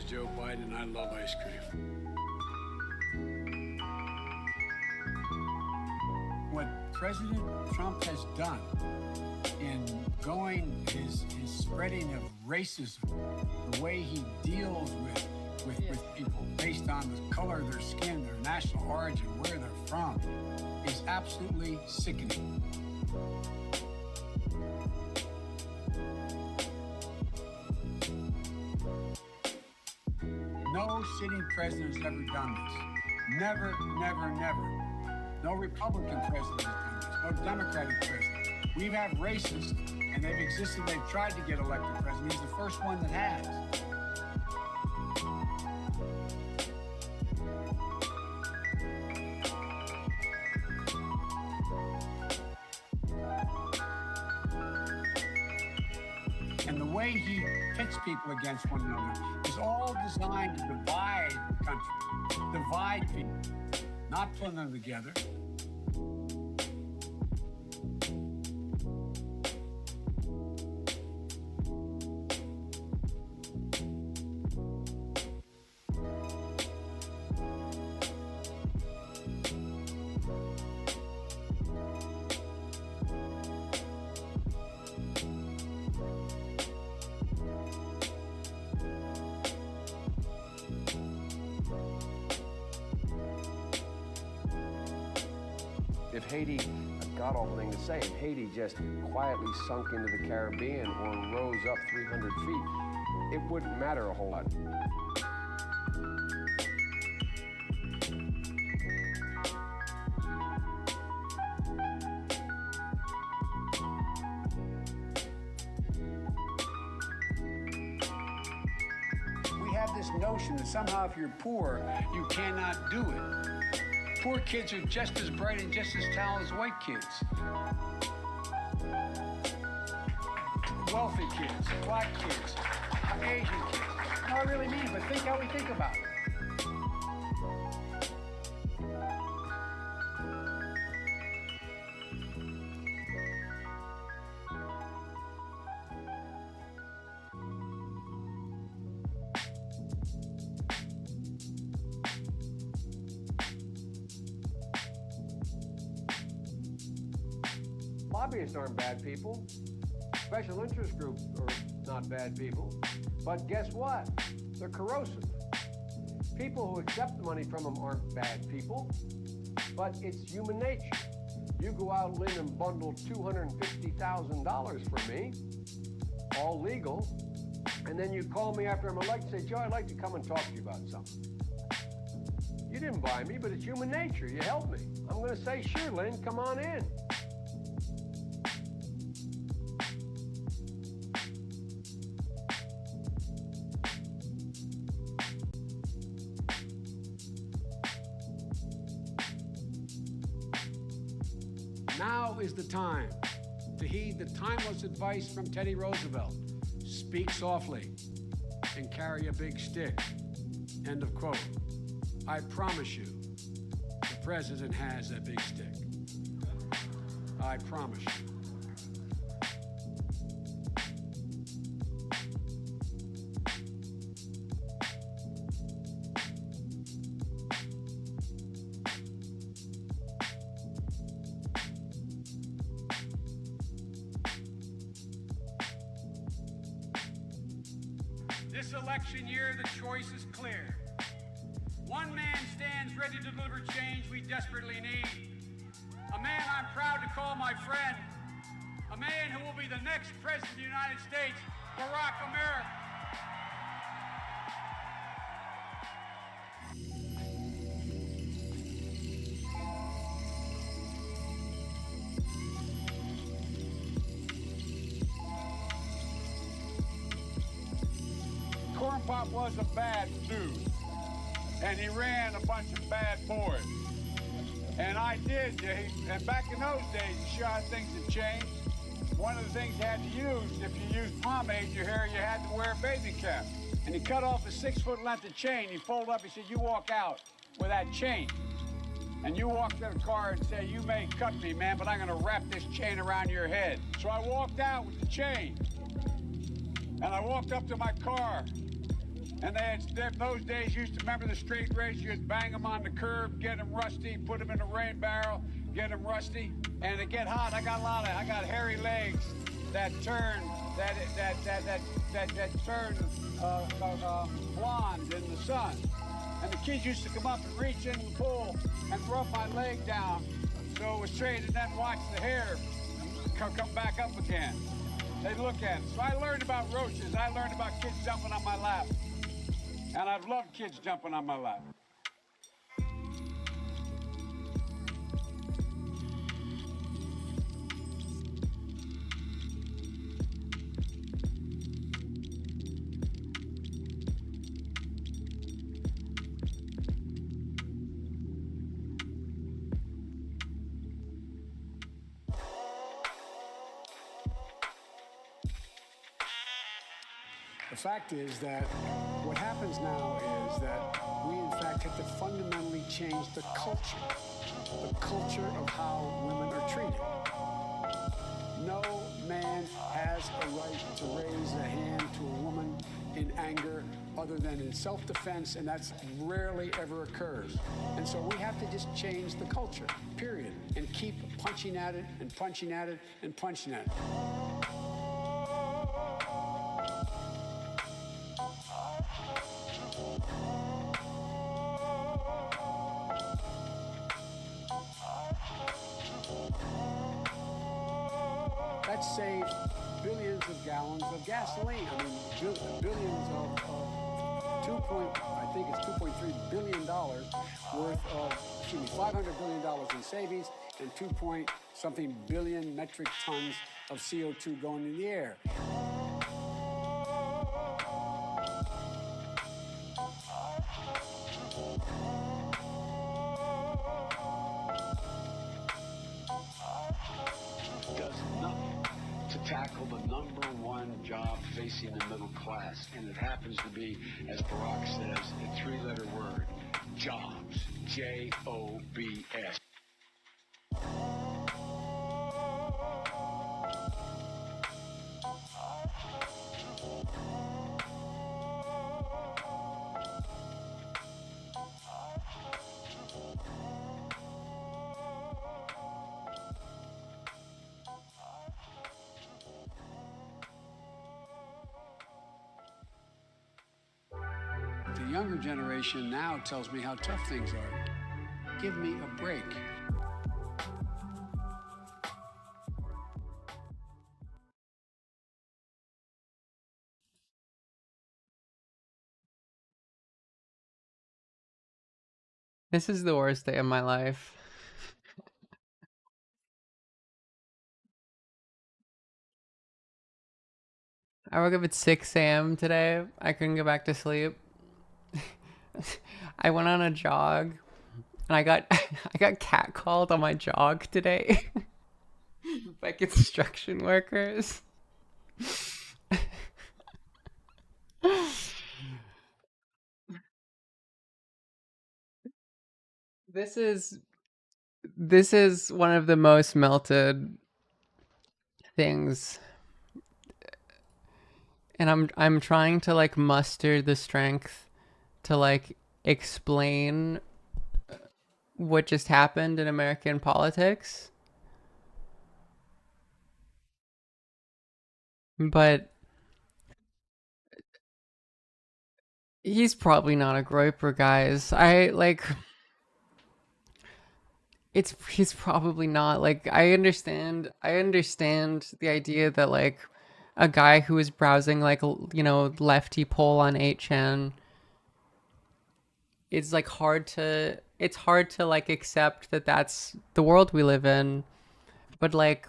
Joe Biden, and I love ice cream. What President Trump has done in his spreading of racism, the way he deals with people based on the color of their skin, their national origin, where they're from, is absolutely sickening. No sitting president has ever done this. Never, never, never. No Republican president has done this. No Democratic president. We've had racists, and they've existed. They've tried to get elected president. He's the first one that has. And the way he pits people against one another is all designed to divide the country, divide people, not put them together. If Haiti, a god-awful thing to say, if Haiti just quietly sunk into the Caribbean or rose up 300 feet, it wouldn't matter a whole lot. We have this notion that somehow if you're poor, you cannot do it. Poor kids are just as bright and just as talented as white kids. Wealthy kids, black kids, Asian kids. No, I really mean it, but think how we think about it. Lobbyists aren't bad people. Special interest groups are not bad people. But guess what? They're corrosive. People who accept money from them aren't bad people, but it's human nature. You go out, Lynn, and bundle $250,000 for me, all legal, and then you call me after I'm elected and say, Joe, I'd like to come and talk to you about something. You didn't buy me, but it's human nature. You helped me. I'm going to say, sure, Lynn, come on in. Now is the time to heed the timeless advice from Teddy Roosevelt. Speak softly and carry a big stick. End of quote. I promise you, the president has a big stick. I promise you. This election year, the choice is clear. One man stands ready to deliver change we desperately need. A man I'm proud to call my friend. A man who will be the next president of the United States, Barack America. Corn Pop was a bad dude, and he ran a bunch of bad boys. And I did, and back in those days, you sure how things had changed. One of the things you had to use, if you used pomade in your hair, you had to wear a baby cap. And he cut off a 6-foot length of chain, he folded up, he said, you walk out with that chain. And you walk to the car and say, you may cut me, man, but I'm gonna wrap this chain around your head. So I walked out with the chain. And I walked up to my car, And those days used to remember the straight race. You'd bang them on the curb, get them rusty, put them in a rain barrel, get them rusty, and it get hot. I got hairy legs that turn blonde in the sun. And the kids used to come up and reach in the pool and rub my leg down so it was straight, and then watch the hair come back up again. They'd look at it. So I learned about roaches. I learned about kids jumping on my lap. And I've loved kids jumping on my lap. The fact is that what happens now is that we, in fact, have to fundamentally change the culture of how women are treated. No man has a right to raise a hand to a woman in anger other than in self-defense, and that's rarely ever occurs. And so we have to just change the culture, period, and keep punching at it and punching at it and punching at it. That saved billions of gallons of gasoline. I mean, billions of $2.3 billion worth of, $500 billion in savings and 2-point-something billion metric tons of CO2 going in the air. Does nothing to tackle the #1 job facing the middle class, and it happens to be, as Barack says, a 3-letter word: jobs. J-O-B-S. The younger generation now tells me how tough things are. Give me a break. This is the worst day of my life. I woke up at 6 a.m. today. I couldn't go back to sleep. I went on a jog, and I got catcalled on my jog today by construction workers. This is one of the most melted things, and I'm trying to like muster the strength to like explain what just happened in American politics. But he's probably not a groyper, guys. He's probably not. Like, I understand the idea that like a guy who is browsing like, you know, lefty poll on 8chan, it's hard to like accept that that's the world we live in. But like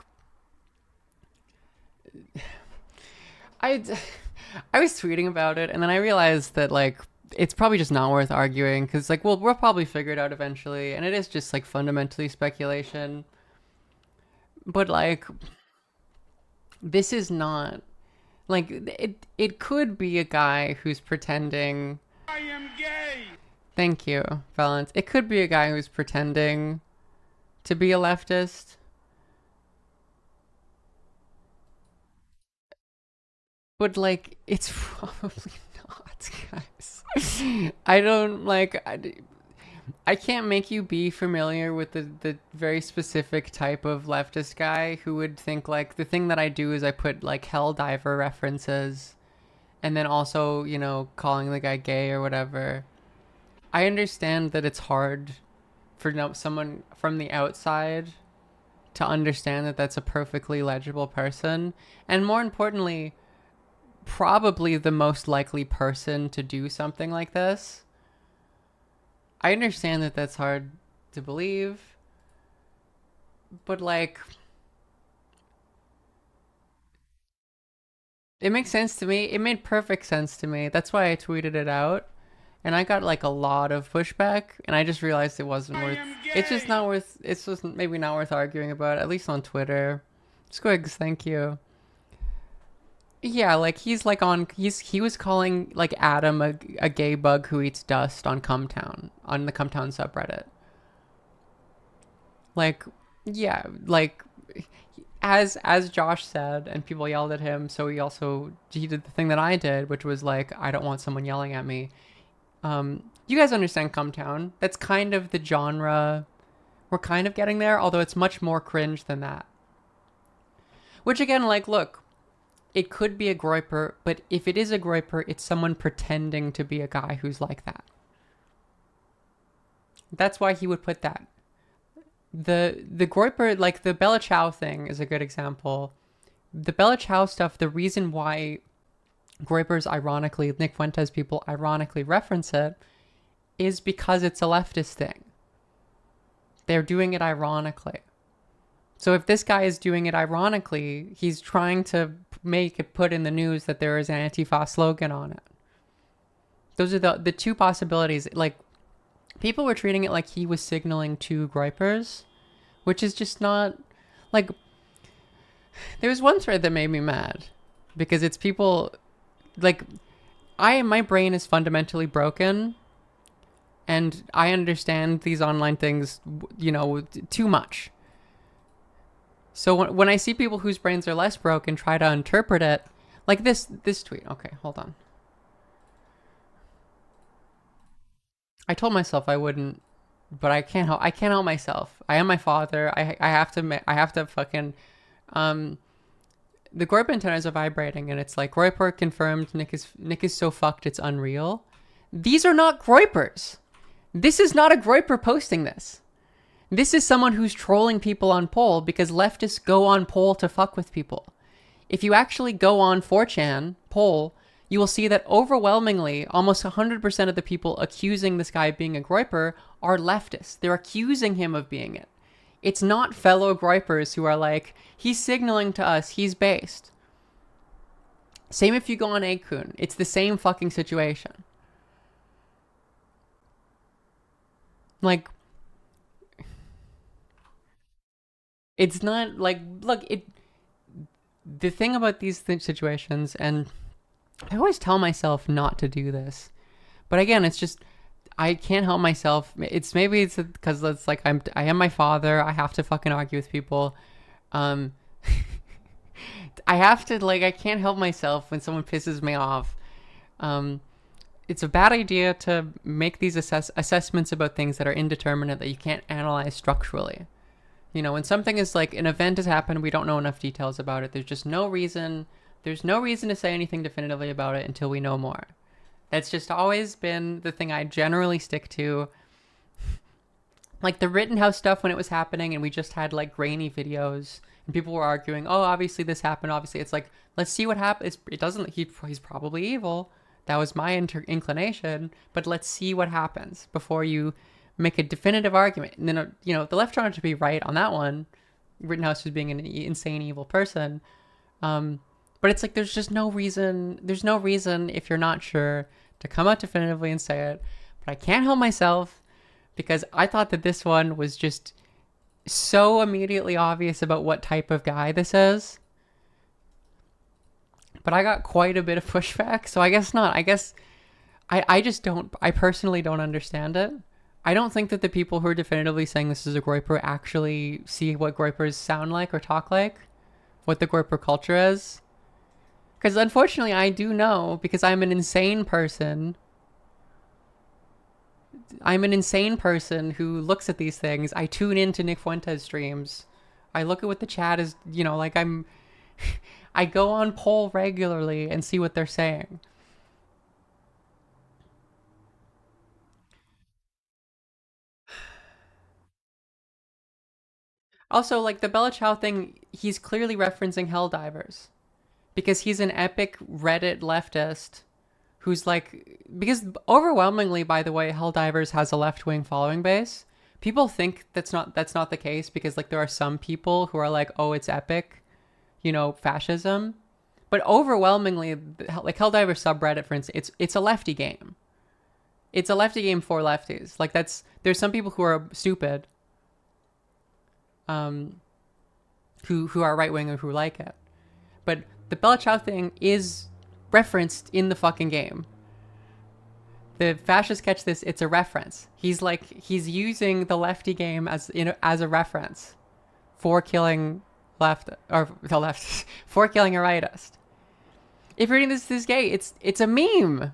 I was tweeting about it, and then I realized that like it's probably just not worth arguing, because like we'll probably figure it out eventually, and it is just like fundamentally speculation. But like this is not like it could be a guy who's pretending. I am gay. Thank you, Valence. It could be a guy who's pretending to be a leftist. But like it's probably not. guys. I don't like. I can't make you be familiar with the very specific type of leftist guy who would think like the thing that I do is I put like Helldiver references and then also, you know, calling the guy gay or whatever. I understand that it's hard for someone from the outside to understand that that's a perfectly legible person. And more importantly, probably the most likely person to do something like this. I understand that that's hard to believe, but like, it makes sense to me. It made perfect sense to me. That's why I tweeted it out, and I got like a lot of pushback, and I just realized it wasn't worth. It's just not worth. It's just maybe not worth arguing about, at least on Twitter. Squigs, thank you. Yeah, like he's like he was calling like Adam a gay bug who eats dust on Cumtown, on the Cumtown subreddit. Like, yeah, like as Josh said, and people yelled at him, so he did the thing that I did, which was like, I don't want someone yelling at me. You guys understand Cumtown. That's kind of the genre we're kind of getting there, although it's much more cringe than that. Which again, like, look, it could be a groiper, but if it is a groiper, it's someone pretending to be a guy who's like that. That's why he would put that. The groiper, like the Bella Ciao thing is a good example. The Bella Ciao stuff, the reason why groipers ironically, Nick Fuentes people ironically reference it, is because it's a leftist thing. They're doing it ironically. So if this guy is doing it ironically, he's trying to make it put in the news that there is an Antifa slogan on it. Those are the two possibilities. Like, people were treating it like he was signaling to groipers, which is just not, like, there was one thread that made me mad because it's people, like, my brain is fundamentally broken and I understand these online things, you know, too much. So when I see people whose brains are less broken try to interpret it, like this tweet. Okay, hold on. I told myself I wouldn't, but I can't help myself. I am my father. I have to fucking, the Groip antennas are vibrating and it's like, Groiper confirmed, Nick is so fucked it's unreal. These are not Groipers. This is not a Groiper posting this. This is someone who's trolling people on poll because leftists go on poll to fuck with people. If you actually go on 4chan poll, you will see that overwhelmingly, almost 100% of the people accusing this guy of being a groiper are leftists. They're accusing him of being it. It's not fellow groipers who are like, he's signaling to us, he's based. Same if you go on Akun. It's the same fucking situation. Like, it's not like, look, the thing about these situations, and I always tell myself not to do this, but again, it's just, I can't help myself. Maybe it's because it's like, I am my father. I have to fucking argue with people. I have to, like, I can't help myself when someone pisses me off. It's a bad idea to make these assessments about things that are indeterminate that you can't analyze structurally. You know, when something is like, an event has happened, we don't know enough details about it. There's no reason to say anything definitively about it until we know more. That's just always been the thing I generally stick to. Like the Rittenhouse stuff when it was happening and we just had like grainy videos and people were arguing, oh, obviously this happened. Obviously it's like, let's see what happens. It doesn't, he's probably evil. That was my inclination, but let's see what happens before you make a definitive argument. And then, you know, the left turned out to be right on that one. Rittenhouse was being an insane, evil person. But it's like, there's just no reason, if you're not sure, to come out definitively and say it. But I can't help myself because I thought that this one was just so immediately obvious about what type of guy this is. But I got quite a bit of pushback, so I guess not. I guess I personally don't understand it. I don't think that the people who are definitively saying this is a groiper actually see what groipers sound like or talk like, what the groiper culture is. Because unfortunately, I do know, because I'm an insane person. I'm an insane person who looks at these things. I tune into Nick Fuentes streams. I look at what the chat is, like I go on poll regularly and see what they're saying. Also, like the Bella Ciao thing, he's clearly referencing Helldivers because he's an epic Reddit leftist who's like, because overwhelmingly, by the way, Helldivers has a left-wing following base. People think that's not the case because like there are some people who are like, oh, it's epic, fascism. But overwhelmingly, like Helldivers subreddit, for instance, it's a lefty game. It's a lefty game for lefties. Like there's some people who are stupid, who are right wing or who like it. But the Bella Ciao thing is referenced in the fucking game. The fascists catch this, it's a reference. He's using the lefty game as a reference for killing for killing a rightist. If you're reading this gay, it's a meme.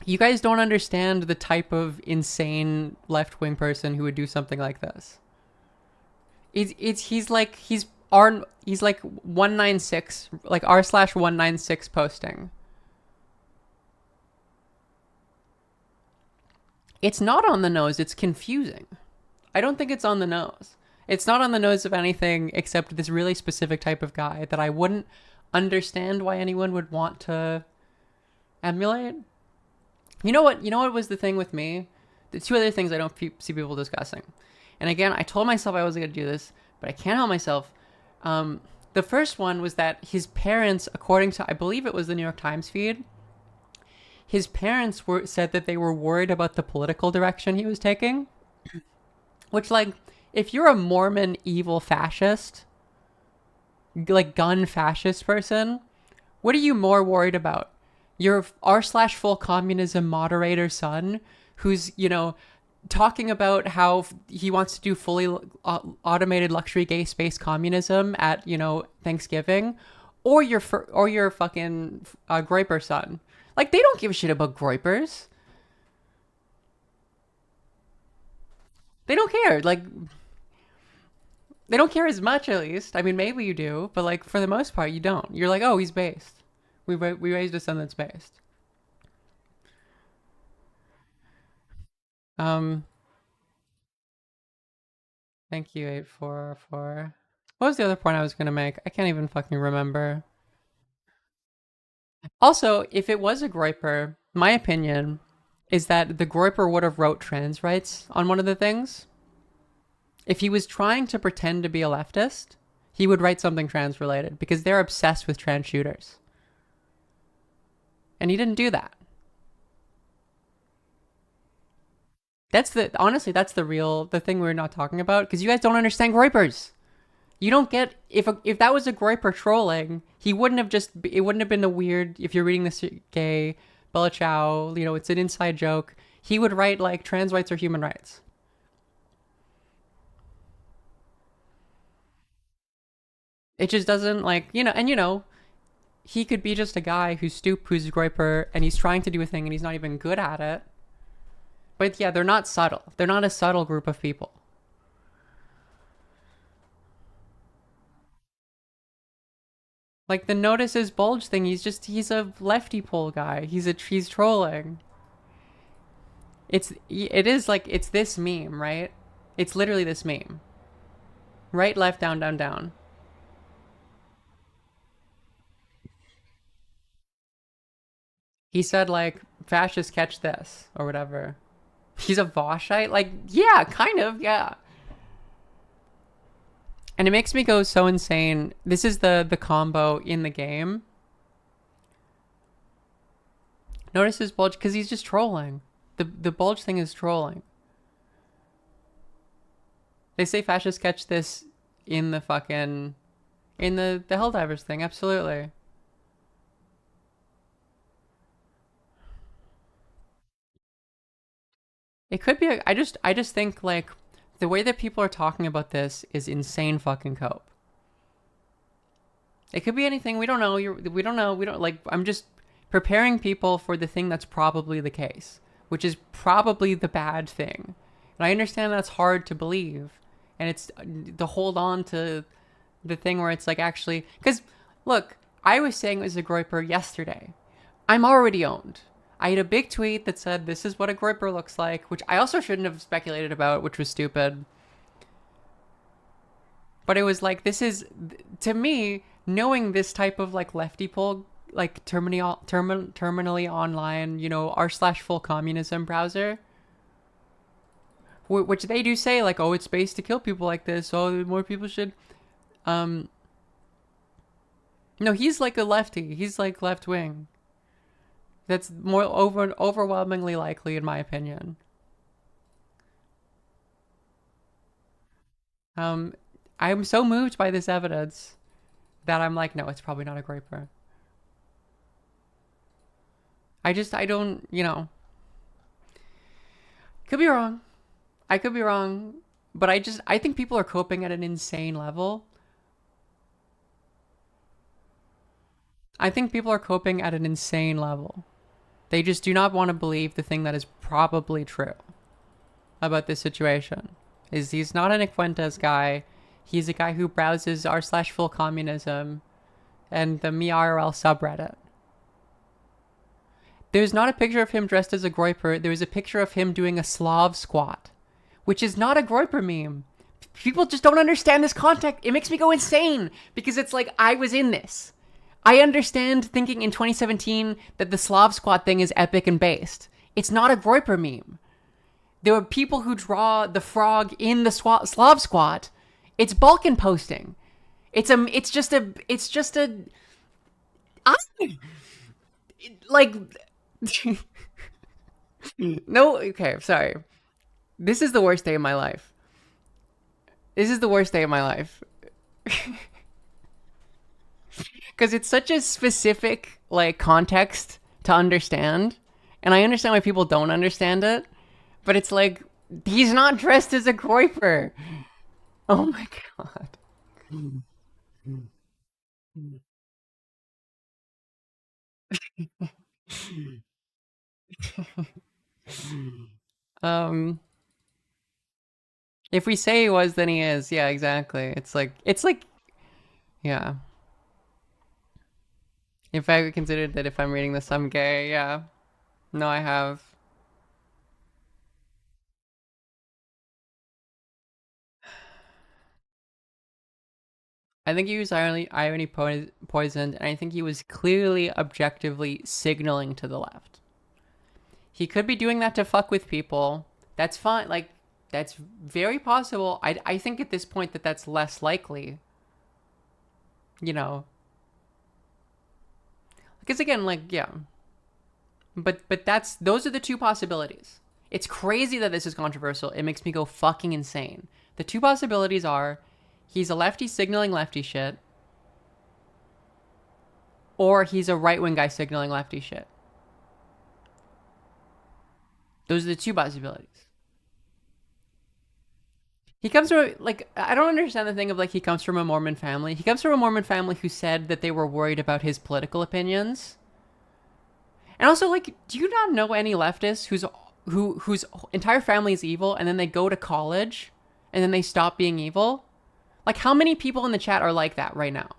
You guys don't understand the type of insane left-wing person who would do something like this. He's like 196, like r/196 posting. It's not on the nose, it's confusing. I don't think it's on the nose. It's not on the nose of anything except this really specific type of guy that I wouldn't understand why anyone would want to emulate. You know what was the thing with me? The two other things I don't see people discussing. And again, I told myself I wasn't going to do this, but I can't help myself. The first one was that his parents, according to, I believe it was the New York Times feed, his parents said that they were worried about the political direction he was taking. Which, like, if you're a Mormon evil fascist, like gun fascist person, what are you more worried about? Your r/full communism moderator son who's, talking about how he wants to do fully automated luxury gay space communism at, Thanksgiving, or your fucking Groiper son. Like, they don't give a shit about Groipers. They don't care. Like, they don't care as much, at least. I mean, maybe you do, but like for the most part, you don't. You're like, oh, he's based. We raised a son that's based. Thank you, 844. What was the other point I was gonna make? I can't even fucking remember. Also, if it was a Groiper, my opinion is that the Groiper would have wrote trans rights on one of the things. If he was trying to pretend to be a leftist, he would write something trans related because they're obsessed with trans shooters. And he didn't do that. Honestly, that's the thing we're not talking about, because you guys don't understand Groipers. You don't get, if that was a Groiper trolling, it wouldn't have been the weird, if you're reading this gay, Bella Ciao, it's an inside joke. He would write like trans rights are human rights. It just doesn't he could be just a guy who's a Groiper, and he's trying to do a thing and he's not even good at it. But yeah, they're not subtle. They're not a subtle group of people. Like the notice his bulge thing, he's a lefty pole guy. He's trolling. It's this meme, right? It's literally this meme. Right, left, down, down, down. He said like, fascists catch this, or whatever. He's a Voshite? Like, yeah, kind of, yeah. And it makes me go so insane. This is the combo in the game. Notice his bulge, because he's just trolling. The bulge thing is trolling. They say fascists catch this in the Helldivers thing, absolutely. It could be, I just think like the way that people are talking about this is insane fucking cope. It could be anything. We don't know. We don't know. We don't like. I'm just preparing people for the thing that's probably the case, which is probably the bad thing. And I understand that's hard to believe, and it's to hold on to the thing where it's like actually because look, I was saying it was a groiper yesterday. I'm already owned. I had a big tweet that said this is what a groiper looks like, which I also shouldn't have speculated about, which was stupid. But it was like, this is, to me, knowing this type of like lefty pull, like terminally online, you know, r/full communism browser, which they do say like, oh, it's space to kill people like this. Oh, more people should. No, he's like a lefty. He's like left wing. That's more overwhelmingly likely, in my opinion. I'm so moved by this evidence that I'm like, no, it's probably not a groiper. I don't, you know, could be wrong. I could be wrong, but I think people are coping at an insane level. I think people are coping at an insane level. They just do not want to believe the thing that is probably true about this situation. Is he's not an Fuentes guy. He's a guy who browses r/full communism and the MeIRL subreddit. There's not a picture of him dressed as a groiper. There was a picture of him doing a Slav squat, which is not a groiper meme. People just don't understand this context. It makes me go insane because it's like I was in this. I understand thinking in 2017 that the Slav squat thing is epic and based. It's not a groiper meme. There are people who draw the frog in the Slav squat. It's Balkan posting. It's just a like no, okay, sorry. This is the worst day of my life. This is the worst day of my life. Because it's such a specific like context to understand, and I understand why people don't understand it, but it's like he's not dressed as a groiper. Oh my god. Um, if we say he was, then he is. Yeah, exactly. It's like, yeah. If I considered that if I'm reading this, I'm gay, yeah. No, I have. I think he was irony poisoned, and I think he was clearly, objectively signaling to the left. He could be doing that to fuck with people. That's fine. Like, that's very possible. I think at this point that that's less likely. You know. Because again, like, yeah. But those are the two possibilities. It's crazy that this is controversial. It makes me go fucking insane. The two possibilities are he's a lefty signaling lefty shit, or he's a right-wing guy signaling lefty shit. Those are the two possibilities. He comes from, like, I don't understand the thing of, like, he comes from a Mormon family. He comes from a Mormon family who said that they were worried about his political opinions. And also, like, do you not know any leftists whose entire family is evil, and then they go to college, and then they stop being evil? Like, how many people in the chat are like that right now?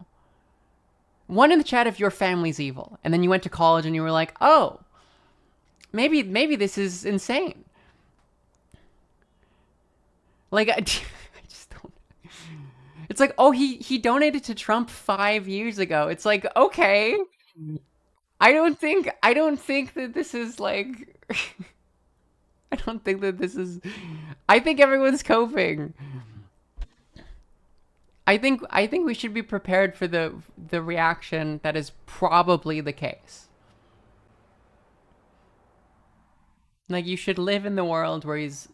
One in the chat if your family's evil, and then you went to college and you were like, oh, maybe this is insane. Like, I just don't. It's like, oh, he donated to Trump 5 years ago. It's like, okay. I don't think that this is like. I don't think that this is. I think everyone's coping. I think we should be prepared for the reaction that is probably the case. Like, you should live in the world where he's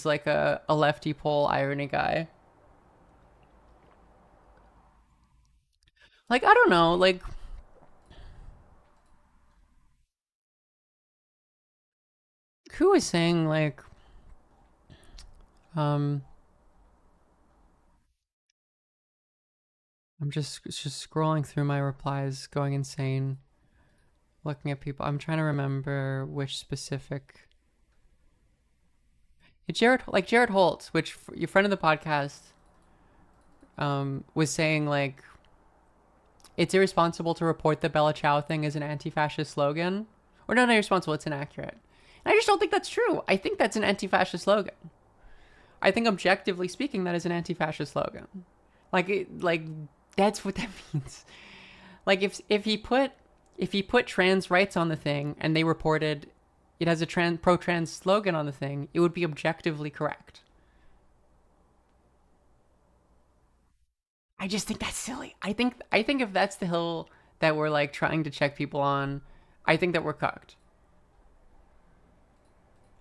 like a lefty pole irony guy. Like, I don't know, like who was saying like um I'm just scrolling through my replies, going insane, looking at people. I'm trying to remember which specific. Jared Holt, which your friend of the podcast, was saying like it's irresponsible to report the Bella Ciao thing as an anti-fascist slogan. Or not irresponsible, it's inaccurate. And I just don't think that's true. I think that's an anti-fascist slogan. I think objectively speaking, that is an anti-fascist slogan. Like that's what that means. Like if he put trans rights on the thing and they reported it has a pro-trans slogan on the thing, it would be objectively correct. I just think that's silly. I think if that's the hill that we're like trying to check people on, I think that we're cooked.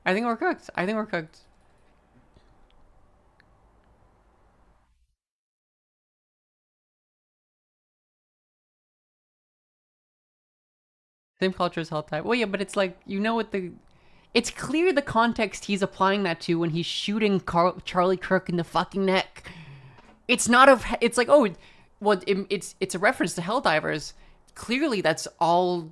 I think we're cooked. Same culture as hell type. Well, yeah, but it's like, you know what it's clear the context he's applying that to when he's shooting Charlie Kirk in the fucking neck. It's not it's like, oh, well, it's a reference to Helldivers. Clearly that's all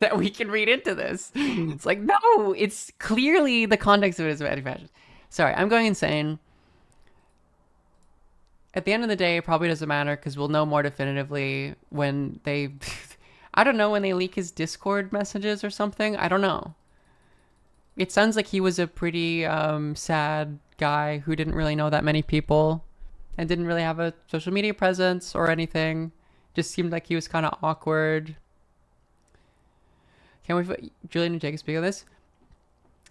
that we can read into this. It's like, no, it's clearly the context of it is anti-fascist. Sorry, I'm going insane. At the end of the day, it probably doesn't matter because we'll know more definitively when they... I don't know, when they leak his Discord messages or something. I don't know. It sounds like he was a pretty sad guy who didn't really know that many people and didn't really have a social media presence or anything. Just seemed like he was kind of awkward. Can't wait for Julian and Jake to speak on this.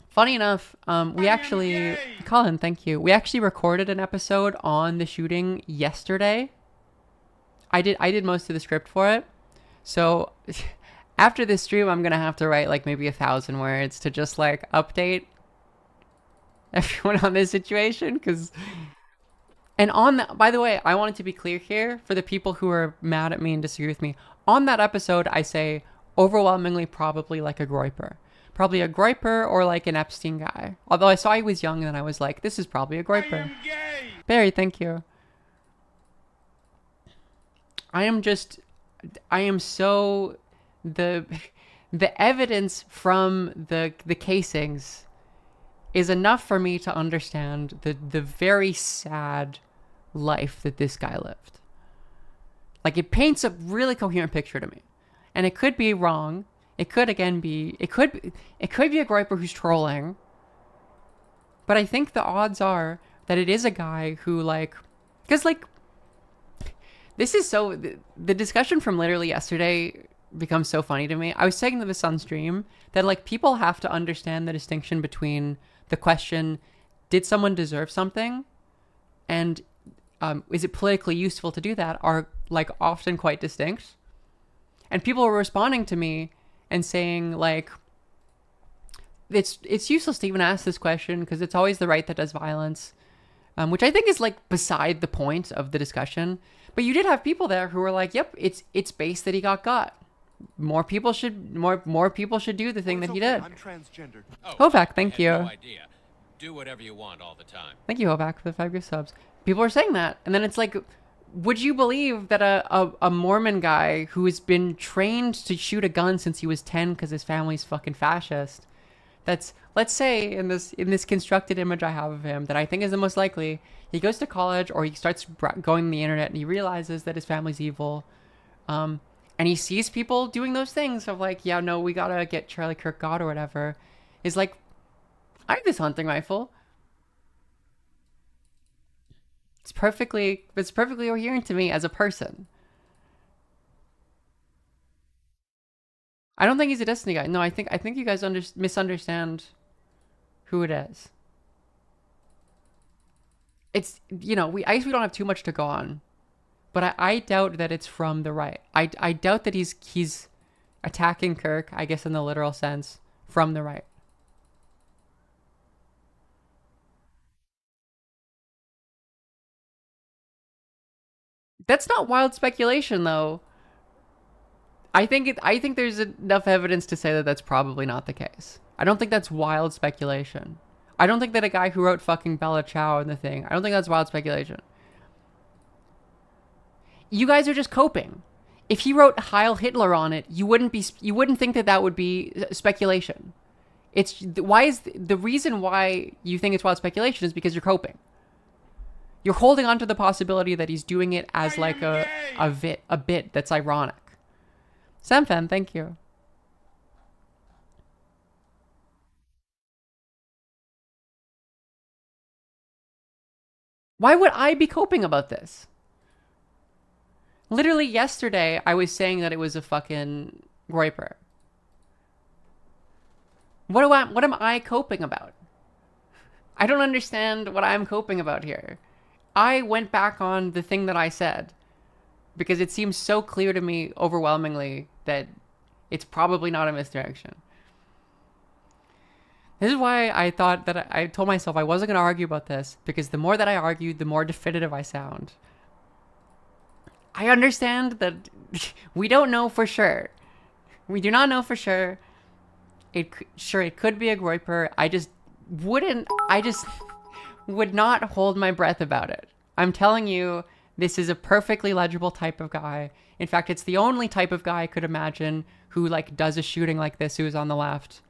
Funny enough, we actually... Colin, thank you. We actually recorded an episode on the shooting yesterday. I did most of the script for it. So after this stream, I'm going to have to write like maybe 1,000 words to just like update everyone on this situation. And on that, by the way, I wanted to be clear here for the people who are mad at me and disagree with me. On that episode, I say overwhelmingly probably like a Groyper. Probably a Groyper or like an Epstein guy. Although I saw he was young and then I was like, this is probably a Groyper. Barry, thank you. I am so... The evidence from the casings is enough for me to understand the very sad life that this guy lived. Like, it paints a really coherent picture to me. And it could be wrong. It could, again, be... It could be a Groyper who's trolling. But I think the odds are that it is a guy who, like... Because, like... This is so... The discussion from literally yesterday becomes so funny to me. I was saying to this on stream that, like, people have to understand the distinction between the question, did someone deserve something? And is it politically useful to do that? Are, like, often quite distinct. And people were responding to me and saying, like, it's useless to even ask this question because it's always the right that does violence. Which I think is, like, beside the point of the discussion. But you did have people there who were like, yep, it's based that he got. More people should do the thing that he did. I'm transgendered. Hovac, thank you. No idea. Do whatever you want all the time. Thank you, Hovac, for the 5 gift subs. People are saying that. And then it's like, would you believe that a Mormon guy who has been trained to shoot a gun since he was 10 because his family's fucking fascist, that's, let's say in this constructed image I have of him that I think is the most likely, he goes to college or he starts going on the internet and he realizes that his family's evil, and he sees people doing those things of like, yeah, no, we gotta get Charlie Kirk God or whatever, is like, I have this hunting rifle. It's perfectly coherent to me as a person. I don't think he's a Destiny guy. No, I think you guys misunderstand who it is. It's, you know, I guess we don't have too much to go on, but I doubt that it's from the right. I doubt that he's attacking Kirk, I guess in the literal sense, from the right. That's not wild speculation, though. I think there's enough evidence to say that that's probably not the case. I don't think that's wild speculation. I don't think that a guy who wrote fucking Bella Ciao in the thing, I don't think that's wild speculation. you guys are just coping. If he wrote Heil Hitler on it, you wouldn't think that would be speculation. The reason why you think it's wild speculation is because you're coping. You're holding on to the possibility that he's doing it as like a bit that's ironic. Samfan, thank you. Why would I be coping about this? Literally yesterday, I was saying that it was a fucking groiper. What am I coping about? I don't understand what I'm coping about here. I went back on the thing that I said because it seems so clear to me overwhelmingly that it's probably not a misdirection. This is why I thought that I told myself I wasn't going to argue about this, because the more that I argued, the more definitive I sound. I understand that we don't know for sure. We do not know for sure. It could be a groiper. I just would not hold my breath about it. I'm telling you, this is a perfectly legible type of guy. In fact, it's the only type of guy I could imagine who like does a shooting like this, who is on the left.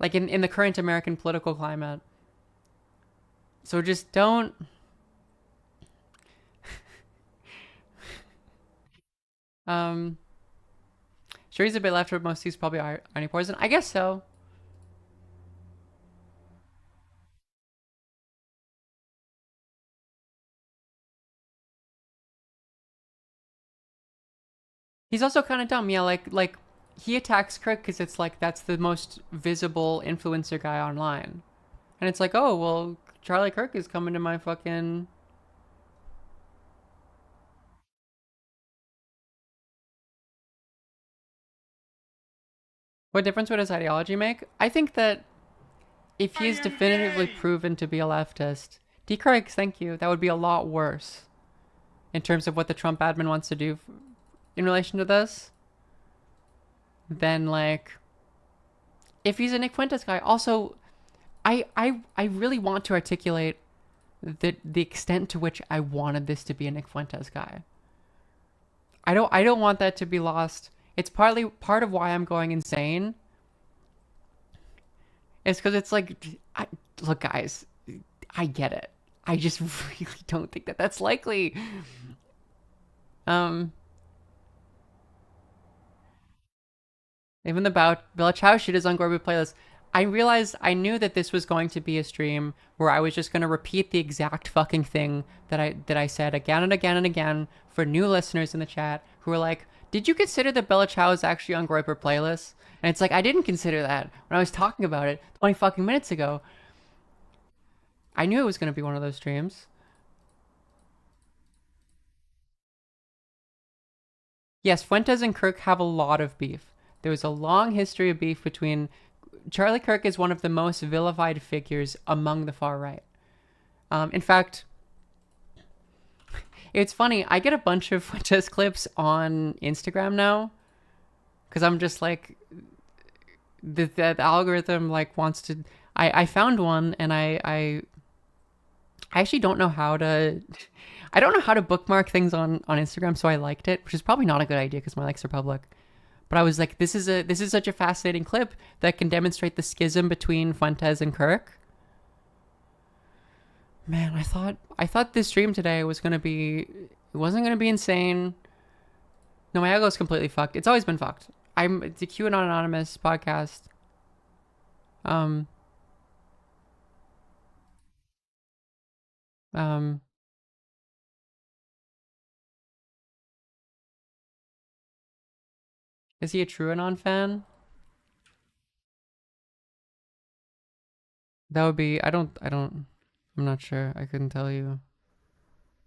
Like in the current American political climate. So just don't... Sure, he's a bit left, but most he's probably irony poison. I guess so. He's also kind of dumb. Yeah, like he attacks Kirk because it's like that's the most visible influencer guy online. And it's like, oh, well, Charlie Kirk is coming to my fucking... What difference would his ideology make? I think that if he is definitively proven to be a leftist, D. Craig, thank you, that would be a lot worse in terms of what the Trump admin wants to do in relation to this than like if he's a Nick Fuentes guy. Also, I really want to articulate the extent to which I wanted this to be a Nick Fuentes guy. I don't want that to be lost. It's part of why I'm going insane. It's because it's like, look, guys, I get it. I just really don't think that that's likely. Even the Bella Chow shit is on Gorby playlist. I realized I knew that this was going to be a stream where I was just going to repeat the exact fucking thing that I said again and again and again for new listeners in the chat who were like, did you consider that Bella Chow is actually on Groiper playlist? And it's like, I didn't consider that when I was talking about it 20 fucking minutes ago. I knew it was going to be one of those streams. Yes, Fuentes and Kirk have a lot of beef. There was a long history of beef between... Charlie Kirk is one of the most vilified figures among the far right. In fact... It's funny, I get a bunch of Fuentes clips on Instagram now. Because I'm just like... The algorithm like wants to... I found one and I actually don't know how to... I don't know how to bookmark things on Instagram, so I liked it, which is probably not a good idea because my likes are public. But I was like, this is such a fascinating clip that can demonstrate the schism between Fuentes and Kirk. Man, I thought this stream today was gonna be... It wasn't gonna be insane. No, my ego is completely fucked. It's always been fucked. It's a QAnon Anonymous podcast. Is he a true Anon fan? That would be... I'm not sure. I couldn't tell you.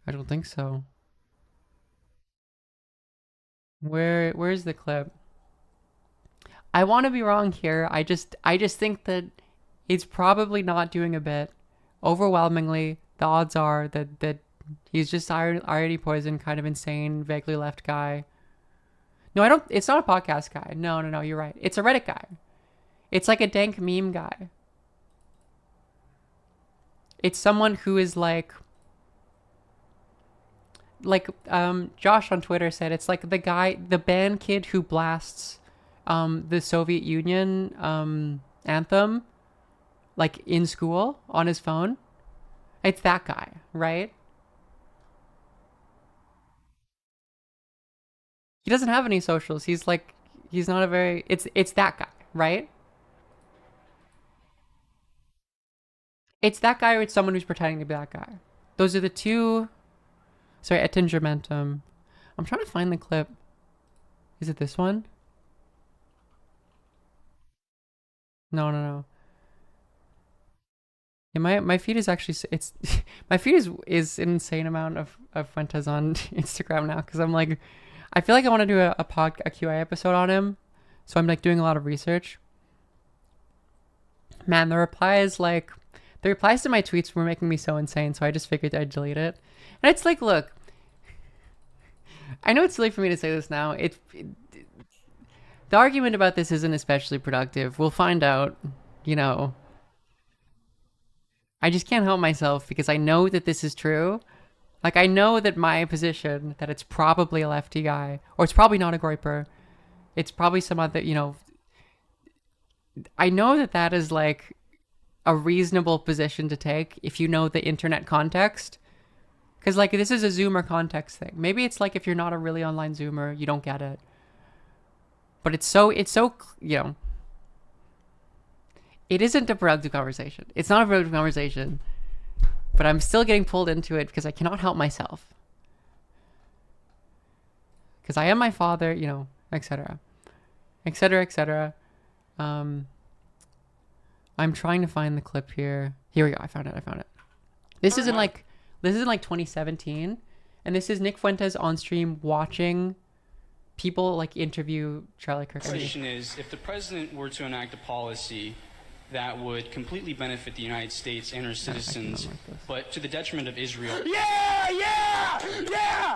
I don't think so. Where's the clip? I want to be wrong here. I just think that it's probably not doing a bit. Overwhelmingly, the odds are that he's just already poisoned, kind of insane, vaguely left guy. No, I don't... It's not a podcast guy. No, you're right. It's a Reddit guy. It's like a dank meme guy. It's someone who is like... Josh on Twitter said, it's like the band kid who blasts the Soviet Union anthem like in school on his phone. It's that guy, right? He doesn't have any socials. He's not a very, it's that guy, right? It's that guy, or it's someone who's pretending to be that guy. Those are the two. Sorry, attingermentum. I'm trying to find the clip. Is it this one? No. Yeah, my feed is actually, it's my feed is an insane amount of Fuentes on Instagram now, because I'm like, I feel like I want to do a QA episode on him, so I'm like doing a lot of research. Man, the replies to my tweets were making me so insane, so I just figured I'd delete it. And it's like, look, I know it's silly for me to say this now. The argument about this isn't especially productive. We'll find out, you know. I just can't help myself, because I know that this is true. Like, I know that my position, that it's probably a lefty guy, or it's probably not a Groyper. It's probably some other, you know. I know that that is like a reasonable position to take if you know the internet context. Because, like, this is a Zoomer context thing. Maybe it's like if you're not a really online Zoomer, you don't get it. But it's so, you know, it isn't a productive conversation. It's not a productive conversation. But I'm still getting pulled into it because I cannot help myself. Because I am my father, you know, etc. etc. etc. I'm trying to find the clip here. Here we go. I found it. This is in like 2017, and this is Nick Fuentes on stream watching people like interview Charlie Kirk. The question is, if the president were to enact a policy that would completely benefit the United States and her citizens, but to the detriment of Israel. Yeah!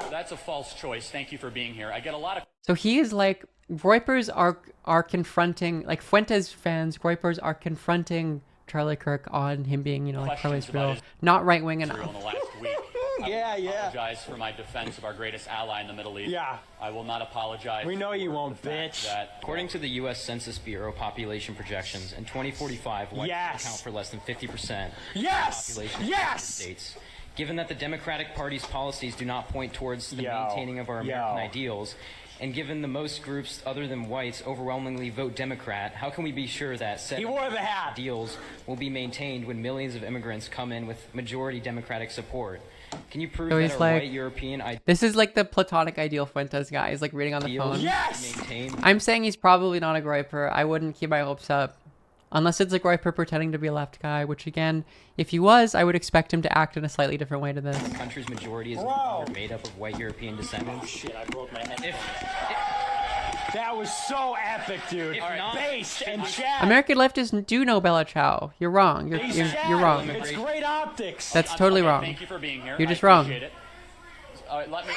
That's a false choice. Thank you for being here. I get a lot of... So he is like, Groypers are confronting, like Fuentes fans, Groypers are confronting Charlie Kirk on him being, you know, like pro-Israel, not right-wing enough. In the last week. I will apologize for my defense of our greatest ally in the Middle East. Yeah. I will not apologize. We know you won't, bitch. According to the U.S. Census Bureau population projections, in 2045, whites account for less than 50% of the population of the United States. Given that the Democratic Party's policies do not point towards the maintaining of our American ideals, and given the most groups other than whites overwhelmingly vote Democrat, how can we be sure that said ideals will be maintained when millions of immigrants come in with majority Democratic support? Can you prove that our white European this is like the platonic ideal Fuentes guy. He's like reading on the phone. Yes! I'm saying he's probably not a Groyper. I wouldn't keep my hopes up. Unless it's a Groyper pretending to be a left guy, which again, if he was, I would expect him to act in a slightly different way to this. The country's majority is made up of white European descendants. Oh, shit, I broke my head. That was so epic, dude. Based and chat. American leftists do know Bella Ciao. You're wrong. You're wrong. It's great optics. That's totally wrong. Thank you for being here. You're just wrong. It. Let me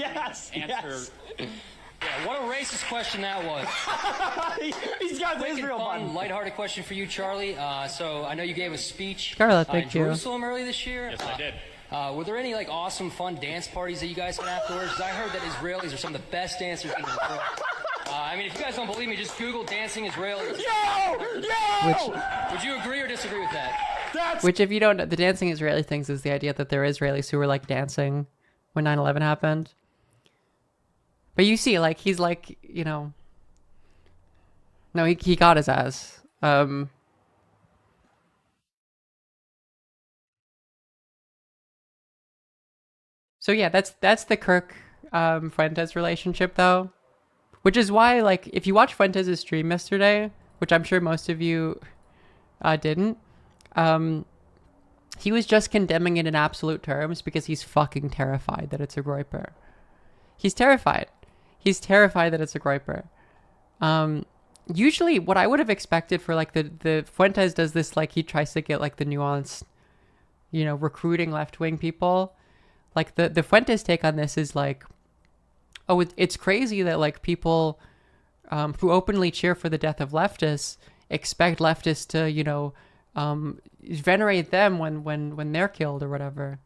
answer. Yeah, what a racist question that was. He's got the Quick Israel and fun, button. lighthearted question for you, Charlie. So I know you gave a speech Scarlett, thank in you. Jerusalem early this year. Yes, I did. Were there any like awesome, fun dance parties that you guys had afterwards? 'Cause I heard that Israelis are some of the best dancers in the world. I mean, if you guys don't believe me, just Google dancing Israelis. Would you agree or disagree with that? Which, if you don't know, the dancing Israeli things is the idea that there are Israelis who were like dancing when 9/11 happened. But you see, like, he's like, you know, no, he got his ass. So yeah, that's the Kirk Fuentes relationship though, which is why, like, if you watch Fuentes' stream yesterday, which I'm sure most of you didn't, he was just condemning it in absolute terms because he's fucking terrified that it's a Groyper. He's terrified. He's terrified that it's a Groyper. Usually what I would have expected for like the Fuentes does this, like he tries to get like the nuanced, you know, recruiting left-wing people. Like the Fuentes take on this is like, oh, it's crazy that like people who openly cheer for the death of leftists expect leftists to, you know, venerate them when they're killed or whatever.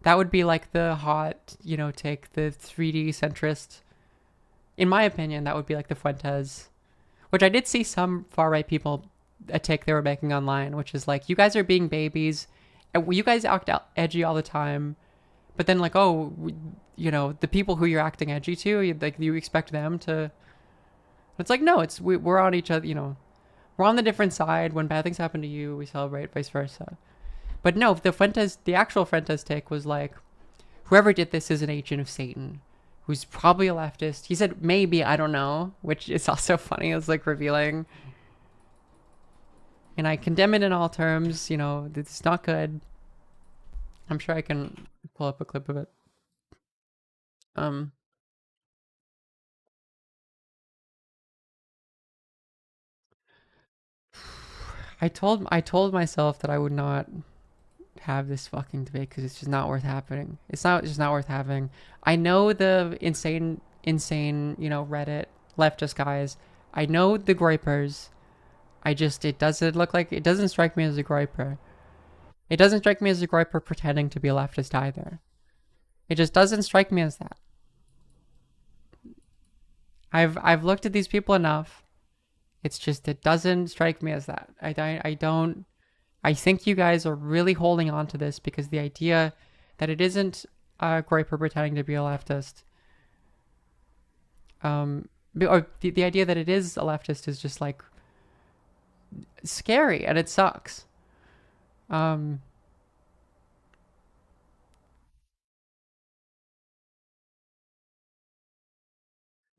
That would be like the hot, take the 3D centrist. In my opinion, that would be like the Fuentes, which I did see some far-right people a take they were making online, which is like, you guys are being babies. You guys act edgy all the time. But then like, the people who you're acting edgy to, you expect them to... It's like, no, we're on each other, we're on the different side. When bad things happen to you, we celebrate, vice versa. But no, the actual Fuentes take was like, whoever did this is an agent of Satan, who's probably a leftist. He said, maybe, I don't know, which is also funny. It's like revealing. And I condemn it in all terms, it's not good. I'm sure I can pull up a clip of it. I told myself that I would not have this fucking debate because it's just not worth happening. It's just not worth having. I know the insane, Reddit leftist guys. I know the groypers. It doesn't strike me as a groyper. It doesn't strike me as a groyper pretending to be a leftist either. It just doesn't strike me as that. I've looked at these people enough. It's just, it doesn't strike me as that. I think you guys are really holding on to this because the idea that it isn't a groyper pretending to be a leftist, or the idea that it is a leftist is just like scary, and it sucks. The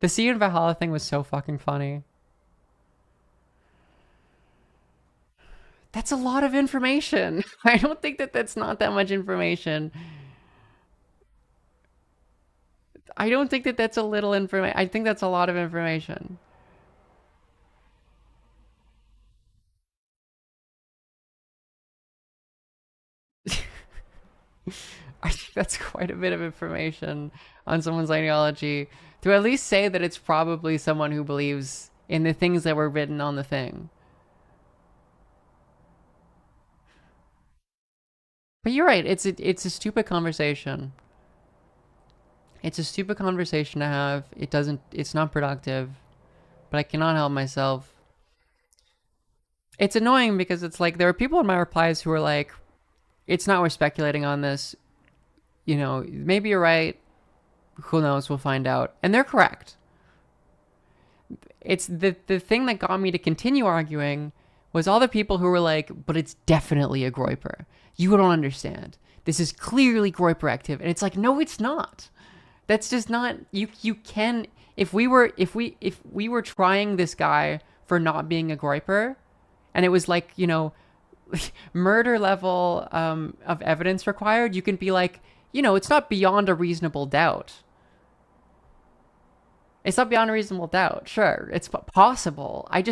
See You in Valhalla thing was so fucking funny. That's a lot of information. I don't think that's not that much information. I don't think that's a little information. I think that's a lot of information. I think that's quite a bit of information on someone's ideology to at least say that it's probably someone who believes in the things that were written on the thing. But you're right. It's a stupid conversation. It's a stupid conversation to have. It's not productive, but I cannot help myself. It's annoying because it's like, there are people in my replies who are like, it's not worth speculating on this. Maybe you're right. Who knows? We'll find out. And they're correct. It's the thing that got me to continue arguing was all the people who were like, but it's definitely a groyper. You don't understand. This is clearly groyper active. And it's like, no, it's not. That's just not, you can, if we were trying this guy for not being a groyper, and it was like, murder level of evidence required, you can be like, it's not beyond a reasonable doubt. It's not beyond a reasonable doubt. Sure, it's possible. It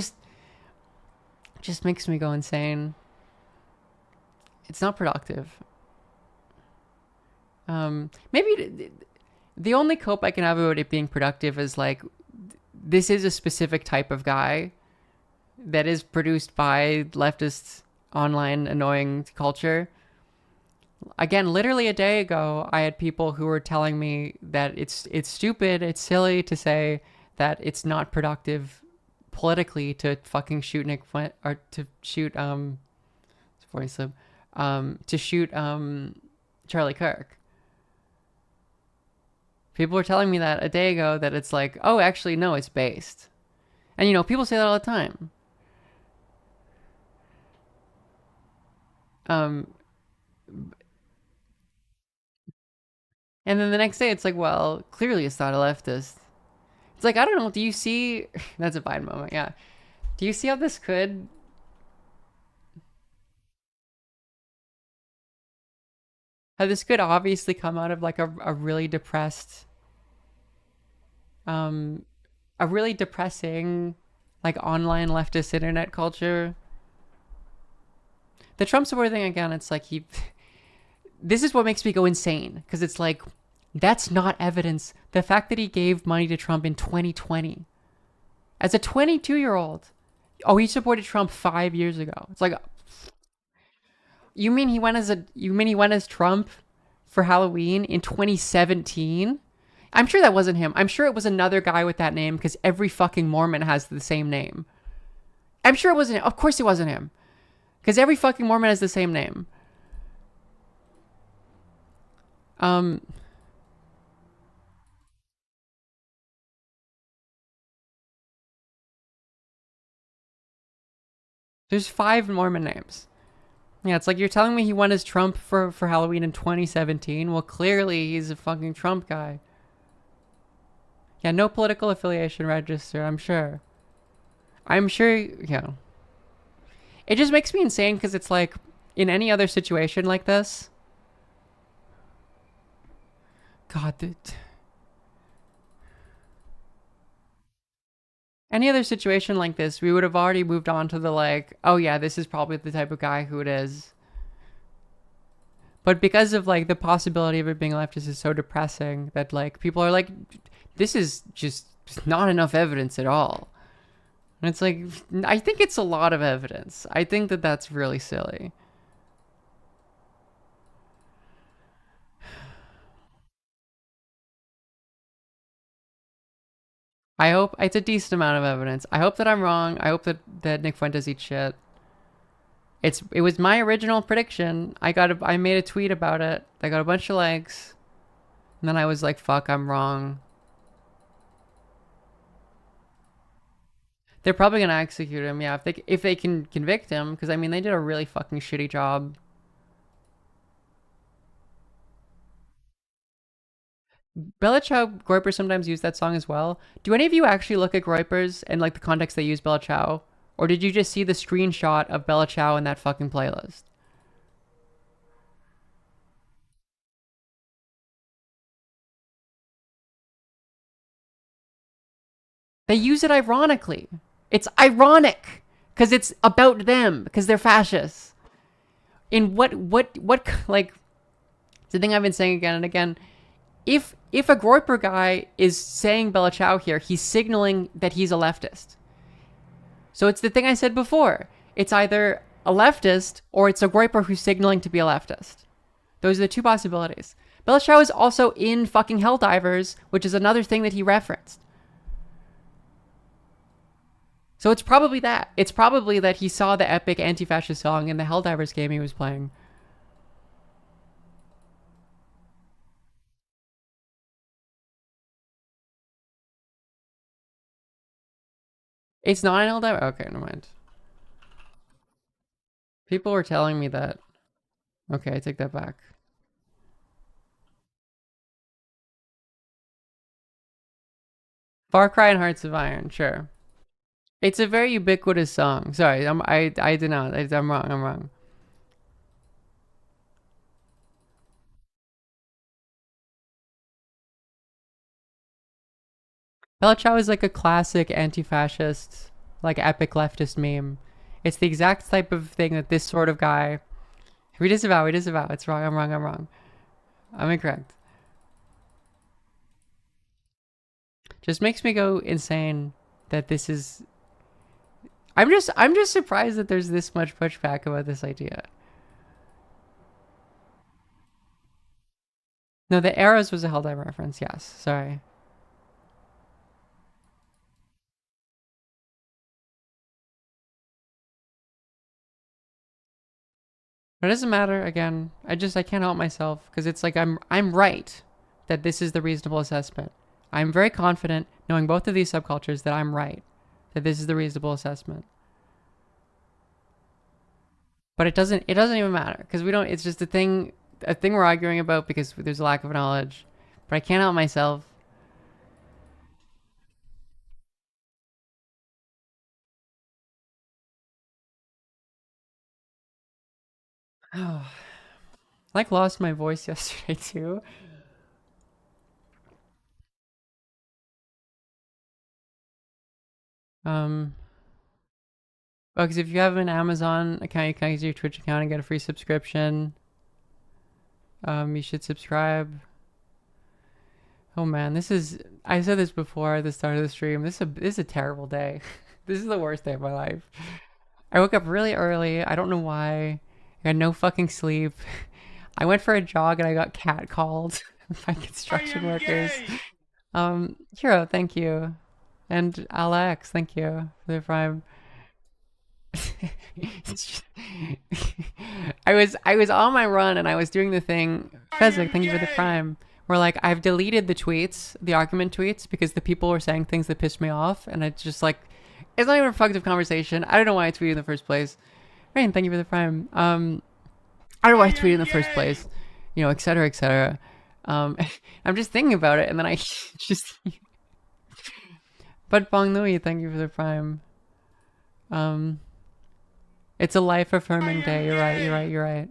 just makes me go insane. It's not productive. Maybe the only cope I can have about it being productive is like, this is a specific type of guy that is produced by leftist online annoying culture. Again, literally a day ago, I had people who were telling me that it's stupid, it's silly to say that it's not productive politically to fucking shoot or to shoot to shoot Charlie Kirk. People were telling me that a day ago, that it's like, oh, actually, no, it's based. And, people say that all the time. And then the next day, it's like, well, clearly it's not a leftist. It's like, I don't know, do you see... That's a Biden moment, yeah. Do you see how this could... How this could obviously come out of, like, a really depressed... a really depressing, like, online leftist internet culture. The Trump supporter thing, again, it's like this is what makes me go insane, because it's like, that's not evidence. The fact that he gave money to Trump in 2020 as a 22-year-old. Oh, he supported Trump 5 years ago. It's like, you mean he went as Trump for Halloween in 2017. I'm sure that wasn't him. I'm sure it was another guy with that name because every fucking Mormon has the same name. I'm sure it wasn't him. Of course it wasn't him. Because every fucking Mormon has the same name. There's 5 Mormon names. Yeah, it's like you're telling me he went as Trump for Halloween in 2017. Well, clearly he's a fucking Trump guy. Yeah, no political affiliation register, I'm sure. I'm sure, yeah. It just makes me insane because it's like, in any other situation like this... God, any other situation like this, we would have already moved on to the like, oh yeah, this is probably the type of guy who it is. But because of like the possibility of it being leftist is so depressing that like people are like, this is just not enough evidence at all. And it's like, I think it's a lot of evidence. I think that that's really silly. I hope it's a decent amount of evidence. I hope that I'm wrong. I hope that Nick Fuentes eats shit. It was my original prediction. I made a tweet about it. I got a bunch of likes. And then I was like, fuck, I'm wrong. They're probably gonna execute him, yeah, if they can convict him, because I mean they did a really fucking shitty job. Bella Ciao Groyper sometimes use that song as well. Do any of you actually look at Groypers and like the context they use Bella Ciao? Or did you just see the screenshot of Bella Ciao in that fucking playlist? They use it ironically. It's ironic because it's about them, because they're fascists. In what like, the thing I've been saying again and again, if a Groyper guy is saying Bella Ciao here, he's signaling that he's a leftist. So it's the thing I said before. It's either a leftist or it's a Groyper who's signaling to be a leftist. Those are the two possibilities. Bella Ciao is also in fucking Helldivers, which is another thing that he referenced. So it's probably that. It's probably that he saw the epic anti-fascist song in the Helldivers game he was playing. It's not an Helldiver? Okay, never mind. People were telling me that. Okay, I take that back. Far Cry and Hearts of Iron, sure. It's a very ubiquitous song. Sorry, I did not. I'm wrong. Bella Ciao is like a classic anti-fascist, like epic leftist meme. It's the exact type of thing that this sort of guy... We disavow. It's wrong, I'm wrong. I'm incorrect. Just makes me go insane that this is... I'm just surprised that there's this much pushback about this idea. No, the Arrows was a Helldiver reference, yes. Sorry. But it doesn't matter, again. I can't help myself, because it's like I'm right that this is the reasonable assessment. I'm very confident, knowing both of these subcultures, that I'm right. That this is the reasonable assessment. But it doesn't even matter, because we don't, it's just a thing we're arguing about because there's a lack of knowledge. But I can't help myself. I like lost my voice yesterday too. Because if you have an Amazon account, you can use your Twitch account and get a free subscription. You should subscribe. Oh man, I said this before at the start of the stream. This is a terrible day. This is the worst day of my life. I woke up really early. I don't know why. I had no fucking sleep. I went for a jog and I got catcalled by construction workers. Hero, thank you. And Alex, thank you for the prime. I was on my run and I was doing the thing. Fezzik, thank you for the prime. Where like I've deleted the tweets, the argument tweets, because the people were saying things that pissed me off, and it's just like it's not even a productive conversation. I don't know why I tweeted in the first place. Rain, thank you for the prime. I don't know why I tweeted in the first place. You know, etc. etc. I'm just thinking about it, and then I just. But Bong Nui, thank you for the prime. It's a life-affirming day. You're right. You're right. You're right.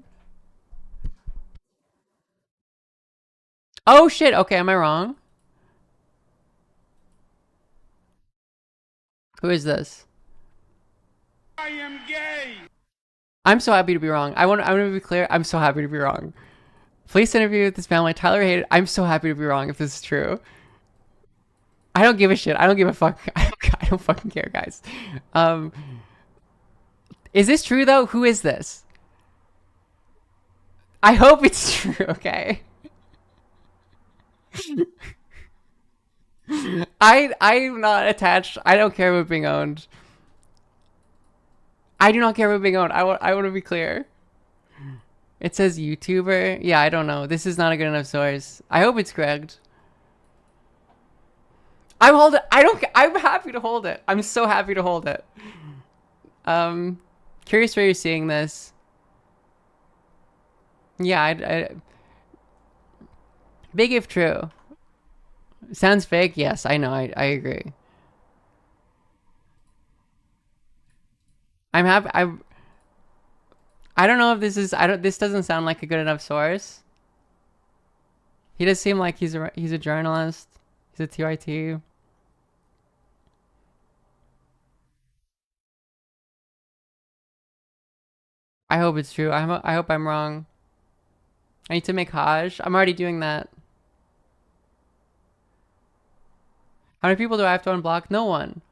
Oh shit. Okay, am I wrong? Who is this? I am gay. I'm so happy to be wrong. I want to be clear. I'm so happy to be wrong. Police interview with this family. Tyler hated. I'm so happy to be wrong if this is true. I don't give a shit. I don't give a fuck. I don't fucking care, guys. Is this true though? Who is this? I hope it's true, okay? I'm not attached. I don't care about being owned. I do not care about being owned. I want to be clear. It says YouTuber. Yeah, I don't know. This is not a good enough source. I hope it's correct. I'm happy to hold it. I'm so happy to hold it. Curious where you're seeing this. Yeah, big if true. Sounds fake. Yes, I know. I agree. I'm happy. I don't know if this is. This doesn't sound like a good enough source. He does seem like he's a journalist. He's a TYT. I hope it's true. I hope I'm wrong. I need to make Hajj. I'm already doing that. How many people do I have to unblock? No one.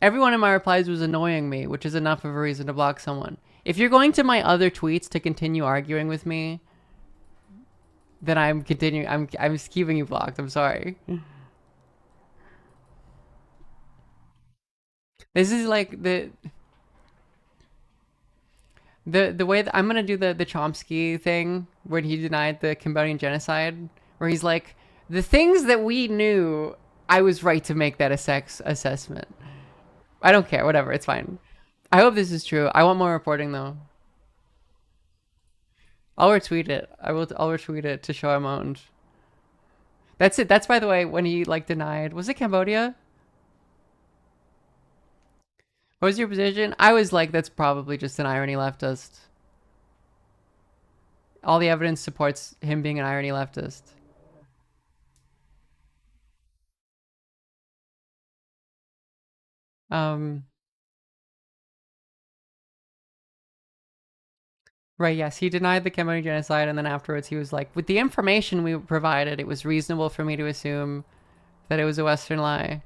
Everyone in my replies was annoying me, which is enough of a reason to block someone. If you're going to my other tweets to continue arguing with me, then I'm continuing. I'm just keeping you blocked. I'm sorry. This is like the way that I'm gonna do the Chomsky thing when he denied the Cambodian genocide, where he's like, the things that we knew, I was right to make that a sex assessment. I don't care, whatever, it's fine. I hope this is true. I want more reporting though. I'll retweet it. I'll retweet it to show I'm owned. That's it. That's, by the way, when he like denied, was it Cambodia? What was your position? I was like, that's probably just an irony leftist. All the evidence supports him being an irony leftist. Right, yes, he denied the Cambodian genocide, and then afterwards he was like, with the information we provided, it was reasonable for me to assume that it was a Western lie.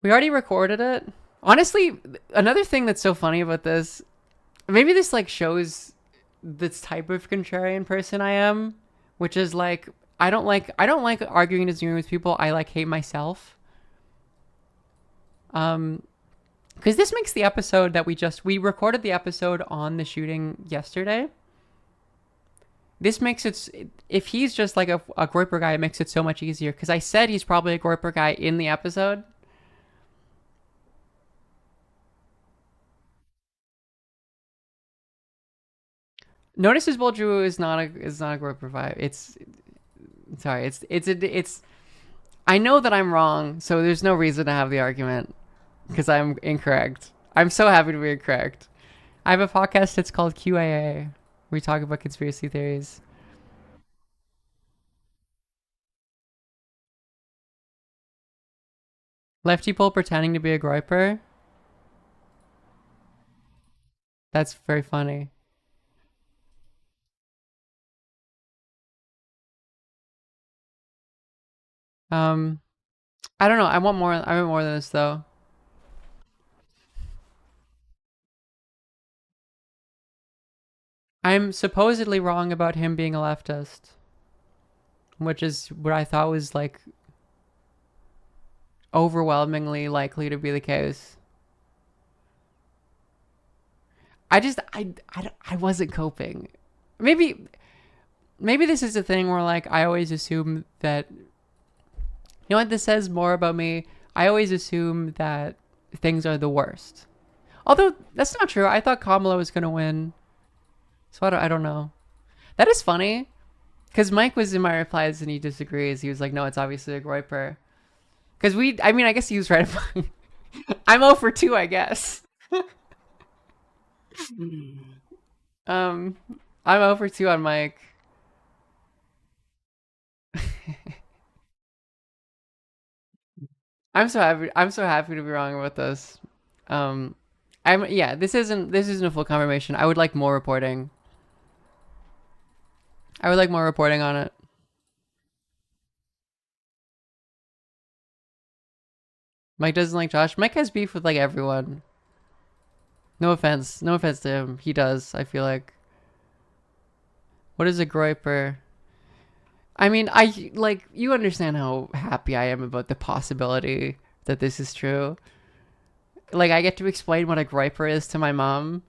We already recorded it. Honestly, another thing that's so funny about this, maybe this like shows this type of contrarian person I am, which is like, I don't like arguing and disagreeing with people. I like hate myself. Because this makes the episode that we recorded the episode on the shooting yesterday. This makes it, if he's just like a Groyper guy, it makes it so much easier. Because I said he's probably a Groyper guy in the episode. Notice his Drew is not a Groyper vibe. It's I know that I'm wrong, so there's no reason to have the argument. Because I'm incorrect. I'm so happy to be incorrect. I have a podcast, it's called QAA. We talk about conspiracy theories. Lefty Pole pretending to be a Groyper? That's very funny. I don't know. I want more than this though. I'm supposedly wrong about him being a leftist, which is what I thought was like overwhelmingly likely to be the case. I wasn't coping. Maybe this is a thing where like I always assume that, you know what this says more about me? I always assume that things are the worst. Although that's not true. I thought Kamala was gonna win. So I don't know. That is funny. Because Mike was in my replies and he disagrees. He was like, no, it's obviously a Groiper. Because I guess he was right about I'm 0 for 2, I guess. I'm 0 for 2 on Mike. I'm so happy to be wrong about this. This isn't a full confirmation. I would like more reporting. I would like more reporting on it. Mike doesn't like Josh. Mike has beef with like everyone. No offense to him. He does, I feel like. What is a Groiper? I mean, you understand how happy I am about the possibility that this is true. Like, I get to explain what a Groiper is to my mom.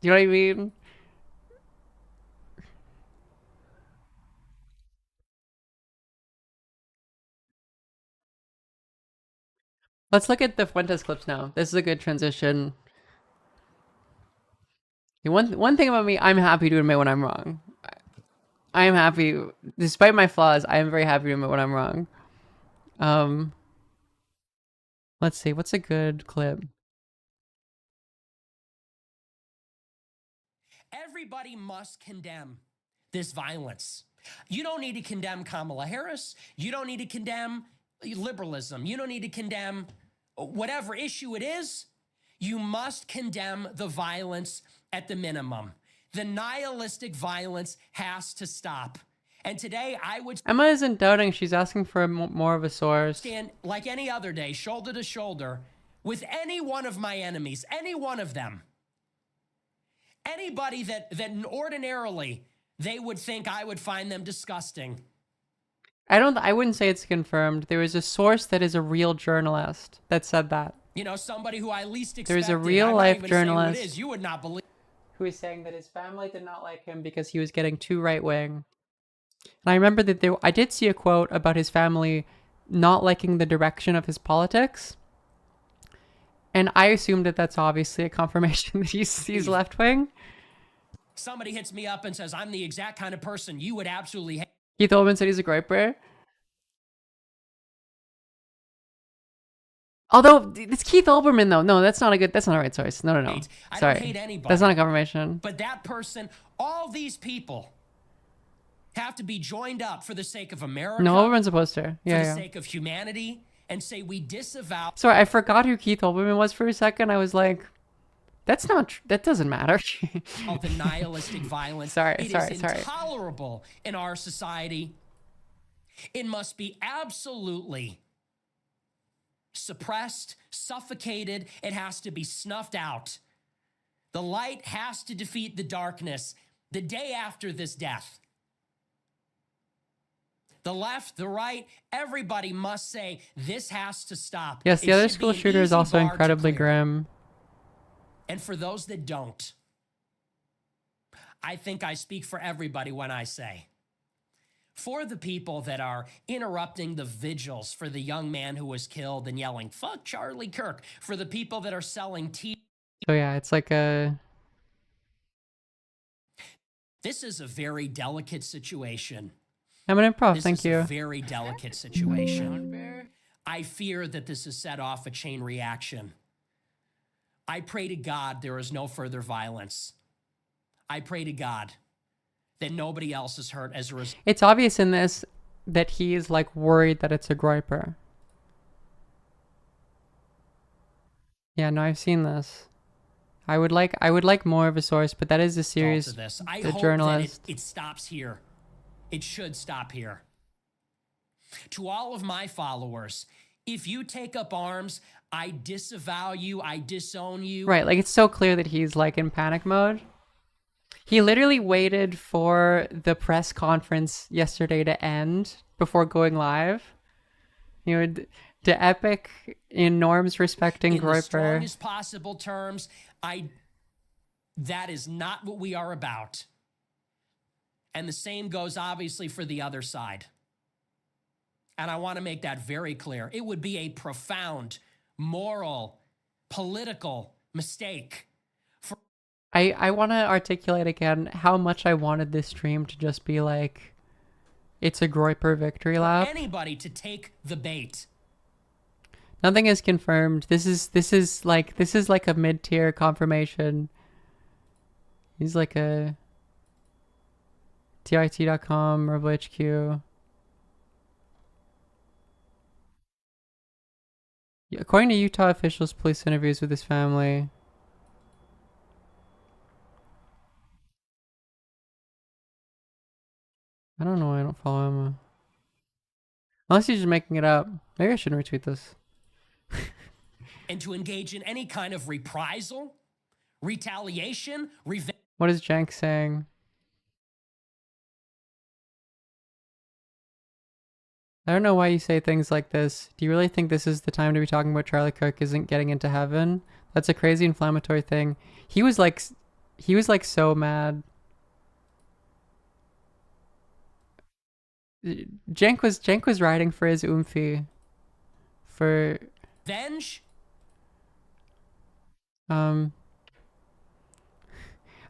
Do you know what I mean? Let's look at the Fuentes clips now. This is a good transition. One thing about me, I'm happy to admit when I'm wrong. I am happy, despite my flaws, I am very happy to admit when I'm wrong. Let's see, what's a good clip? Everybody must condemn this violence. You don't need to condemn Kamala Harris. You don't need to condemn liberalism. You don't need to condemn whatever issue it is. You must condemn the violence at the minimum. The nihilistic violence has to stop. And today I would... Emma isn't doubting. She's asking for more of a source. Stand like any other day, shoulder to shoulder, with any one of my enemies, any one of them. Anybody that ordinarily they would think I would find them disgusting. I wouldn't say it's confirmed. There is a source that is a real journalist that said that. You know, somebody who I least expected. There's a real life journalist you would not believe. Who is saying that his family did not like him because he was getting too right wing. And I remember that I did see a quote about his family not liking the direction of his politics. And I assumed that that's obviously a confirmation that he's left wing. Somebody hits me up and says, I'm the exact kind of person you would absolutely hate. Keith Olbermann said he's a Groiper. Although it's Keith Olbermann though. No, that's not a right source. No. Sorry. I don't hate anybody. That's not a confirmation. But that person, all these people have to be joined up for the sake of America. No, Olbermann's supposed to. Yeah. For the sake of humanity, and say we disavow. Sorry, I forgot who Keith Olbermann was for a second. I was like, that doesn't matter. All the nihilistic violence. Sorry. It is intolerable in our society. It must be absolutely suppressed, suffocated. It has to be snuffed out. The light has to defeat the darkness the day after this death. The left, the right, everybody must say this has to stop. Yes, the other school shooter is also incredibly grim. And for those that don't, I think I speak for everybody when I say, for the people that are interrupting the vigils for the young man who was killed and yelling, fuck Charlie Kirk, for the people that are selling tea. So yeah, it's like a... This is a very delicate situation. I'm an improv, thank you. This is a very delicate situation. I fear that this has set off a chain reaction. I pray to God there is no further violence. I pray to God that nobody else is hurt as a result. It's obvious in this that he is like worried that it's a Groiper. Yeah, no, I've seen this. I would like more of a source, but that is a series. I hope that it stops here. It should stop here. To all of my followers, if you take up arms, I disavow you, I disown you. Right, like it's so clear that he's like in panic mode. He literally waited for the press conference yesterday to end before going live. You know, the epic in norms respecting in the Groyper. strongest possible terms. That is not what we are about. And the same goes obviously for the other side. And I want to make that very clear. It would be a profound moral, political mistake. I want to articulate again how much I wanted this stream to just be like, it's a Groyper victory lap. Anybody to take the bait. Nothing is confirmed. This is like a mid-tier confirmation. He's like a TIT.com, RoboHQ. According to Utah officials, police interviews with his family. I don't know why I don't follow him. Unless he's just making it up. Maybe I shouldn't retweet this. And to engage in any kind of reprisal, retaliation, revenge. What is Jank saying? I don't know why you say things like this. Do you really think this is the time to be talking about Charlie Kirk isn't getting into heaven? That's a crazy inflammatory thing. He was like so mad. Jank was riding for his oomphy. For Venge? I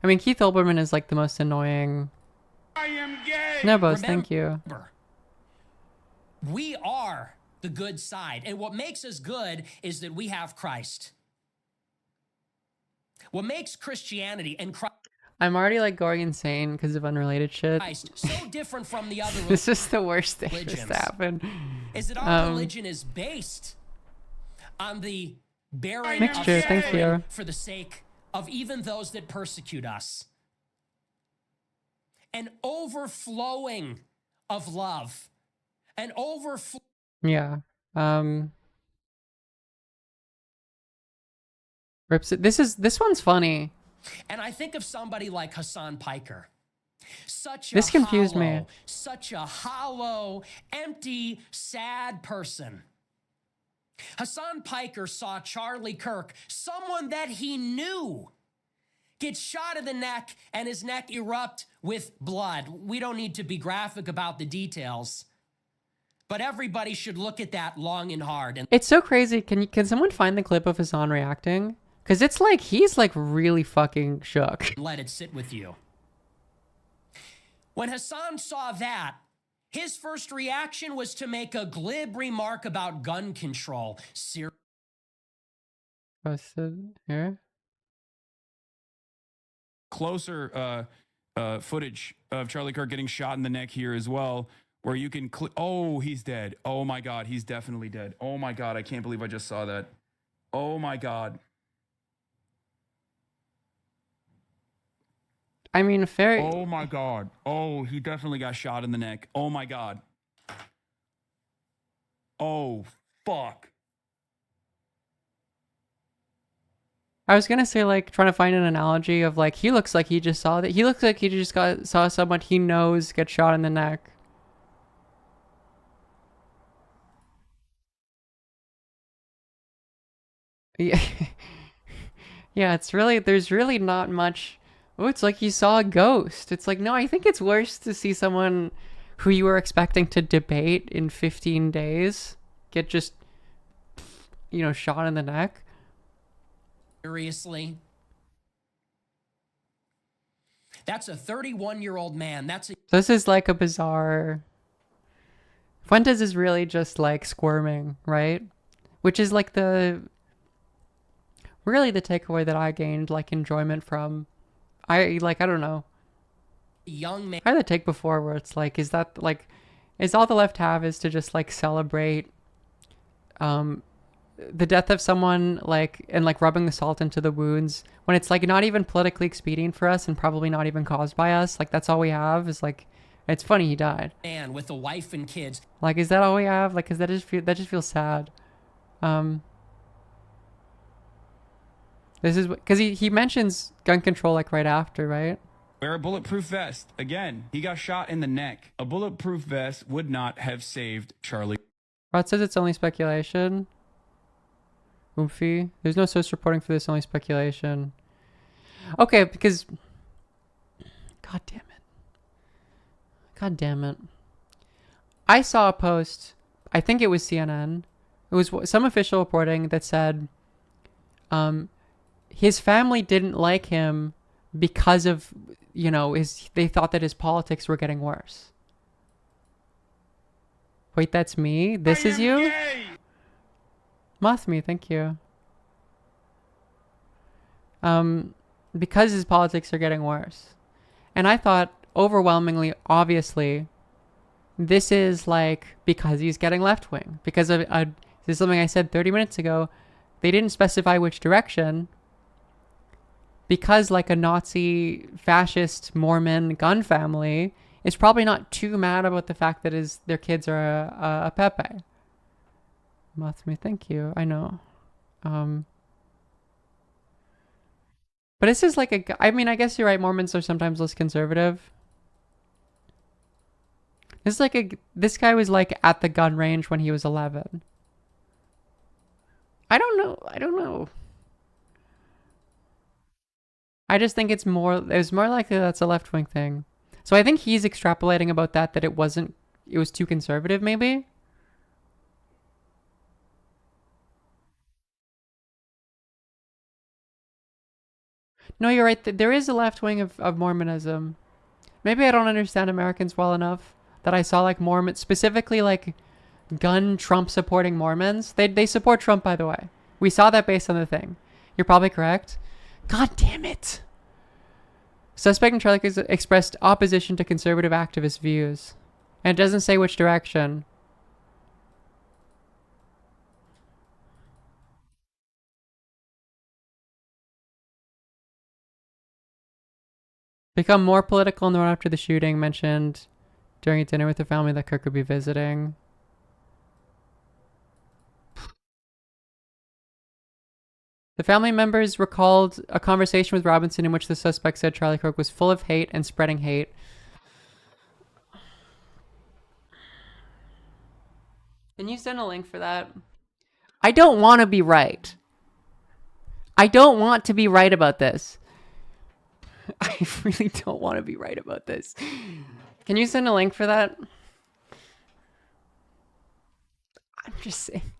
mean, Keith Olbermann is like the most annoying. I am gay. No, boss, thank you. We are the good side. And what makes us good is that we have Christ. What makes Christianity and Christ... I'm already like going insane because of unrelated shit. So different from the other This is the worst thing that's happened. Is that our religion is based on the bearing Mixture, of thank you. for the sake of even those that persecute us. An overflowing of love. An overflow. Yeah. Rips it. This one's funny. And I think of somebody like Hassan Piker. This confused me. Such a hollow, empty, sad person. Hassan Piker saw Charlie Kirk, someone that he knew, get shot in the neck and his neck erupt with blood. We don't need to be graphic about the details, but everybody should look at that long and hard. And it's so crazy. Can someone find the clip of Hassan reacting? Because it's like he's like really fucking shook. Let it sit with you. When Hassan saw that, his first reaction was to make a glib remark about gun control. Here. Closer footage of Charlie Kirk getting shot in the neck here as well, where you can oh, he's dead. Oh my God, he's definitely dead. Oh my God, I can't believe I just saw that. Oh my God. I mean, fair. Oh my God. Oh, he definitely got shot in the neck. Oh my God. Oh, fuck. I was gonna say, like, trying to find an analogy of like he looks like he just saw that. He looks like he just saw someone he knows get shot in the neck. Yeah. Yeah, it's really, there's really not much. Oh, it's like you saw a ghost. It's like, no, I think it's worse to see someone who you were expecting to debate in 15 days get just, you know, shot in the neck. Seriously? That's a 31-year-old man. This is like a bizarre... Fuentes is really just like squirming, right? Which is like really the takeaway that I gained like enjoyment from. I don't know. Young man. I had the take before where it's like, is that like, is all the left have is to just like celebrate the death of someone, like, and like rubbing the salt into the wounds when it's like not even politically expedient for us and probably not even caused by us. Like that's all we have is like, it's funny he died. Man with a wife and kids. Like, is that all we have? Like, cause that just feels sad. This is because he mentions gun control like right after, right? Wear a bulletproof vest. Again, he got shot in the neck. A bulletproof vest would not have saved Charlie. Rod says it's only speculation. Oomphy. There's no source reporting for this, only speculation. Okay, because... God damn it. God damn it. I saw a post, I think it was CNN. It was some official reporting that said his family didn't like him because of, you know, they thought that his politics were getting worse. Wait, that's me? This is you? Gay. Moth me, thank you. Because his politics are getting worse. And I thought, overwhelmingly, obviously, this is like because he's getting left wing. Because of this is something I said 30 minutes ago. They didn't specify which direction. Because like a Nazi, fascist, Mormon gun family is probably not too mad about the fact that their kids are a Pepe. Moth me, thank you. I know. But this is like I mean, I guess you're right. Mormons are sometimes less conservative. This is like this guy was like at the gun range when he was 11. I don't know. I just think it's more likely that's a left-wing thing. So I think he's extrapolating about that it was too conservative maybe. No, you're right. There is a left wing of Mormonism. Maybe I don't understand Americans well enough that I saw like Mormon, specifically like gun Trump supporting Mormons. They support Trump, by the way. We saw that based on the thing. You're probably correct. God damn it. Suspect in Charlie has expressed opposition to conservative activist views. And it doesn't say which direction. Become more political in the run after the shooting, mentioned during a dinner with the family that Kirk would be visiting. The family members recalled a conversation with Robinson in which the suspect said Charlie Kirk was full of hate and spreading hate. Can you send a link for that? I don't want to be right. I don't want to be right about this. I really don't want to be right about this. Can you send a link for that? I'm just saying.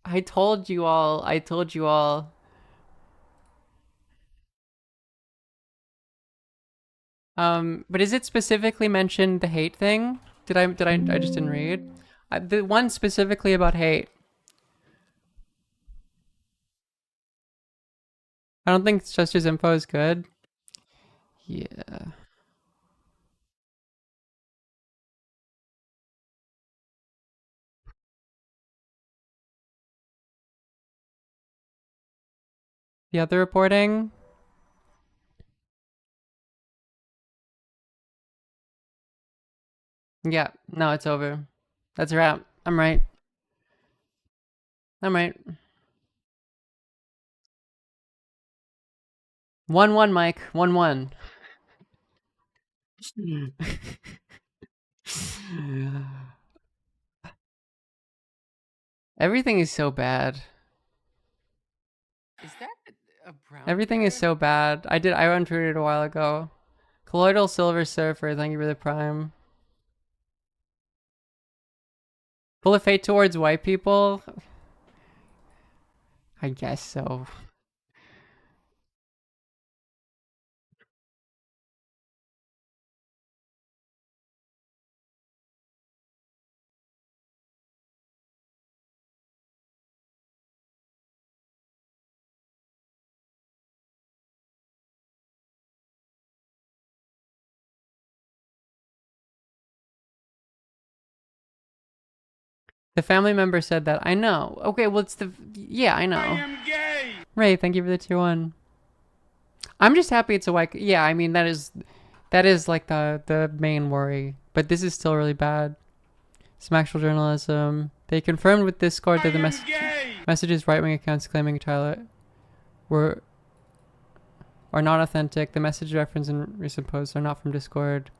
I told you all. But is it specifically mentioned the hate thing? I just didn't read. The one specifically about hate. I don't think Chester's info is good. Yeah. The other reporting? Yeah, no, it's over. That's a wrap. I'm right. 1-1, Mike. 1-1. Everything is so bad. Is that a brown? Everything is so bad. I untweeted it a while ago. Colloidal Silver Surfer, thank you for the prime. Full of hate towards white people? I guess so. The family member said that. I know. Okay, well, yeah, I know. I am gay. Ray, thank you for the 2-1. I'm just happy it's a white. Yeah, I mean, that is like the main worry. But this is still really bad. Some actual journalism. They confirmed with Discord that the messages right-wing accounts claiming Tyler were are not authentic. The message referenced in recent posts are not from Discord.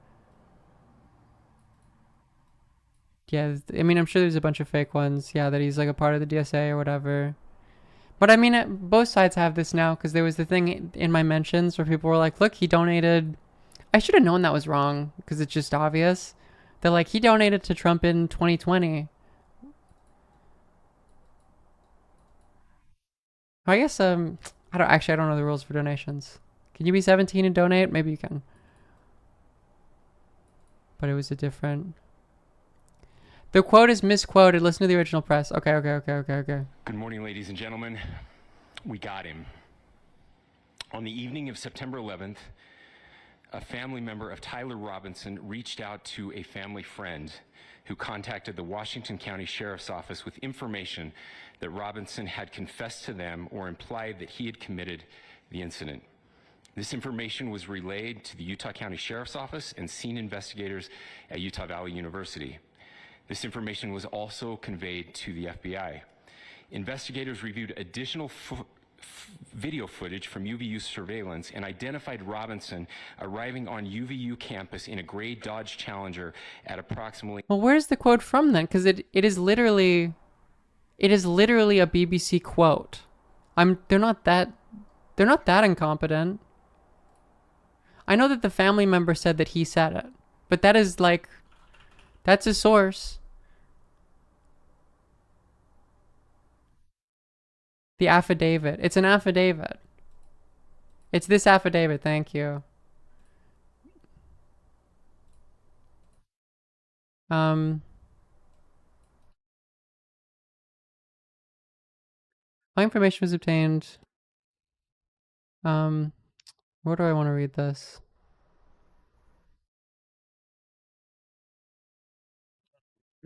Yeah, I mean, I'm sure there's a bunch of fake ones. Yeah, that he's like a part of the DSA or whatever. But I mean, both sides have this now, because there was the thing in my mentions where people were like, look, he donated. I should have known that was wrong, because it's just obvious. They're like, he donated to Trump in 2020. I guess, I don't know the rules for donations. Can you be 17 and donate? Maybe you can. But it was a different... The quote is misquoted. Listen to the original press. Okay. Good morning, ladies and gentlemen. We got him. On the evening of September 11th, a family member of Tyler Robinson reached out to a family friend who contacted the Washington County Sheriff's Office with information that Robinson had confessed to them or implied that he had committed the incident. This information was relayed to the Utah County Sheriff's Office and scene investigators at Utah Valley University. This information was also conveyed to the FBI. Investigators reviewed additional video footage from UVU surveillance and identified Robinson arriving on UVU campus in a gray Dodge Challenger at approximately... Well, where's the quote from then? Because it is literally a BBC quote. They're not that incompetent. I know that the family member said that he said it, but that is like, that's a source. The affidavit. It's an affidavit. It's this affidavit. Thank you. My information was obtained. Where do I want to read this?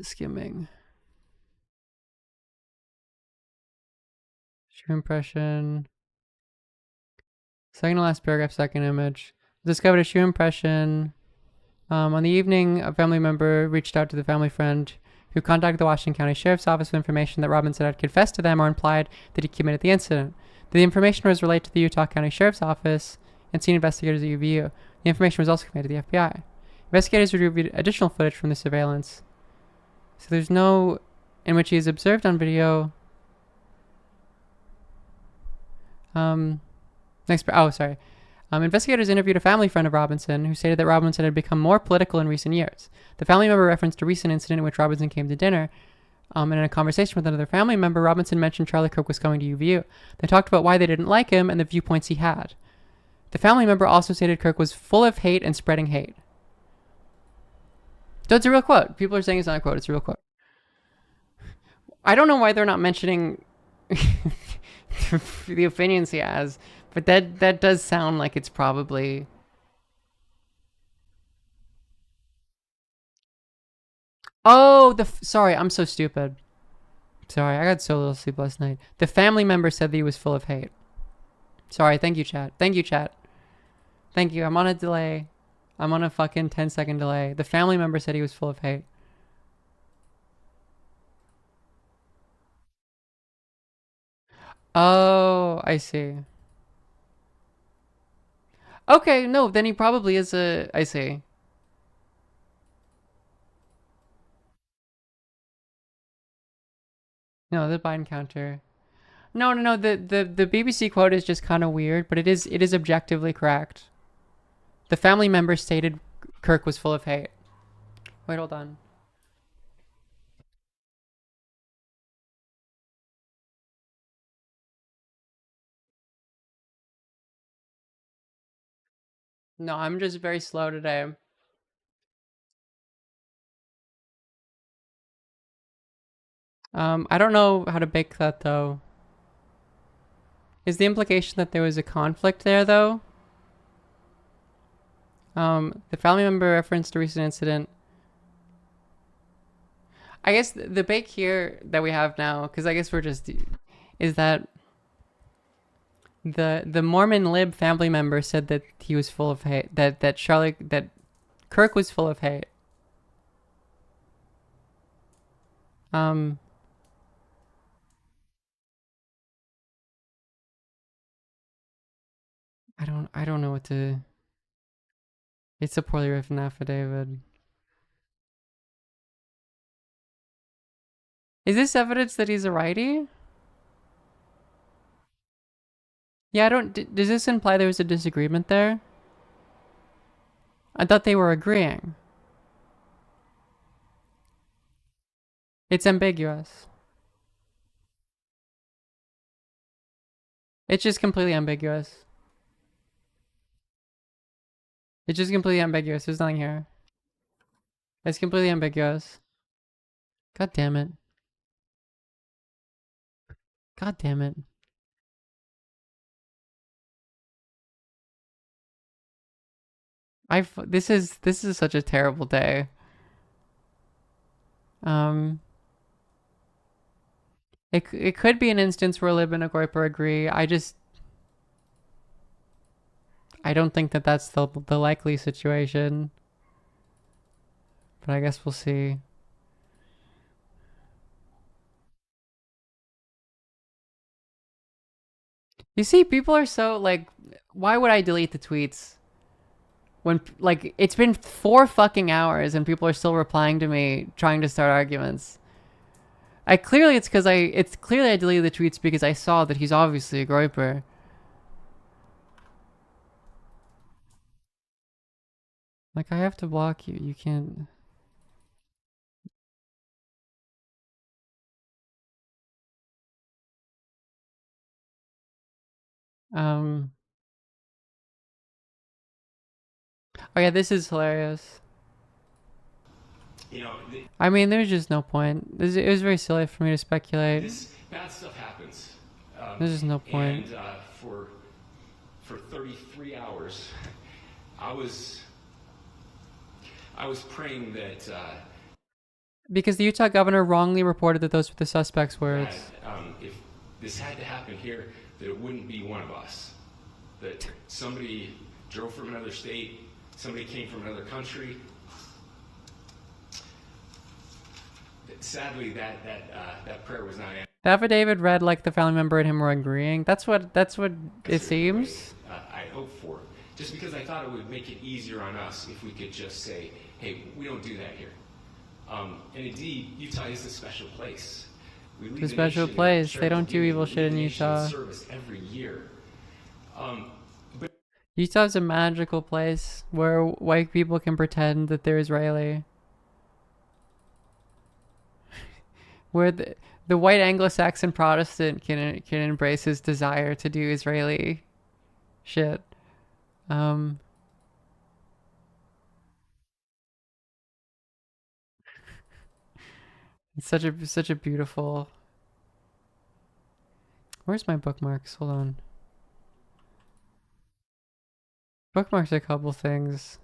Skimming. True impression. Second to last paragraph, second image. Discovered a true impression. On the evening, a family member reached out to the family friend who contacted the Washington County Sheriff's Office with information that Robinson had confessed to them or implied that he committed the incident. The information was relayed to the Utah County Sheriff's Office and scene investigators at UVU. The information was also conveyed to the FBI. Investigators reviewed additional footage from the surveillance. So there's no in which he is observed on video. Investigators interviewed a family friend of Robinson who stated that Robinson had become more political in recent years. The family member referenced a recent incident in which Robinson came to dinner. And in a conversation with another family member, Robinson mentioned Charlie Kirk was coming to UVU. They talked about why they didn't like him and the viewpoints he had. The family member also stated Kirk was full of hate and spreading hate. So it's a real quote. People are saying it's not a quote. It's a real quote. I don't know why they're not mentioning the opinions he has, but that does sound like it's probably... Oh, sorry, I'm so stupid. Sorry, I got so little sleep last night. The family member said that he was full of hate. Sorry, thank you, chat. Thank you, chat. Thank you. I'm on a delay. I'm on a fucking 10-second delay. The family member said he was full of hate. Oh, I see. Okay, no, then he probably is a... I see. No, the Biden counter. No. The BBC quote is just kind of weird, but it is objectively correct. The family member stated Kirk was full of hate. Wait, hold on. No, I'm just very slow today. I don't know how to bake that, though. Is the implication that there was a conflict there, though? The family member referenced a recent incident. I guess the bake here that we have now, because I guess we're just... is that... The Mormon lib family member said that he was full of hate. That Kirk was full of hate. I don't know what to. It's a poorly written affidavit. Is this evidence that he's a righty? Yeah, I don't. Does this imply there was a disagreement there? I thought they were agreeing. It's ambiguous. It's just completely ambiguous. It's just completely ambiguous. There's nothing here. It's completely ambiguous. God damn it. God damn it. This is such a terrible day. It could be an instance where Lib and Agroiper agree. I don't think that that's the likely situation. But I guess we'll see. You see, people are so like, why would I delete the tweets? When, like, it's been 4 fucking hours and people are still replying to me trying to start arguments. It's clearly I deleted the tweets because I saw that he's obviously a groiper. Like, I have to block you. You can't. Oh yeah, this is hilarious. You know, I mean, there's just no point. It was very silly for me to speculate. this bad stuff happens. There's just no point. And for 33 hours, I was praying that Because the Utah governor wrongly reported that those were the suspects' words. if this had to happen here, that it wouldn't be one of us. That somebody drove from another state, somebody came from another country. Sadly, that prayer was not answered. The affidavit read like the family member and him were agreeing. That's what it seems. I hope for, just because I thought it would make it easier on us if we could just say, "Hey, we don't do that here." And indeed, Utah is a special place. It's a special place. They don't do evil shit in Utah. Service every year. Utah's a magical place where white people can pretend that they're Israeli. Where the white Anglo-Saxon Protestant can embrace his desire to do Israeli shit. It's such a beautiful. Where's my bookmarks? Hold on. Bookmarks a couple things.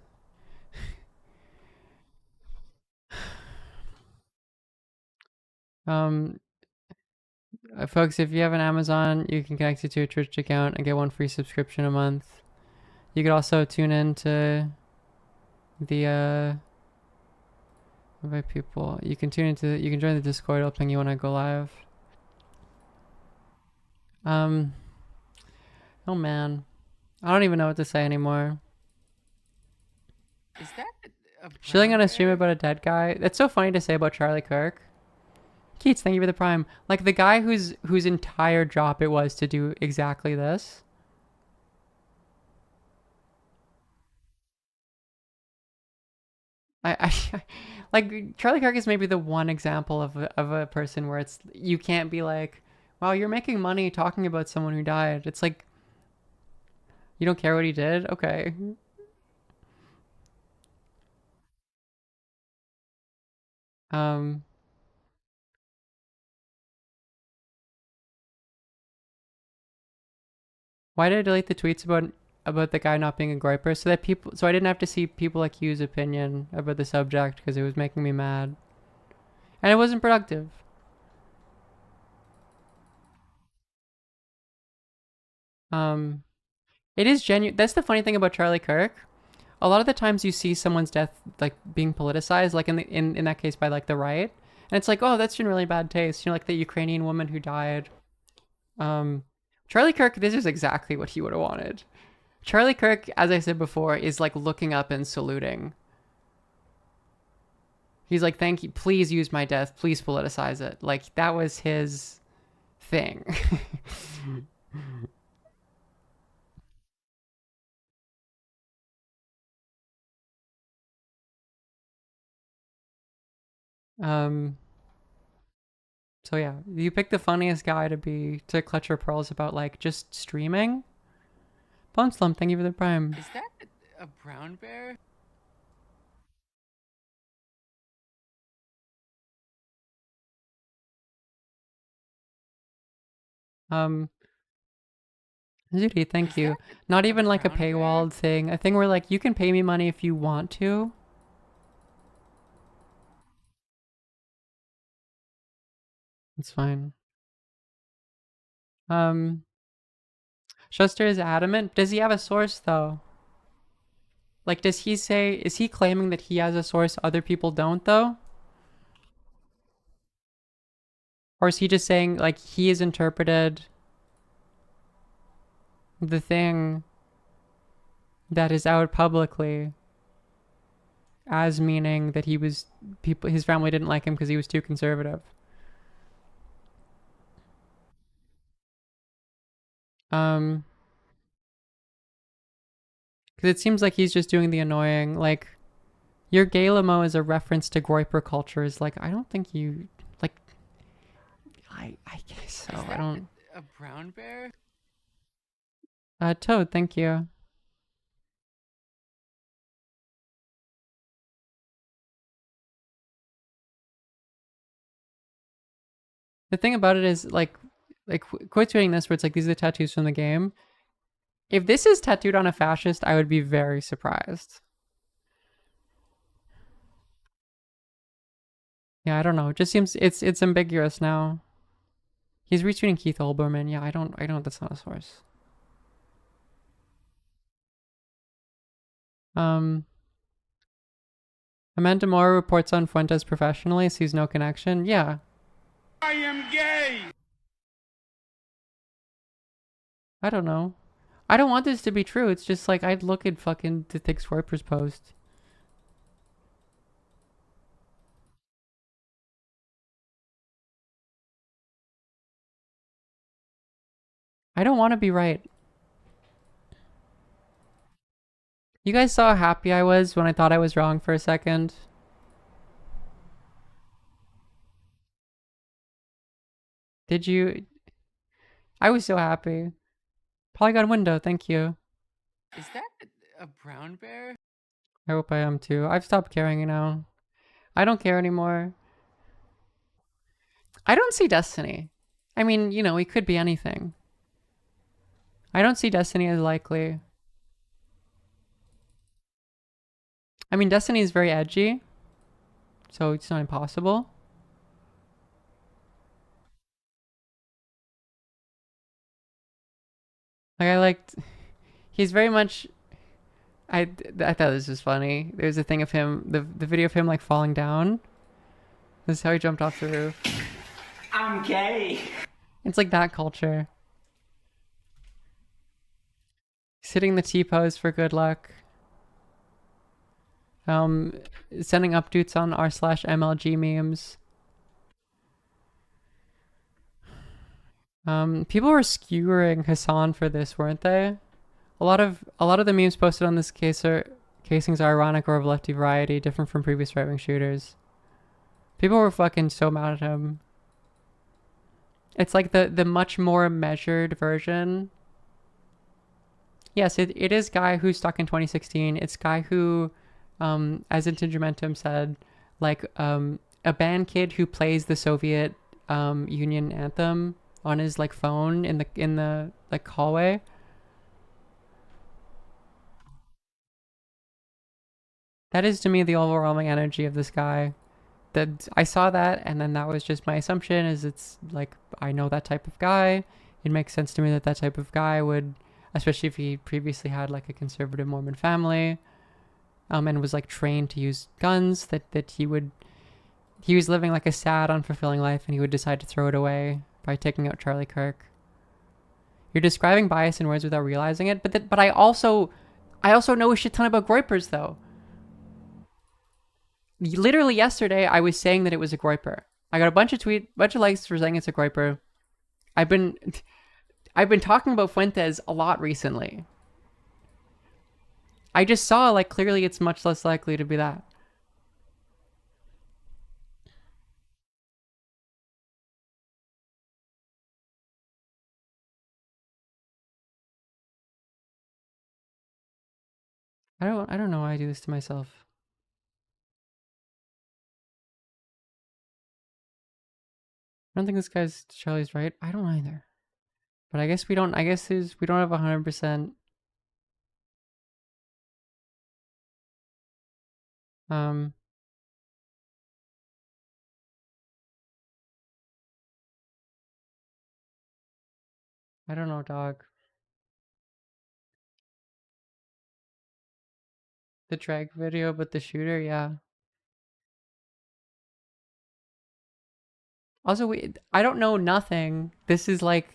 Folks, if you have an Amazon, you can connect it to a Twitch account and get 1 free subscription a month. You could also tune in to the invite people. You can you can join the Discord. I'll ping you when I go live. Oh man, I don't even know what to say anymore. Is that Shilling on a stream about a dead guy? That's so funny to say about Charlie Kirk. Keats, thank you for the prime. Like the guy whose entire job it was to do exactly this. I like Charlie Kirk is maybe the one example of a person where it's you can't be like, wow, you're making money talking about someone who died. It's like you don't care what he did? Okay. Why did I delete the tweets about the guy not being a griper? So I didn't have to see people like Hugh's opinion about the subject because it was making me mad. And it wasn't productive. It is genuine. That's the funny thing about Charlie Kirk. A lot of the times you see someone's death like being politicized, like in that case by like the right, and it's like, oh, that's in really bad taste. You know, like the Ukrainian woman who died. Charlie Kirk, this is exactly what he would have wanted. Charlie Kirk, as I said before, is like looking up and saluting. He's like, thank you, please use my death, please politicize it. Like, that was his thing. So yeah, you pick the funniest guy to clutch your pearls about like just streaming. Bone Slump, thank you for the prime. Is that a brown bear? Zooty, thank you. Not even like a paywalled thing. A thing where like you can pay me money if you want to. It's fine. Schuster is adamant. Does he have a source though? Like, does he say, is he claiming that he has a source other people don't though? Or is he just saying like he has interpreted the thing that is out publicly as meaning that his family didn't like him because he was too conservative? Because it seems like he's just doing the annoying, like, your gay limo is a reference to Groyper culture is like, I don't think you, like, I guess so. I don't. A brown bear? Toad, thank you. The thing about it is, like quote tweeting this where it's like, these are the tattoos from the game. If this is tattooed on a fascist, I would be very surprised. Yeah, I don't know. It just seems it's ambiguous now. He's retweeting Keith Olbermann. Yeah, I don't that's not a source. Amanda Moore reports on Fuentes professionally, sees no connection. Yeah. I am gay! I don't know. I don't want this to be true. It's just like, I'd look at fucking the Thick Swiper's post. I don't want to be right. You guys saw how happy I was when I thought I was wrong for a second? Did you? I was so happy. Polygon window, thank you. Is that a brown bear? I hope I am too. I've stopped caring now. I don't care anymore. I don't see Destiny. I mean, you know, it could be anything. I don't see Destiny as likely. I mean, Destiny is very edgy, so it's not impossible. Like, he's very much, I thought this was funny. There's a thing of him, the video of him like falling down. This is how he jumped off the roof. I'm gay. It's like that culture. He's hitting the T-pose for good luck. Sending updates on r/MLG memes. People were skewering Hassan for this, weren't they? A lot of the memes posted on this casings are ironic or of lefty variety, different from previous right-wing shooters. People were fucking so mad at him. It's like the much more measured version. Yes, it is guy who's stuck in 2016. It's guy who, as Intigimentum said, like a band kid who plays the Soviet Union anthem on his like phone in the like hallway. That is to me the overwhelming energy of this guy. That I saw that, and then that was just my assumption. Is it's like, I know that type of guy. It makes sense to me that type of guy would, especially if he previously had like a conservative Mormon family, and was like trained to use guns. That he was living like a sad, unfulfilling life, and he would decide to throw it away by taking out Charlie Kirk. You're describing bias in words without realizing it. But I also know a shit ton about groypers though. Literally yesterday, I was saying that it was a groyper. I got a bunch of likes for saying it's a groyper. I've been talking about Fuentes a lot recently. I just saw, like, clearly it's much less likely to be that. I don't know why I do this to myself. I don't think this guy's Charlie's right. I don't either. But I guess we don't have 100%. I don't know, dog. The drag video, but the shooter, yeah. Also, I don't know nothing. This is like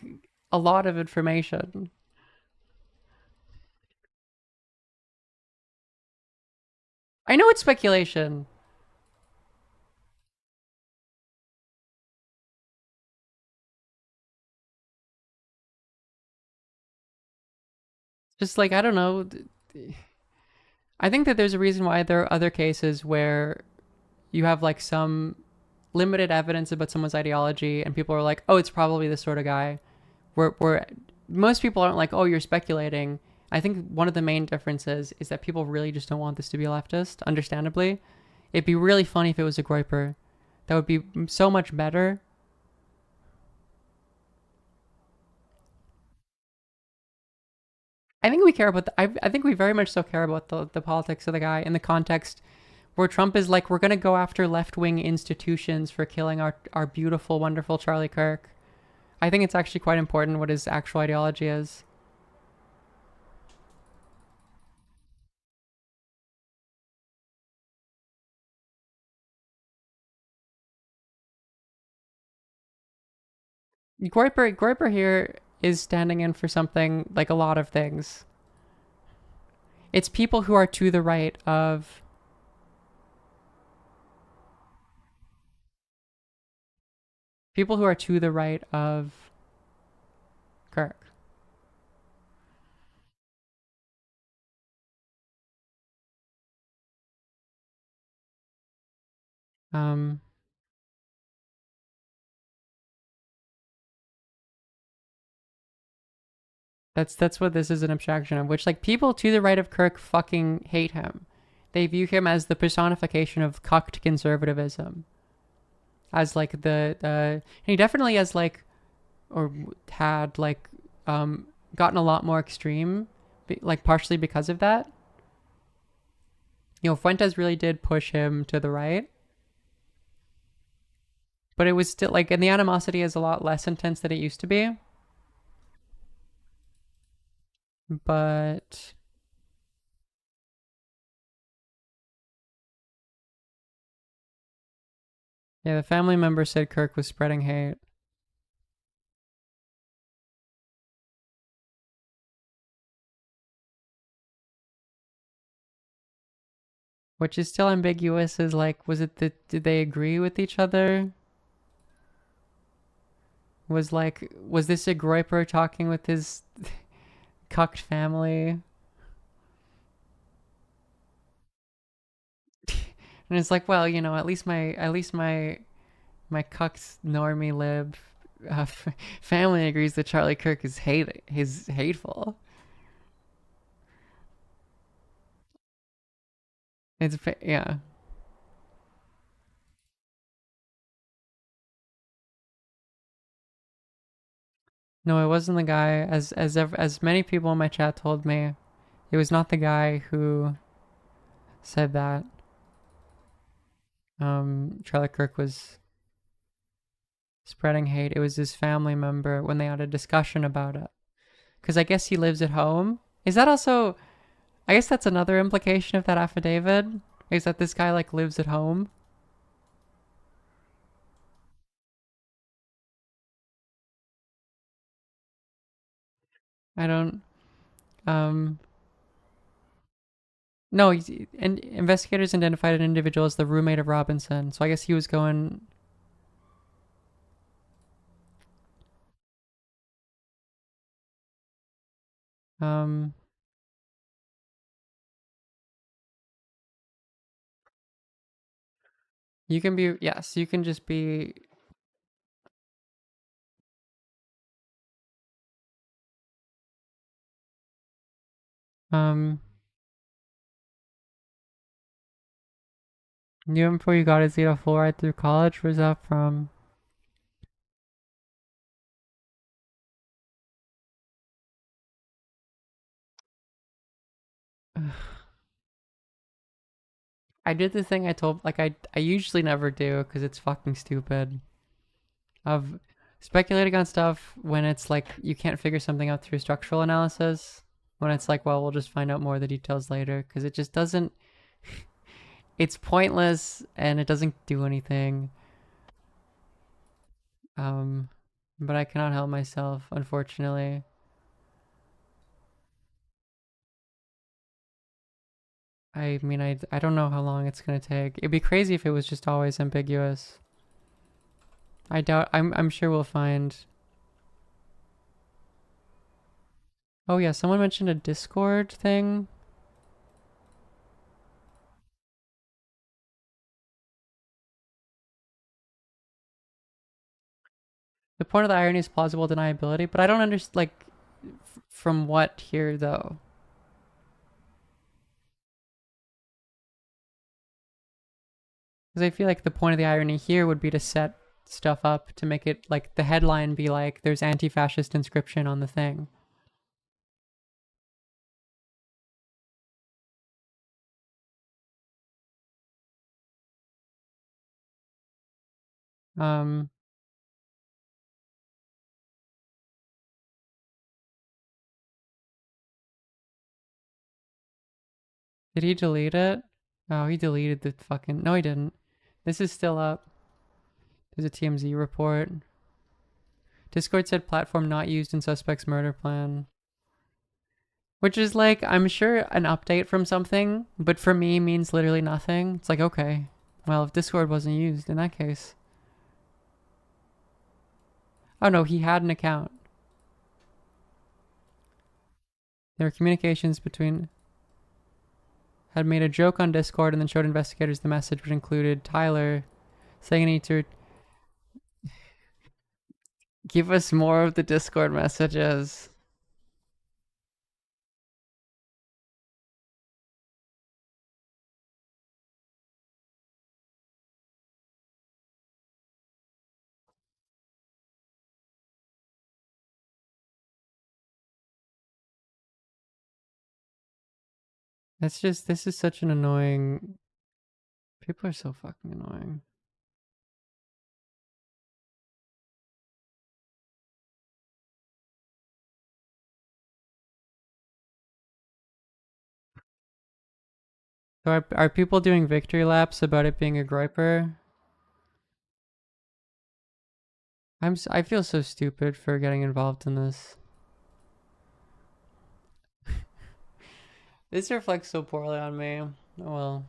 a lot of information. I know it's speculation. Just like, I don't know. I think that there's a reason why there are other cases where you have like some limited evidence about someone's ideology and people are like, oh, it's probably this sort of guy. Where most people aren't like, oh, you're speculating. I think one of the main differences is that people really just don't want this to be a leftist, understandably. It'd be really funny if it was a groyper. That would be so much better. I think we care about I think we very much so care about the politics of the guy in the context where Trump is like, we're going to go after left-wing institutions for killing our beautiful, wonderful Charlie Kirk. I think it's actually quite important what his actual ideology is. Groyper here is standing in for something like a lot of things. It's people who are to the right of Kirk. That's what this is an abstraction of, which like people to the right of Kirk fucking hate him. They view him as the personification of cucked conservatism. As like he definitely has like, or had like, gotten a lot more extreme, like partially because of that. You know, Fuentes really did push him to the right. But it was still like, and the animosity is a lot less intense than it used to be. But yeah, the family member said Kirk was spreading hate. Which is still ambiguous as like, was it that, did they agree with each other? Was this a groyper talking with his cucked family? And it's like, well, you know, at least my cucked normie lib family agrees that Charlie Kirk is hateful. Yeah. No, it wasn't the guy. As many people in my chat told me, it was not the guy who said that. Charlie Kirk was spreading hate. It was his family member when they had a discussion about it. Because I guess he lives at home. Is that also... I guess that's another implication of that affidavit. Is that this guy, like, lives at home? I don't. No, and investigators identified an individual as the roommate of Robinson. So I guess he was going. Um. You can be, yes, you can just be. Um. Knew him before you got his Zeta fluoride through college. Where's that from? I did the thing I told, like, I usually never do because it's fucking stupid. Of speculating on stuff when it's like you can't figure something out through structural analysis. When it's like, well, we'll just find out more of the details later because it just doesn't. It's pointless and it doesn't do anything. But I cannot help myself, unfortunately. I mean, I don't know how long it's gonna take. It'd be crazy if it was just always ambiguous. I doubt. I'm sure we'll find. Oh yeah, someone mentioned a Discord thing. The point of the irony is plausible deniability, but I don't understand. Like, from what here though? Because I feel like the point of the irony here would be to set stuff up to make it like the headline be like, "There's anti-fascist inscription on the thing." Um. Did he delete it? Oh, he deleted the fucking. No, he didn't. This is still up. There's a TMZ report. Discord said platform not used in suspect's murder plan. Which is like, I'm sure an update from something, but for me means literally nothing. It's like, okay, well, if Discord wasn't used in that case. Oh no, he had an account. There were communications between. Had made a joke on Discord and then showed investigators the message, which included Tyler saying I need to give us more of the Discord messages. That's just, this is such an annoying. People are so fucking annoying. So are people doing victory laps about it being a griper? I feel so stupid for getting involved in this. This reflects so poorly on me. Oh well.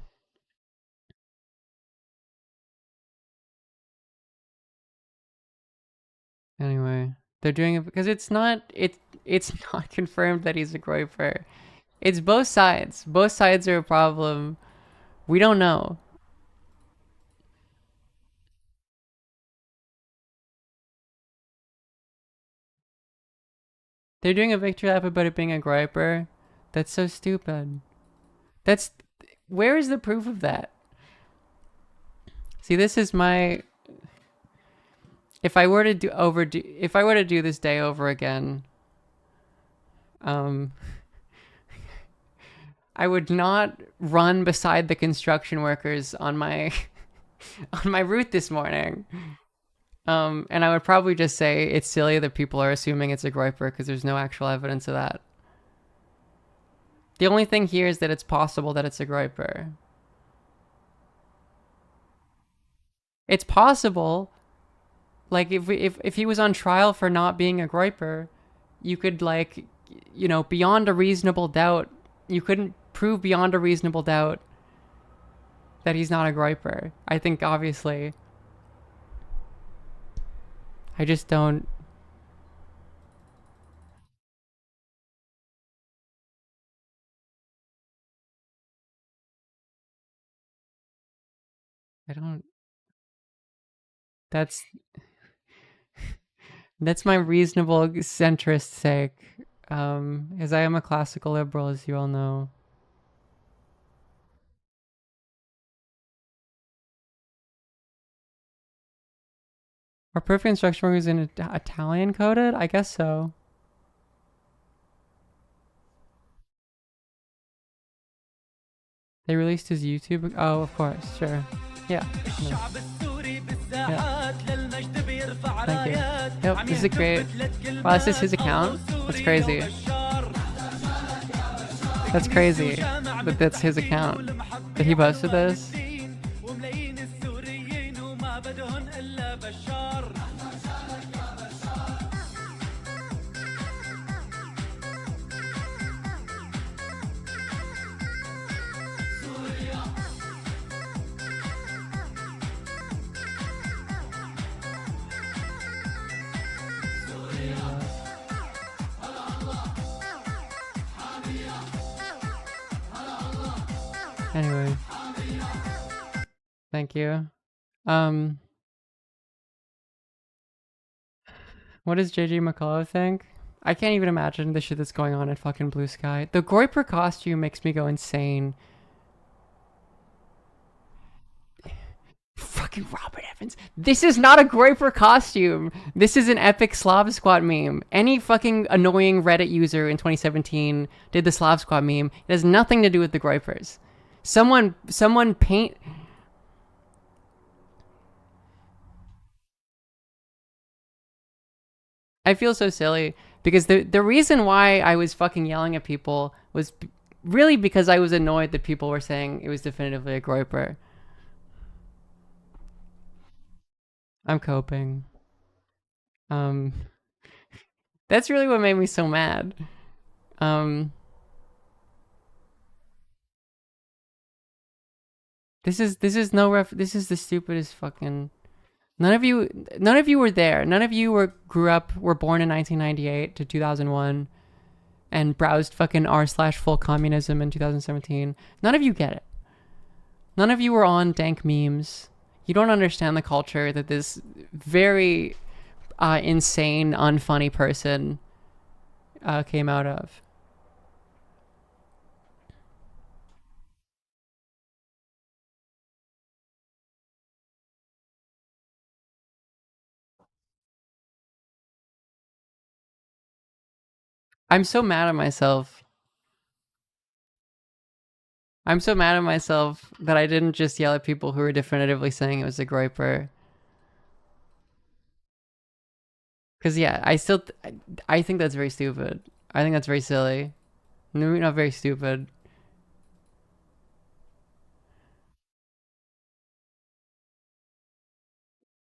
Anyway, they're doing it because it's not not confirmed that he's a groiper. It's both sides. Both sides are a problem. We don't know. They're doing a victory lap about it being a griper. That's so stupid. That's, where is the proof of that? See, this is my. If I were to do this day over again, I would not run beside the construction workers on my on my route this morning. And I would probably just say it's silly that people are assuming it's a groiper because there's no actual evidence of that. The only thing here is that it's possible that it's a groiper. It's possible. Like if he was on trial for not being a groiper, you could like you know, beyond a reasonable doubt, you couldn't prove beyond a reasonable doubt that he's not a groyper. I think obviously. I just don't. I don't. That's my reasonable centrist sake, as I am a classical liberal, as you all know. Are perfect instruction markers in Italian coded? I guess so. They released his YouTube. Oh, of course, sure. Yeah. No. Yeah. Thank you. Yep, this is a great. Wow, this is his account? That's crazy. That's crazy that that's his account. That he posted this? Anyway. Thank you. What does JJ McCullough think? I can't even imagine the shit that's going on at fucking Blue Sky. The Groyper costume makes me go insane. Fucking Robert Evans. This is not a Groyper costume. This is an epic Slav Squad meme. Any fucking annoying Reddit user in 2017 did the Slav Squad meme. It has nothing to do with the Groypers. Someone paint... I feel so silly because the reason why I was fucking yelling at people was really because I was annoyed that people were saying it was definitively a Groyper. I'm coping. That's really what made me so mad. This is this is the stupidest fucking. None of you were there. None of you were born in 1998 to 2001 and browsed fucking r/full communism in 2017. None of you get it. None of you were on dank memes. You don't understand the culture that this very insane, unfunny person came out of. I'm so mad at myself. I'm so mad at myself that I didn't just yell at people who were definitively saying it was a Groyper. Because, yeah, I think that's very stupid. I think that's very silly. No, not very stupid.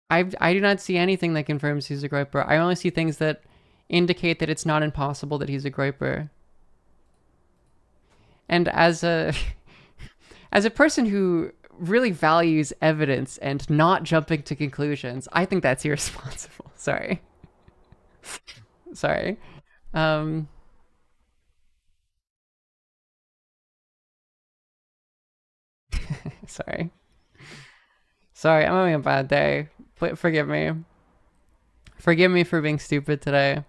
I do not see anything that confirms he's a Groyper. I only see things that indicate that it's not impossible that he's a Groyper. And as a as a person who really values evidence and not jumping to conclusions, I think that's irresponsible. Sorry. Sorry. Sorry. Sorry, I'm having a bad day. Forgive me. Forgive me for being stupid today.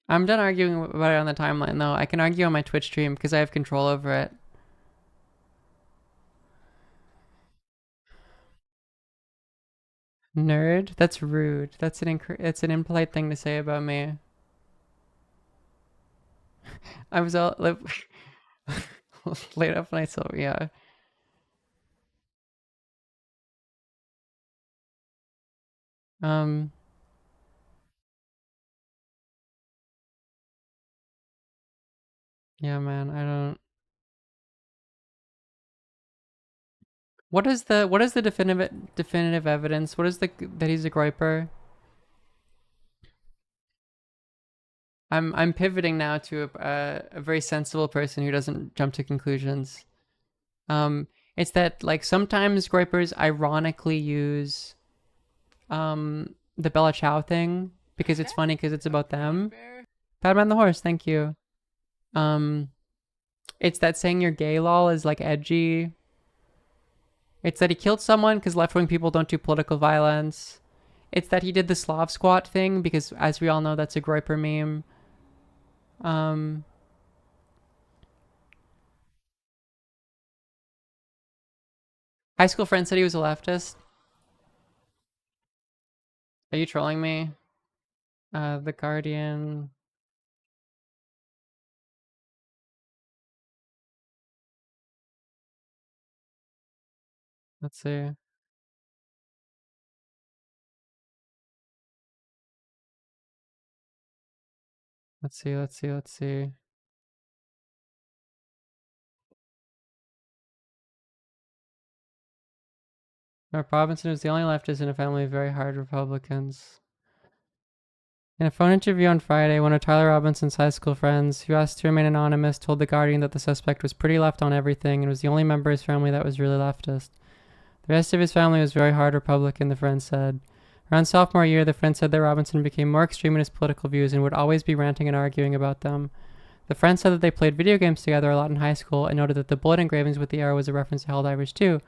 I'm done arguing about it on the timeline, though. I can argue on my Twitch stream because I have control over it. Nerd? That's rude. That's it's an impolite thing to say about me. I was all like, laid up when I saw, yeah. Yeah, man, I don't. What is the definitive evidence? What is the that he's a griper? I'm pivoting now to a very sensible person who doesn't jump to conclusions. It's that like sometimes gripers ironically use the Bella Ciao thing because it's funny because it's about them. Padman the horse, thank you. It's that saying you're gay lol is like edgy. It's that he killed someone because left-wing people don't do political violence. It's that he did the Slav squat thing because, as we all know, that's a griper meme. High school friend said he was a leftist. Are you trolling me? The Guardian. Let's see. Let's see. Mark Robinson was the only leftist in a family of very hard Republicans. In a phone interview on Friday, one of Tyler Robinson's high school friends, who asked to remain anonymous, told The Guardian that the suspect was pretty left on everything and was the only member of his family that was really leftist. The rest of his family was very hard Republican, the friend said. Around sophomore year, the friend said that Robinson became more extreme in his political views and would always be ranting and arguing about them. The friend said that they played video games together a lot in high school and noted that the bullet engravings with the arrow was a reference to Helldivers 2.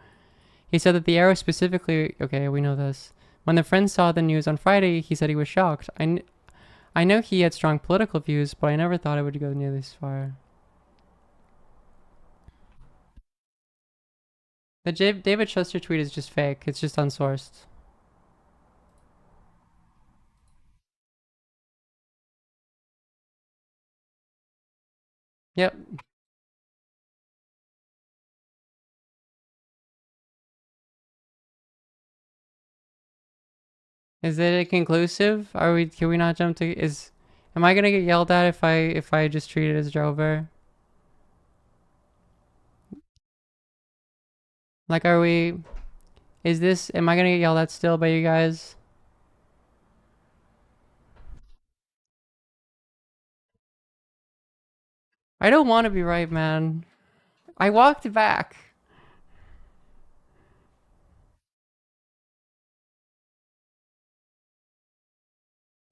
He said that the arrow specifically... Okay, we know this. When the friend saw the news on Friday, he said he was shocked. I know he had strong political views, but I never thought it would go near this far. The David Shuster tweet is just fake. It's just unsourced. Yep. Is it conclusive? Can we not jump to am I gonna get yelled at if I just treat it as Drover? Like am I gonna get yelled at still by you guys? I don't want to be right, man. I walked back.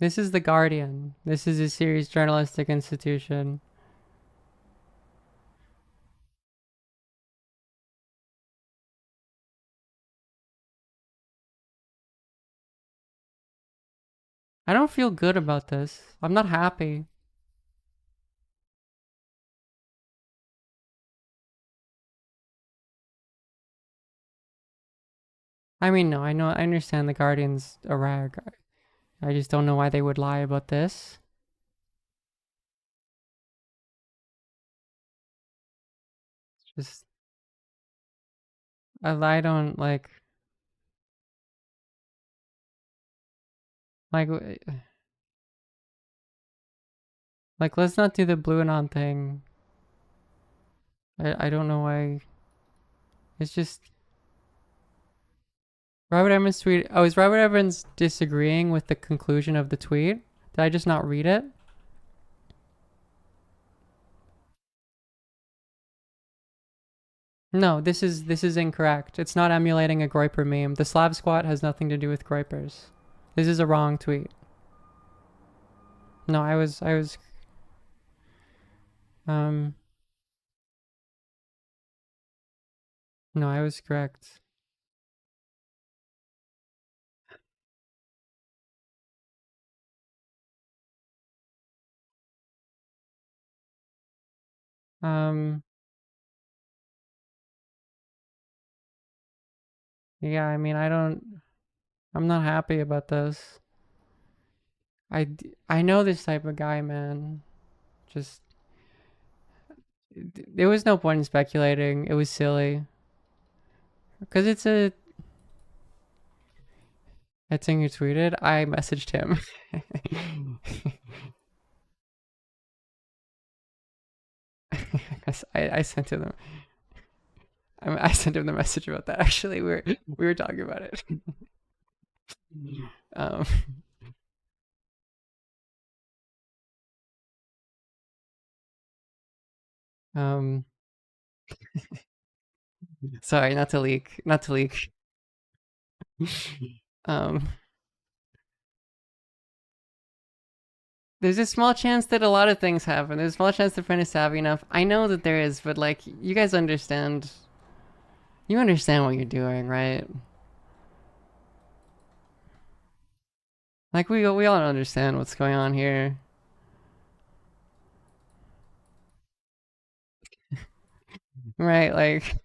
This is The Guardian. This is a serious journalistic institution. I don't feel good about this. I'm not happy. I mean, no, I understand The Guardian's a rag. I just don't know why they would lie about this. It's just... I don't like... Like, let's not do the blue anon thing. I don't know why. It's just... Robert Evans tweet... Oh, is Robert Evans disagreeing with the conclusion of the tweet? Did I just not read it? No, this is incorrect. It's not emulating a Groiper meme. The Slav squat has nothing to do with Groipers. This is a wrong tweet. No, I was no, I was correct. Yeah, I mean, I'm not happy about this. I know this type of guy, man. Just, there was no point in speculating. It was silly. Because it's a... Ettinger tweeted, I messaged him. I sent him. I sent him the message about that. Actually, we were talking about it. um, um, sorry, not to leak. Not to leak. um, there's a small chance that a lot of things happen. There's a small chance the friend is savvy enough. I know that there is, but like, you guys understand. You understand what you're doing, right? Like, we all understand what's going on here. Right, like,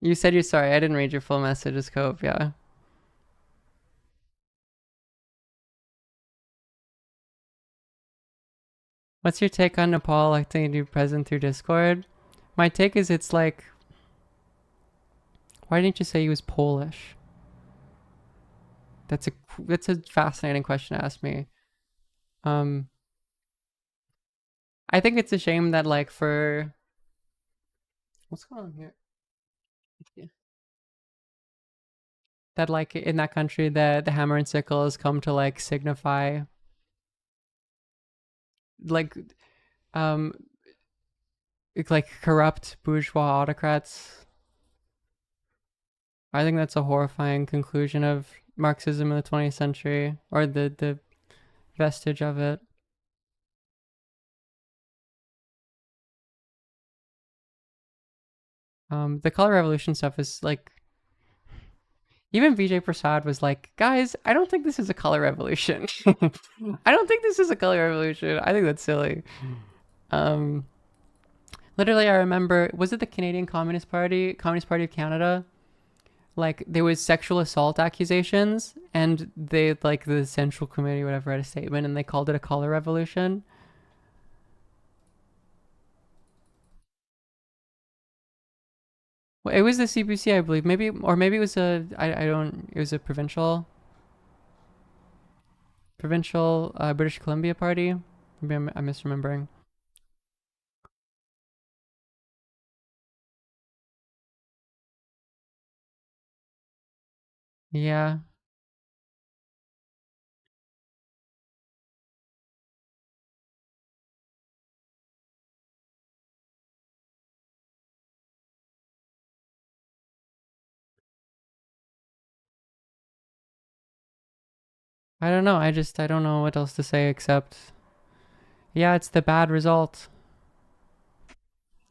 you said you're sorry. I didn't read your full message, as Cope, yeah. What's your take on Nepal electing a new president through Discord? My take is it's like, why didn't you say he was Polish? That's a fascinating question to ask me. I think it's a shame that like for what's going on here? Yeah. That like in that country the hammer and sickle has come to like signify like um like corrupt bourgeois autocrats. I think that's a horrifying conclusion of Marxism in the 20th century, or the vestige of it. The color revolution stuff is like, even Vijay Prasad was like, guys, I don't think this is a color revolution. I don't think this is a color revolution. I think that's silly. Literally, I remember, was it the Canadian Communist Party of Canada? Like, there was sexual assault accusations, and they, like, the Central Committee, whatever, had a statement, and they called it a color revolution. Well, it was the CBC, I believe. Maybe, or maybe it was it was a provincial British Columbia party. Maybe I'm misremembering. Yeah. I don't know. I don't know what else to say except, yeah, it's the bad result.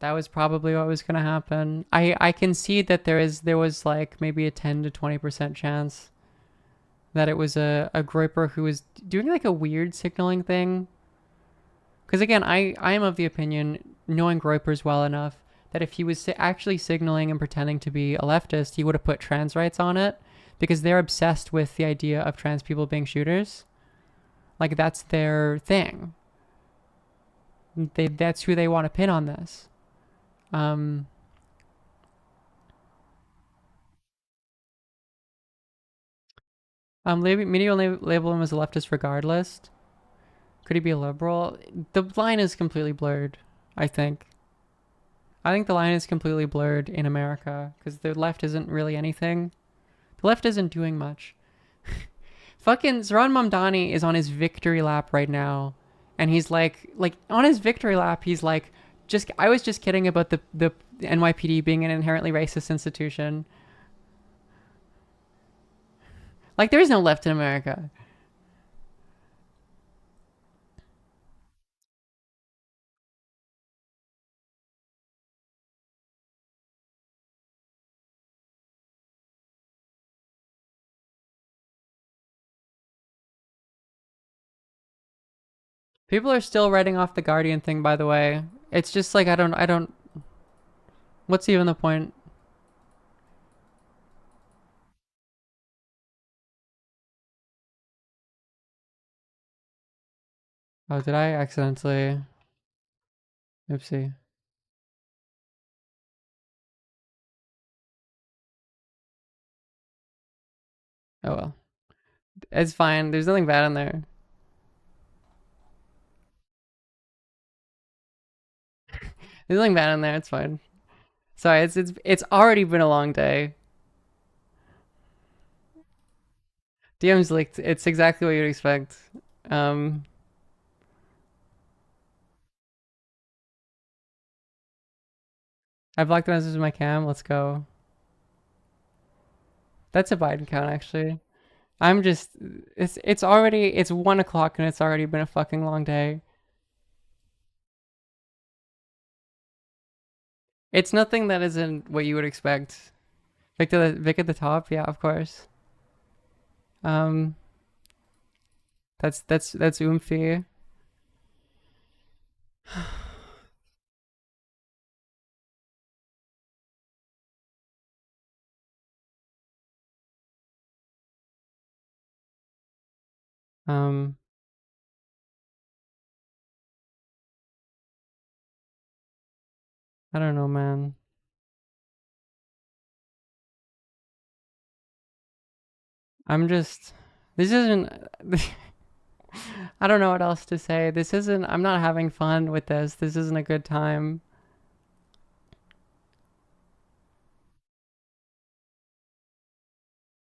That was probably what was going to happen. I can see that there was like maybe a 10 to 20% chance that it was a groyper who was doing like a weird signaling thing. Because again, I am of the opinion, knowing groypers well enough, that if he was actually signaling and pretending to be a leftist, he would have put trans rights on it, because they're obsessed with the idea of trans people being shooters. Like, that's their thing. That's who they want to pin on this. Media will label him as a leftist regardless. Could he be a liberal? The line is completely blurred, I think. I think the line is completely blurred in America, because the left isn't really anything. The left isn't doing much. Fucking Zoran Mamdani is on his victory lap right now. And he's like on his victory lap, he's like, I was just kidding about the NYPD being an inherently racist institution. Like, there is no left in America. People are still writing off the Guardian thing, by the way. It's just like, I don't, what's even the point? Oh, did I accidentally? Oopsie. Oh well. It's fine. There's nothing bad in there. There's nothing bad in there. It's fine. Sorry, it's already been a long day. DM's leaked. It's exactly what you'd expect. I blocked the messages with my cam. Let's go. That's a Biden count, actually. I'm just. It's 1 o'clock and it's already been a fucking long day. It's nothing that isn't what you would expect. Vic at the top, yeah, of course. That's oomphy. I don't know, man. I'm just. This isn't. I don't know what else to say. This isn't. I'm not having fun with this. This isn't a good time.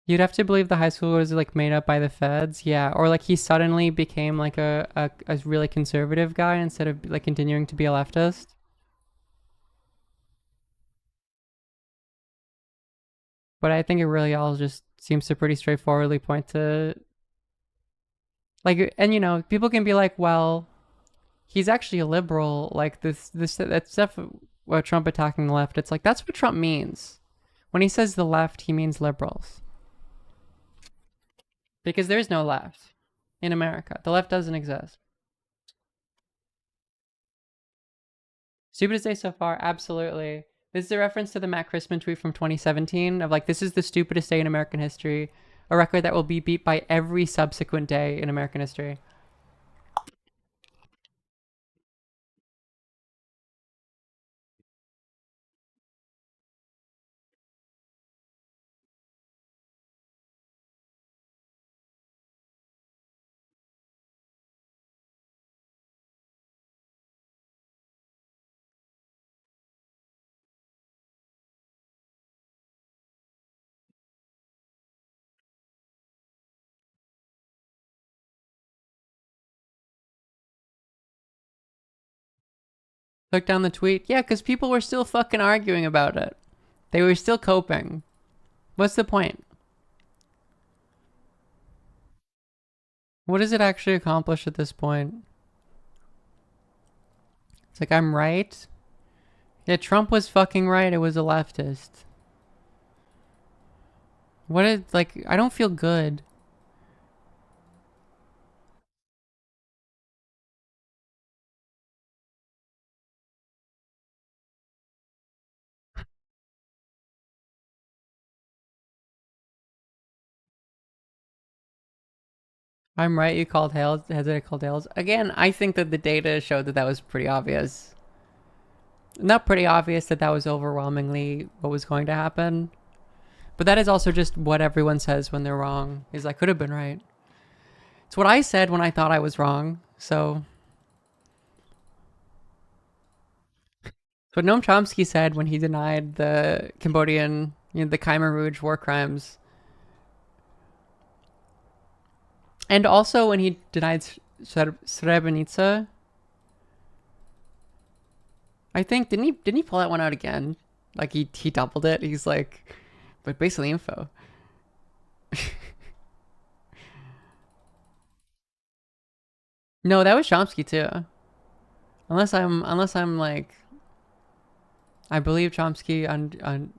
You'd have to believe the high school was like made up by the feds, yeah, or like he suddenly became like a really conservative guy instead of like continuing to be a leftist. But I think it really all just seems to pretty straightforwardly point to like, and you know, people can be like, well, he's actually a liberal, like that stuff what Trump attacking the left. It's like that's what Trump means. When he says the left, he means liberals. Because there's no left in America. The left doesn't exist. Stupidest day so far, absolutely. This is a reference to the Matt Christman tweet from 2017 of like, this is the stupidest day in American history, a record that will be beat by every subsequent day in American history. Took down the tweet. Yeah, because people were still fucking arguing about it. They were still coping. What's the point? What does it actually accomplish at this point? It's like, I'm right. Yeah, Trump was fucking right. It was a leftist. What is, like, I don't feel good. I'm right, you called Hales. Has it called Hales? Again, I think that the data showed that that was pretty obvious. Not pretty obvious that that was overwhelmingly what was going to happen. But that is also just what everyone says when they're wrong. Is I could have been right. It's what I said when I thought I was wrong. So it's what Noam Chomsky said when he denied the Cambodian, the Khmer Rouge war crimes. And also when he denied Srebrenica. I think didn't he pull that one out again? Like he doubled it. He's like, but basically info. No, that was Chomsky too. Unless I'm like, I believe Chomsky on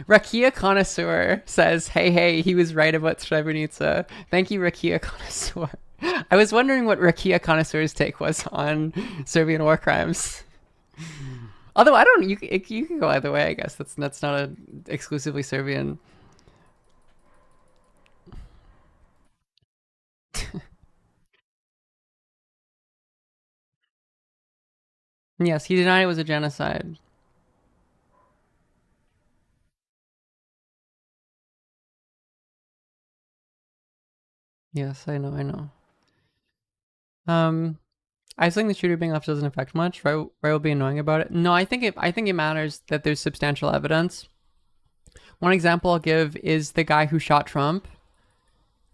Rakia Connoisseur says, hey, he was right about Srebrenica. Thank you, Rakia Connoisseur. I was wondering what Rakia Connoisseur's take was on Serbian war crimes. Although I don't, you can go either way, I guess. That's not a exclusively Serbian. Yes, he denied it was a genocide. Yes, I know. isolating the shooter being left doesn't affect much. Right will be annoying about it. No, I think it matters that there's substantial evidence. One example I'll give is the guy who shot Trump.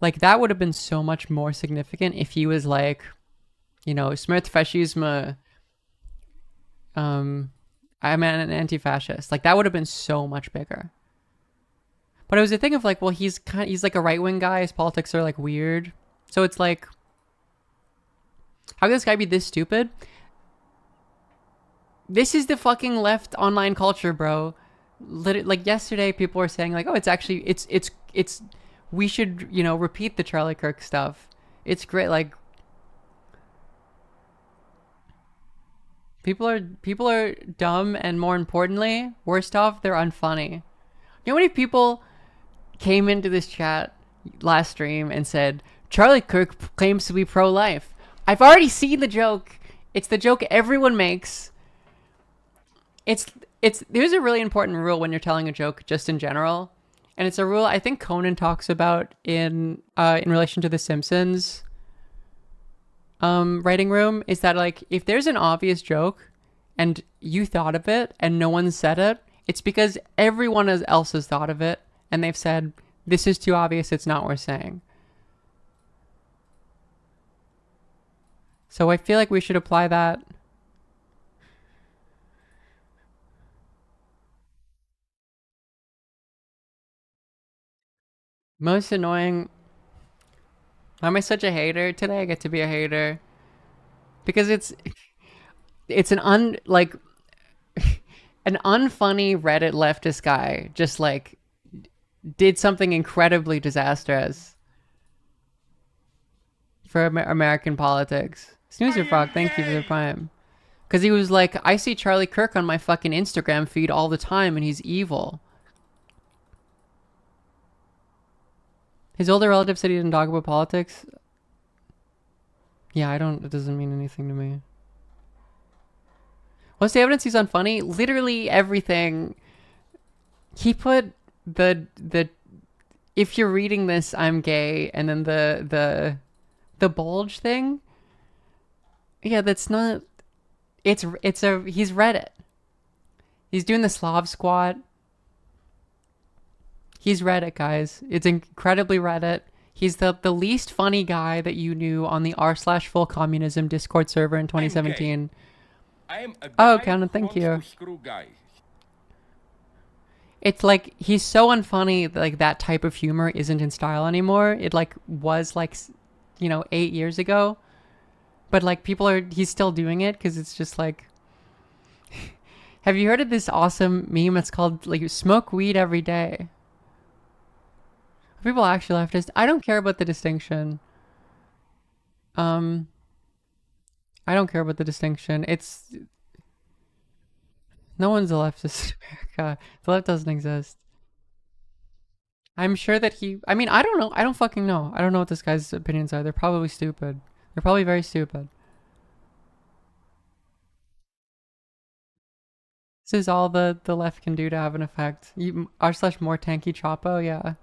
Like, that would have been so much more significant if he was like, you know, smrt fascism, I'm an anti-fascist. Like, that would have been so much bigger. But it was a thing of like, well, he's like a right-wing guy. His politics are like weird. So it's like, how could this guy be this stupid? This is the fucking left online culture, bro. Like yesterday, people were saying like, oh, it's actually, it's, we should, you know, repeat the Charlie Kirk stuff. It's great. Like, people are dumb, and more importantly, worst off, they're unfunny. You know how many people came into this chat last stream and said, Charlie Kirk claims to be pro-life. I've already seen the joke. It's the joke everyone makes. There's a really important rule when you're telling a joke just in general. And it's a rule I think Conan talks about in relation to The Simpsons writing room, is that like, if there's an obvious joke and you thought of it and no one said it, it's because everyone else has thought of it and they've said, this is too obvious, it's not worth saying. So I feel like we should apply that. Most annoying. Why am I such a hater? Today I get to be a hater. Because it's an unfunny Reddit leftist guy just like did something incredibly disastrous for American politics. Snoozer Frog, thank you for the prime. Because he was like, I see Charlie Kirk on my fucking Instagram feed all the time and he's evil. His older relative said he didn't talk about politics. Yeah, it doesn't mean anything to me. What's the evidence he's unfunny? Literally everything. He put the if you're reading this, I'm gay, and then the bulge thing. Yeah, that's not, he's read it. He's doing the Slav squat. He's Reddit, guys. It's incredibly Reddit. He's the least funny guy that you knew on the r/fullcommunism Discord server in 2017. Oh, Conan, thank you. It's like, he's so unfunny, like that type of humor isn't in style anymore. It like was like, 8 years ago. But like he's still doing it because it's just like, have you heard of this awesome meme? It's called like, smoke weed every day. Are people actually leftist? I don't care about the distinction. I don't care about the distinction. No one's a leftist in America. The left doesn't exist. I'm sure that I don't know. I don't fucking know. I don't know what this guy's opinions are. They're probably stupid. They're probably very stupid. This is all the left can do to have an effect. r/more tanky Chapo, yeah.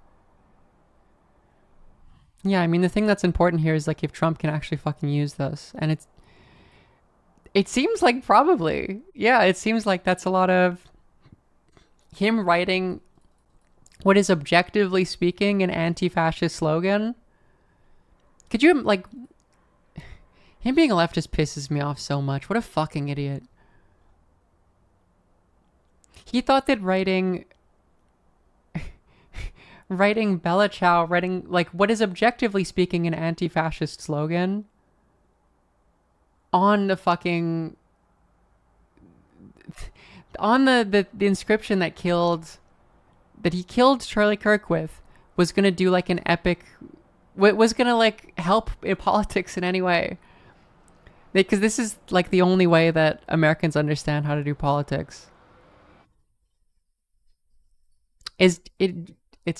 Yeah, I mean, the thing that's important here is like if Trump can actually fucking use this. And it seems like probably. Yeah, it seems like that's a lot of him writing what is objectively speaking an anti-fascist slogan. Could you, like, him being a leftist pisses me off so much. What a fucking idiot. He thought that writing Bella Ciao, writing like what is objectively speaking an anti-fascist slogan on the fucking on the inscription that he killed Charlie Kirk with was gonna do like an epic, was gonna like help in politics in any way, because this is like the only way that Americans understand how to do politics. It's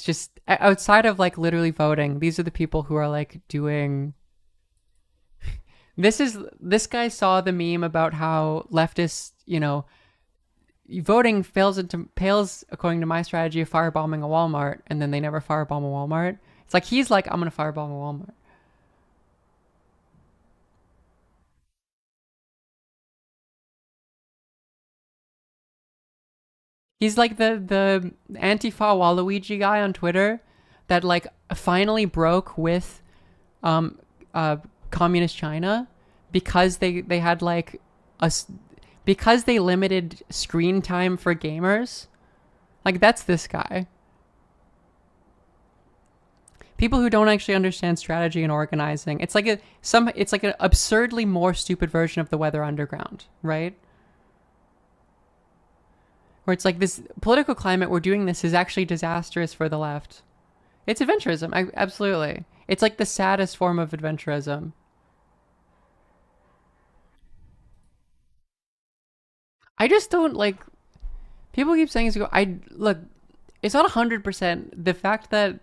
just outside of like literally voting. These are the people who are like doing. This guy saw the meme about how leftists, voting pales according to my strategy of firebombing a Walmart, and then they never firebomb a Walmart. It's like he's like, I'm gonna firebomb a Walmart. He's like the Antifa Waluigi guy on Twitter that like finally broke with communist China because they had like because they limited screen time for gamers. Like, that's this guy. People who don't actually understand strategy and organizing. It's like an absurdly more stupid version of the Weather Underground, right? Where it's like this political climate we're doing this is actually disastrous for the left. It's adventurism, absolutely. It's like the saddest form of adventurism. I just don't like. People keep saying it's look. It's not 100%. The fact that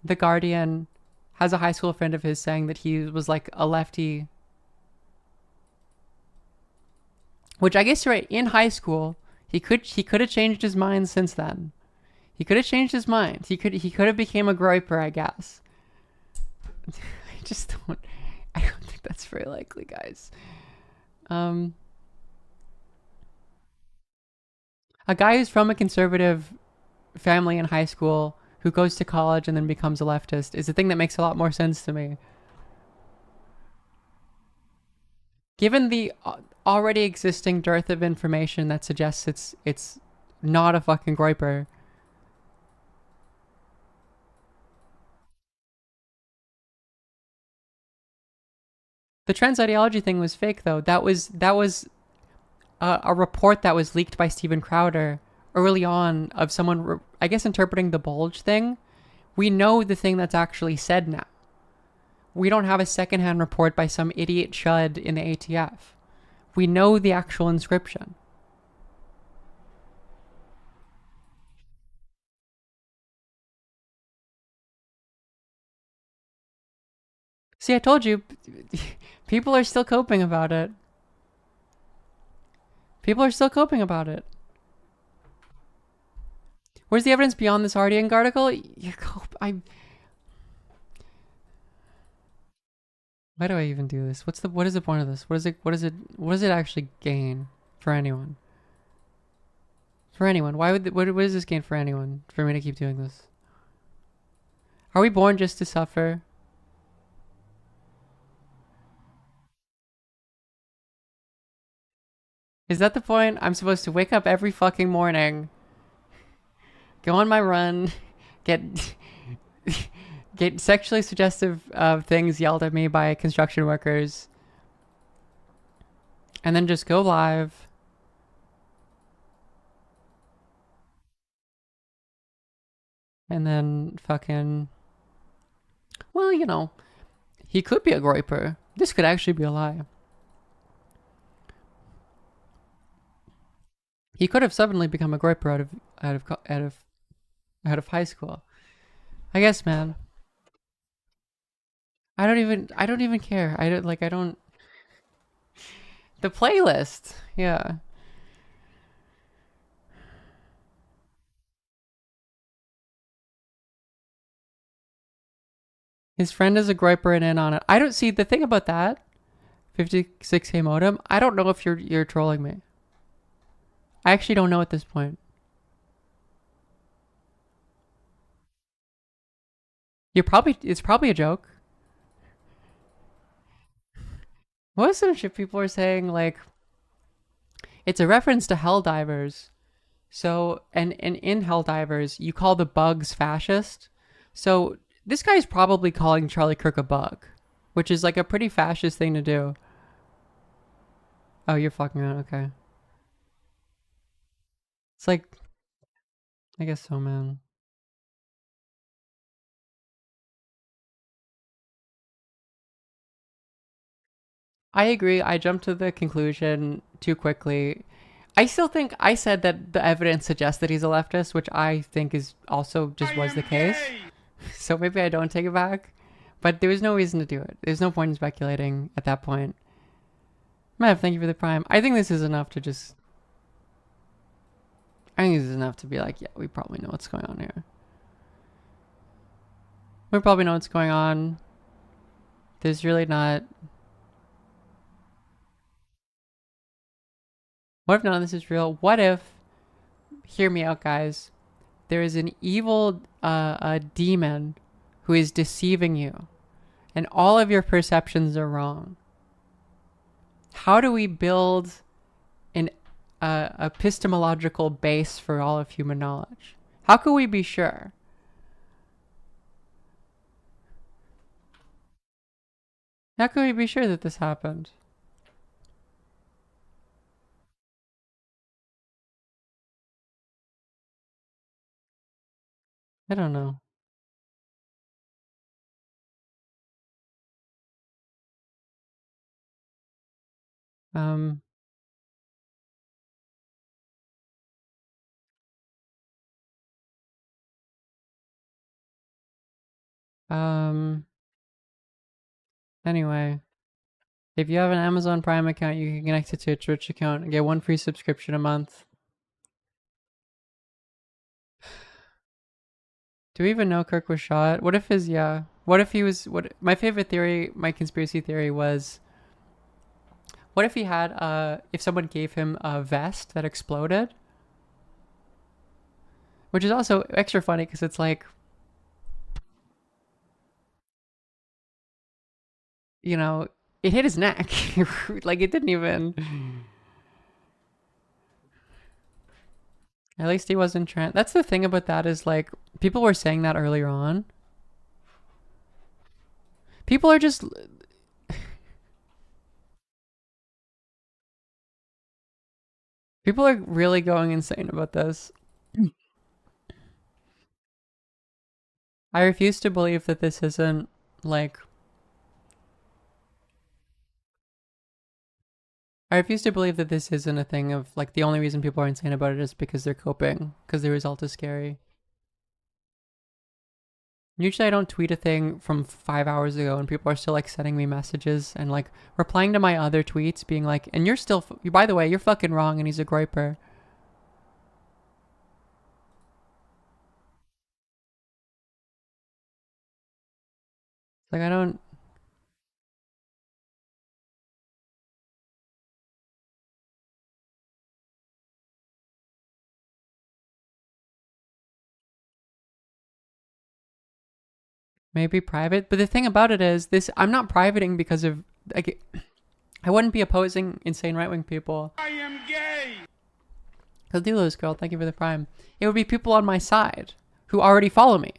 The Guardian has a high school friend of his saying that he was like a lefty, which I guess you're right. In high school, he could have changed his mind since then. He could have changed his mind. He could have became a groyper, I guess. I don't think that's very likely, guys. A guy who's from a conservative family in high school who goes to college and then becomes a leftist is a thing that makes a lot more sense to me. Given the already existing dearth of information that suggests it's not a fucking groyper. The trans ideology thing was fake, though. That was a report that was leaked by Steven Crowder early on of someone, I guess, interpreting the bulge thing. We know the thing that's actually said now. We don't have a secondhand report by some idiot chud in the ATF. We know the actual inscription. See, I told you, people are still coping about it. People are still coping about it. Where's the evidence beyond this Ardian article? Why do I even do this? What is the point of this? What does it actually gain for anyone? For anyone? What does this gain for anyone? For me to keep doing this? Are we born just to suffer? Is that the point? I'm supposed to wake up every fucking morning, go on my run, get sexually suggestive things yelled at me by construction workers, and then just go live. And then fucking, well, you know, he could be a groyper. This could actually be a lie. He could have suddenly become a groyper out of high school. I guess, man. I don't even care. I don't. The playlist, yeah. His friend is a groyper and in on it. I don't see the thing about that. 56K modem. I don't know if you're trolling me. I actually don't know at this point. It's probably a joke. What was some shit people were saying, like, it's a reference to Helldivers. So, and in Helldivers, you call the bugs fascist. So this guy's probably calling Charlie Kirk a bug, which is like a pretty fascist thing to do. Oh, you're fucking around, okay. It's like, I guess so, man. I agree. I jumped to the conclusion too quickly. I still think I said that the evidence suggests that he's a leftist, which I think is also just was the case. So maybe I don't take it back. But there was no reason to do it. There's no point in speculating at that point. Mav, thank you for the prime. I think this is enough to just... I think this is enough to be like, yeah, we probably know what's going on here. We probably know what's going on. There's really not... What if none of this is real? What if hear me out, guys. There is an evil a demon who is deceiving you, and all of your perceptions are wrong. How do we build an epistemological base for all of human knowledge? How can we be sure? How can we be sure that this happened? I don't know. Um, anyway, if you have an Amazon Prime account, you can connect it to a Twitch account and get 1 free subscription a month. Do we even know Kirk was shot? What if what if he was, my favorite theory, my conspiracy theory was, what if he had, if someone gave him a vest that exploded? Which is also extra funny because it's like, you know, it hit his neck. Like, it didn't even... At least he wasn't trans. That's the thing about that is, like, people were saying that earlier on. People are just... People are really going insane about this. I refuse to believe that this isn't, like... I refuse to believe that this isn't a thing of, like, the only reason people are insane about it is because they're coping, because the result is scary. Usually I don't tweet a thing from 5 hours ago and people are still, like, sending me messages and, like, replying to my other tweets being like, and you're still, by the way, you're fucking wrong and he's a groiper. Like, I don't... Maybe private, but the thing about it is this, I'm not privating because of, like, I wouldn't be opposing insane right-wing people. I am gay! Dildos girl, thank you for the prime. It would be people on my side who already follow me.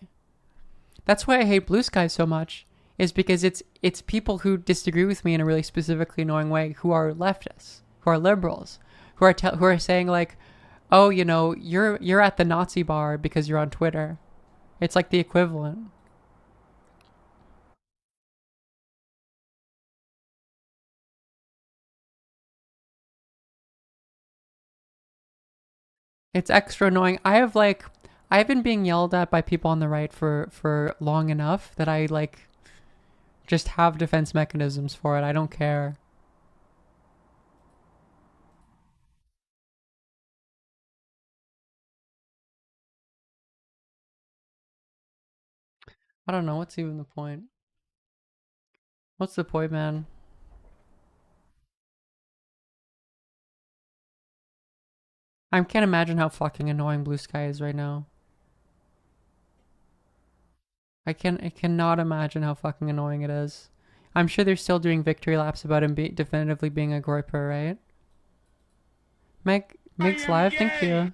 That's why I hate Blue Sky so much, is because it's people who disagree with me in a really specifically annoying way, who are leftists, who are liberals, who are saying, like, oh, you know, you're at the Nazi bar because you're on Twitter. It's like the equivalent. It's extra annoying. I've been being yelled at by people on the right for long enough that I, like, just have defense mechanisms for it. I don't care. I don't know. What's even the point? What's the point, man? I can't imagine how fucking annoying Blue Sky is right now. I cannot imagine how fucking annoying it is. I'm sure they're still doing victory laps about him definitively being a groiper, right? Meg's live, thank you.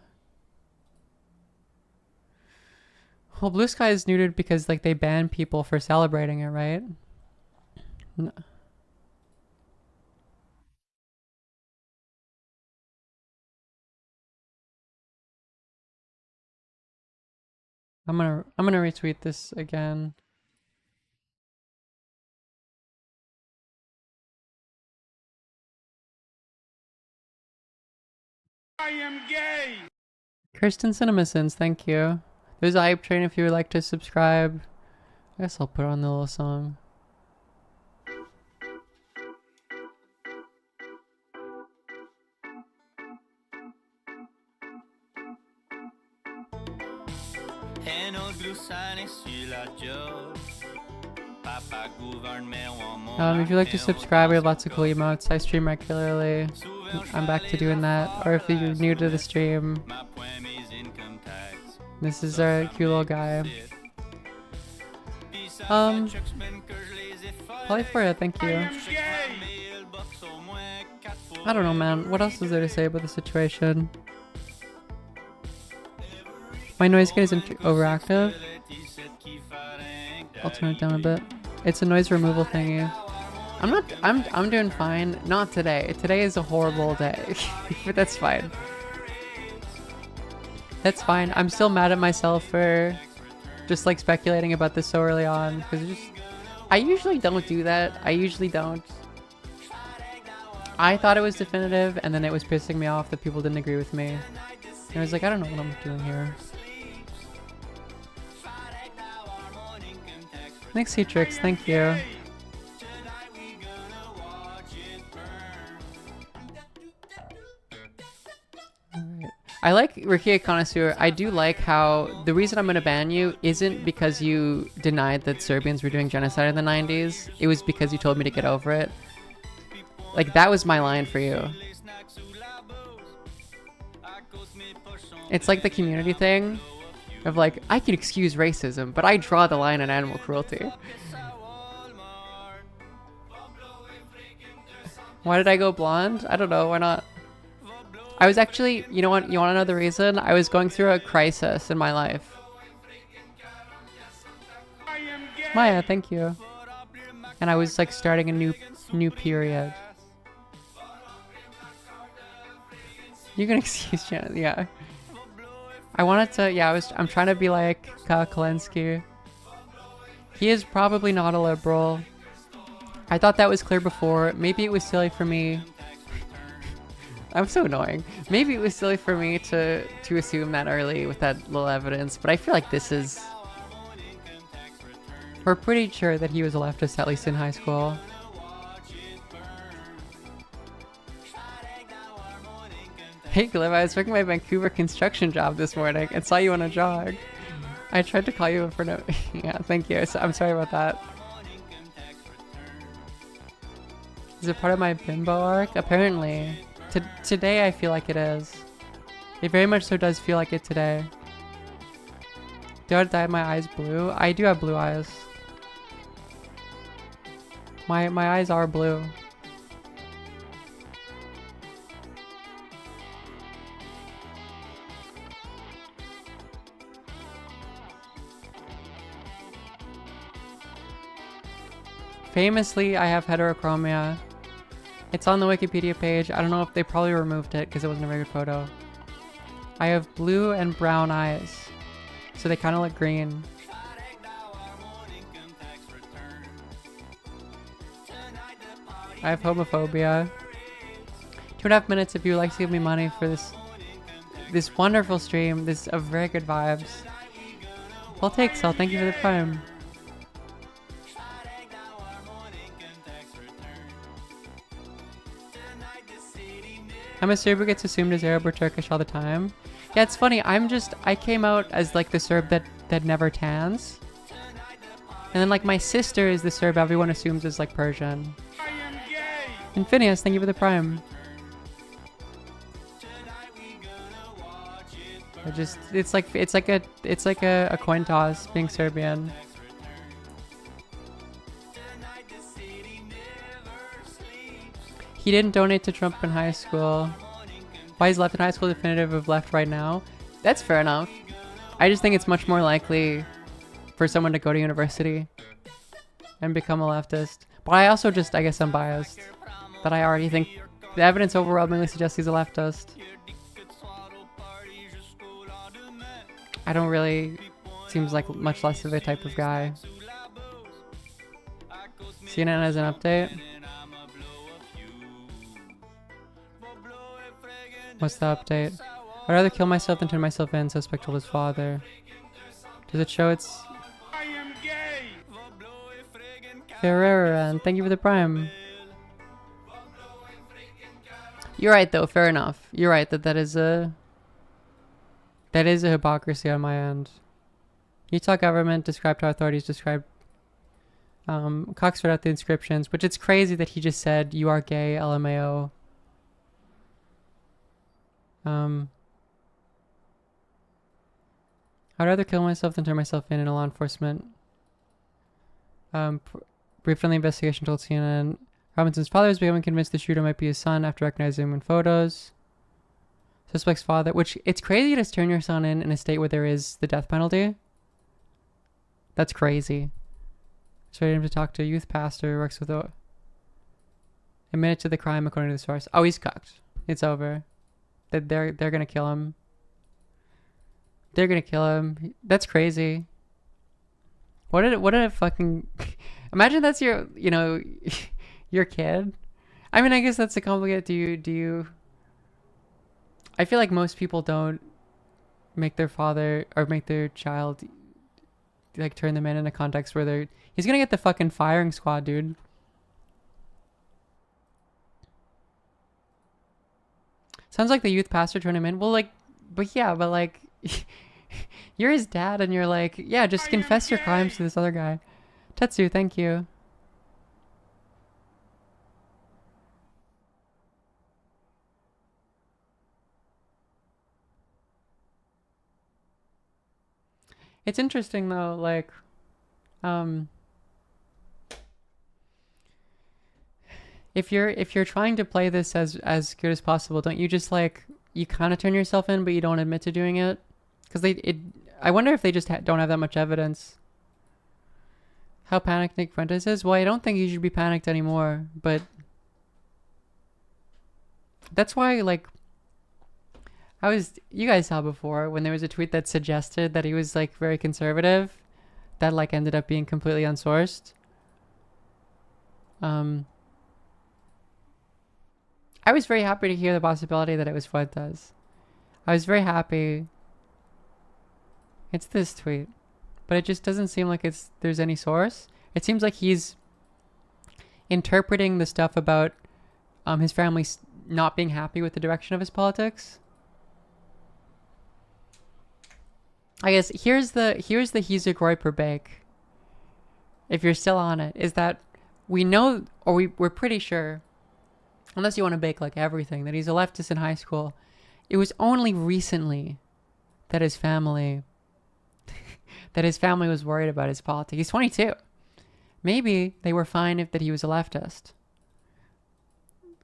Well, Blue Sky is neutered because, like, they ban people for celebrating it, right? No. I'm gonna retweet this again. I am gay! Kirsten CinemaSins, thank you. There's a hype train if you would like to subscribe. I guess I'll put on the little song. If you'd like to subscribe, we have lots of cool emotes. I stream regularly. I'm back to doing that. Or if you're new to the stream, This is our cute little guy. Polyphoria, thank you. I don't know, man. What else is there to say about the situation? My noise gate isn't overactive. I'll turn it down a bit. It's a noise removal thingy. I'm doing fine. Not today. Today is a horrible day. But that's fine. That's fine. I'm still mad at myself for just like speculating about this so early on. Because I usually don't do that. I usually don't. I thought it was definitive, and then it was pissing me off that people didn't agree with me. And I was like, I don't know what I'm doing here. Thanks, Citrix. Thank you. I like Ricky Connoisseur. I do like how the reason I'm going to ban you isn't because you denied that Serbians were doing genocide in the 90s. It was because you told me to get over it. Like, that was my line for you. It's like the community thing of like, I can excuse racism, but I draw the line at animal cruelty. Why did I go blonde? I don't know. Why not? I was actually, you know what? You want to know the reason? I was going through a crisis in my life. Maya, thank you. And I was like starting a new period. You can excuse Janet, yeah. I wanted to, yeah, I'm trying to be like Kyle Kalensky. He is probably not a liberal. I thought that was clear before. Maybe it was silly for me. I'm so annoying. Maybe it was silly for me to assume that early with that little evidence, but I feel like this is... We're pretty sure that he was a leftist, at least in high school. Hey Glib, I was working my Vancouver construction job this morning and saw you on a jog. I tried to call you for no... Yeah, thank you. So, I'm sorry about that. Is it part of my bimbo arc? Apparently. Today I feel like it is. It very much so does feel like it today. Do I dye my eyes blue? I do have blue eyes. My eyes are blue. Famously, I have heterochromia. It's on the Wikipedia page. I don't know if they probably removed it because it wasn't a very good photo. I have blue and brown eyes, so they kind of look green. I have homophobia. 2.5 minutes if you would like to give me money for this wonderful stream. This of very good vibes. I'll take so. Thank you for the prime. I'm a Serb who gets assumed as Arab or Turkish all the time. Yeah, it's funny. I came out as like the Serb that never tans. And then like my sister is the Serb everyone assumes is like Persian. And Phineas, thank you for the prime. It's like a coin toss being Serbian. He didn't donate to Trump in high school. Why is left in high school definitive of left right now? That's fair enough. I just think it's much more likely for someone to go to university and become a leftist. But I also just, I guess I'm biased. That I already think the evidence overwhelmingly suggests he's a leftist. I don't really, seems like much less of a type of guy. CNN has an update. What's the update? I'd rather kill myself than turn myself in, suspect told his father. Does it show it's... Ferrera, and thank you for the prime. You're right though, fair enough. You're right that is a hypocrisy on my end. Utah government described how authorities described Cox read out the inscriptions, which it's crazy that he just said, "You are gay, LMAO." I'd rather kill myself than turn myself in a law enforcement. Briefed on the investigation told CNN Robinson's father is becoming convinced the shooter might be his son after recognizing him in photos. Suspect's father, which it's crazy to turn your son in a state where there is the death penalty. That's crazy. Persuaded him to talk to a youth pastor who works with admitted to the crime according to the source. Oh, he's cucked. It's over. They're gonna kill him. They're gonna kill him. That's crazy. What a fucking imagine that's your your kid. I mean, I guess that's a complicated. Do you I feel like most people don't make their father or make their child like turn them in a context where he's gonna get the fucking firing squad, dude. Sounds like the youth pastor turned him in. Well, like, but you're his dad and you're like, yeah, just confess your crimes to this other guy. Tetsu, thank you. It's interesting though, like, if you're trying to play this as good as possible, don't you just like, you kind of turn yourself in, but you don't admit to doing it? Because I wonder if they just don't have that much evidence. How panicked Nick Fuentes is? Well, I don't think he should be panicked anymore, but that's why, like, you guys saw before when there was a tweet that suggested that he was like very conservative, that like ended up being completely unsourced. I was very happy to hear the possibility that it was Fuentes. I was very happy. It's this tweet, but it just doesn't seem like there's any source. It seems like he's interpreting the stuff about his family not being happy with the direction of his politics. I guess here's the he's a Groyper bake. If you're still on it, is that we know, or we're pretty sure, unless you want to bake like everything, that he's a leftist in high school. It was only recently that his family was worried about his politics. He's 22. Maybe they were fine that he was a leftist.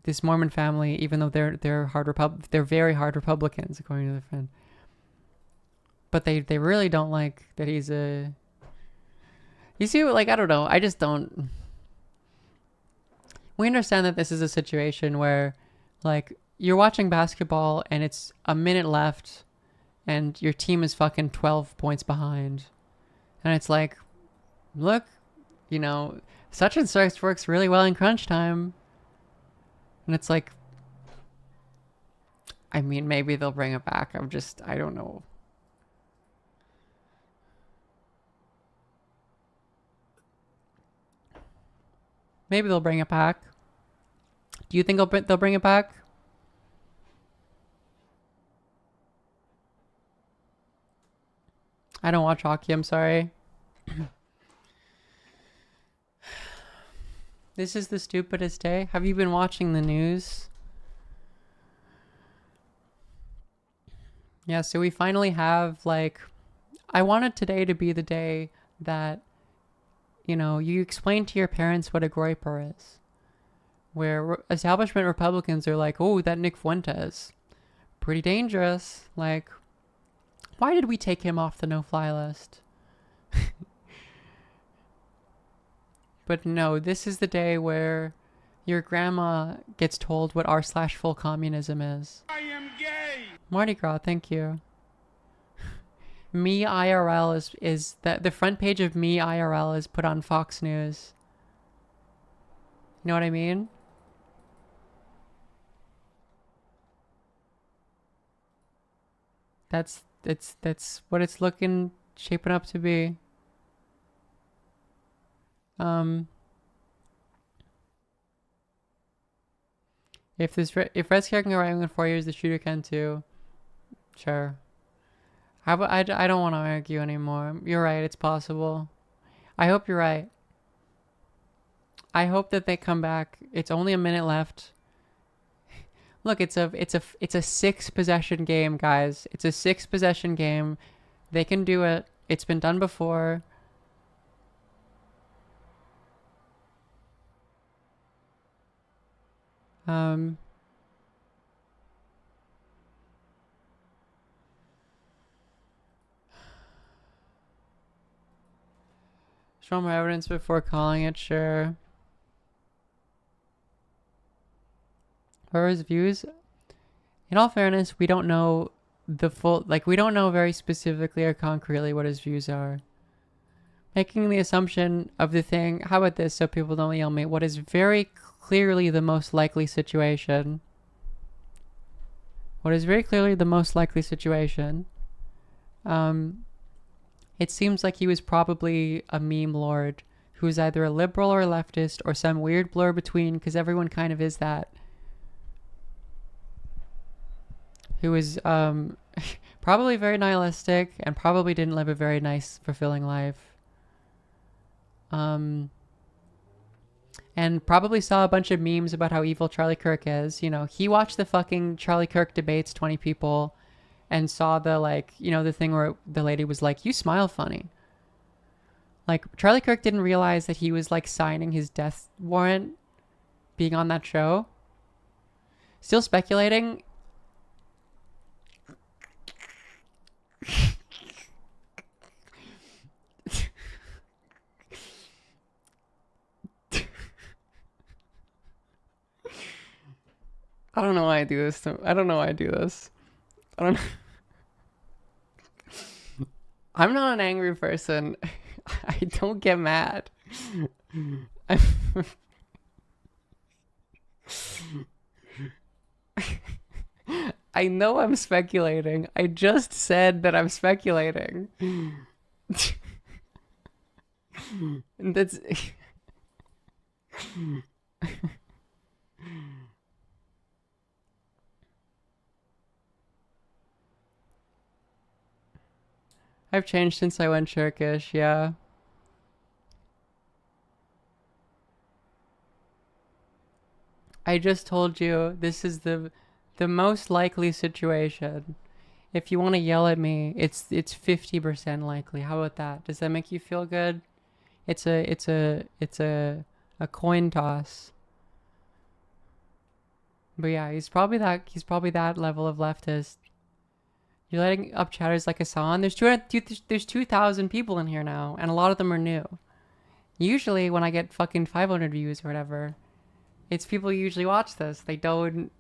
This Mormon family, even though they're very hard Republicans, according to their friend. But they really don't like that he's a... You see, like, I don't know. I just don't... We understand that this is a situation where, like, you're watching basketball and it's a minute left and your team is fucking 12 points behind. And it's like, look, such and such works really well in crunch time. And it's like, I mean, maybe they'll bring it back. I don't know. Maybe they'll bring it back. Do you think they'll bring it back? I don't watch hockey, I'm sorry. This is the stupidest day. Have you been watching the news? Yeah, so we finally have, like... I wanted today to be the day that, you explain to your parents what a Groyper is. Where establishment Republicans are like, oh, that Nick Fuentes, pretty dangerous. Like, why did we take him off the no-fly list? But no, this is the day where your grandma gets told what r/full communism is. I am gay! Mardi Gras, thank you. Me IRL is that the front page of Me IRL is put on Fox News. You know what I mean? That's what it's shaping up to be. If Red's can go right in 4 years, the shooter can too. Sure. I don't want to argue anymore. You're right. It's possible. I hope you're right. I hope that they come back. It's only a minute left. Look, it's a 6 possession game, guys. It's a 6 possession game. They can do it. It's been done before. Show more evidence before calling it, sure. For his views, in all fairness, we don't know the full, like, we don't know very specifically or concretely what his views are. Making the assumption of the thing, how about this so people don't yell me, what is very clearly the most likely situation. What is very clearly the most likely situation. It seems like he was probably a meme lord who's either a liberal or a leftist or some weird blur between, because everyone kind of is that. Who was probably very nihilistic and probably didn't live a very nice, fulfilling life. And probably saw a bunch of memes about how evil Charlie Kirk is. You know, he watched the fucking Charlie Kirk debates, 20 people, and saw the, like, you know, the thing where the lady was like, you smile funny. Like, Charlie Kirk didn't realize that he was, like, signing his death warrant being on that show. Still speculating. I don't know why I do this. I don't know why I do this. I don't know. I'm not an angry person. I don't get mad. I know I'm speculating. I just said that I'm speculating. And that's... I've changed since I went Turkish, yeah. I just told you this is the most likely situation. If you want to yell at me, it's 50% likely. How about that? Does that make you feel good? It's a coin toss. But yeah, he's probably that level of leftist. You're letting up chatters like Hassan. There's 2,000 people in here now, and a lot of them are new. Usually, when I get fucking 500 views or whatever, it's people who usually watch this. They don't.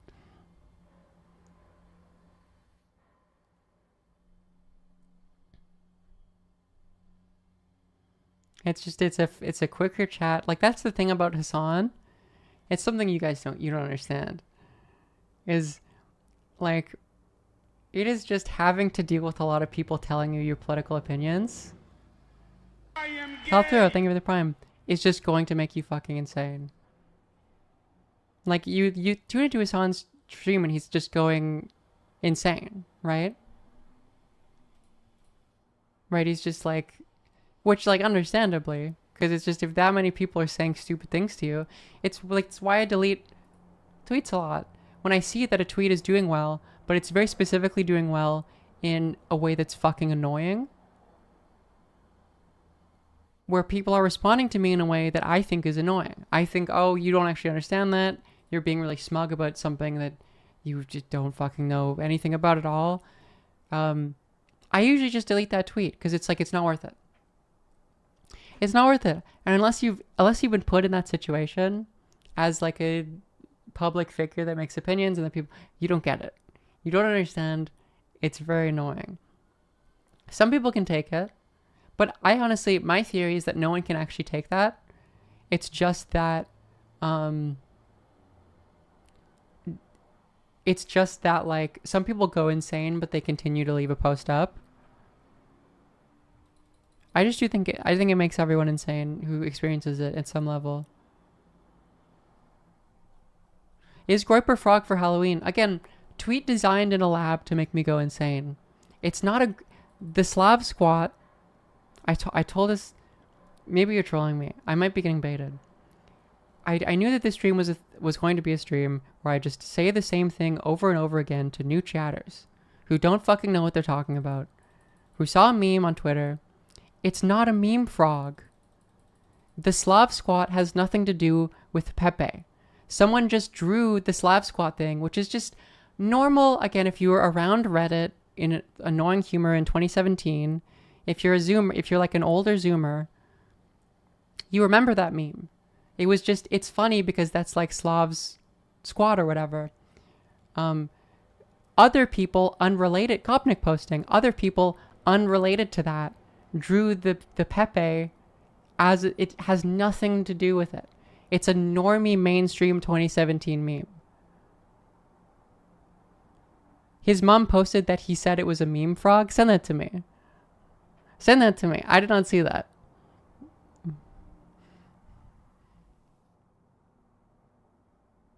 It's just it's a quicker chat. Like, that's the thing about Hassan. It's something you guys don't understand. Is like, it is just having to deal with a lot of people telling you your political opinions. Health thank you for the prime. It's just going to make you fucking insane. Like, you tune into Hassan's stream and he's just going insane, right? Right, he's just like, which, like, understandably, because it's just, if that many people are saying stupid things to you, it's like, it's why I delete tweets a lot. When I see that a tweet is doing well, but it's very specifically doing well in a way that's fucking annoying, where people are responding to me in a way that I think is annoying. I think, oh, you don't actually understand that. You're being really smug about something that you just don't fucking know anything about at all. I usually just delete that tweet because it's like, it's not worth it. It's not worth it. And unless you've been put in that situation as like a public figure that makes opinions and the people, you don't get it. You don't understand. It's very annoying. Some people can take it, but I honestly, my theory is that no one can actually take that. It's just that, like, some people go insane, but they continue to leave a post up. I think it makes everyone insane who experiences it at some level. Is Groiper Frog for Halloween? Again, tweet designed in a lab to make me go insane. It's not the Slav squat. I told us, maybe you're trolling me. I might be getting baited. I knew that this stream was going to be a stream where I just say the same thing over and over again to new chatters who don't fucking know what they're talking about who saw a meme on Twitter. It's not a meme frog. The Slav squat has nothing to do with Pepe. Someone just drew the Slav squat thing, which is just normal. Again, if you were around Reddit in annoying humor in 2017, if you're a Zoomer, if you're like an older Zoomer, you remember that meme. It was just, it's funny because that's like Slav's squat or whatever. Other people unrelated, Kopnik posting, other people unrelated to that drew the Pepe as it has nothing to do with it. It's a normie mainstream 2017 meme. His mom posted that he said it was a meme frog. Send that to me. Send that to me. I did not see that.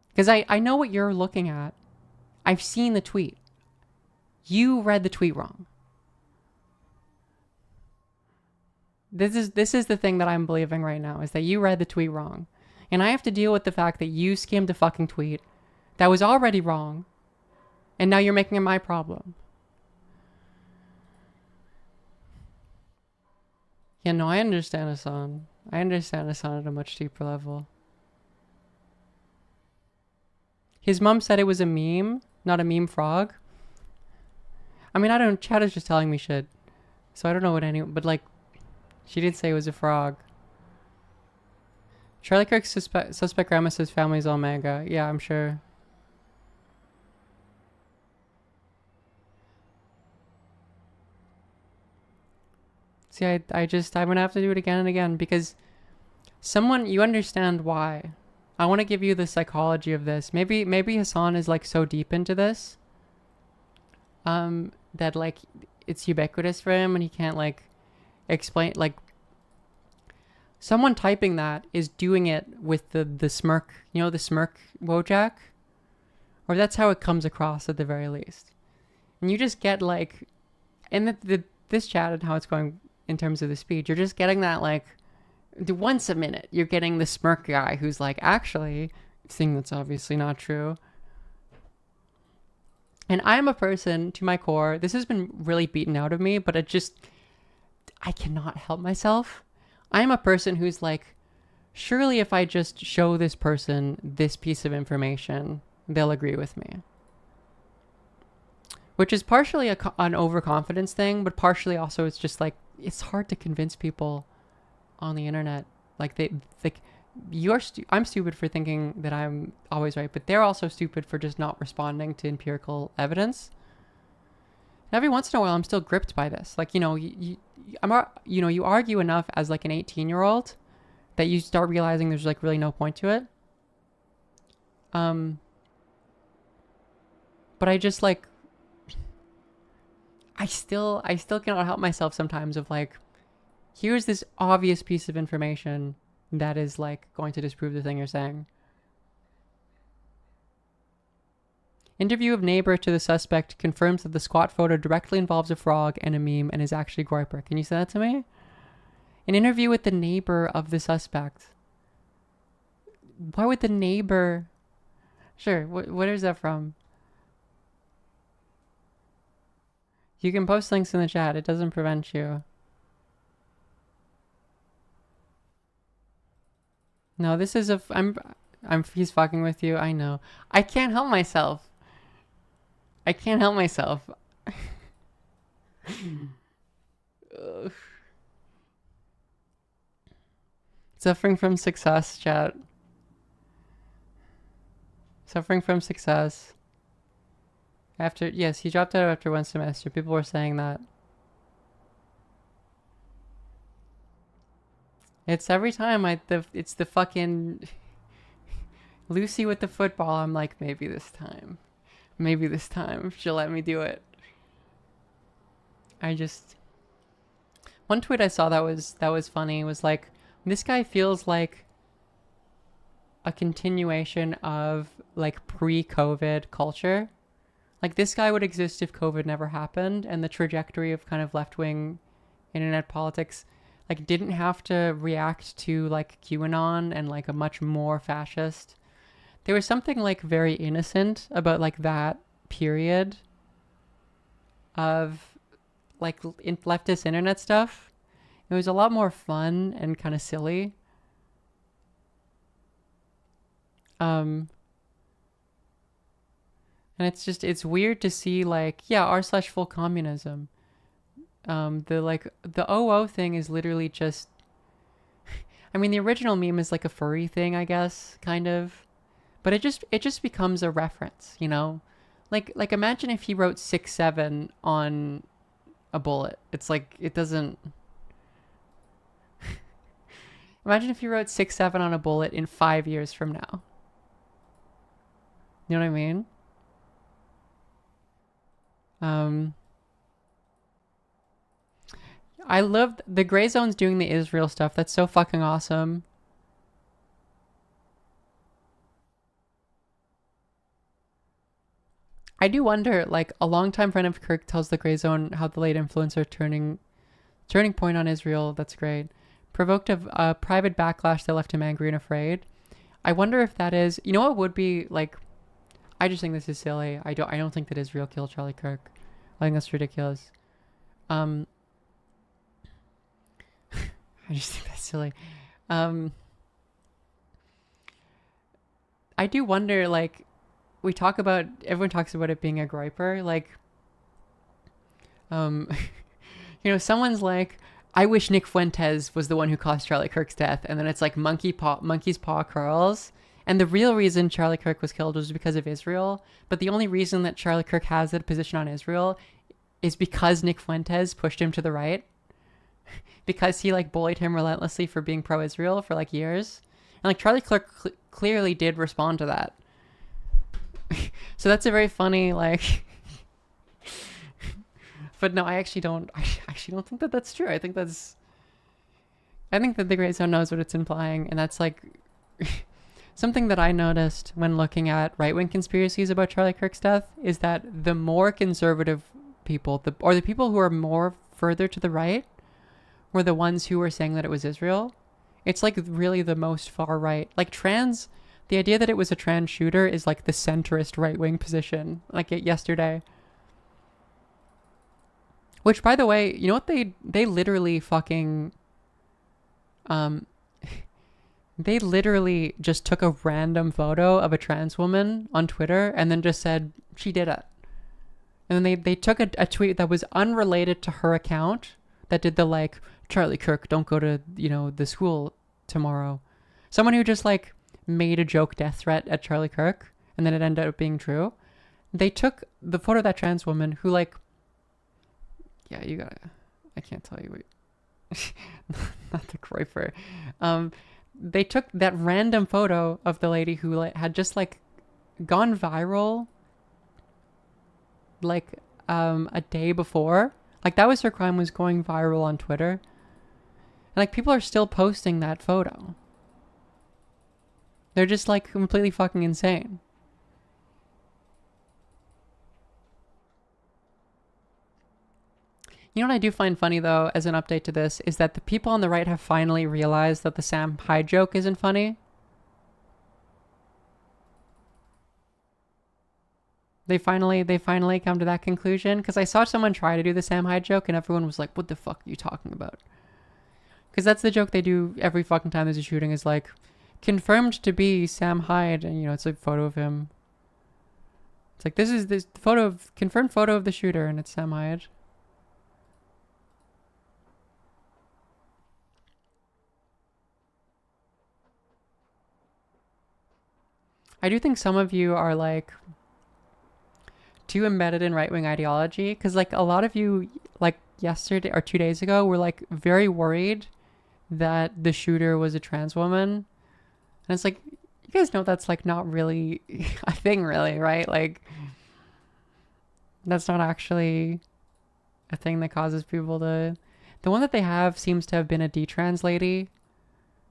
Because I know what you're looking at. I've seen the tweet. You read the tweet wrong. This is the thing that I'm believing right now, is that you read the tweet wrong. And I have to deal with the fact that you skimmed a fucking tweet that was already wrong. And now you're making it my problem. Yeah, no, I understand Hassan. I understand Hassan at a much deeper level. His mom said it was a meme, not a meme frog. I mean, I don't, Chad is just telling me shit. So I don't know what anyone, but like, she did say it was a frog. Charlie Kirk's suspect grandma says family's all mega. Yeah, I'm sure. See, I'm gonna have to do it again and again because you understand why. I want to give you the psychology of this. Maybe Hassan is like so deep into this, that like it's ubiquitous for him and he can't like explain, like someone typing that is doing it with the smirk, you know, the smirk Wojak, or that's how it comes across at the very least. And you just get like, in this chat and how it's going in terms of the speech, you're just getting that like, once a minute, you're getting the smirk guy who's like, actually, thing that's obviously not true. And I'm a person to my core, this has been really beaten out of me, but I cannot help myself. I'm a person who's like, surely if I just show this person this piece of information, they'll agree with me. Which is partially an overconfidence thing, but partially also it's just like, it's hard to convince people on the internet. Like I'm stupid for thinking that I'm always right, but they're also stupid for just not responding to empirical evidence. And every once in a while, I'm still gripped by this. Like, you know, you argue enough as like an 18-year-old that you start realizing there's like really no point to it. But I just like, I still cannot help myself sometimes of like, here's this obvious piece of information that is like going to disprove the thing you're saying. Interview of neighbor to the suspect confirms that the squat photo directly involves a frog and a meme and is actually Groyper. Can you say that to me? An interview with the neighbor of the suspect. Why would the neighbor... Sure, what is that from? You can post links in the chat. It doesn't prevent you. No, this is he's fucking with you. I know. I can't help myself. I can't help myself. Suffering from success, chat. Suffering from success. Yes, he dropped out after one semester. People were saying that. It's every time it's the fucking Lucy with the football. I'm like, maybe this time she'll let me do it. One tweet I saw that was funny was like, this guy feels like a continuation of like pre-COVID culture. Like this guy would exist if COVID never happened, and the trajectory of kind of left-wing internet politics like didn't have to react to like QAnon and like a much more fascist. There was something like very innocent about like that period of like leftist internet stuff. It was a lot more fun and kind of silly. And it's weird to see like, yeah, r/full communism. The OO thing is literally just, I mean, the original meme is like a furry thing, I guess, kind of, but it just becomes a reference, you know, like imagine if he wrote 6-7 on a bullet. It's like, it doesn't. Imagine if you wrote 6-7 on a bullet in 5 years from now. You know what I mean? I love the Gray Zone's doing the Israel stuff. That's so fucking awesome. I do wonder, like, a longtime friend of Kirk tells the Gray Zone how the late influencer turning point on Israel, that's great, provoked a private backlash that left him angry and afraid. I wonder if that is, you know what would be, like, I just think this is silly. I don't think that Israel killed Charlie Kirk. I think that's ridiculous. I just think that's silly. I do wonder, like, everyone talks about it being a griper, like, you know, someone's like, I wish Nick Fuentes was the one who caused Charlie Kirk's death, and then it's like monkey's paw curls, and the real reason Charlie Kirk was killed was because of Israel, but the only reason that Charlie Kirk has that position on Israel is because Nick Fuentes pushed him to the right, because he like bullied him relentlessly for being pro-Israel for like years, and like Charlie Kirk clearly did respond to that. So that's a very funny, like, but no, I actually don't think that that's true. I think that the Gray Zone knows what it's implying, and that's like something that I noticed when looking at right-wing conspiracies about Charlie Kirk's death is that the more conservative people, or the people who are more further to the right, were the ones who were saying that it was Israel. It's like really the most far right, like the idea that it was a trans shooter is like the centrist right-wing position, like yesterday. Which, by the way, you know what they literally fucking, they literally just took a random photo of a trans woman on Twitter and then just said, she did it. And then they took a tweet that was unrelated to her account that did the like, Charlie Kirk, don't go to, you know, the school tomorrow. Someone who just like made a joke death threat at Charlie Kirk, and then it ended up being true. They took the photo of that trans woman who, like, yeah, you gotta, I can't tell you what, not the Groifer. They took that random photo of the lady who like had just like gone viral like a day before. Like that was her crime, was going viral on Twitter. And like people are still posting that photo. They're just like completely fucking insane. You know what I do find funny though, as an update to this, is that the people on the right have finally realized that the Sam Hyde joke isn't funny. They finally come to that conclusion, because I saw someone try to do the Sam Hyde joke and everyone was like, what the fuck are you talking about? Because that's the joke they do every fucking time there's a shooting, is like, confirmed to be Sam Hyde, and you know, it's a photo of him. It's like, this is this confirmed photo of the shooter, and it's Sam Hyde. I do think some of you are like too embedded in right-wing ideology, because like a lot of you like yesterday or 2 days ago were like very worried that the shooter was a trans woman, and it's like, you guys know that's like not really a thing, really, right? Like that's not actually a thing that causes people to. The one that they have seems to have been a detrans lady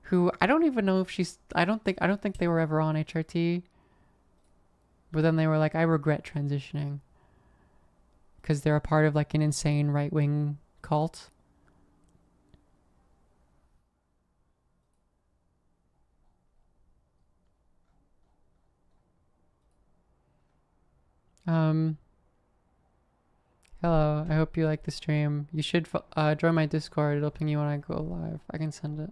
who I don't even know if she's, I don't think they were ever on HRT. But then they were like, I regret transitioning. Because they're a part of like an insane right-wing cult. Hello, I hope you like the stream. You should join my Discord. It'll ping you when I go live. I can send it.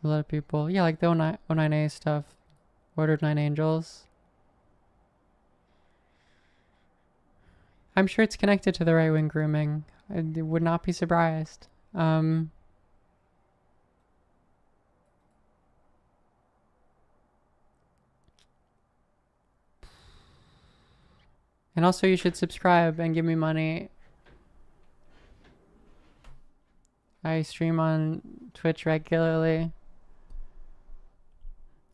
A lot of people. Yeah, like the 09A stuff. Ordered 9 Angels. I'm sure it's connected to the right-wing grooming. I would not be surprised. And also you should subscribe and give me money. I stream on Twitch regularly.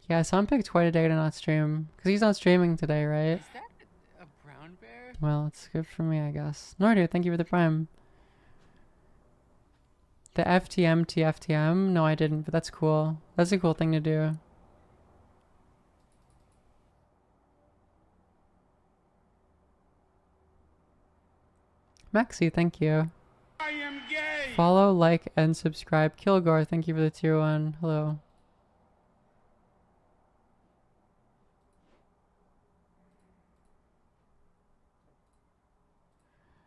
Yeah, Sam picked quite a day to not stream. Because he's not streaming today, right? Is that a brown bear? Well, it's good for me, I guess. Nordu, thank you for the prime. The FTM TFTM? No, I didn't, but that's cool. That's a cool thing to do. Maxi, thank you. I am gay. Follow, like, and subscribe. Kilgore, thank you for the tier 1. Hello.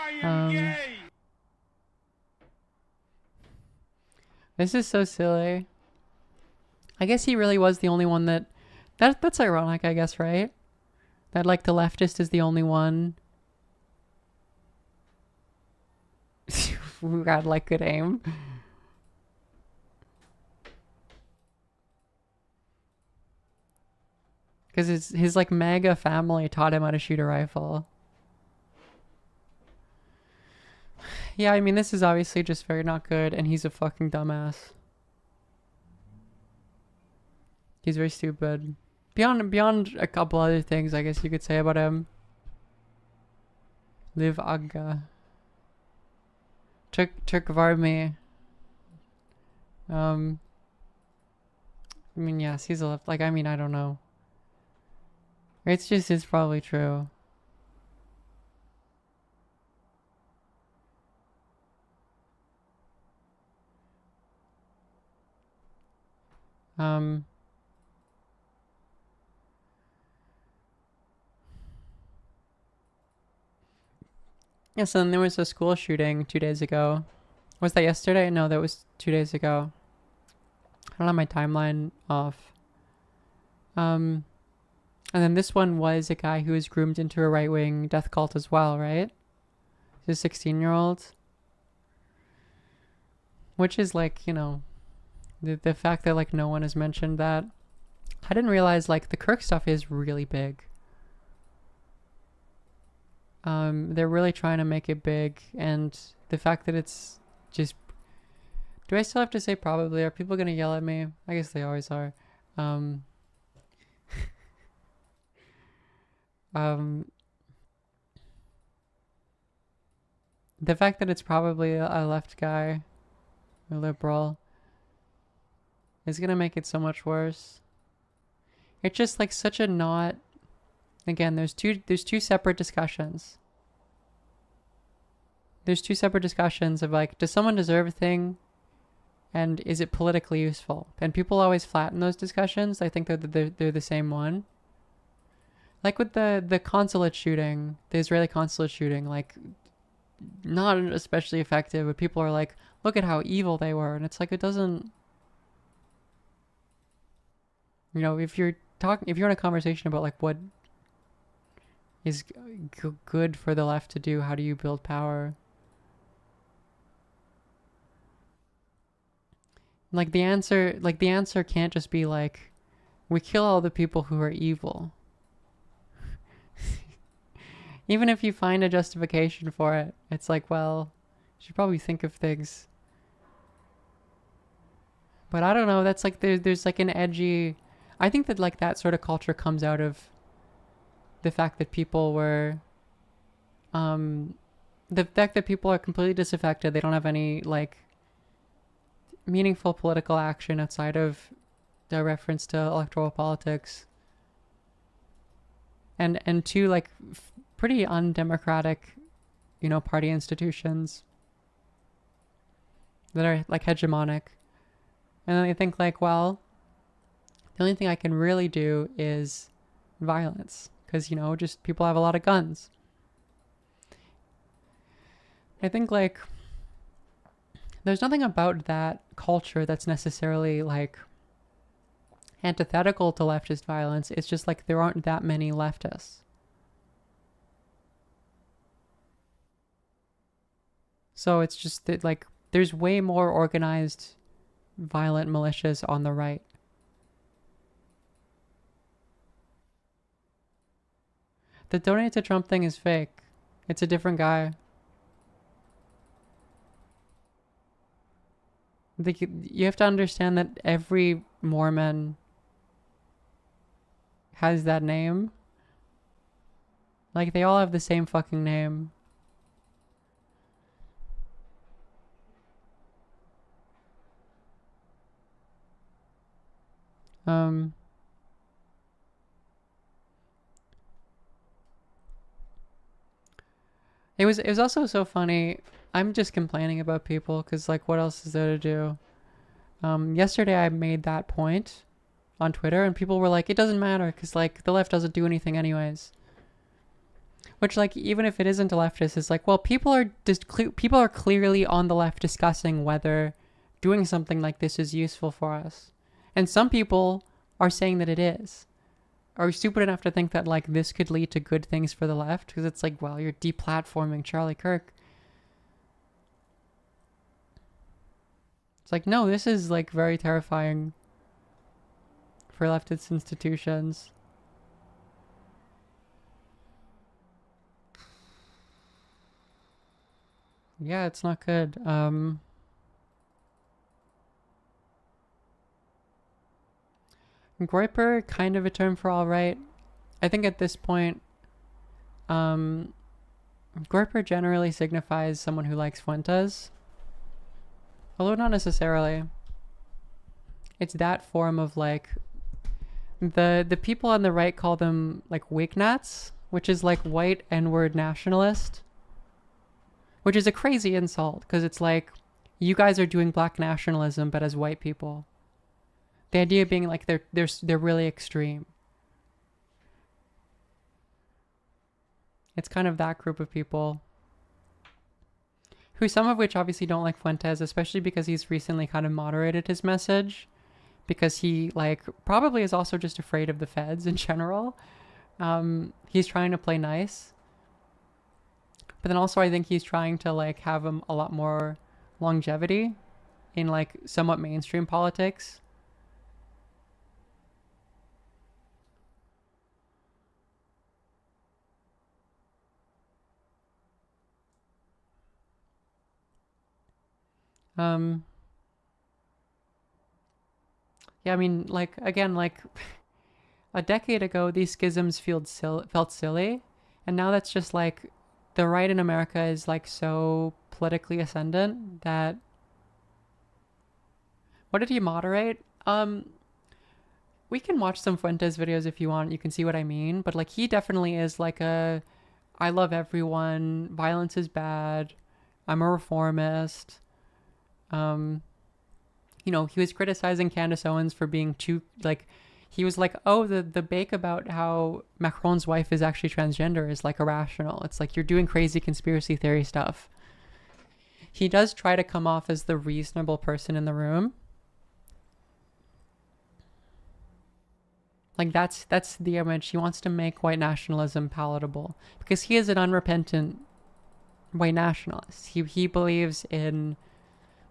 I am gay. This is so silly. I guess he really was the only one that's ironic, I guess, right? That like the leftist is the only one who had like good aim. Because his like mega family taught him how to shoot a rifle. Yeah, I mean, this is obviously just very not good, and he's a fucking dumbass. He's very stupid. Beyond a couple other things, I guess you could say about him. Liv Agga. Turk Varmi. I mean, yes, he's a left. Like, I mean, I don't know. It's probably true. Yeah, so then there was a school shooting 2 days ago. Was that yesterday? No, that was 2 days ago. I don't have my timeline off. And then this one was a guy who was groomed into a right-wing death cult as well, right? He's a 16-year-old. Which is like, you know, the fact that like no one has mentioned that. I didn't realize like the Kirk stuff is really big. They're really trying to make it big, and the fact that it's just... Do I still have to say probably? Are people gonna yell at me? I guess they always are. The fact that it's probably a left guy, a liberal, is gonna make it so much worse. It's just like such a not... Again, there's two separate discussions. There's two separate discussions of like, does someone deserve a thing? And is it politically useful? And people always flatten those discussions. I think that they're the same one. Like with the consulate shooting, the Israeli consulate shooting, like not especially effective, but people are like, look at how evil they were. And it's like, it doesn't, you know, if you're in a conversation about like what is good for the left to do, how do you build power? Like the answer can't just be like, we kill all the people who are evil. Even if you find a justification for it, it's like, well, you should probably think of things. But I don't know, that's like, there's like an edgy... I think that like that sort of culture comes out of the fact that people were... the fact that people are completely disaffected, they don't have any like meaningful political action outside of the reference to electoral politics. And two like pretty undemocratic, you know, party institutions that are like hegemonic. And then they think like, well, the only thing I can really do is violence. Because, you know, just people have a lot of guns. I think like there's nothing about that culture that's necessarily like antithetical to leftist violence. It's just like there aren't that many leftists. So it's just that like there's way more organized violent militias on the right. The donate to Trump thing is fake. It's a different guy. You have to understand that every Mormon has that name. Like, they all have the same fucking name. It was also so funny. I'm just complaining about people because, like, what else is there to do? Yesterday I made that point on Twitter and people were like, it doesn't matter because, like, the left doesn't do anything anyways. Which, like, even if it isn't a leftist, it's like, well, people are clearly on the left discussing whether doing something like this is useful for us. And some people are saying that it is. Are stupid enough to think that, like, this could lead to good things for the left? Because it's like, well, you're deplatforming Charlie Kirk. It's like, no, this is, like, very terrifying for leftist institutions. Yeah, it's not good. Groyper, kind of a term for all right. I think at this point, Groyper generally signifies someone who likes Fuentes. Although not necessarily. It's that form of, like, the people on the right call them, like, Wignats, which is, like, white N-word nationalist. Which is a crazy insult, because it's like, you guys are doing black nationalism, but as white people. The idea being like they're really extreme. It's kind of that group of people. Who some of which obviously don't like Fuentes, especially because he's recently kind of moderated his message. Because he, like, probably is also just afraid of the feds in general. He's trying to play nice. But then also I think he's trying to, like, have a lot more longevity in, like, somewhat mainstream politics. Yeah, I mean, like, again, like, a decade ago, these schisms felt silly. And now that's just, like, the right in America is, like, so politically ascendant that... What did he moderate? We can watch some Fuentes videos if you want. You can see what I mean. But, like, he definitely is, like, I love everyone. Violence is bad. I'm a reformist. You know, he was criticizing Candace Owens for being too, like, he was like, oh, the bake about how Macron's wife is actually transgender is, like, irrational. It's like, you're doing crazy conspiracy theory stuff. He does try to come off as the reasonable person in the room. Like, that's the image. He wants to make white nationalism palatable because he is an unrepentant white nationalist. He believes in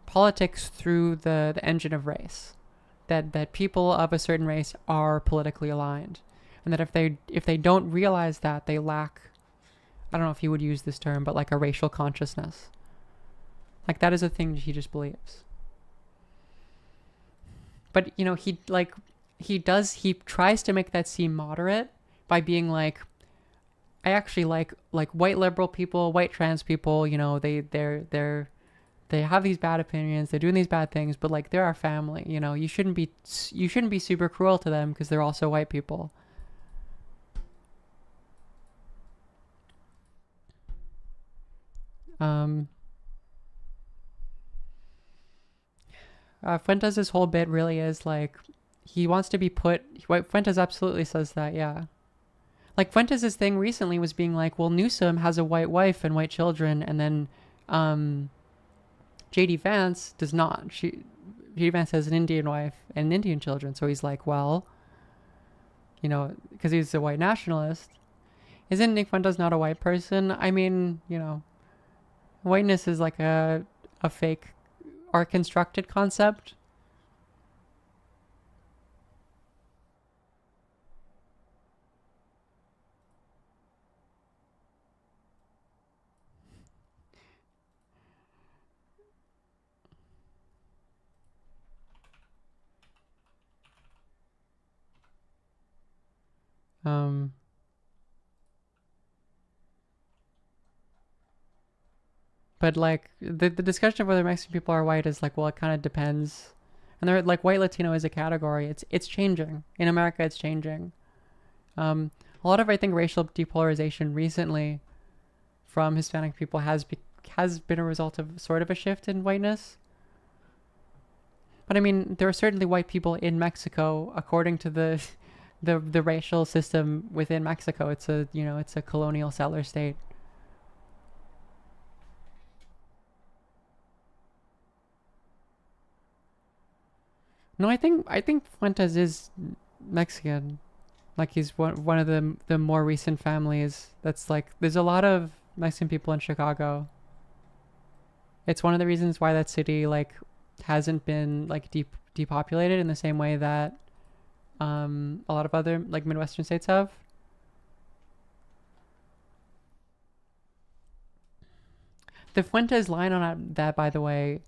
politics through the engine of race, that people of a certain race are politically aligned, and that if they don't realize that, they lack, I don't know if he would use this term, but, like, a racial consciousness. Like, that is a thing he just believes. But, you know, he tries to make that seem moderate by being like, I actually like white liberal people, white trans people, you know, they have these bad opinions, they're doing these bad things, but, like, they're our family, you know, you shouldn't be super cruel to them because they're also white people. Fuentes' whole bit really is, like, he wants to be Fuentes absolutely says that, yeah. Like, Fuentes' thing recently was being like, well, Newsom has a white wife and white children, and then JD Vance does not. JD Vance has an Indian wife and Indian children. So he's like, well, you know, because he's a white nationalist. Isn't Nick Fuentes not a white person? I mean, you know, whiteness is like a fake or constructed concept. But like the discussion of whether Mexican people are white is like, well, it kind of depends. And they're like, white Latino is a category. It's changing in America. It's changing. A lot of, I think, racial depolarization recently from Hispanic people has been a result of sort of a shift in whiteness. But I mean, there are certainly white people in Mexico, according to the racial system within Mexico. It's a colonial settler state. No, I think Fuentes is Mexican. Like he's one of the more recent families that's like, there's a lot of Mexican people in Chicago. It's one of the reasons why that city like hasn't been like depopulated in the same way that a lot of other like Midwestern states have. The Fuentes line on that, by the way,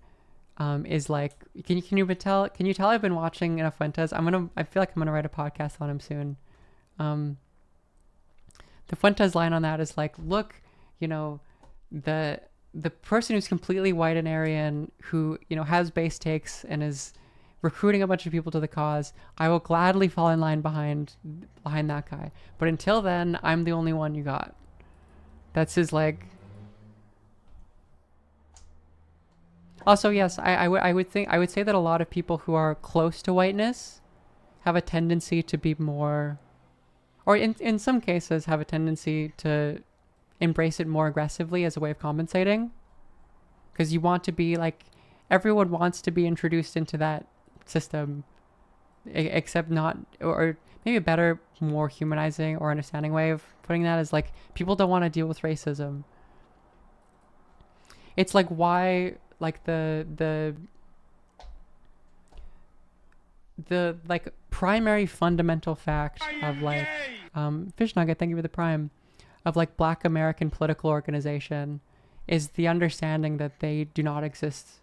is like, can you tell I've been watching enough Fuentes? I feel like I'm gonna write a podcast on him soon. The Fuentes line on that is like, look, you know, the person who's completely white and Aryan, who, you know, has base takes and is recruiting a bunch of people to the cause, I will gladly fall in line behind that guy. But until then, I'm the only one you got. That's his like. Also, yes, I would say that a lot of people who are close to whiteness have a tendency to be more, or in some cases have a tendency to embrace it more aggressively as a way of compensating. Because you want to be like, everyone wants to be introduced into that system, except not, or maybe a better, more humanizing or understanding way of putting that is like, people don't want to deal with racism. It's like, why, like the like primary fundamental fact of like Fish Nugget, thank you for the prime, of like Black American political organization is the understanding that they do not exist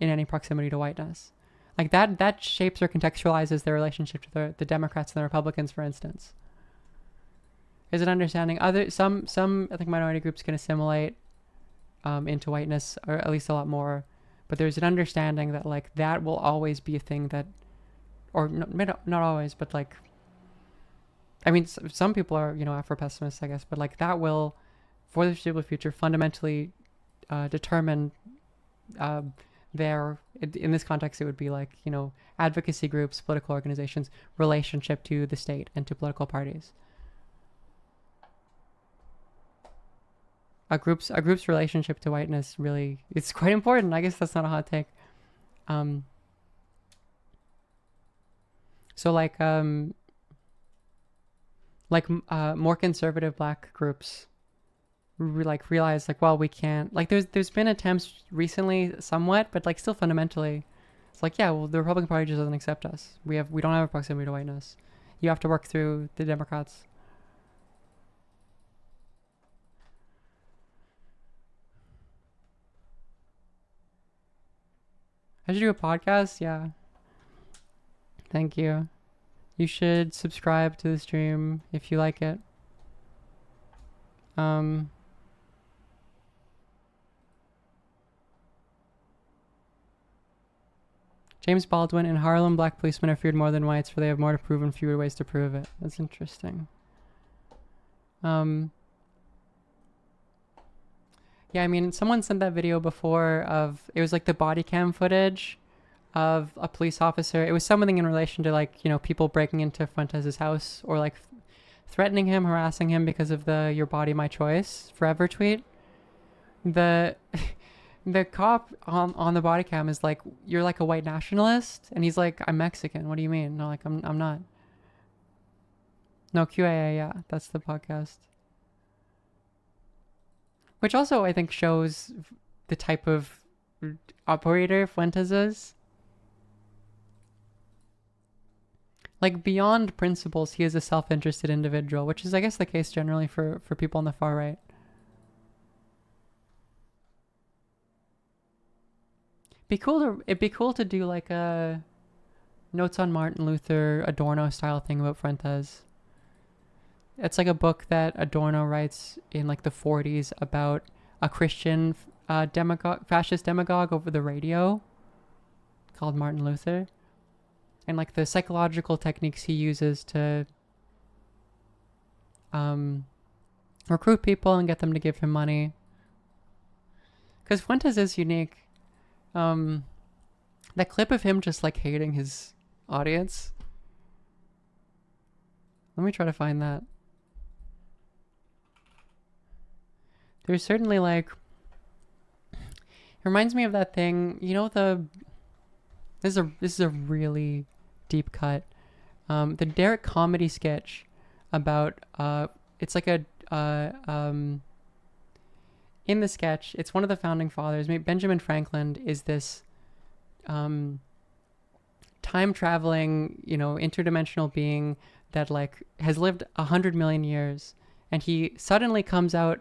in any proximity to whiteness. Like that shapes or contextualizes their relationship to the Democrats and the Republicans, for instance. Is an understanding some I think minority groups can assimilate into whiteness, or at least a lot more, but there's an understanding that like that will always be a thing that, or not always, but like, I mean, some people are, you know, Afro-pessimists, I guess, but like that will, for the foreseeable future, fundamentally determine in this context, it would be like, you know, advocacy groups, political organizations, relationship to the state and to political parties. A group's relationship to whiteness really, it's quite important. I guess that's not a hot take. So like more conservative Black groups realize like, well, we can't, like there's been attempts recently somewhat, but like still fundamentally it's like, yeah, well, the Republican Party just doesn't accept us. We don't have a proximity to whiteness. You have to work through the Democrats. I should do a podcast? Yeah. Thank you. You should subscribe to the stream if you like it. James Baldwin, in Harlem, Black policemen are feared more than whites, for they have more to prove and fewer ways to prove it. That's interesting. Yeah, I mean, someone sent that video before of, it was like the body cam footage of a police officer. It was something in relation to like, you know, people breaking into Fuentes' house or like threatening him, harassing him because of the "your body, my choice" forever tweet. the cop on the body cam is like, "You're like a white nationalist," and he's like, "I'm Mexican. What do you mean?" No, like I'm not. No, QAA, yeah, that's the podcast. Which also I think shows the type of operator Fuentes is. Like, beyond principles, he is a self-interested individual, which is, I guess, the case generally for people on the far right. It'd be cool to do like a notes on Martin Luther Adorno style thing about Fuentes. It's like a book that Adorno writes in like the 40s about a Christian fascist demagogue over the radio called Martin Luther. And like the psychological techniques he uses to recruit people and get them to give him money. Because Fuentes is unique. That clip of him just like hating his audience. Let me try to find that. There's certainly like, it reminds me of that thing, you know, this is a really deep cut. The Derek comedy sketch about it's like a in the sketch, it's one of the founding fathers. Benjamin Franklin is this time traveling, you know, interdimensional being that like has lived 100 million years, and he suddenly comes out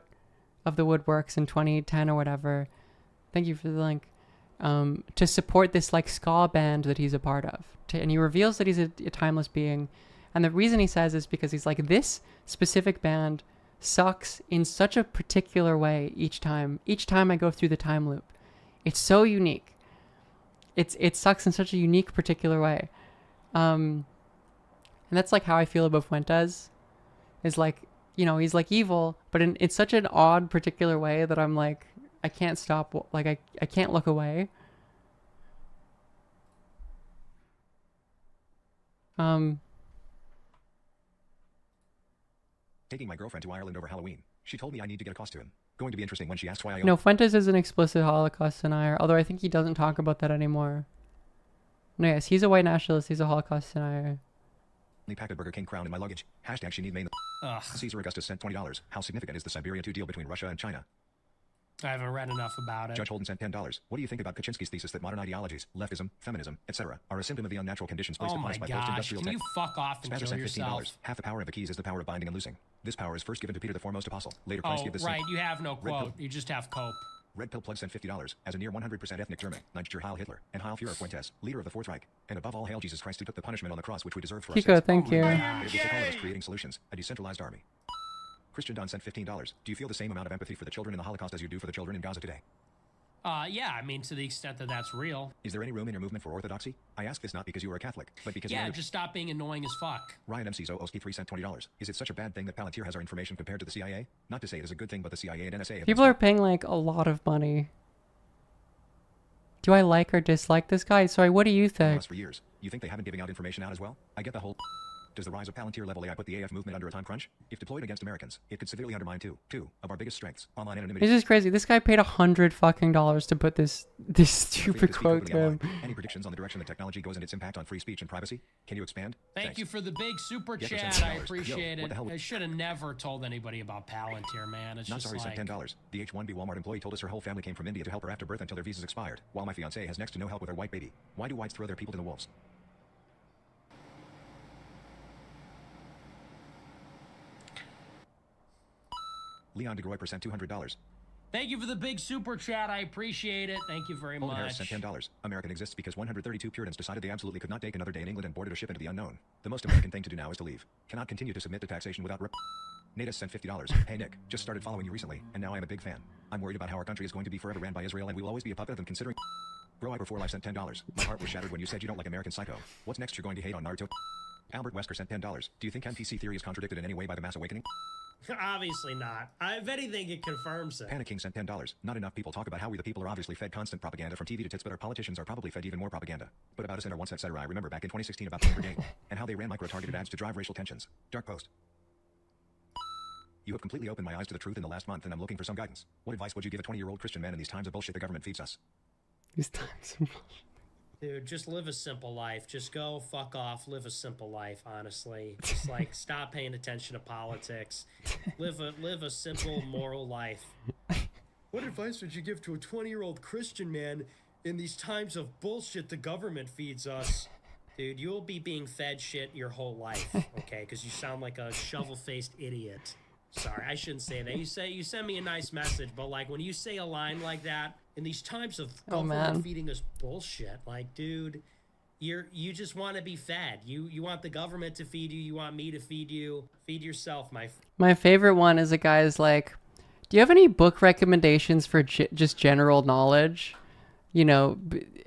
of the woodworks in 2010 or whatever. Thank you for the link. To support this like ska band that he's a part of. And he reveals that he's a timeless being. And the reason he says is because he's like, this specific band sucks in such a particular way each time. Each time I go through the time loop. It's so unique. It sucks in such a unique particular way. And that's like how I feel about Fuentes. Is like, you know, he's like evil, but it's such an odd particular way that I'm like, I can't stop, like I can't look away. Taking my girlfriend to Ireland over Halloween. She told me I need to get a costume. Going to be interesting when she asks why I... No, Fuentes is an explicit Holocaust denier, although I think he doesn't talk about that anymore. No, yes, he's a white nationalist, he's a Holocaust denier. Only packed a Burger King crown in my luggage. Hashtag she need main... Caesar Augustus sent $20. How significant is the Siberia II deal between Russia and China? I haven't read enough about it. Judge Holden sent $10. What do you think about Kaczynski's thesis that modern ideologies, leftism, feminism, etc., are a symptom of the unnatural conditions placed upon us by post-industrial tech? Can you fuck off and kill yourself? Half the power of the keys is the power of binding and loosing. This power is first given to Peter the foremost apostle. Later Christ gave this... right, you have no quote. You just have cope. Red Pill Plug sent $50 as a near 100% ethnic German, Niger Heil Hitler, and Heil Führer Fuentes, leader of the Fourth Reich, and above all, hail Jesus Christ who took the punishment on the cross which we deserve for our sins. Thank you. It will take all of us creating solutions, a decentralized army. Christian Don sent $15. Do you feel the same amount of empathy for the children in the Holocaust as you do for the children in Gaza today? Yeah, I mean, to the extent that that's real. Is there any room in your movement for orthodoxy? I ask this not because you are a Catholic, but because yeah, just stop being annoying as fuck. Ryan MC's Oski 3 sent $20. Is it such a bad thing that Palantir has our information compared to the CIA? Not to say it is a good thing, but the CIA and NSA have... People are paying like a lot of money. Do I like or dislike this guy? Sorry, what do you think? For years. You think they haven't giving out information out as well? I get the whole... Does the rise of Palantir level AI put the AF movement under a time crunch? If deployed against Americans, it could severely undermine two of our biggest strengths, online anonymity. This is crazy. This guy paid $100 fucking to put this stupid quote to him. Any predictions on the direction that technology goes and its impact on free speech and privacy? Can you expand? Thank you for the big super chat. I appreciate it. I should have never told anybody about Palantir, man. It's not just sorry, like... sent $10. The H-1B Walmart employee told us her whole family came from India to help her after birth until their visas expired, while my fiance has next to no help with her white baby. Why do whites throw their people to the wolves? Leon DeGroy sent $200. Thank you for the big super chat. I appreciate it. Thank you very much. Harris sent $10. American exists because 132 Puritans decided they absolutely could not take another day in England and boarded a ship into the unknown. The most American thing to do now is to leave. Cannot continue to submit to taxation without Natus sent $50. Hey Nick, just started following you recently, and now I am a big fan. I'm worried about how our country is going to be forever ran by Israel, and we will always be a puppet of them considering... Bro, I prefer life sent $10. My heart was shattered when you said you don't like American Psycho. What's next you're going to hate on Naruto? Albert Wesker sent $10. Do you think NPC theory is contradicted in any way by the mass awakening? Obviously not. If anything, it confirms it. Panic King sent $10. Not enough people talk about how we the people are obviously fed constant propaganda from TV to tits, but our politicians are probably fed even more propaganda. But about us and our once etc. I remember back in 2016 about the Hunger Game and how they ran micro-targeted ads to drive racial tensions. Dark post. You have completely opened my eyes to the truth in the last month, and I'm looking for some guidance. What advice would you give a 20-year-old Christian man in these times of bullshit the government feeds us? These times of bullshit. Dude, just live a simple life. Just go fuck off. Live a simple life, honestly. Just like stop paying attention to politics. Live a simple moral life. What advice would you give to a 20-year-old Christian man in these times of bullshit the government feeds us? Dude, you'll be being fed shit your whole life, okay? Because you sound like a shovel-faced idiot. Sorry, I shouldn't say that. You send me a nice message, but like when you say a line like that, in these times of government feeding us bullshit, like, dude, you just want to be fed. You want the government to feed you. You want me to feed you. Feed yourself, My favorite one is a guy's like, do you have any book recommendations for just general knowledge? You know,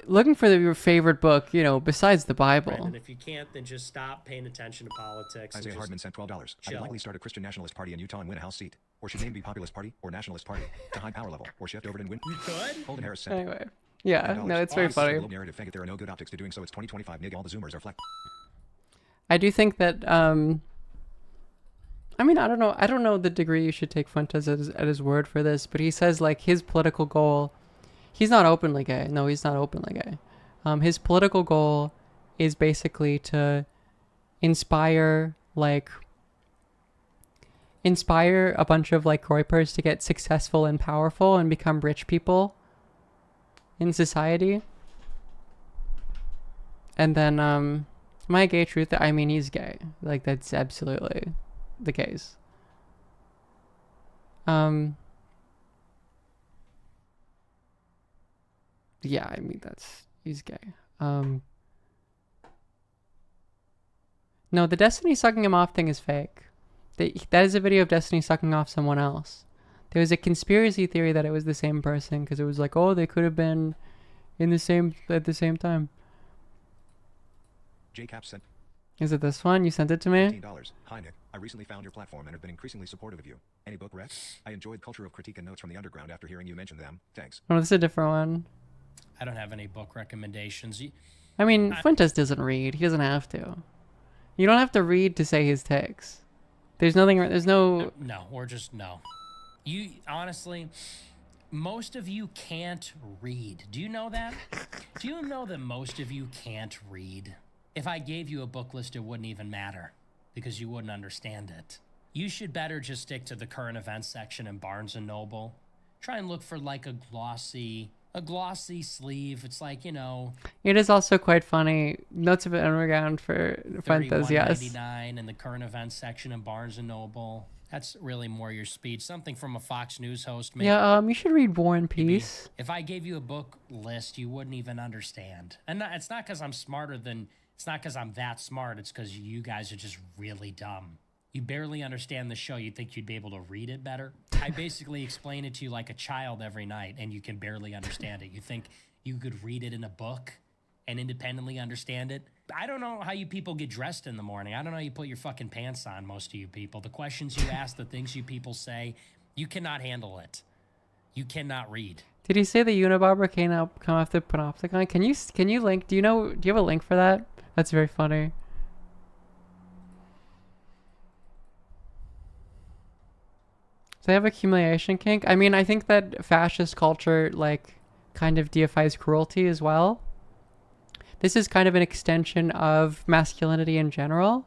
looking for your favorite book, you know, besides the Bible. And if you can't, then just stop paying attention to politics. Isaiah Hardman sent $12. I would likely start a Christian nationalist party in Utah and win a House seat. Or should name be Populist Party or Nationalist Party to high power level. Or shift over and win. You could? Holden Harris sent Anyway. Yeah, no, it's very funny. Narrative faggot, there are no good optics to doing so. It's 2025. Nig, all the Zoomers are fleck. I do think that, I mean, I don't know the degree you should take Fuentes at his word for this, but he says like his political goal, he's not openly gay. No, he's not openly gay. His political goal is basically to inspire a bunch of like groypers to get successful and powerful and become rich people in society. And then, my gay truth, I mean, he's gay. Like, that's absolutely the case. Yeah, I mean, he's gay. No, the Destiny sucking him off thing is fake. That is a video of Destiny sucking off someone else. There was a conspiracy theory that it was the same person because it was like, oh, they could have been at the same time. JCap sent. Is it this one? You sent it to me? $15. Hi, Nick. I recently found your platform and have been increasingly supportive of you. Any book rec? I enjoyed Culture of Critique and Notes from the Underground after hearing you mention them. Thanks. Oh, this is a different one. I don't have any book recommendations. I mean, Fuentes doesn't read. He doesn't have to. You don't have to read to say his takes. There's no... No, or just no. You, honestly, most of you can't read. Do you know that? Do you know that most of you can't read? If I gave you a book list, it wouldn't even matter because you wouldn't understand it. You should better just stick to the current events section in Barnes & Noble. Try and look for like a glossy sleeve. It's like, you know... It is also quite funny. Notes of an Underground for Fuentes, yes. $31.99 in the current events section in Barnes & Noble. That's really more your speed. Something from a Fox News host. Maybe. Yeah, you should read War and Peace. If I gave you a book list, you wouldn't even understand. And it's not because I'm smarter than... It's not because I'm that smart. It's because you guys are just really dumb. You barely understand the show. You'd think you'd be able to read it better. I basically explain it to you like a child every night, and you can barely understand it. You think you could read it in a book and independently understand it? I don't know how you people get dressed in the morning. I don't know how you put your fucking pants on, most of you people. The questions you ask, the things you people say, you cannot handle it. You cannot read. Did he say the Unabomber come off the Panopticon? Can you link? Do you have a link for that? That's very funny. Do they have accumulation kink? I mean, I think that fascist culture, like, kind of deifies cruelty as well. This is kind of an extension of masculinity in general.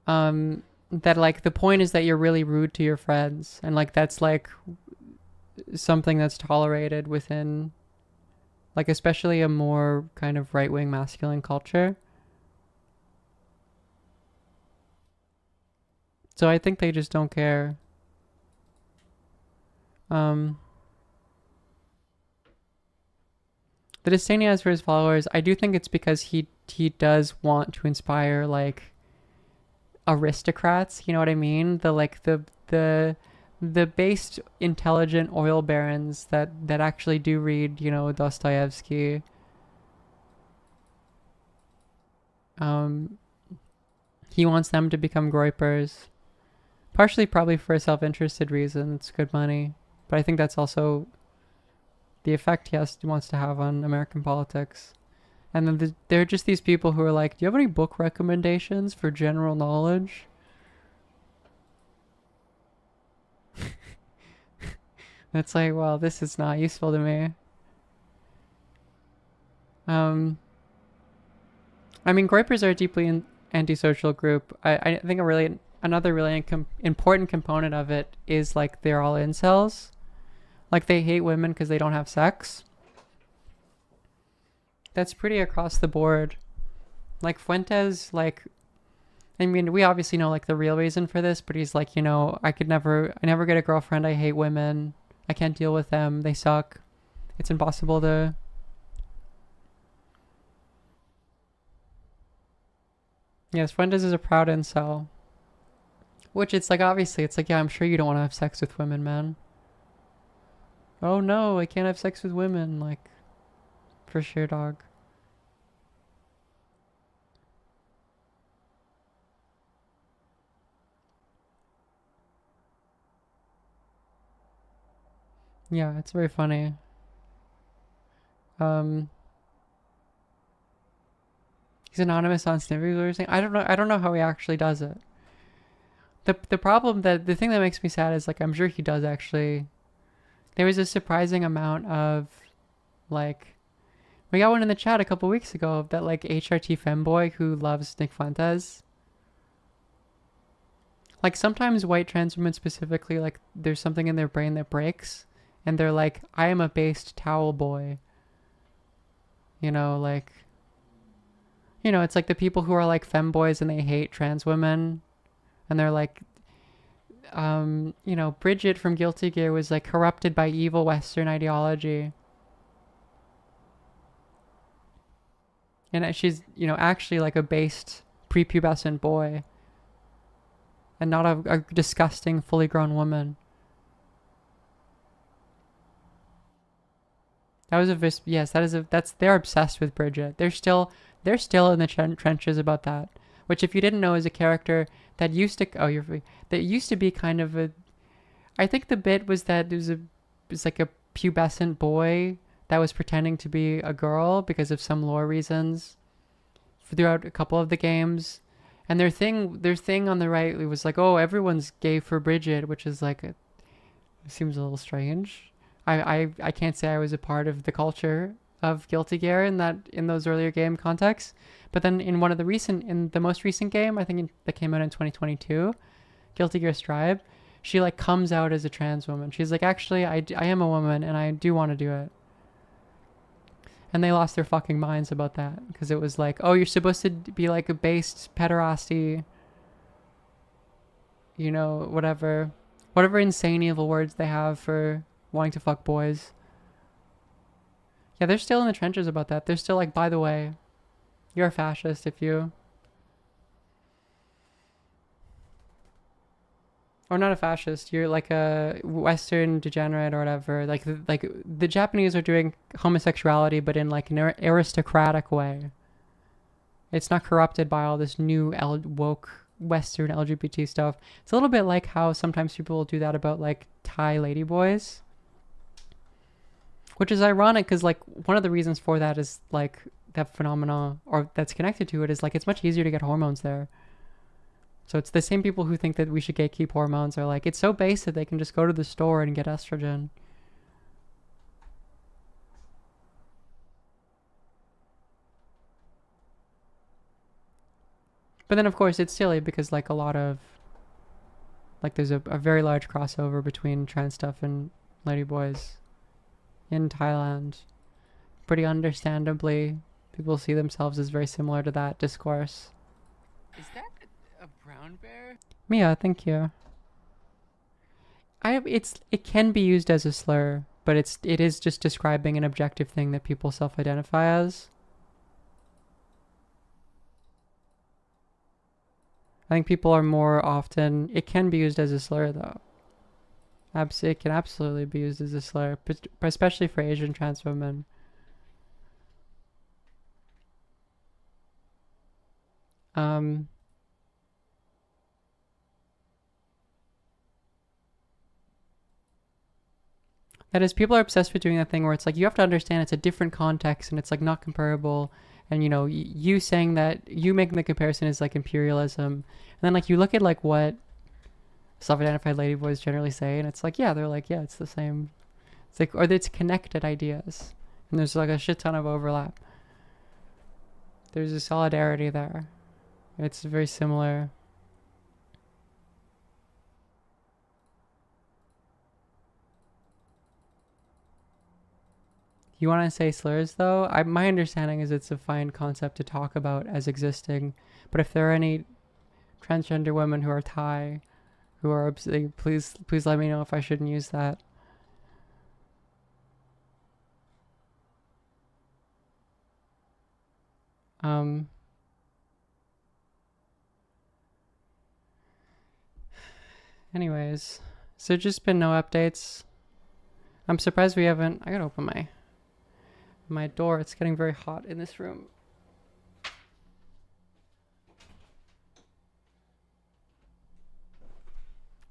That, like, the point is that you're really rude to your friends. And, like, that's, like, something that's tolerated within, like, especially a more kind of right-wing masculine culture. So I think they just don't care. The disdain he has for his followers, I do think it's because he does want to inspire, like, aristocrats, you know what I mean? The based intelligent oil barons that actually do read, you know, Dostoevsky. He wants them to become groypers. Partially probably for a self-interested reason. It's good money. But I think that's also the effect he wants to have on American politics. And then there are just these people who are like, do you have any book recommendations for general knowledge? It's like, well, this is not useful to me. I mean, Groypers are a deeply antisocial group. I think another really important component of it is like they're all incels. Like they hate women because they don't have sex. That's pretty across the board. Like Fuentes, like, I mean, we obviously know like the real reason for this, but he's like, you know, I never get a girlfriend. I hate women. I can't deal with them. They suck. It's impossible to. Yes, Fuentes is a proud incel. Which it's like, obviously, it's like, yeah, I'm sure you don't want to have sex with women, man. Oh no, I can't have sex with women. Like, for sure, dog. Yeah, it's very funny. He's anonymous on Snippy, what you're saying? I don't know how he actually does it. The thing that makes me sad is like I'm sure he does actually. There was a surprising amount of like we got one in the chat a couple weeks ago of that like HRT femboy who loves Nick Fuentes. Like sometimes white trans women specifically, like there's something in their brain that breaks and they're like, I am a based towel boy. You know, like, you know, it's like the people who are like femboys and they hate trans women and they're like, you know, Bridget from Guilty Gear was like corrupted by evil Western ideology. And she's, you know, actually like a based prepubescent boy and not a disgusting fully grown woman. They're obsessed with Bridget. They're still in the trenches about that. Which, if you didn't know, is a character that used to be kind of a. I think the bit was that it was like a pubescent boy that was pretending to be a girl because of some lore reasons throughout a couple of the games, and their thing on the right was like, oh, everyone's gay for Bridget, which is like it seems a little strange. I can't say I was a part of the culture of Guilty Gear in those earlier game contexts. But then in the most recent game, I think that came out in 2022, Guilty Gear Strive, she like comes out as a trans woman. She's like, actually, I am a woman and I do want to do it. And they lost their fucking minds about that because it was like, oh, you're supposed to be like a based pederasty, you know, whatever insane evil words they have for wanting to fuck boys. Yeah, they're still in the trenches about that. They're still like, by the way, you're a fascist if you... Or not a fascist, you're like a Western degenerate or whatever. Like the Japanese are doing homosexuality, but in like an aristocratic way. It's not corrupted by all this new woke Western LGBT stuff. It's a little bit like how sometimes people will do that about like Thai ladyboys. Which is ironic because like one of the reasons for that is like that phenomena, or that's connected to it, is like it's much easier to get hormones there. So it's the same people who think that we should gatekeep hormones are like, it's so base that they can just go to the store and get estrogen. But then of course it's silly because like a lot of, like there's a very large crossover between trans stuff and ladyboys in Thailand. Pretty understandably, people see themselves as very similar to that discourse. Is that a brown bear? Mia, thank you. It can be used as a slur, but it is just describing an objective thing that people self-identify as. I think people are more often... It can be used as a slur, though. It can absolutely be used as a slur, especially for Asian trans women. That is, people are obsessed with doing that thing where it's like, you have to understand it's a different context and it's like not comparable. And, you know, you saying that, you making the comparison is like imperialism. And then like you look at like what self-identified ladyboys generally say, and it's like, yeah, they're like, yeah, it's the same. It's like, or it's connected ideas. And there's like a shit ton of overlap. There's a solidarity there. It's very similar. You want to say slurs, though? My understanding is it's a fine concept to talk about as existing. But if there are any transgender women who are Thai, who are please let me know if I shouldn't use that. Anyways, so just been no updates. I'm surprised we haven't. I gotta open my door. It's getting very hot in this room.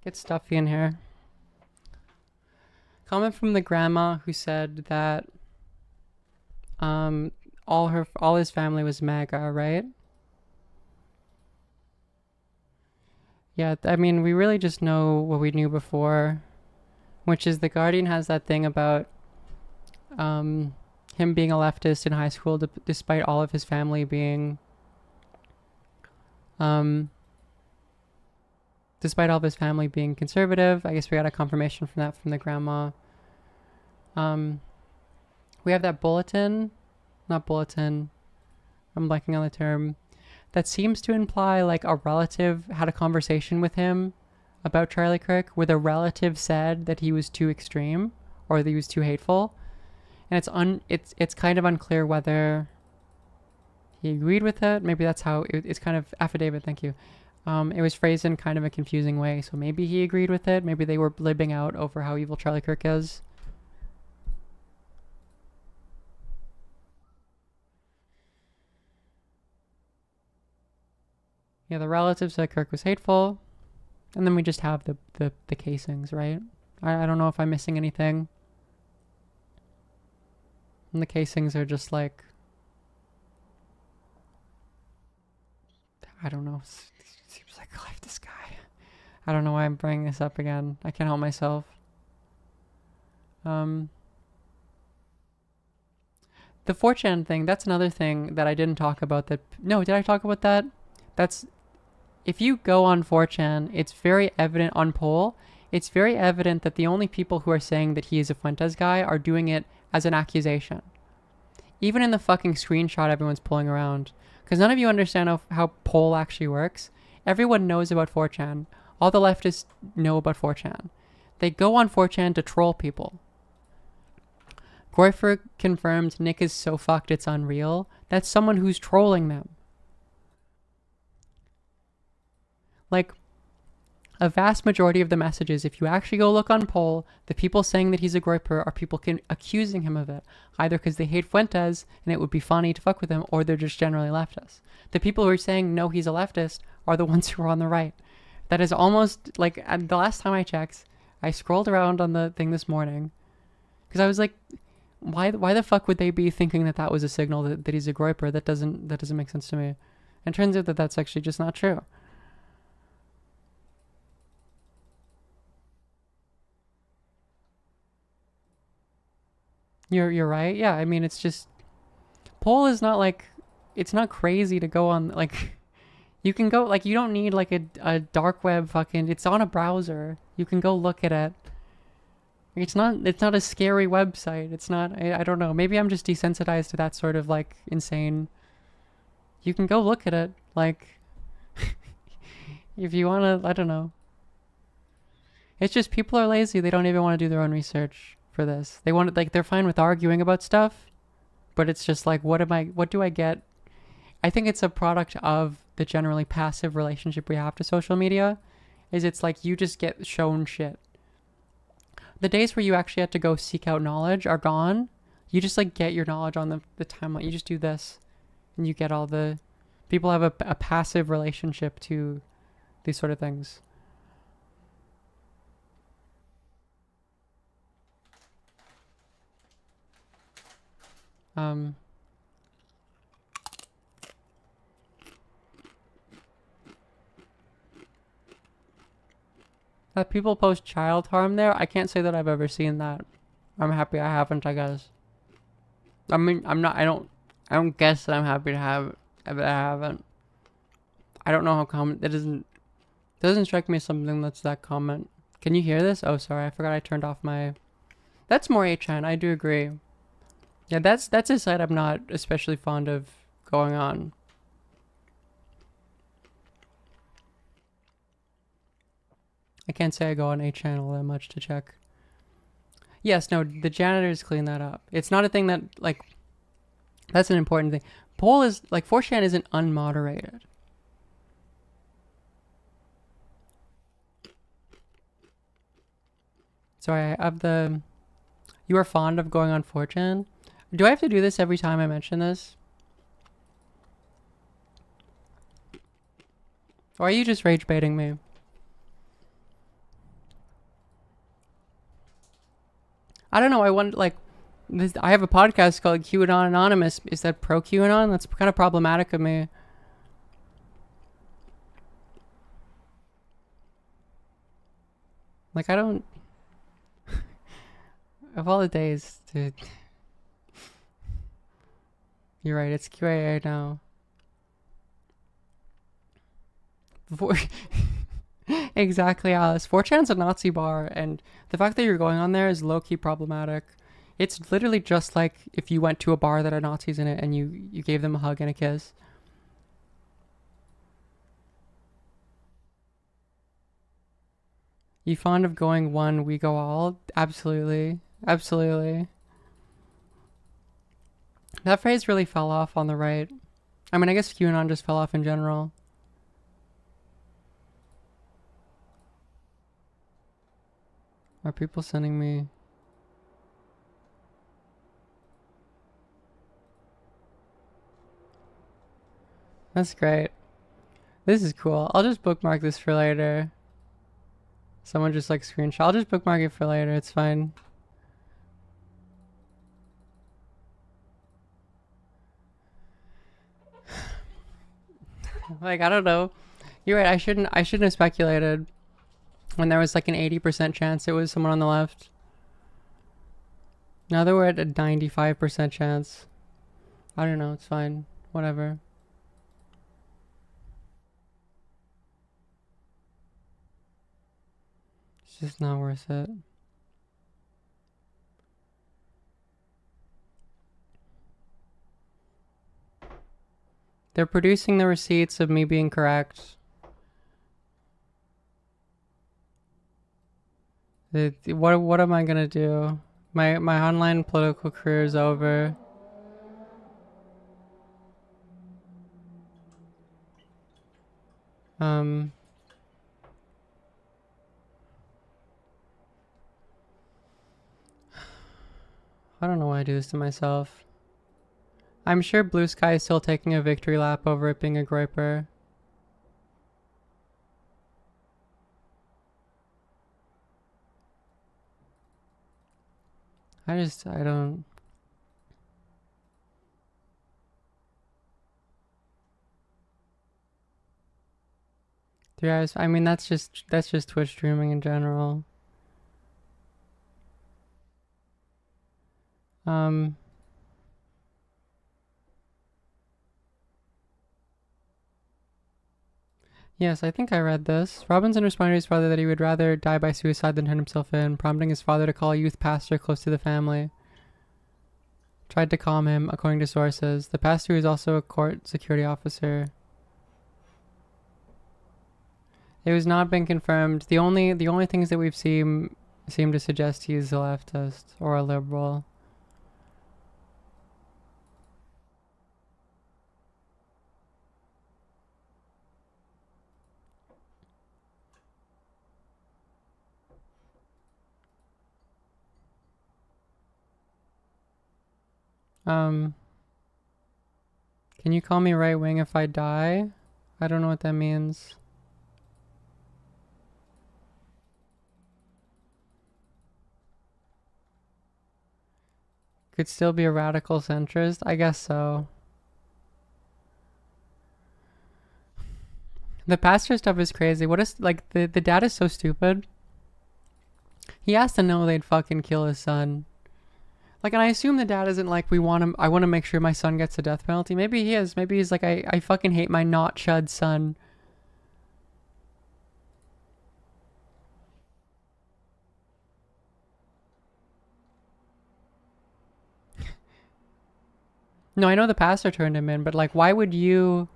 Get stuffy in here. Comment from the grandma who said that all his family was MAGA, right? Yeah, I mean, we really just know what we knew before, which is The Guardian has that thing about him being a leftist in high school despite all of his family being conservative. I guess we got a confirmation from that from the grandma. We have that bulletin, I'm blanking on the term, that seems to imply like a relative had a conversation with him about Charlie Kirk, where the relative said that he was too extreme or that he was too hateful, and it's kind of unclear whether he agreed with it. Maybe that's how it's kind of affidavit. Thank you. It was phrased in kind of a confusing way, so maybe he agreed with it. Maybe they were blibbing out over how evil Charlie Kirk is. Yeah, the relative said Kirk was hateful. And then we just have the casings, right? I don't know if I'm missing anything. And the casings are just like, I don't know. Seems like a leftist guy. I don't know why I'm bringing this up again. I can't help myself. The 4chan thing, that's another thing that I didn't talk about. No, did I talk about that? If you go on 4chan, it's very evident on poll. It's very evident that the only people who are saying that he is a Fuentes guy are doing it as an accusation. Even in the fucking screenshot everyone's pulling around. Because none of you understand how poll actually works. Everyone knows about 4chan. All the leftists know about 4chan. They go on 4chan to troll people. Goifer confirmed Nick is so fucked it's unreal. That's someone who's trolling them. Like, a vast majority of the messages, if you actually go look on poll, the people saying that he's a groiper are people accusing him of it, either because they hate Fuentes and it would be funny to fuck with him, or they're just generally leftists. The people who are saying no, he's a leftist, are the ones who are on the right. That is almost like, the last time I checked, I scrolled around on the thing this morning because I was like, why the fuck would they be thinking that was a signal that he's a groiper? That doesn't make sense to me. And it turns out that that's actually just not true. You're right. Yeah, I mean, it's just, poll is not like, it's not crazy to go on, like, you can go, like, you don't need like a dark web fucking, it's on a browser. You can go look at it. It's not a scary website. It's not, I don't know. Maybe I'm just desensitized to that sort of like insane, you can go look at it. Like, if you want to, I don't know. It's just people are lazy. They don't even want to do their own research for this. They want to, like, they're fine with arguing about stuff, but it's just like, what do I get? I think it's a product of the generally passive relationship we have to social media, is it's like you just get shown shit. The days where you actually had to go seek out knowledge are gone. You just like get your knowledge on the timeline. You just do this and you get all the, people have a passive relationship to these sort of things. That people post child harm there. I can't say that I've ever seen that. I'm happy I haven't, I guess. I mean, I don't guess that I'm happy to have, but I haven't. I don't know how common, it doesn't strike me as something that's that common. Can you hear this? Oh, sorry, I forgot I turned off my, that's more HN, I do agree. Yeah, that's a site I'm not especially fond of going on. I can't say I go on 8channel that much to check. Yes, no, the janitors clean that up. It's not a thing that, like, that's an important thing. Poll is, like, 4chan isn't unmoderated. Sorry, I have the, you are fond of going on 4chan? Do I have to do this every time I mention this? Or are you just rage baiting me? I don't know, I want, like, this, I have a podcast called QAnon Anonymous. Is that pro QAnon? That's kind of problematic of me. Like, I don't... of all the days, dude. You're right, it's QAA now. Before... Exactly, Alice. 4chan's a Nazi bar, and the fact that you're going on there is low-key problematic. It's literally just like if you went to a bar that had Nazis in it and you gave them a hug and a kiss. You fond of going one, we go all? Absolutely. Absolutely. That phrase really fell off on the right. I mean, I guess QAnon just fell off in general. Are people sending me... That's great. This is cool. I'll just bookmark this for later. Someone just like screenshot. I'll just bookmark it for later. It's fine. Like, I don't know. You're right. I shouldn't have speculated when there was like an 80% chance it was someone on the left. Now that we're at a 95% chance. I don't know. It's fine. Whatever. It's just not worth it. They're producing the receipts of me being correct. What am I gonna do? My online political career is over. I don't know why I do this to myself. I'm sure Blue Sky is still taking a victory lap over it being a groiper. I don't... Three hours, I mean, that's just Twitch streaming in general. Yes, I think I read this. Robinson responded to his father that he would rather die by suicide than turn himself in, prompting his father to call a youth pastor close to the family. Tried to calm him, according to sources. The pastor is also a court security officer. It has not been confirmed. The only things that we've seen seem to suggest he's a leftist or a liberal. Can you call me right wing if I die? I don't know what that means. Could still be a radical centrist? I guess so. The pastor stuff is crazy. What is, like, the dad is so stupid. He has to know they'd fucking kill his son. Like, and I assume the dad isn't like, I want to make sure my son gets the death penalty. Maybe he is. Maybe he's like, I fucking hate my not chud son. No, I know the pastor turned him in, but like, why would you...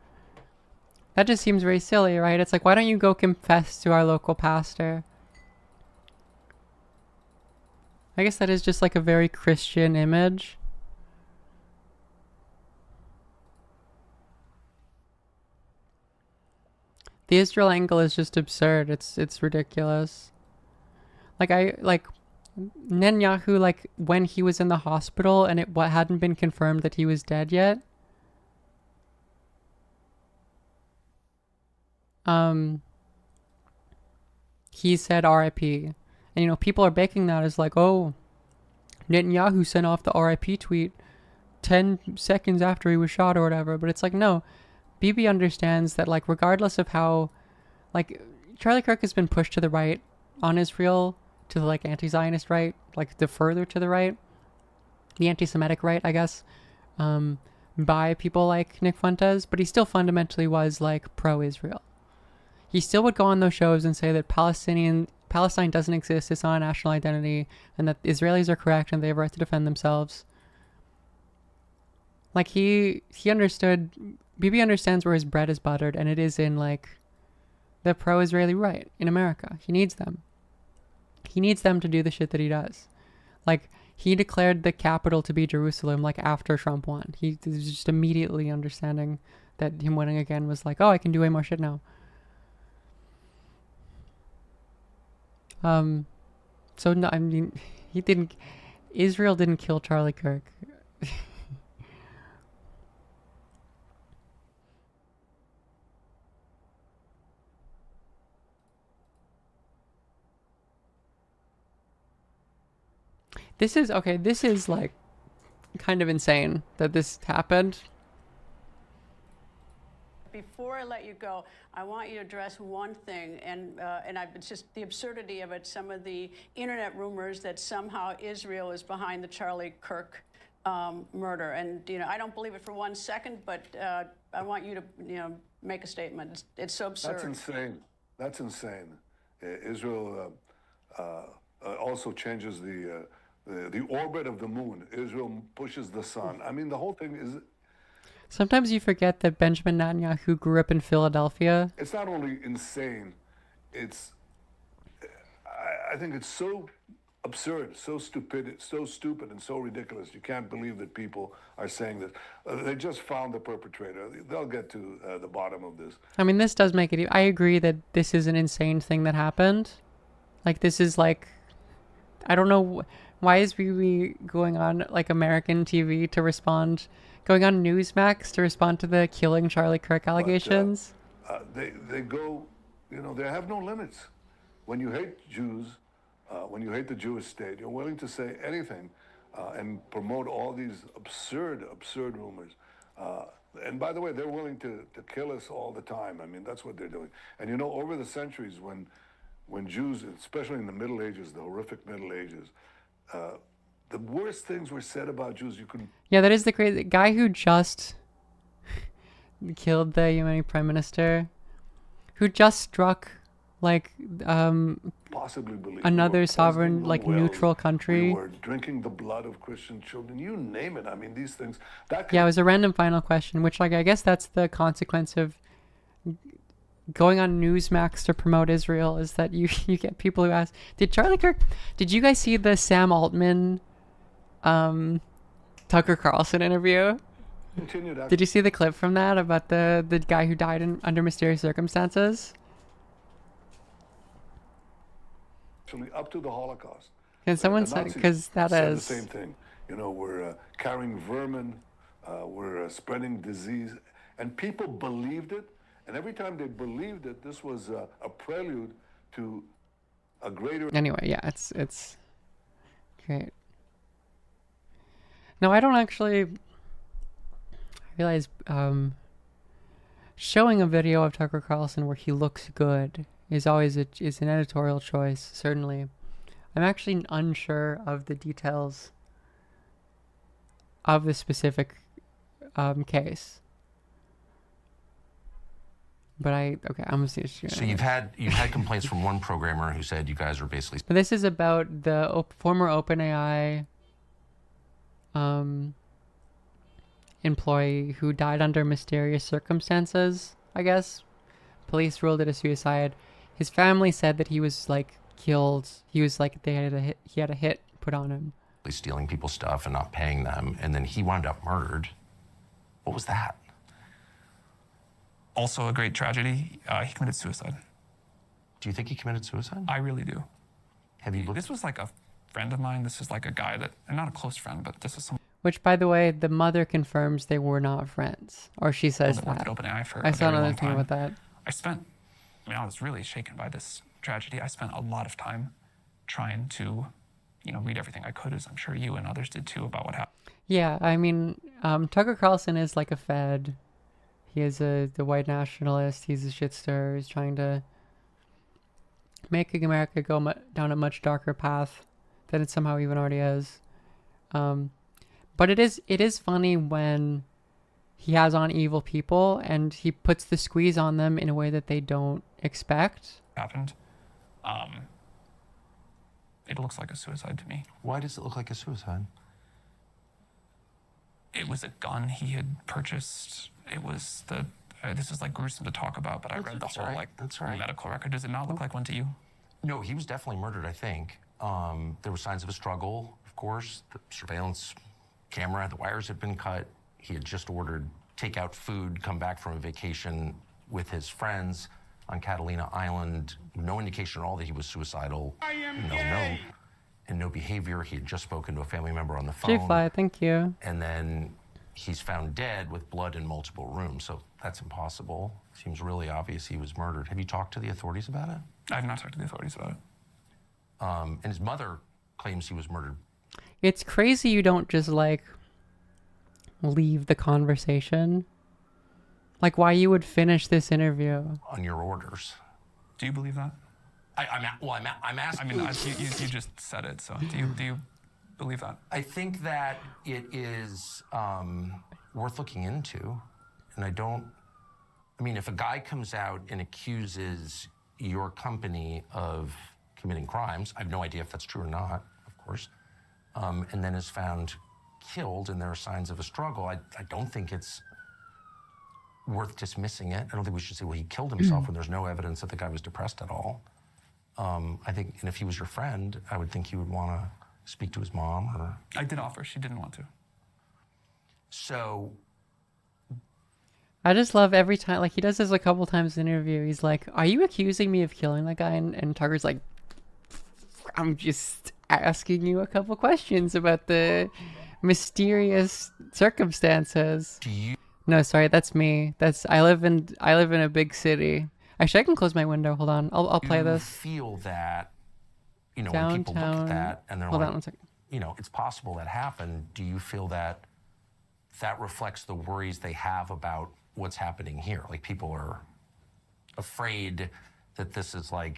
That just seems very silly, right? It's like, why don't you go confess to our local pastor? I guess that is just like a very Christian image. The Israel angle is just absurd. It's ridiculous. Like Netanyahu, like when he was in the hospital and it hadn't been confirmed that he was dead yet. He said R.I.P. And, you know, people are baking that as like, oh, Netanyahu sent off the R.I.P. tweet 10 seconds after he was shot or whatever. But it's like, no, Bibi understands that, like, regardless of how, like, Charlie Kirk has been pushed to the right on Israel, to the, like, anti-Zionist right, like, the further to the right, the anti-Semitic right, I guess, by people like Nick Fuentes, but he still fundamentally was, like, pro-Israel. He still would go on those shows and say that Palestine doesn't exist, it's not a national identity, and that Israelis are correct and they have a right to defend themselves. Like, he understood, Bibi understands where his bread is buttered, and it is in, like, the pro-Israeli right in America. He needs them. He needs them to do the shit that he does. Like, he declared the capital to be Jerusalem, like, after Trump won. He was just immediately understanding that him winning again was like, oh, I can do way more shit now. So no, I mean, Israel didn't kill Charlie Kirk. This is like kind of insane that this happened. Before I let you go, I want you to address one thing, and it's just the absurdity of it. Some of the internet rumors that somehow Israel is behind the Charlie Kirk murder, and I don't believe it for 1 second, but I want you to make a statement. It's so absurd. That's insane. That's insane. Israel also changes the orbit of the moon. Israel pushes the sun. I mean, the whole thing is. Sometimes you forget that Benjamin Netanyahu grew up in Philadelphia. It's not only insane, I think it's so absurd, so stupid, and so ridiculous. You can't believe that people are saying this. They just found the perpetrator. They'll get to the bottom of this. I mean, this does make it... I agree that this is an insane thing that happened. Like, this is like... I don't know... Why is Bibi going on, like, American TV to respond... Going on Newsmax to respond to the killing Charlie Kirk allegations? They go, they have no limits. When you hate Jews, when you hate the Jewish state, you're willing to say anything and promote all these absurd rumors. And by the way, they're willing to kill us all the time. I mean, that's what they're doing. And over the centuries, when Jews, especially in the Middle Ages, the horrific Middle Ages, the worst things were said about Jews. You couldn't. Yeah, that is the crazy guy who just killed the Yemeni prime minister, who just struck like possibly believe another sovereign, like neutral country. We were drinking the blood of Christian children. You name it. I mean, these things. Yeah, it was a random final question, which, like, I guess that's the consequence of going on Newsmax to promote Israel, is that you get people who ask, did you guys see the Sam Altman Tucker Carlson interview? Did you see the clip from that about the guy who died under mysterious circumstances? Actually, up to the Holocaust. And someone said, because that is the same thing. We're carrying vermin, we're spreading disease, and people believed it. And every time they believed it, this was a prelude to a greater. Anyway, yeah, it's great. No, I don't actually realize showing a video of Tucker Carlson where he looks good is always an editorial choice, certainly. I'm actually unsure of the details of the specific case. But I'm gonna see. So you've had complaints from one programmer who said you guys are basically. But this is about the former OpenAI employee who died under mysterious circumstances. I guess police ruled it a suicide. His family said that he was like killed. He was like he had a hit put on him. Stealing people's stuff and not paying them, and then he wound up murdered. What was that? Also a great tragedy. He committed suicide. Do you think he committed suicide? I really do. Have you looked? This was like a friend of mine. This is like a guy that, and not a close friend, but this is someone. Which, by the way, the mother confirms they were not friends, or she says that. Worked at OpenAI for I a saw very another long thing time. about that. I was really shaken by this tragedy. I spent a lot of time trying to, read everything I could, as I'm sure you and others did too, about what happened. Yeah, I mean, Tucker Carlson is like a Fed. He is the white nationalist. He's a shitster. He's trying to make America go down a much darker path than it somehow even already is. But it is funny when he has on evil people and he puts the squeeze on them in a way that they don't expect. Happened. It looks like a suicide to me. Why does it look like a suicide? It was a gun he had purchased. It was this is like gruesome to talk about, but I read the whole medical record. Does it not look like one to you? No, he was definitely murdered, I think. There were signs of a struggle, of course. The surveillance camera, the wires had been cut. He had just ordered takeout food, come back from a vacation with his friends on Catalina Island. No indication at all that he was suicidal. And no behavior. He had just spoken to a family member on the phone. G-Fly, thank you. And then he's found dead with blood in multiple rooms. So that's impossible. Seems really obvious he was murdered. Have you talked to the authorities about it? I have not talked to the authorities about it. And his mother claims he was murdered. It's crazy you don't just leave the conversation. Like why you would finish this interview. On your orders. Do you believe that? I'm asking. I mean, you just said it, so do you believe that? I think that it is worth looking into, and if a guy comes out and accuses your company of committing crimes, I have no idea if that's true or not, of course, and then is found killed and there are signs of a struggle, I don't think it's worth dismissing it. I don't think we should say, well, he killed himself when there's no evidence that the guy was depressed at all. I think, and if he was your friend, I would think you would want to speak to his mom or... I did offer. She didn't want to. So... I just love every time, he does this a couple times in the interview. He's like, are you accusing me of killing that guy? And Tucker's like, I'm just asking you a couple questions about the mysterious circumstances. No, sorry, that's me. I live in a big city. Actually, I can close my window. Hold on. I'll play this. Feel that, when Downtown. people look at that and they're Hold on one second. It's possible that happened. Do you feel that reflects the worries they have about what's happening here? Like people are afraid that this is I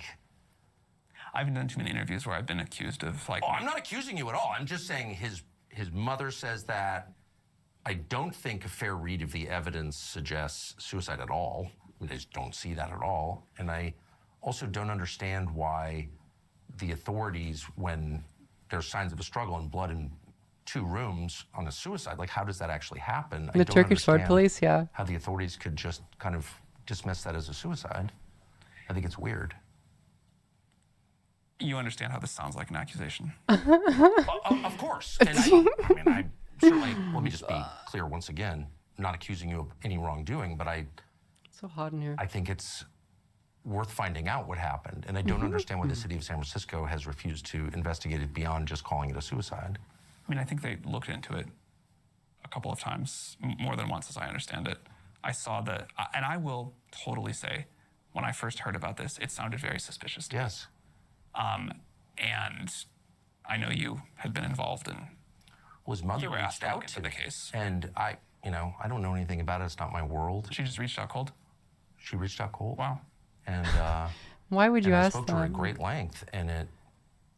haven't done too many interviews where I've been accused of Oh, I'm not accusing you at all. I'm just saying his mother says that. I don't think a fair read of the evidence suggests suicide at all. I just don't see that at all. And I also don't understand why the authorities, when there's signs of a struggle and blood in 2 rooms on a suicide, how does that actually happen? The Turkish Sword Police, yeah. How the authorities could just kind of dismiss that as a suicide. I think it's weird. You understand how this sounds like an accusation. Of course. And I certainly, let me just be clear once again, not accusing you of any wrongdoing, but it's so hot in here. I think it's worth finding out what happened. And I don't understand why the city of San Francisco has refused to investigate it beyond just calling it a suicide. I think they looked into it a couple of times, more than once as I understand it. I saw and I will totally say, when I first heard about this, it sounded very suspicious to me. Yes. And I know you had been involved in... Well, his mother reached out into the case. And I don't know anything about it. It's not my world. She just reached out cold? She reached out cold. Wow. And why would you ask I spoke to her at great length, and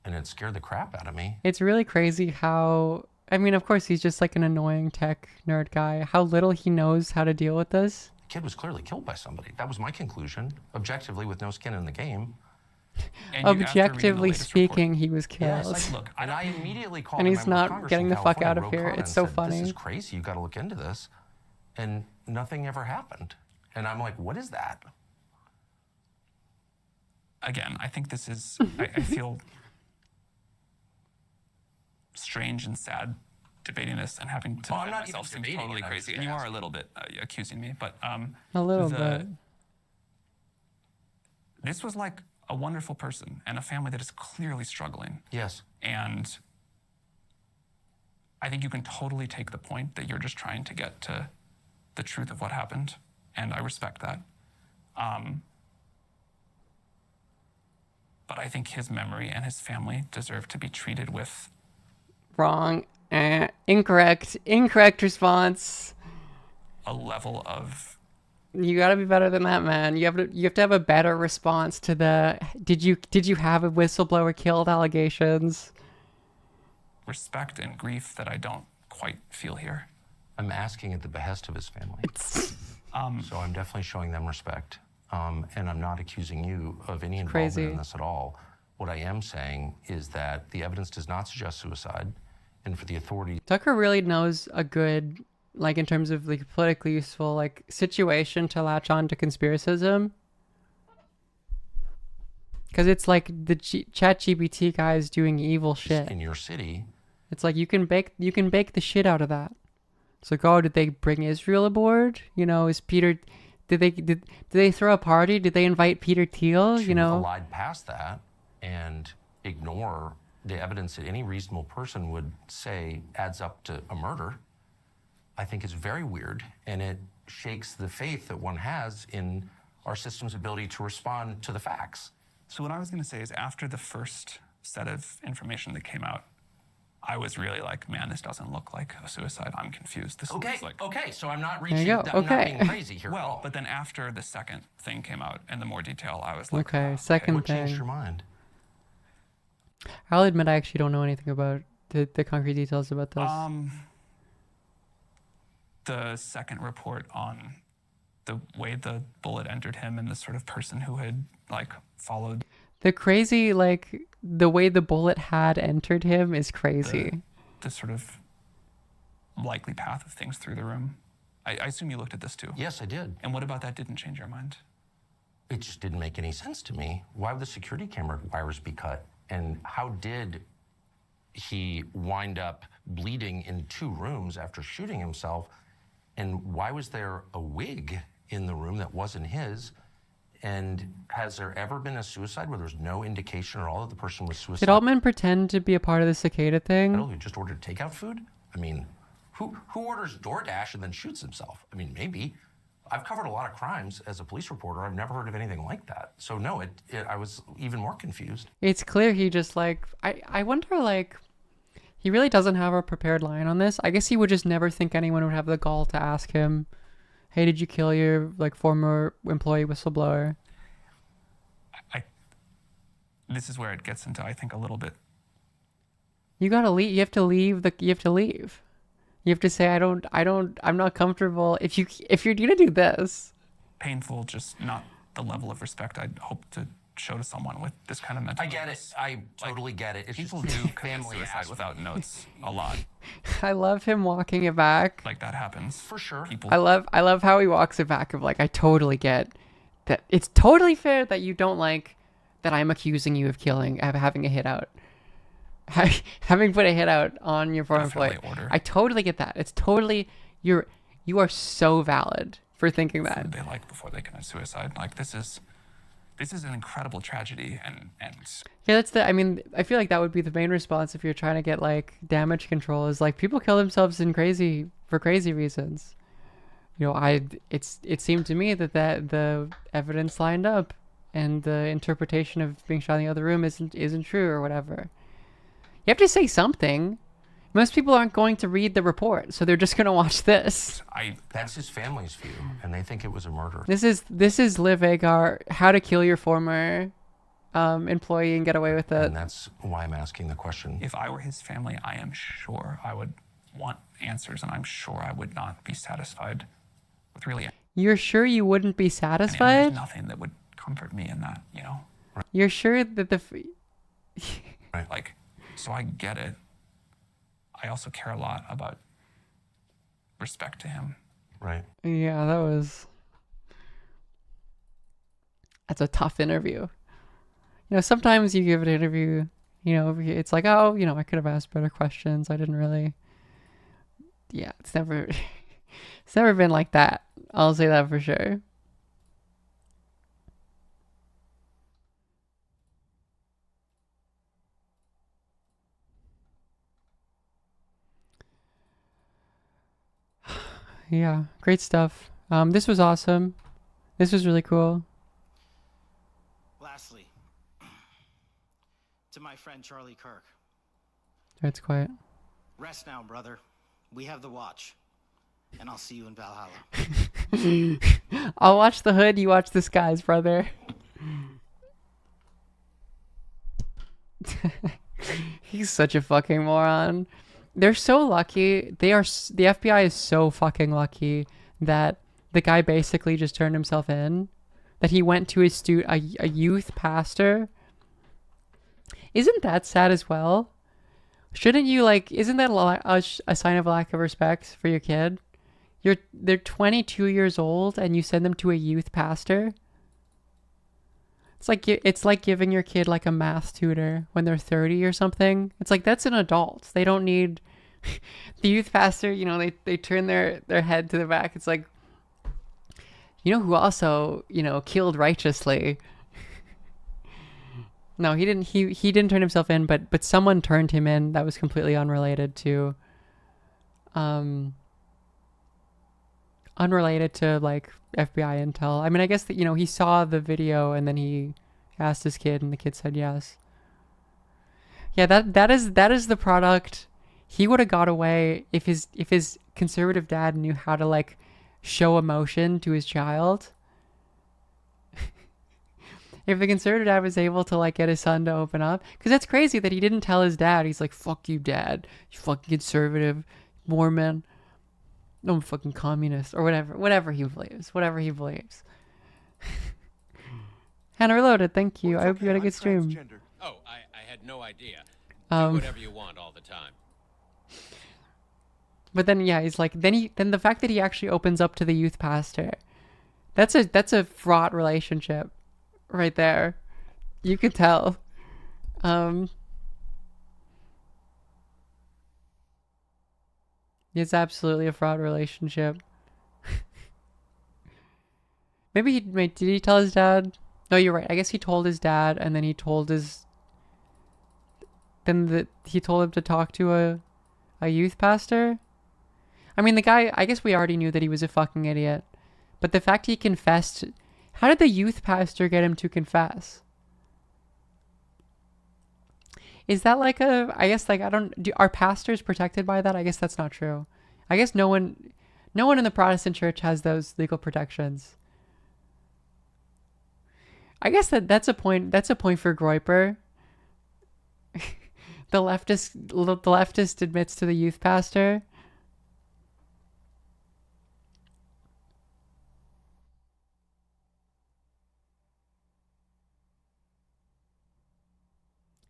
and it scared the crap out of me. It's really crazy how, I mean, of course, he's just like an annoying tech nerd guy, how little he knows how to deal with this. The kid was clearly killed by somebody. That was my conclusion, objectively, with no skin in the game. Objectively speaking, he was killed. Yes, look, and I immediately called and a he's member of not Congress getting in the fuck California, out of wrote here. comments, It's so said, funny. This is crazy. You've got to look into this. And nothing ever happened. And I'm like, what is that? Again, I think this is, I feel strange and sad debating this and having to defend myself seems totally crazy. And you are a little bit accusing me, but a little bit. This was like a wonderful person and a family that is clearly struggling. Yes. And I think you can totally take the point that you're just trying to get to the truth of what happened, and I respect that. But I think his memory and his family deserve to be treated with... Wrong. Incorrect. Incorrect response. A level of... You gotta be better than that, man. You have to have a better response to the did you have a whistleblower killed allegations? Respect and grief that I don't quite feel here. I'm asking at the behest of his family. So I'm definitely showing them respect. And I'm not accusing you of any involvement in this at all. What I am saying is that the evidence does not suggest suicide, and for the authorities... Tucker really knows a good, like in terms of like politically useful like situation to latch on to conspiracism. Because it's like the ChatGPT guys doing evil shit. In your city. It's like you can bake the shit out of that. It's like, oh, did they bring Israel aboard? You know, is Peter... Did they throw a party? Did they invite Peter Thiel? You know, glide past that and ignore the evidence that any reasonable person would say adds up to a murder, I think is very weird, and it shakes the faith that one has in our system's ability to respond to the facts. So what I was going to say is, after the first set of information that came out, I was really like, man, this doesn't look like a suicide. I'm confused. This looks like... Okay, so I'm not reaching... I'm not being crazy here. Well, but then after the second thing came out and the more detail, I was like... Okay, second what thing. changed your mind? I'll admit I actually don't know anything about the concrete details about this. The second report on the way the bullet entered him and the sort of person who had, like, followed... The crazy, like, the way the bullet had entered him is crazy. The sort of likely path of things through the room. I assume you looked at this too. Yes, I did. And what about that didn't change your mind? It just didn't make any sense to me. Why would the security camera wires be cut? And how did he wind up bleeding in 2 rooms after shooting himself? And why was there a wig in the room that wasn't his? And has there ever been a suicide where there's no indication at all that the person was suicidal? Did Altman pretend to be a part of the cicada thing? Who just ordered takeout food? I mean, who orders DoorDash and then shoots himself? I mean, maybe. I've covered a lot of crimes as a police reporter. I've never heard of anything like that. So no, I was even more confused. It's clear he just like, I wonder like, he really doesn't have a prepared line on this. I guess he would just never think anyone would have the gall to ask him, hey, did you kill your like former employee whistleblower? This is where it gets into, I think, a little bit. You gotta leave. You have to leave. You have to leave. You have to say, I'm not comfortable. If you're gonna do this. Painful, just not the level of respect I'd hope to show to someone with this kind of mental illness. I get it. I totally get it. It's people just do commit suicide without notes a lot. I love him walking it back. Like that happens. For sure. I love how he walks it back of like, I totally get that. It's totally fair that you don't like that I'm accusing you of having a hit out. Having put a hit out on your former employee. I totally get that. It's totally, you are so valid for thinking that. Food they like before they commit suicide. Like this is an incredible tragedy and yeah, I mean, I feel like that would be the main response if you're trying to get like damage control is like people kill themselves for crazy reasons. You know, it seemed to me that the evidence lined up and the interpretation of being shot in the other room isn't true or whatever. You have to say something. Most people aren't going to read the report, so they're just going to watch this. That's his family's view, and they think it was a murder. This is Liv Agar, How to Kill Your Former employee and get away with it. And that's why I'm asking the question. If I were his family, I am sure I would want answers, and I'm sure I would not be satisfied with really. You're sure you wouldn't be And satisfied? there's nothing that would comfort me in that, you know. You're sure that the Right. Like, so I get it. I also care a lot about respect to him. Right. Yeah, that's a tough interview. You know, sometimes you give an interview, you know, it's like, oh, you know, I could have asked better questions. I didn't really. Yeah, it's never been like that. I'll say that for sure. Yeah, great stuff. This was awesome. This was really cool. Lastly, to my friend Charlie Kirk. It's quiet. Rest now, brother. We have the watch. And I'll see you in Valhalla. I'll watch the hood, you watch the skies, brother. He's such a fucking moron. They're so lucky. The FBI is so fucking lucky that the guy basically just turned himself in. That he went to a youth pastor. Isn't that sad as well? Shouldn't you, like, isn't that a sign of lack of respect for your kid? They're 22 years old and you send them to a youth pastor. It's like giving your kid like a math tutor when they're 30 or something. It's like, that's an adult. They don't need the youth pastor, you know, they turn their head to the back. It's like, you know who also, you know, killed righteously. No, he didn't turn himself in, but someone turned him in that was completely unrelated to like FBI intel. I mean, I guess that, you know, he saw the video and then he asked his kid and the kid said yes. Yeah, that is the product. He would have got away if his conservative dad knew how to like show emotion to his child. If the conservative dad was able to like get his son to open up, because that's crazy that he didn't tell his dad. He's like, "Fuck you, dad. You fucking conservative, Mormon. No, I'm fucking communist," or whatever he believes. Hannah Reloaded, thank you. I hope you had a good stream. Oh, I had no idea. Do whatever you want all the time. But then, yeah, he's like, then the fact that he actually opens up to the youth pastor, that's a fraught relationship, right there. You could tell. It's absolutely a fraught relationship. Maybe did he tell his dad? No, you're right. I guess he told his dad, and then he told he told him to talk to a youth pastor. I mean, the guy, I guess we already knew that he was a fucking idiot. But the fact he confessed, how did the youth pastor get him to confess? Is that like I guess like, are pastors protected by that? I guess that's not true. I guess no one in the Protestant church has those legal protections. I guess that's a point for Groyper. The leftist admits to the youth pastor.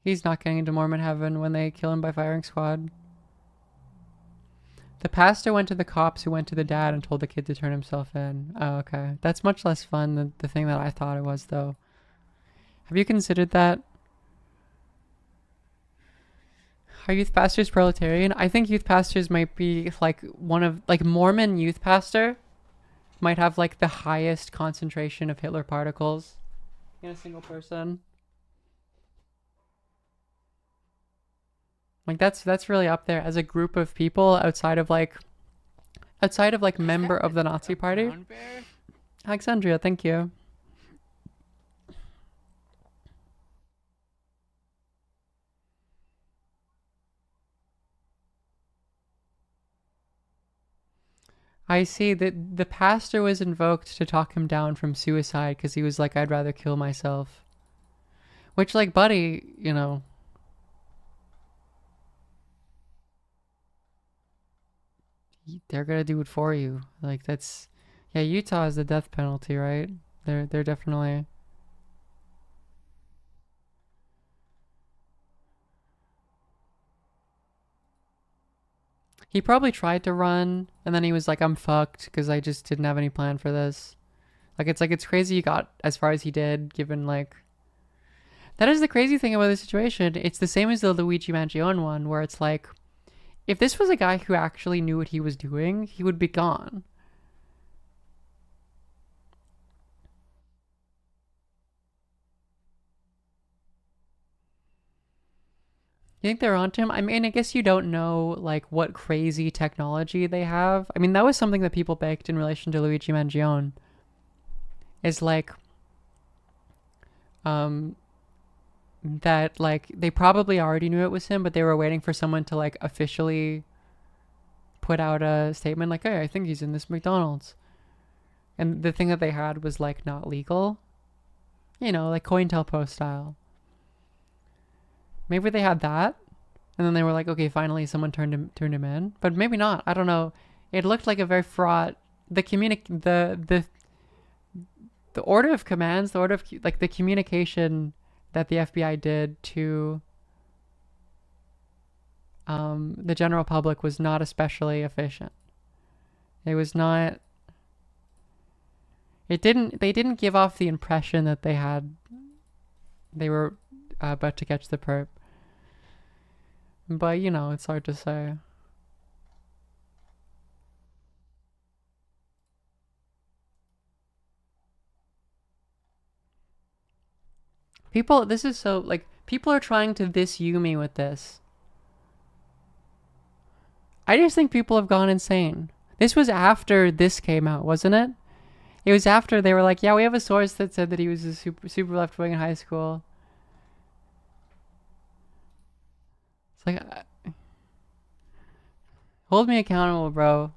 He's not getting into Mormon heaven when they kill him by firing squad. The pastor went to the cops who went to the dad and told the kid to turn himself in. Oh, okay. That's much less fun than the thing that I thought it was, though. Have you considered that? Are youth pastors proletarian? I think youth pastors might be like Mormon youth pastor might have like the highest concentration of Hitler particles in a single person. Like that's really up there as a group of people outside of like member of the Nazi Party. Alexandria, thank you. I see that the pastor was invoked to talk him down from suicide because he was like, I'd rather kill myself. Which, like, buddy, you know. They're gonna do it for you. Like, that's... Yeah, Utah has the death penalty, right? They're definitely... He probably tried to run, and then he was like, I'm fucked, because I just didn't have any plan for this. Like, it's crazy he got as far as he did, given, like... That is the crazy thing about the situation. It's the same as the Luigi Mangione one, where it's like, if this was a guy who actually knew what he was doing, he would be gone. You think they're onto him? I mean, I guess you don't know, like, what crazy technology they have. I mean, that was something that people baked in relation to Luigi Mangione. Is, like, that, like, they probably already knew it was him, but they were waiting for someone to, like, officially put out a statement, like, hey, I think he's in this McDonald's. And the thing that they had was, like, not legal. You know, like, COINTELPRO style. Maybe they had that, and then they were like, okay, finally someone turned him in. But maybe not. I don't know. It looked like a very fraught... The order of commands, the order of, like, the communication that the FBI did to the general public was not especially efficient. It was not... They didn't give off the impression that they were about to catch the perp. But, you know, it's hard to say. This is so, like, people are trying to you me with this. I just think people have gone insane. This was after this came out, wasn't it? It was after they were like, yeah, we have a source that said that he was a super left-wing in high school. It's like, hold me accountable, bro.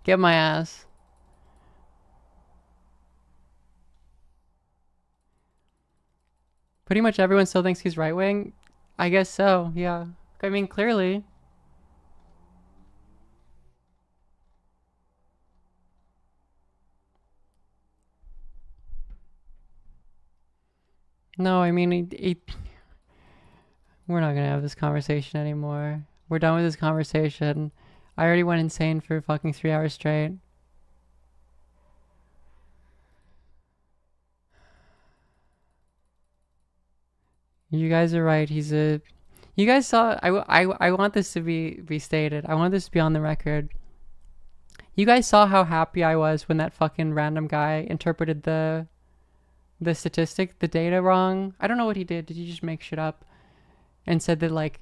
Get my ass. Pretty much everyone still thinks he's right-wing? I guess so, yeah. I mean, clearly. No, I mean, we're not gonna have this conversation anymore. We're done with this conversation. I already went insane for fucking 3 hours straight. You guys are right. You guys saw... I want this to be stated. I want this to be on the record. You guys saw how happy I was when that fucking random guy interpreted the statistic, the data wrong. I don't know what he did. Did he just make shit up and said that, like,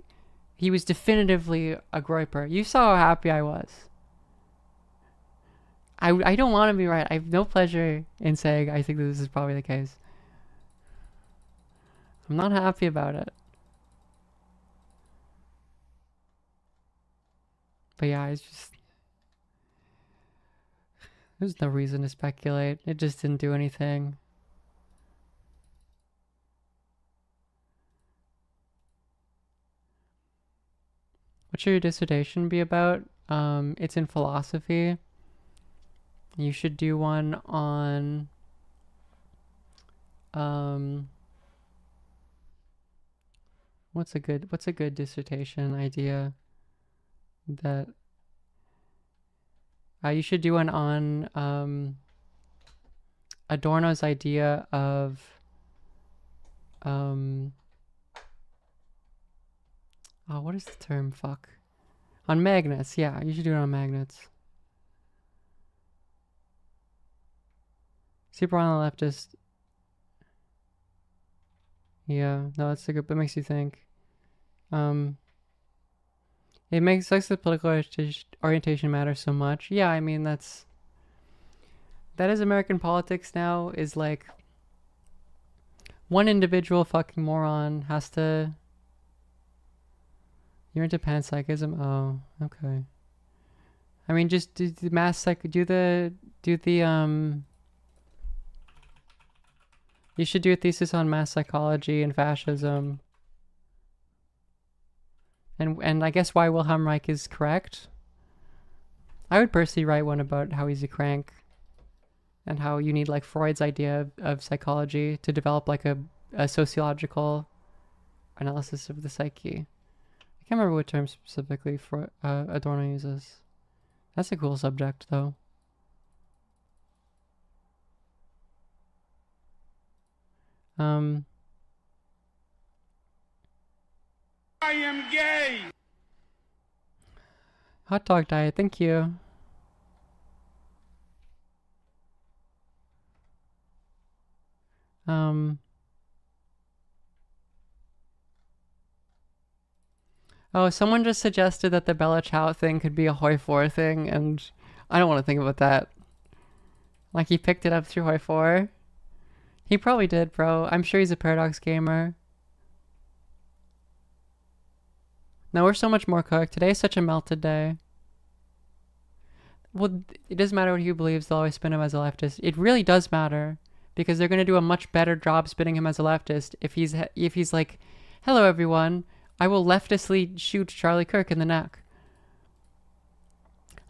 he was definitively a groiper? You saw how happy I was. I don't want to be right. I have no pleasure in saying I think that this is probably the case. I'm not happy about it. But yeah, it's just... There's no reason to speculate. It just didn't do anything. What should your dissertation be about? It's in philosophy. You should do one on... What's a good dissertation idea that... you should do one on Adorno's idea of oh, what is the term? Fuck. On magnets, yeah, you should do it on magnets. Super on the leftist. Yeah, no, that's a good, it makes you think. It makes such that political orientation matters so much. Yeah, I mean, that is American politics now, is like one individual fucking moron has to... You're into panpsychism? Oh, okay. I mean, just do the mass psych... Do the You should do a thesis on mass psychology and fascism. And I guess why Wilhelm Reich is correct. I would personally write one about how he's a crank and how you need like Freud's idea of psychology to develop like a sociological analysis of the psyche. I can't remember what term specifically Adorno uses. That's a cool subject though. I am gay. Hot dog diet, thank you. Oh, someone just suggested that the Bella Ciao thing could be a Hoi 4 thing, and I don't want to think about that. Like, he picked it up through Hoi 4. He probably did, bro. I'm sure he's a Paradox gamer. No, we're so much more cooked. Today's such a melted day. Well, it doesn't matter what he believes, they'll always spin him as a leftist. It really does matter, because they're going to do a much better job spinning him as a leftist if he's like, hello everyone, I will leftistly shoot Charlie Kirk in the neck.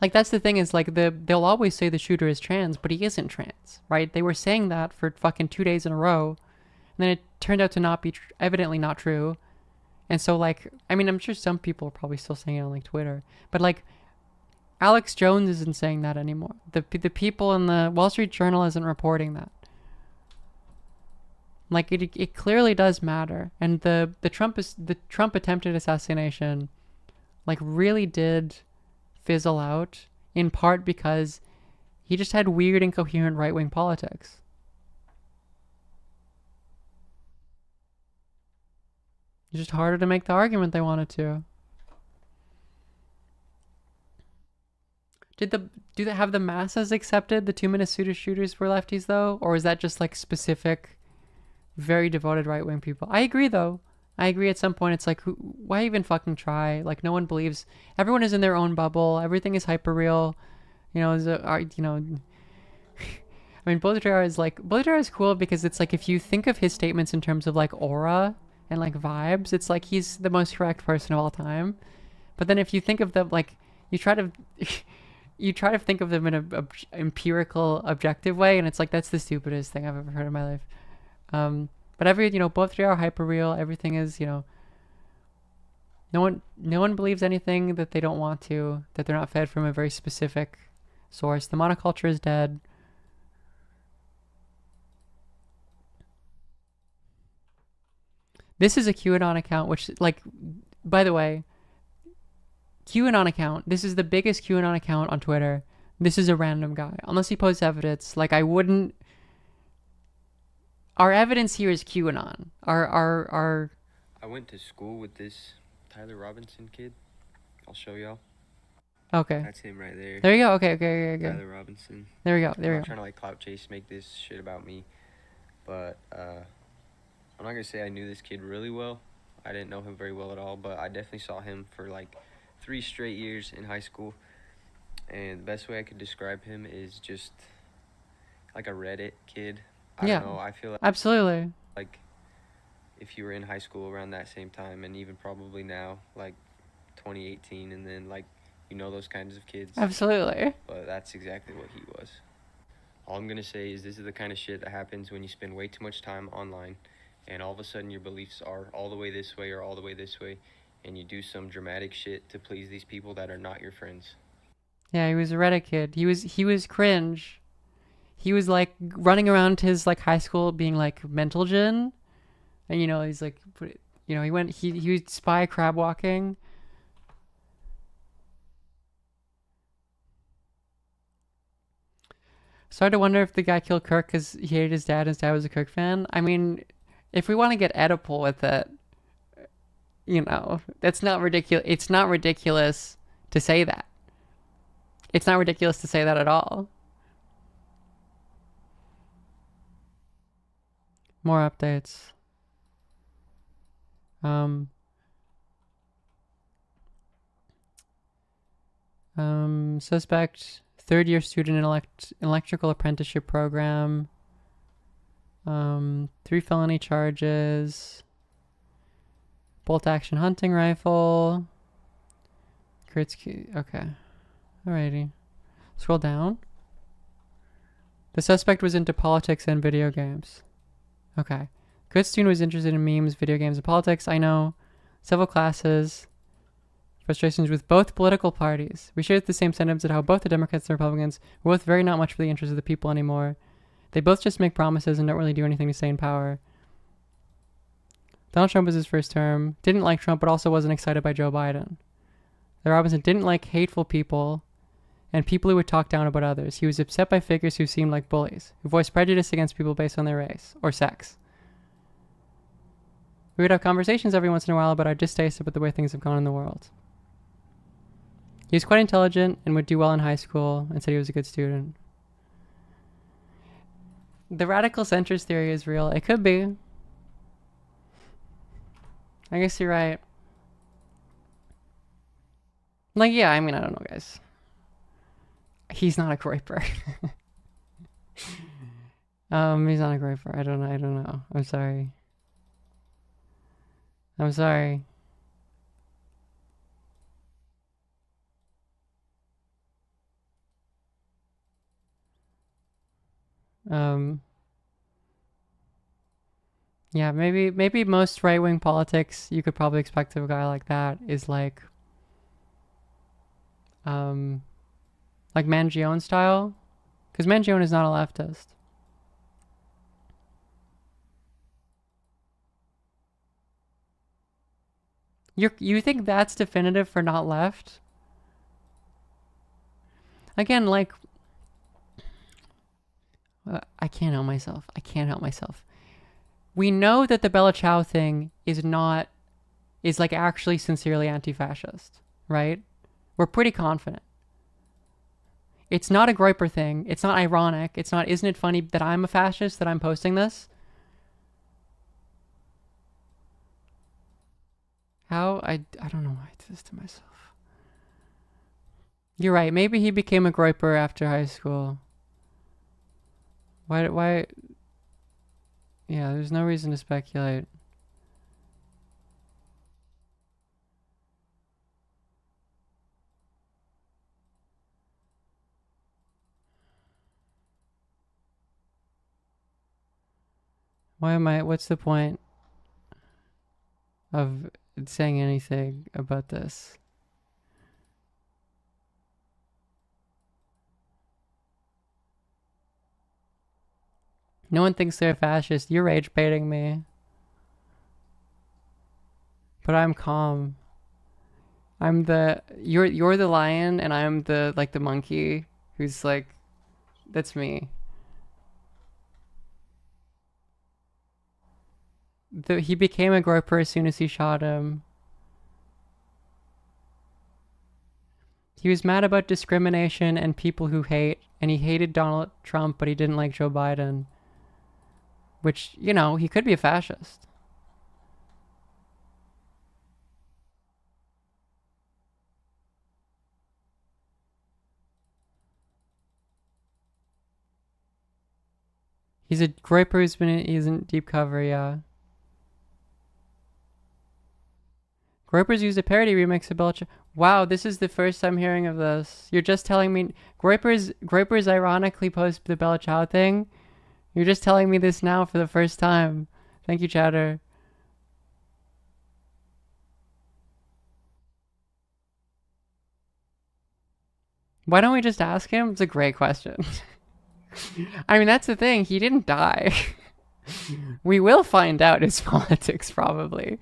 Like, that's the thing is, like, they'll always say the shooter is trans, but he isn't trans, right? They were saying that for fucking 2 days in a row, and then it turned out to not be evidently not true. And so, like, I mean, I'm sure some people are probably still saying it on, like, Twitter, but, like, Alex Jones isn't saying that anymore. The people in the Wall Street Journal isn't reporting that. Like, it clearly does matter. And the Trump attempted assassination, like, really did fizzle out, in part because he just had weird, incoherent right-wing politics. It's just harder to make the argument they wanted to. Do they have the masses accepted the 2 Minnesota shooters were lefties though? Or is that just like specific, very devoted right-wing people? I agree though. I agree at some point it's like, why even fucking try? Like, no one believes, everyone is in their own bubble. Everything is hyper real. You know, I mean, Baudrillard is cool because it's like, if you think of his statements in terms of like aura and like vibes, it's like he's the most correct person of all time. But then if you think of them, like, you try to think of them in a empirical, objective way, and it's like, that's the stupidest thing I've ever heard in my life. But both are hyper real. Everything is, no one believes anything that they don't want to, that they're not fed from a very specific source. The monoculture is dead. This is a QAnon account, which, like, by the way, QAnon account, this is the biggest QAnon account on Twitter. This is a random guy. Unless he posts evidence, like, I wouldn't... Our evidence here is QAnon. Our I went to school with this Tyler Robinson kid. I'll show y'all. Okay. That's him right there. There you go. Okay. Tyler Robinson. There we go. I'm not trying to like clout chase, make this shit about me, but I'm not gonna say I knew this kid really well. I didn't know him very well at all, but I definitely saw him for like 3 straight years in high school. And the best way I could describe him is just like a Reddit kid. I don't know. I feel like absolutely. Like if you were in high school around that same time, and even probably now, like 2018, and then like those kinds of kids. Absolutely. But that's exactly what he was. All I'm gonna say is this is the kind of shit that happens when you spend way too much time online, and all of a sudden your beliefs are all the way this way or all the way this way, and you do some dramatic shit to please these people that are not your friends. Yeah, he was a Reddit kid. He was cringe. He was like running around his like high school being like mental gin, and he's like, he was spy crab walking. Started to wonder if the guy killed Kirk because he hated his dad and his dad was a Kirk fan. I mean, if we want to get Oedipal with it, that's not ridiculous. It's not ridiculous to say that. It's not ridiculous to say that at all. More updates. Suspect, 3rd-year student in electrical apprenticeship program. 3 felony charges. Bolt action hunting rifle. Kritzky. Okay. Alrighty. Scroll down. The suspect was into politics and video games. Okay. Kritzstein was interested in memes, video games, and politics. I know. Several classes. Frustrations with both political parties. We shared the same sentiments at how both the Democrats and the Republicans were both very not much for the interests of the people anymore. They both just make promises and don't really do anything to stay in power. Donald Trump was his first term. Didn't like Trump, but also wasn't excited by Joe Biden. The Robinson didn't like hateful people and people who would talk down about others. He was upset by figures who seemed like bullies, who voiced prejudice against people based on their race or sex. We would have conversations every once in a while about our distaste about the way things have gone in the world. He was quite intelligent and would do well in high school and said he was a good student. The radical centrist theory is real. It could be. I guess you're right. Like, yeah, I mean, I don't know, guys. He's not a groyper. He's not a groyper. I don't know. I'm sorry. I'm sorry. Yeah, maybe most right-wing politics you could probably expect of a guy like that is like Mangione style, because Mangione is not a leftist. You think that's definitive for not left? Again, like, I can't help myself. I can't help myself. We know that the Bella Ciao thing is like actually sincerely anti-fascist, right? We're pretty confident. It's not a Groyper thing. It's not ironic. It's not, isn't it funny that I'm a fascist, that I'm posting this? How? I don't know why I did this to myself. You're right. Maybe he became a Groyper after high school. Why? Yeah, there's no reason to speculate. What's the point of saying anything about this? No one thinks they're fascist. You're rage baiting me. But I'm calm. You're the lion and I'm the monkey who's like, that's me. He became a groper as soon as he shot him. He was mad about discrimination and people who hate, and he hated Donald Trump, but he didn't like Joe Biden. Which, you know, he could be a fascist. He's a groper he's in deep cover, yeah. Groyper's used a parody remix of Bella Ciao. Wow, this is the first time hearing of this. You're just telling me Groyper's ironically post the Bella Ciao thing. You're just telling me this now for the first time. Thank you, Chatter. Why don't we just ask him? It's a great question. I mean, that's the thing. He didn't die. We will find out his politics, probably.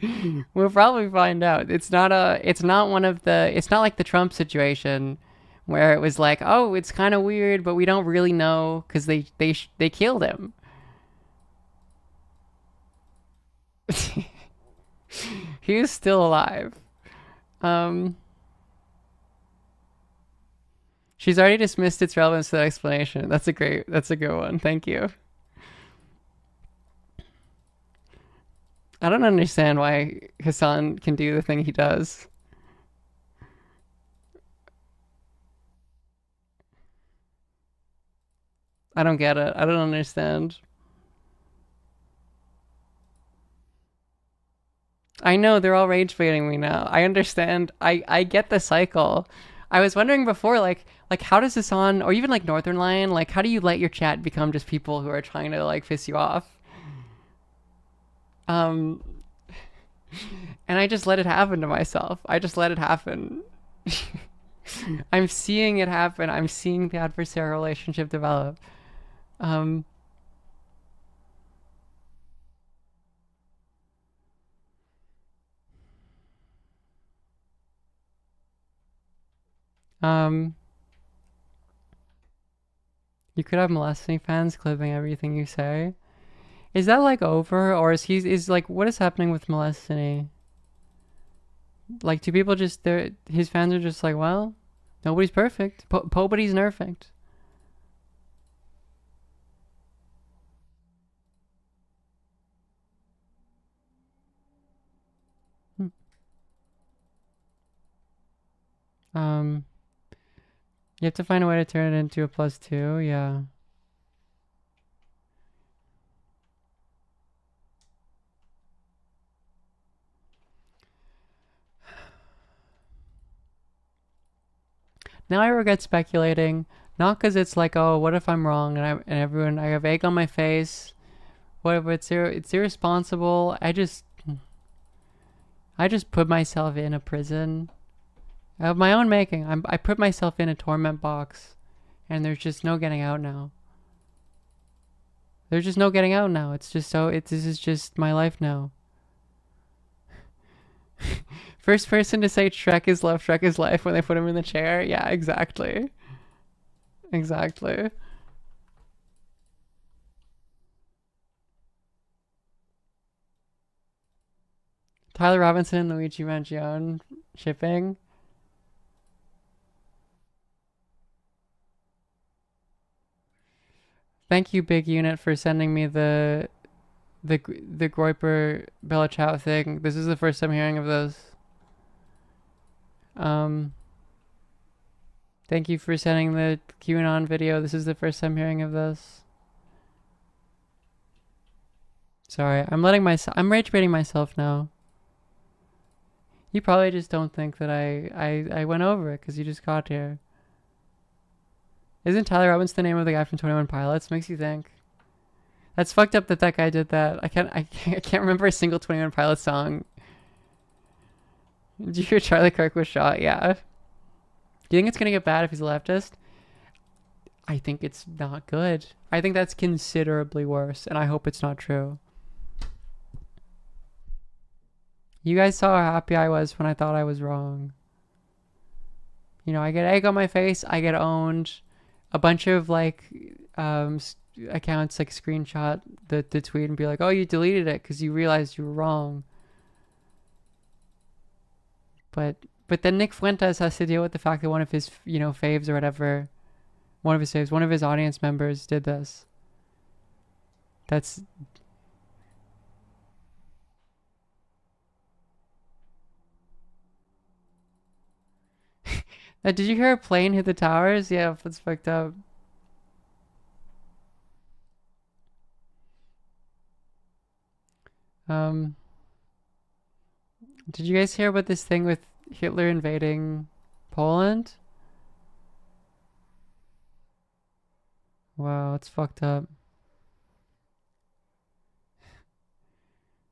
We'll probably find out. It's not like the Trump situation where it was like, oh, it's kind of weird, but we don't really know because they killed him. He is still alive. She's already dismissed its relevance to that explanation. That's a good one. Thank you. I don't understand why Hassan can do the thing he does. I don't get it. I don't understand. I know they're all rage baiting me now. I understand. I get the cycle. I was wondering before, like how does this on, or even like Northern Lion, like how do you let your chat become just people who are trying to like piss you off? And I just let it happen to myself. I just let it happen. I'm seeing it happen. I'm seeing the adversarial relationship develop. You could have molesting fans clipping everything you say. Is that like over, or is like what is happening with molesting? Like, do people just his fans are just like, well, nobody's perfect. Nobody's perfect. You have to find a way to turn it into a +2, yeah. Now I regret speculating, not because it's like, oh, what if I'm wrong and I have egg on my face. Whatever, it's irresponsible. I just put myself in a prison of my own making. I put myself in a torment box, and there's just no getting out now. There's just no getting out now. It's just this is just my life now. First person to say Shrek is love, Shrek is life when they put him in the chair. Yeah, exactly. Exactly. Tyler Robinson and Luigi Mangione shipping. Thank you, Big Unit, for sending me the Groiper Bella Ciao thing. This is the first time hearing of this. Thank you for sending the QAnon video. This is the first time hearing of this. Sorry, I'm rage baiting myself now. You probably just don't think that I went over it because you just got here. Isn't Tyler Robbins the name of the guy from 21 Pilots? Makes you think. That's fucked up that guy did that. I can't remember a single 21 Pilots song. Did you hear Charlie Kirk was shot? Yeah. Do you think it's gonna get bad if he's a leftist? I think it's not good. I think that's considerably worse, and I hope it's not true. You guys saw how happy I was when I thought I was wrong. You know, I get egg on my face, I get owned. A bunch of like accounts like screenshot the tweet and be like, oh, you deleted it because you realized you were wrong. But then Nick Fuentes has to deal with the fact that one of his, faves or whatever, one of his audience members did this. That's... Did you hear a plane hit the towers? Yeah, that's fucked up. Did you guys hear about this thing with Hitler invading Poland? Wow, it's fucked up.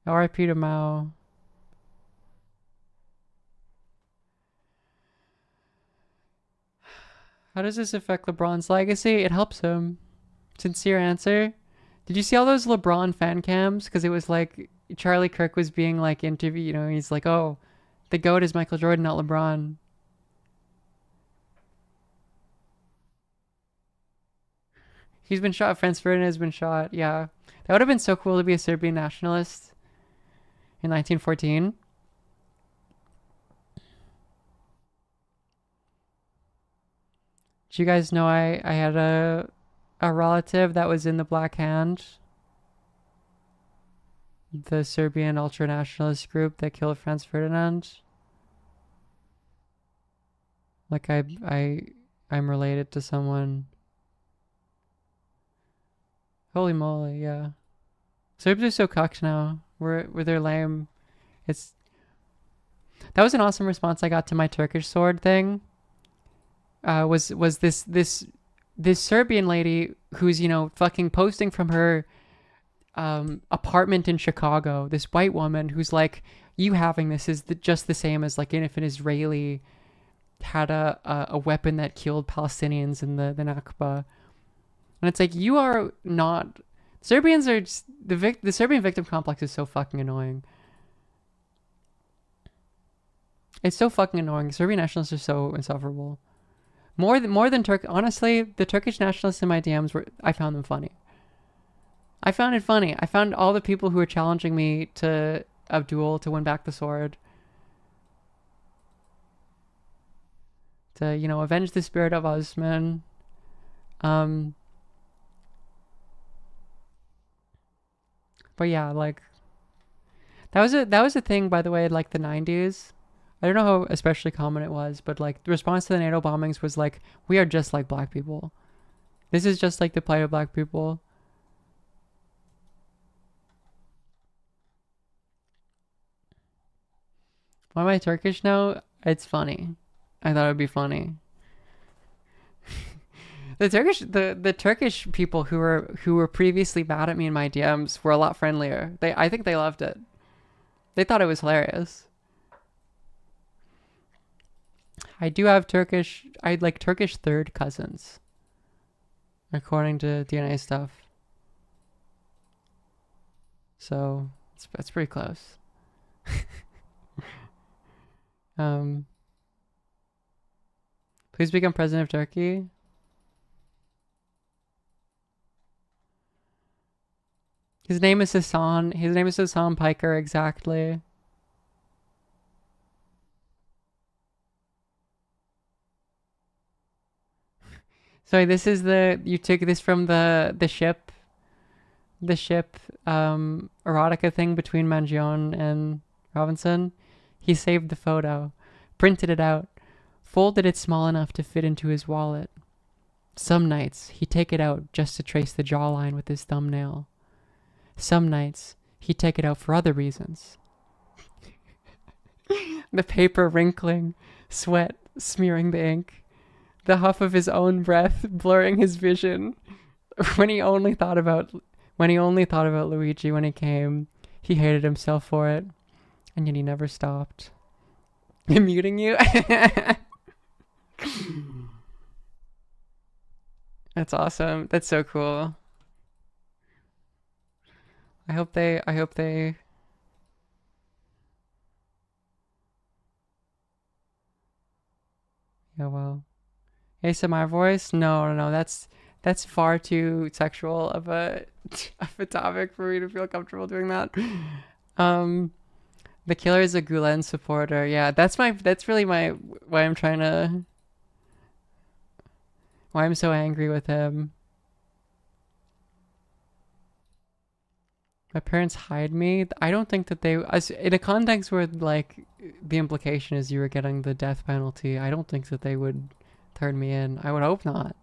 R.I.P. to Mao. How does this affect LeBron's legacy? It helps him. Sincere answer. Did you see all those LeBron fan cams? Because it was like Charlie Kirk was being like interviewed. He's like, oh, the GOAT is Michael Jordan, not LeBron. He's been shot. Franz Ferdinand has been shot. Yeah. That would have been so cool to be a Serbian nationalist in 1914. Do you guys know I had a relative that was in the Black Hand? The Serbian ultra-nationalist group that killed Franz Ferdinand. Like I'm related to someone. Holy moly, yeah. Serbs are so cucked now. They're lame. That was an awesome response I got to my Turkish sword thing. Was this Serbian lady who's, you know, fucking posting from her apartment in Chicago, this white woman who's like, you having this is just the same as like if an Israeli had a weapon that killed Palestinians in the Nakba. And it's like, you are not... Serbians are just, the Serbian victim complex is so fucking annoying. It's so fucking annoying. Serbian nationalists are so insufferable. More than Turk. Honestly, the Turkish nationalists in my DMs I found them funny. I found it funny. I found all the people who were challenging me to a duel to win back the sword. To, you know, avenge the spirit of Osman. But yeah, like that was a thing, by the way, like the 90s. I don't know how especially common it was, but like the response to the NATO bombings was like, we are just like black people. This is just like the plight of black people. Why am I Turkish now? It's funny. I thought it would be funny. The Turkish people who were previously mad at me in my DMs were a lot friendlier. I think they loved it. They thought it was hilarious. I do have Turkish third cousins, according to DNA stuff. So that's pretty close. Please become president of Turkey. His name is Hassan. His name is Hassan Piker, exactly. Sorry, this is you took this from the ship erotica thing between Mangione and Robinson. He saved the photo, printed it out, folded it small enough to fit into his wallet. Some nights he'd take it out just to trace the jawline with his thumbnail. Some nights he'd take it out for other reasons. The paper wrinkling, sweat smearing the ink, the huff of his own breath blurring his vision. When he only thought about Luigi when he came, he hated himself for it, and yet he never stopped. I'm muting you. That's awesome. That's so cool. I hope they yeah, well. ASMR voice? No. That's far too sexual of a topic for me to feel comfortable doing that. The killer is a Gulen supporter. Yeah, that's really why I'm so angry with him. My parents hide me. I don't think that in a context where like the implication is you were getting the death penalty, I don't think that they would turn me in. I would hope not.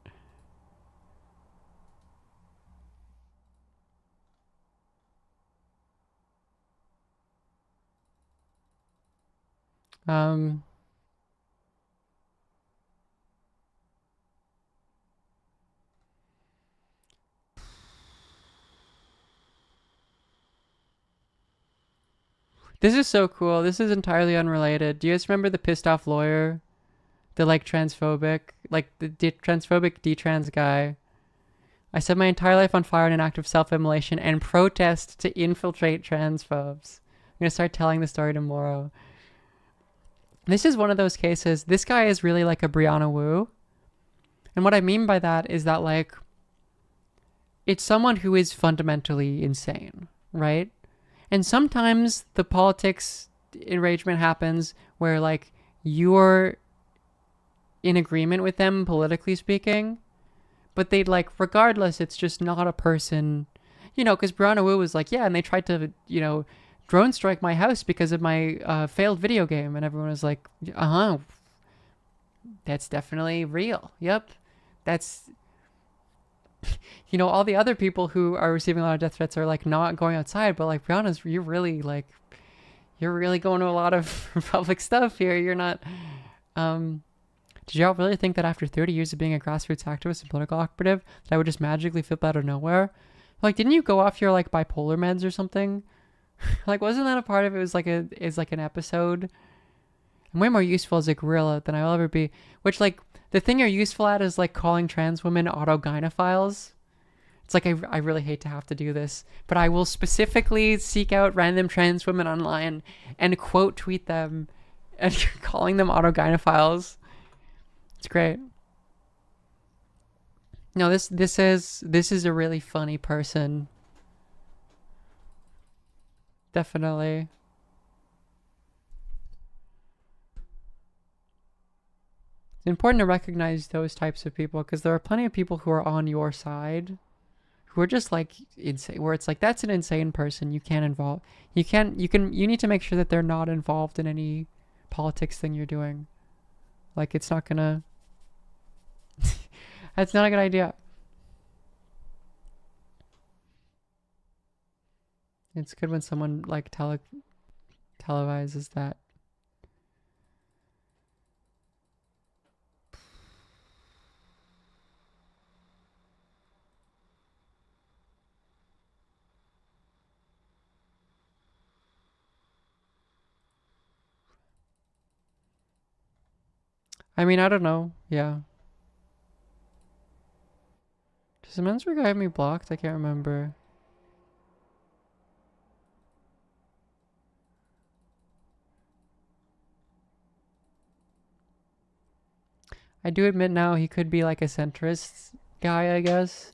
This is so cool. This is entirely unrelated. Do you guys remember the pissed off lawyer? The like transphobic, like the transphobic detrans guy. I set my entire life on fire in an act of self-immolation and protest to infiltrate transphobes. I'm going to start telling the story tomorrow. This is one of those cases. This guy is really like a Brianna Wu. And what I mean by that is that like, it's someone who is fundamentally insane, right? And sometimes the politics enragement happens where like you're in agreement with them politically speaking, but they'd like, regardless, it's just not a person, you know, because Brianna Wu was like, yeah, and they tried to, you know, drone strike my house because of my failed video game. And everyone was like, that's definitely real. Yep. That's, you know, all the other people who are receiving a lot of death threats are like not going outside, but like Brianna's, you're really like, You're really going to a lot of public stuff here. You're not. Did y'all really think that after 30 years of being a grassroots activist and political operative, that I would just magically flip out of nowhere? Like, didn't you go off your like bipolar meds or something? Like, wasn't that a part of it? Was like an episode? I'm way more useful as a gorilla than I'll ever be. Which, like, the thing you're useful at is like calling trans women autogynephiles. It's like, I really hate to have to do this, but I will specifically seek out random trans women online and quote tweet them and calling them autogynephiles. It's great. No, this is a really funny person. Definitely. It's important to recognize those types of people because there are plenty of people who are on your side who are just like insane, where it's like, that's an insane person. You can't involve, you need to make sure that they're not involved in any politics thing you're doing. Like, it's not gonna, that's not a good idea. It's good when someone like televises that. I mean, I don't know. Yeah. Does the men's rig have me blocked? I can't remember. I do admit now he could be like a centrist guy, I guess.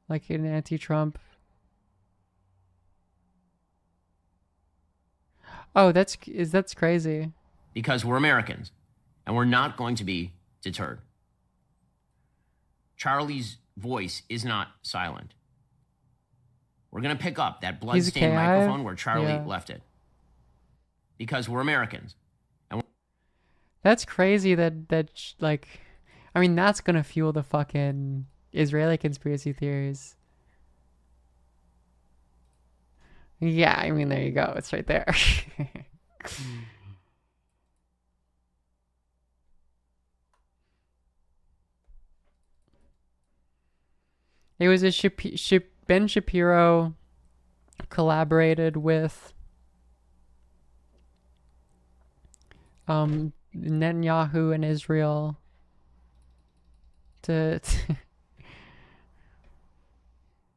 Like an anti-Trump. Oh, that's crazy. Because we're Americans, and we're not going to be deterred. Charlie's voice is not silent. We're going to pick up that bloodstained microphone where Charlie left it. Because we're Americans. And that's crazy like, I mean, that's going to fuel the fucking Israeli conspiracy theories. Yeah, I mean, there you go. It's right there. It was a Ben Shapiro collaborated with Netanyahu and Israel to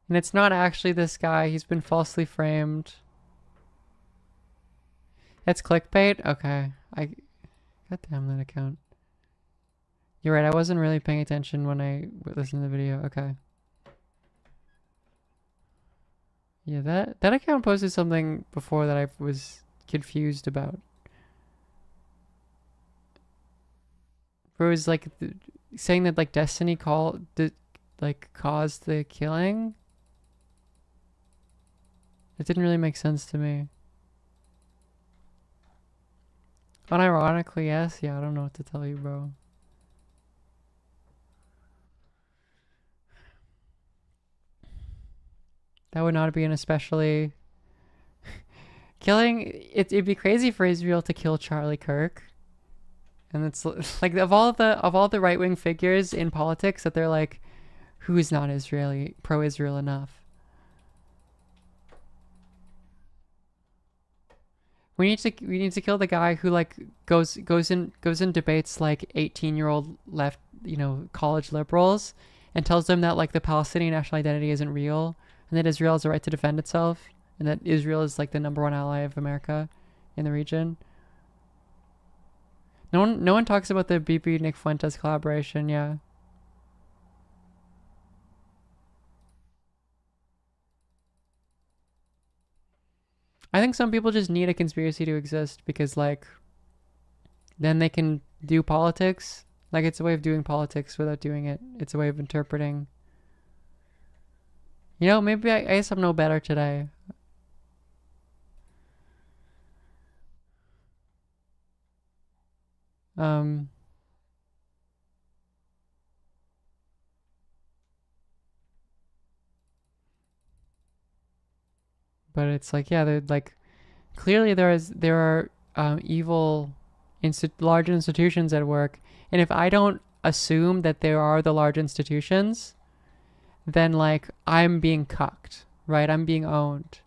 and it's not actually this guy. He's been falsely framed. That's clickbait? Okay. Goddamn that account. You're right, I wasn't really paying attention when I listened to the video. Okay. Yeah, that account posted something before that I was confused about. Where it was like saying that like Destiny caused the killing. It didn't really make sense to me. Unironically, yes. Yeah, I don't know what to tell you, bro. That would not be an especially killing. It'd be crazy for Israel to kill Charlie Kirk, and it's like of all the right wing figures in politics that they're like, who's not Israeli pro-Israel enough? We need to kill the guy who like goes in debates like 18-year-old left, college liberals, and tells them that like the Palestinian national identity isn't real, and that Israel has a right to defend itself, and that Israel is like the #1 ally of America in the region. No one talks about the BP Nick Fuentes collaboration. Yeah. I think some people just need a conspiracy to exist because, like, then they can do politics. Like, it's a way of doing politics without doing it. It's a way of interpreting. Maybe I guess I'm no better today. But it's like, yeah, they're like, clearly there are evil large institutions at work, and if I don't assume that there are the large institutions, then like I'm being cucked, right? I'm being owned.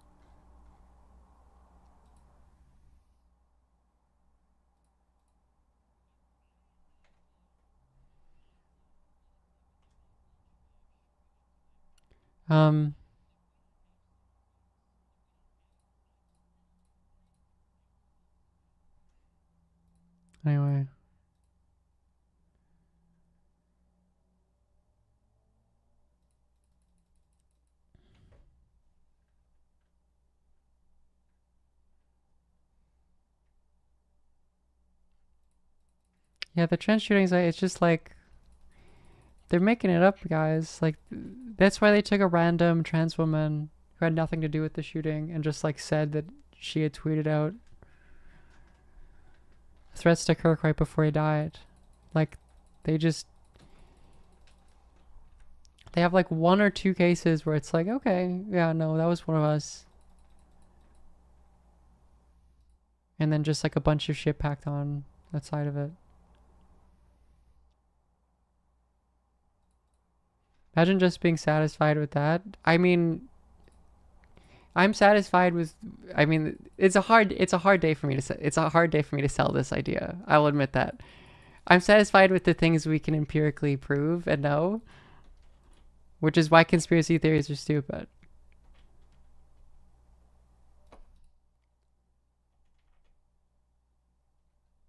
Anyway. Yeah, the trend shootings, it's just like, they're making it up, guys. Like, that's why they took a random trans woman who had nothing to do with the shooting and just like said that she had tweeted out threats to Kirk right before he died. Like, they have like 1 or 2 cases where it's like, okay, yeah, no, that was one of us. And then just like a bunch of shit packed on that side of it. Imagine just being satisfied with that. I mean, I'm satisfied with, I mean, it's a hard day for me to sell this idea. I will admit that. I'm satisfied with the things we can empirically prove and know, which is why conspiracy theories are stupid.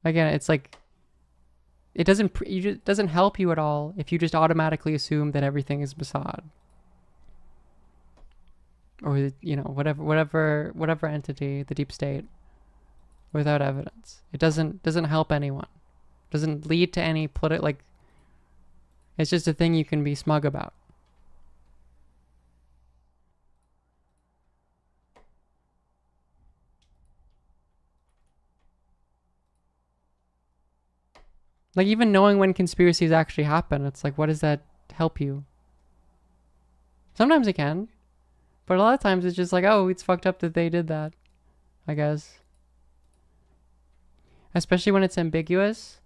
Again, it's like, it doesn't help you at all if you just automatically assume that everything is Mossad. Or, you know, whatever entity, the deep state, without evidence. It doesn't help anyone. It doesn't lead to any like, it's just a thing you can be smug about. Like, even knowing when conspiracies actually happen, it's like, what does that help you? Sometimes it can. But a lot of times it's just like, oh, it's fucked up that they did that, I guess. Especially when it's ambiguous.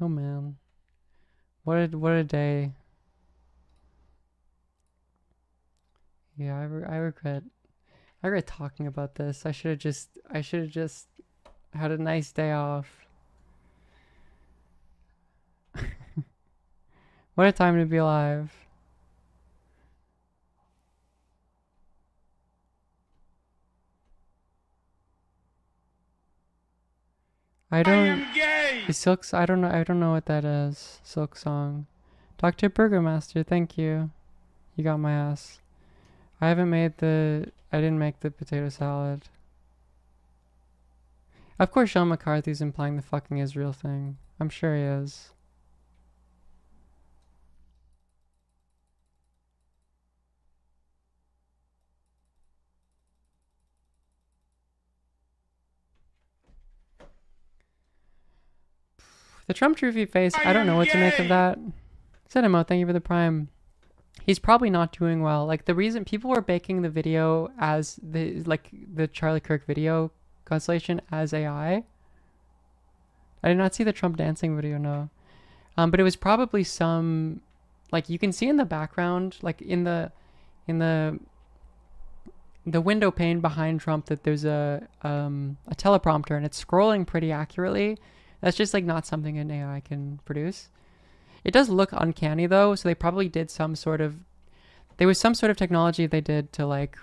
Oh man. What a day. Yeah, I regret talking about this. I should have just had a nice day off. What a time to be alive. I am gay. The Silks, I don't know what that is. Silk song. Dr. Burgermaster, thank you. You got my ass. I didn't make the potato salad. Of course Sean McCarthy's implying the fucking Israel thing. I'm sure he is. The Trump trophy face, I don't know what to make of that. Cinemo, thank you for the prime. He's probably not doing well. Like, the reason people were baking the video as the Charlie Kirk video constellation as AI. I did not see the Trump dancing video, no. But it was probably some, like, you can see in the background, like in the window pane behind Trump, that there's a teleprompter and it's scrolling pretty accurately. That's just like not something an AI can produce. It does look uncanny though, so they probably did there was some sort of technology they did to like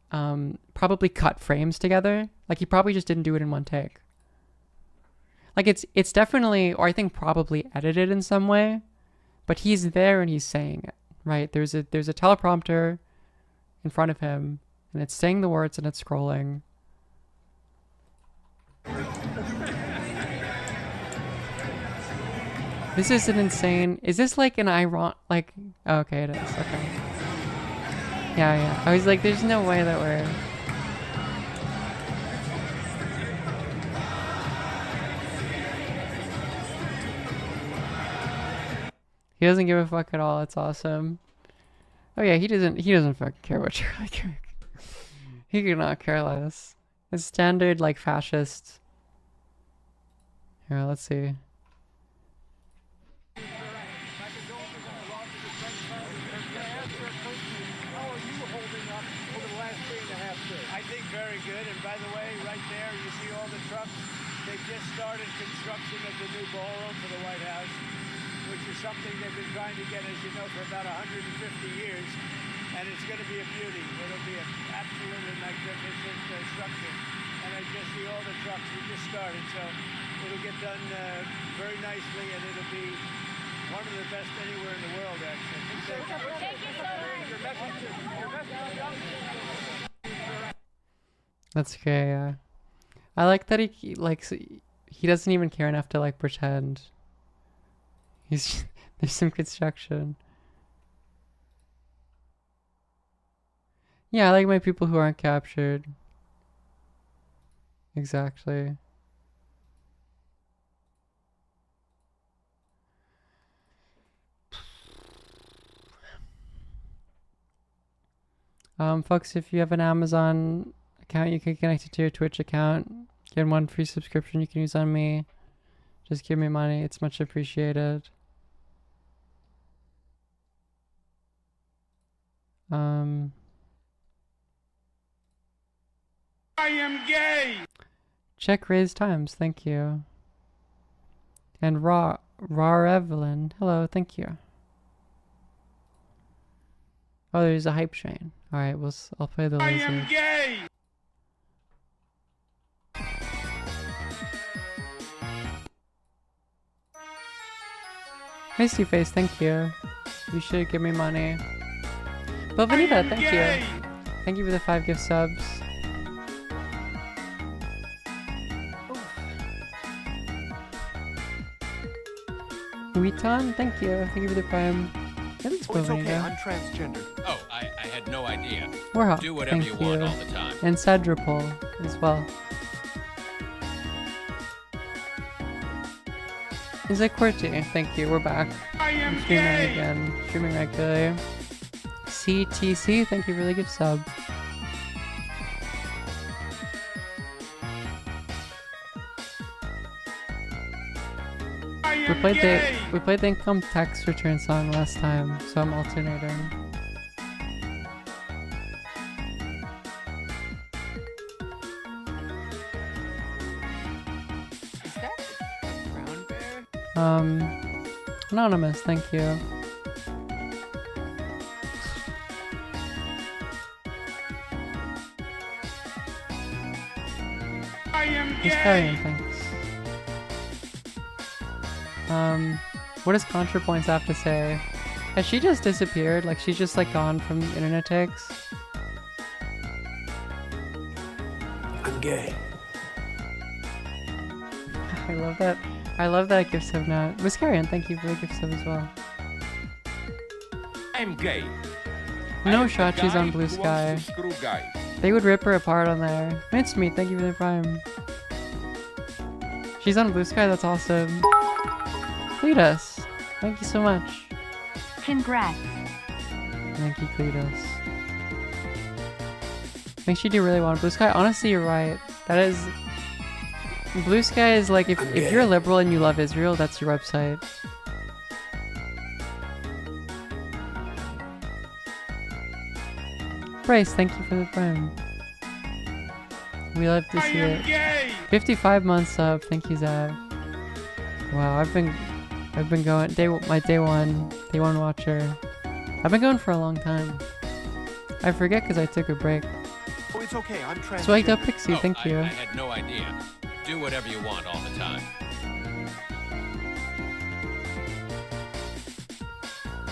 probably cut frames together. Like, he probably just didn't do it in one take. Like, it's definitely, or I think probably edited in some way, but he's there and he's saying it, right? There's a teleprompter in front of him and it's saying the words and it's scrolling. This is an insane, is this like an ironic, like, oh, okay, it is, okay. Yeah. I was like, there's no way that we're... He doesn't give a fuck at all. It's awesome. Oh yeah, he doesn't fucking care what Charlie Kirk. He could not care less. It's standard like fascist. Here, let's see. I think very good. And by the way, right there, you see all the trucks. They've just started construction of the new ballroom for the White House, which is something they've been trying to get, as you know, for about 150 years. And it's going to be a beauty. It'll be an absolutely magnificent structure. And I just see all the trucks. We just started, so it'll get done very nicely, and it'll be one of the best anywhere in the world, actually. Thank you so much. That's okay. Yeah. I like that he doesn't even care enough to like pretend. There's some construction. Yeah, I like my people who aren't captured. Exactly. Folks, if you have an Amazon account, you can connect it to your Twitch account. Get one free subscription you can use on me. Just give me money. It's much appreciated. I am gay! Check raised times, thank you. And Raw Evelyn, hello, thank you. Oh, there's a hype train. Alright, I'll play the laser. I am gay! Misty Face, thank you. You should give me money. But Vanita, thank you. Thank you for the 5 gift subs. Vuitton, thank you. Thank you for the prime. It's okay, I'm transgender. Oh, I had no idea. Warhawk, Do whatever thank you want all the time. And Sadripol as well. Is it QWERTY? Thank you, we're back. I'm streaming again. Streaming regularly. CTC, thank you for the gift sub. We played the income tax return song last time, so I'm alternating. Is that a brown bear? Anonymous, thank you. I am Miss Carrion, thanks. What does ContraPoints have to say? Has she just disappeared? Like she's just like gone from internet tags? I'm gay. I love that. I love that gift sub now. Miss Carrion, thank you for the gift sub as well. I'm gay. No shot, she's on Blue Sky. They would rip her apart on there. Mincemeat, thank you for the prime. She's on Blue Sky, that's awesome. Cletus, thank you so much. Congrats. Thank you, Cletus. I think she do really want Blue Sky. Honestly, you're right. That is... Blue Sky is like, if you're a liberal and you love Israel, that's your website. Bryce, thank you for the prime. We love to see it. Gay. 55 months up, thank you, Zav. Wow, I've been going day one watcher. I've been going for a long time. I forget because I took a break. Oh, it's okay. I'm transgender. Swiped up Pixie, thank you. I had no idea. Do whatever you want all the time.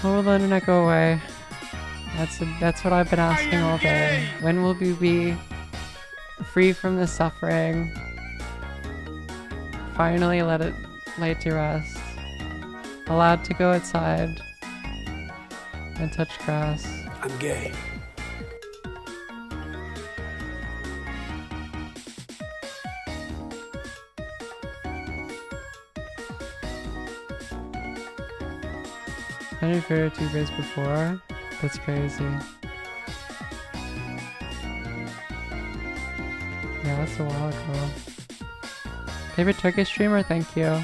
Oh, will the internet go away? That's what I've been asking all day. When will we be free from the suffering? Finally let it lay to rest. Allowed to go outside and touch grass. I'm gay. I didn't figure 2 days before. That's crazy. Yeah, that's a while ago. Favorite Turkish streamer? Thank you.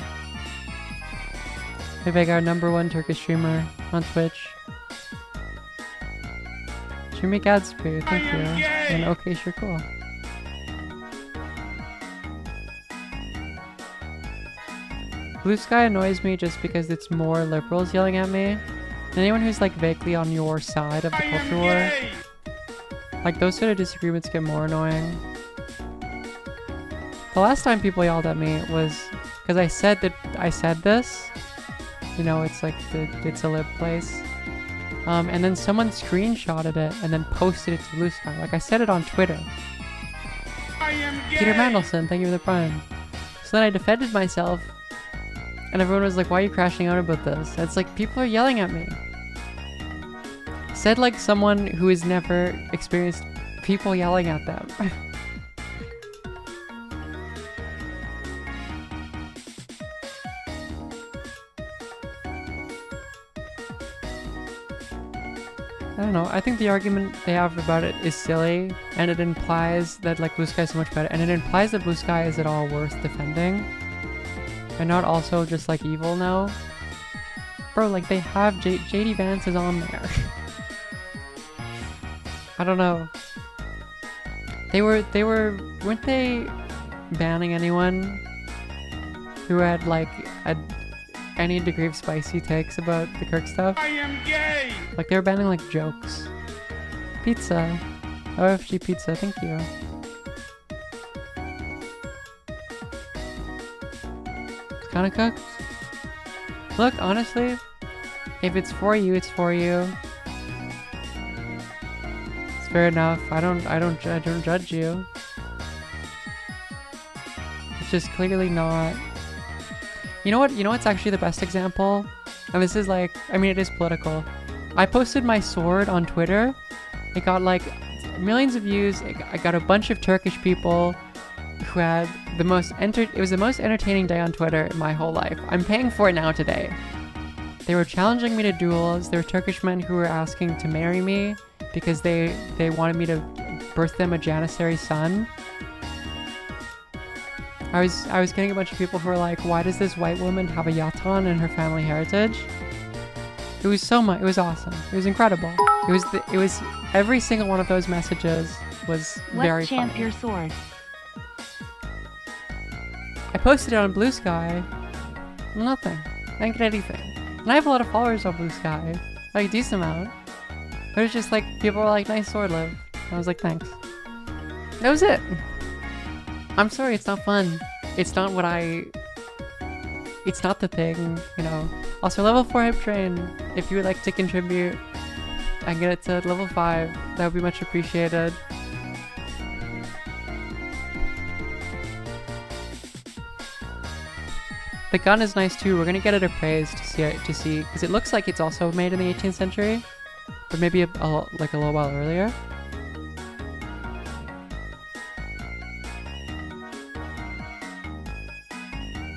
Maybe I got #1 Turkish streamer on Twitch. Jimmy Gadsby, thank you. And okay, sure, cool. Blue Sky annoys me just because it's more liberals yelling at me. And anyone who's like vaguely on your side of the culture war, like those sort of disagreements get more annoying. The last time people yelled at me was because I said this. You know, it's like it's a lib place. And then someone screenshotted it and then posted it to Blue Sky. Like I said it on Twitter. Peter Mandelson, thank you for the prime. So then I defended myself. And everyone was like, why are you crashing out about this? It's like, people are yelling at me. Said like someone who has never experienced people yelling at them. I don't know. I think the argument they have about it is silly, and it implies that like Blue Sky is so much better, and it implies that Blue Sky is at all worth defending. And not also just like evil now. Bro, like they have JD Vance is on there. I don't know. Weren't they banning anyone who had like any degree of spicy takes about the Kirk stuff? I am gay! Like they were banning like jokes. Pizza. OFG pizza, thank you. Kinda cooked. Look, honestly, if it's for you, it's for you. It's fair enough. I don't judge you. It's just clearly not. You know what? You know what's actually the best example? And this is like, I mean, it is political. I posted my sword on Twitter. It got like millions of views. I got a bunch of Turkish people who had the most it was the most entertaining day on Twitter in my whole life. I'm paying for it now today. They were challenging me to duels. There were Turkish men who were asking to marry me because they wanted me to birth them a Janissary son. I was getting a bunch of people who were like, why does this white woman have a yatan in her family heritage? It was so much. It was awesome. It was incredible. It was every single one of those messages was very funny. Champ your sword. I posted it on Blue Sky. Nothing. I didn't get anything. And I have a lot of followers on Blue Sky. Like a decent amount. But it was just like, people were like, nice sword, Liv. I was like, thanks. That was it. I'm sorry, it's not fun. It's not what it's not the thing, you know. Also, level 4 hype train. If you would like to contribute, I can get it to level 5. That would be much appreciated. The gun is nice too. We're gonna get it appraised to see, because it looks like it's also made in the 18th century, but maybe like a little while earlier.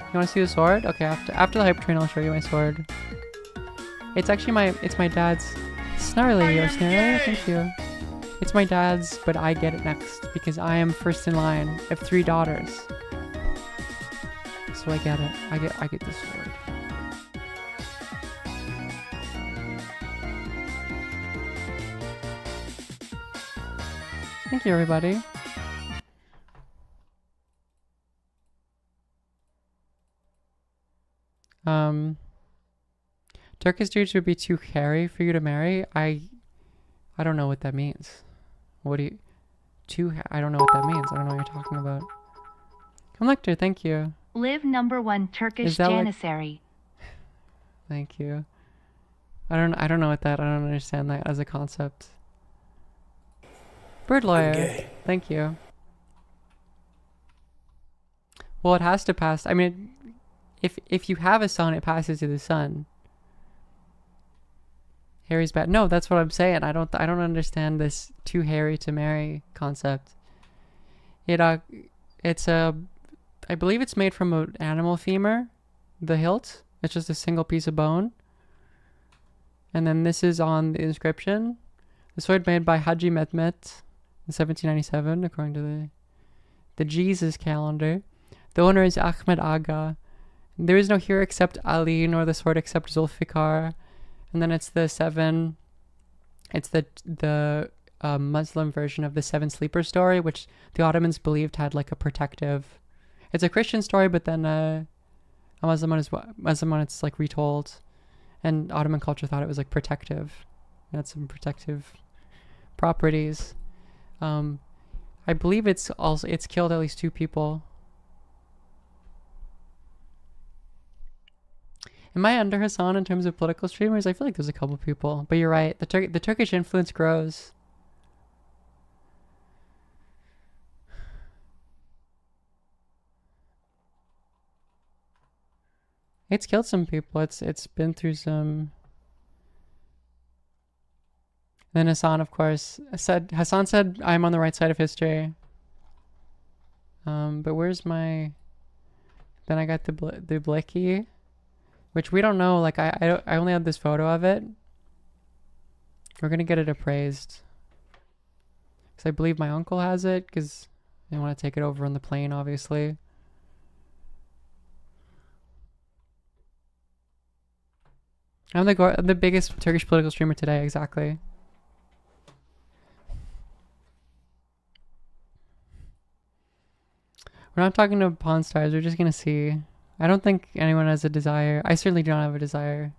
You want to see the sword? Okay, after the hype train, I'll show you my sword. It's actually it's my dad's. Snarly or Snarly, thank you. It's my dad's, but I get it next because I am first in line. I have 3 daughters. So I get it. I get the sword. Thank you, everybody. Turkish dudes would be too hairy for you to marry. I don't know what that means. What do you... I don't know what that means. I don't know what you're talking about. Collector, thank you. Live #1 Turkish Janissary. Thank you. I don't know what that... I don't understand that as a concept. Bird lawyer. Thank you. Well, it has to pass. I mean, if you have a son, it passes to the son. Harry's bad. No, that's what I'm saying. I don't understand this too hairy to marry concept. It's I believe it's made from an animal femur, the hilt. It's just a single piece of bone. And then this is on the inscription. The sword made by Haji Mehmet in 1797, according to the Jesus calendar. The owner is Ahmed Aga. There is no hero except Ali, nor the sword except Zulfikar. And then it's the seven. It's the Muslim version of the seven sleeper story, which the Ottomans believed had like a protective. It's a Christian story, but then a Muslim one it's like retold, and Ottoman culture thought it was like protective. It had some protective properties. I believe it's killed at least 2 people. Am I under Hassan in terms of political streamers? I feel like there's a couple people, but you're right. The Turkish influence grows. It's killed some people. It's been through some. Then Hassan, of course, Hassan said I'm on the right side of history. But where's my? Then I got the blicky, which we don't know. Like I only have this photo of it. We're gonna get it appraised, because I believe my uncle has it, because they want to take it over on the plane, obviously. I'm the biggest Turkish political streamer today, exactly. We're not talking to Pawn Stars, we're just gonna see. I don't think anyone has a desire. I certainly don't have a desire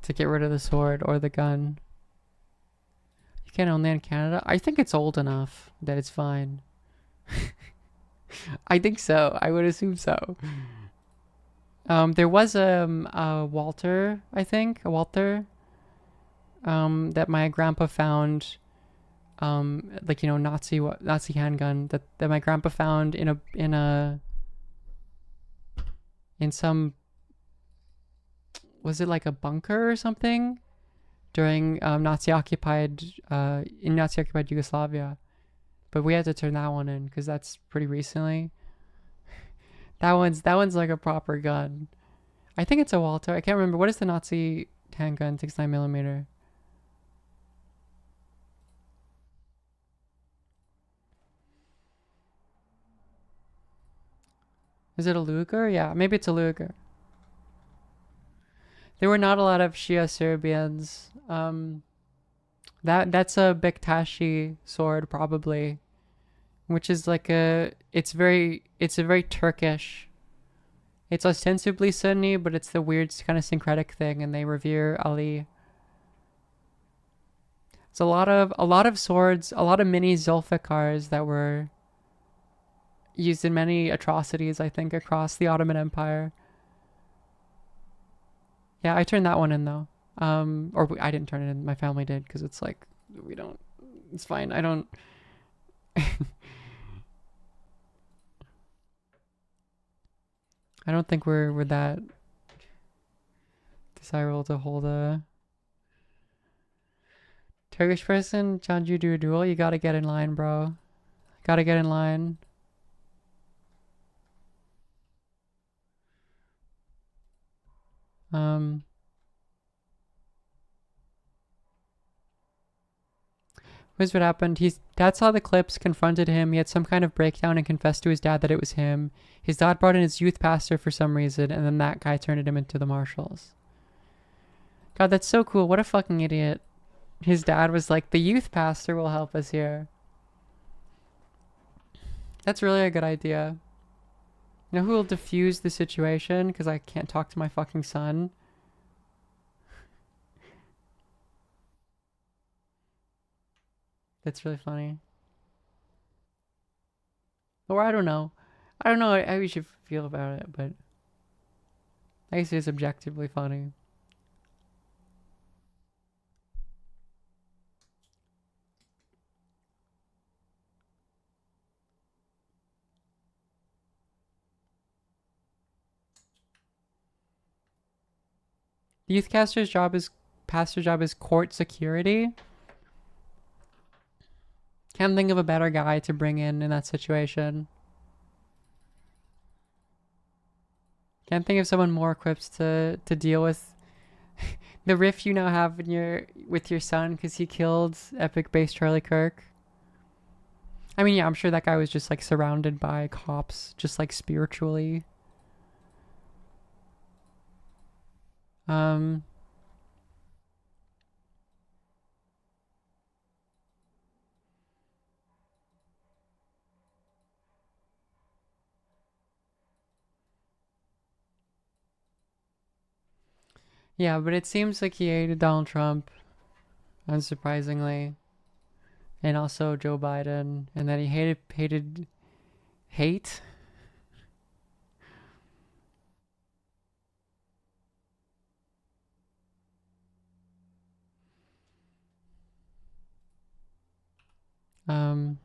to get rid of the sword or the gun. You can only in Canada? I think it's old enough that it's fine. I think so. I would assume so. There was a Walter, I think, that my grandpa found, like, you know, Nazi handgun that my grandpa found in some, was it like a bunker or something during Nazi occupied Yugoslavia, but we had to turn that one in because that's pretty recently. That one's like a proper gun. I think it's a Walter. I can't remember. What is the Nazi handgun? 69mm. Is it a Luger? Yeah, maybe it's a Luger. There were not a lot of Shia Serbians. That's a Bektashi sword probably, which is like it's a very Turkish. It's ostensibly Sunni, but it's the weird kind of syncretic thing, and they revere Ali. It's a lot of swords, a lot of mini Zulfikars that were used in many atrocities, I think, across the Ottoman Empire. Yeah, I turned that one in though. Or I didn't turn it in, my family did, because it's like, it's fine, I don't... I don't think we're that desirable to hold a Turkish person. Canju do a duel. You gotta get in line, bro. Gotta get in line. Here's what happened. Dad saw the clips, confronted him. He had some kind of breakdown and confessed to his dad that it was him. His dad brought in his youth pastor for some reason, and then that guy turned him into the marshals. God, that's so cool. What a fucking idiot. His dad was like, the youth pastor will help us here. That's really a good idea. You know who will diffuse the situation? Because I can't talk to my fucking son. That's really funny. Or I don't know. I don't know how you should feel about it, but I guess it's objectively funny. The youth pastor's job is court security. Can't think of a better guy to bring in that situation. Can't think of someone more equipped to deal with The riff you now have in with your son because he killed epic bass Charlie Kirk. I mean, yeah, I'm sure that guy was just like surrounded by cops, just like spiritually. Yeah, but it seems like he hated Donald Trump, unsurprisingly, and also Joe Biden, and that he hated hate. I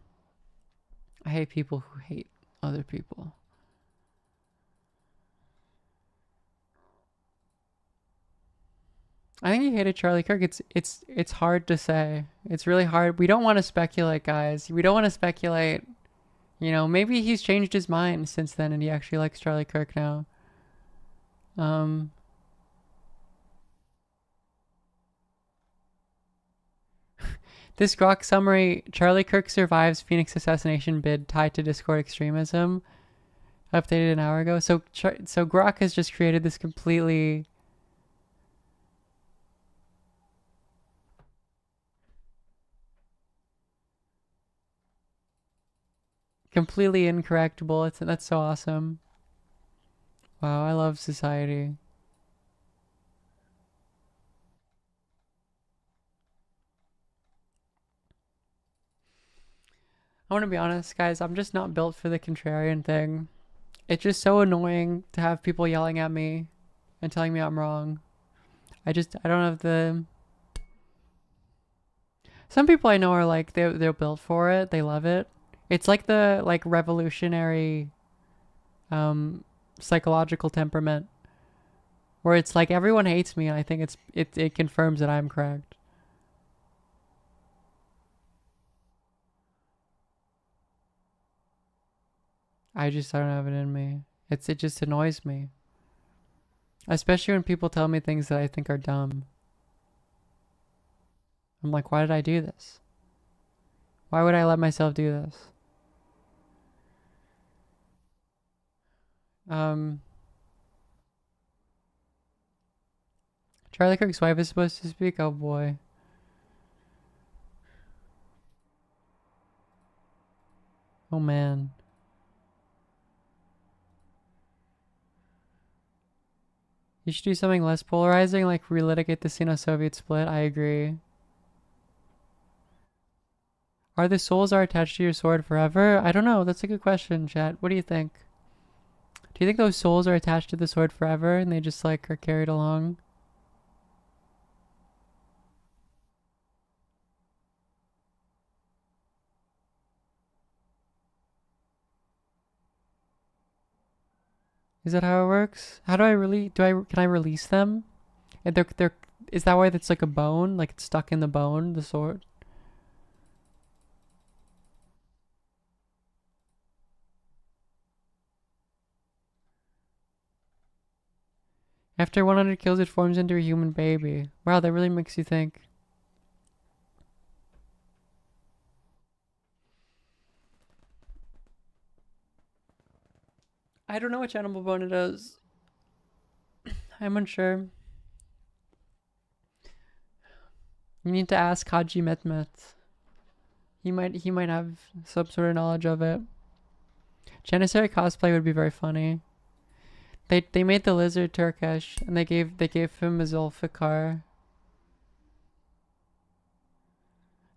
hate people who hate other people. I think he hated Charlie Kirk. It's hard to say. It's really hard. We don't want to speculate, guys. We don't want to speculate. You know, maybe he's changed his mind since then and he actually likes Charlie Kirk now. This Grok summary, Charlie Kirk survives Phoenix assassination bid tied to Discord extremism. Updated an hour ago. So Grok has just created this completely incorrect bullets, and that's so awesome. Wow, I love society. I want to be honest, guys, I'm just not built for the contrarian thing. It's just so annoying to have people yelling at me and telling me I'm wrong. I don't have the... Some people I know are like, they're built for it. They love it. It's like the revolutionary psychological temperament where it's like everyone hates me and I think it confirms that I'm correct. I don't have it in me. It just annoys me. Especially when people tell me things that I think are dumb. I'm like, why did I do this? Why would I let myself do this? Charlie Kirk's wife is supposed to speak? Oh boy. Oh man. You should do something less polarizing, like relitigate the Sino-Soviet split. I agree. Are the souls attached to your sword forever? I don't know. That's a good question, chat. What do you think? Do you think those souls are attached to the sword forever and they just like are carried along? Is that how it works? How do I can I release them? And is that why that's like a bone? Like it's stuck in the bone, the sword? After 100 kills, it forms into a human baby. Wow, that really makes you think. I don't know which animal bone it is. I'm unsure. You need to ask Haji Mehmet. He might have some sort of knowledge of it. Janissary cosplay would be very funny. They made the lizard Turkish and they gave him a Zulfikar.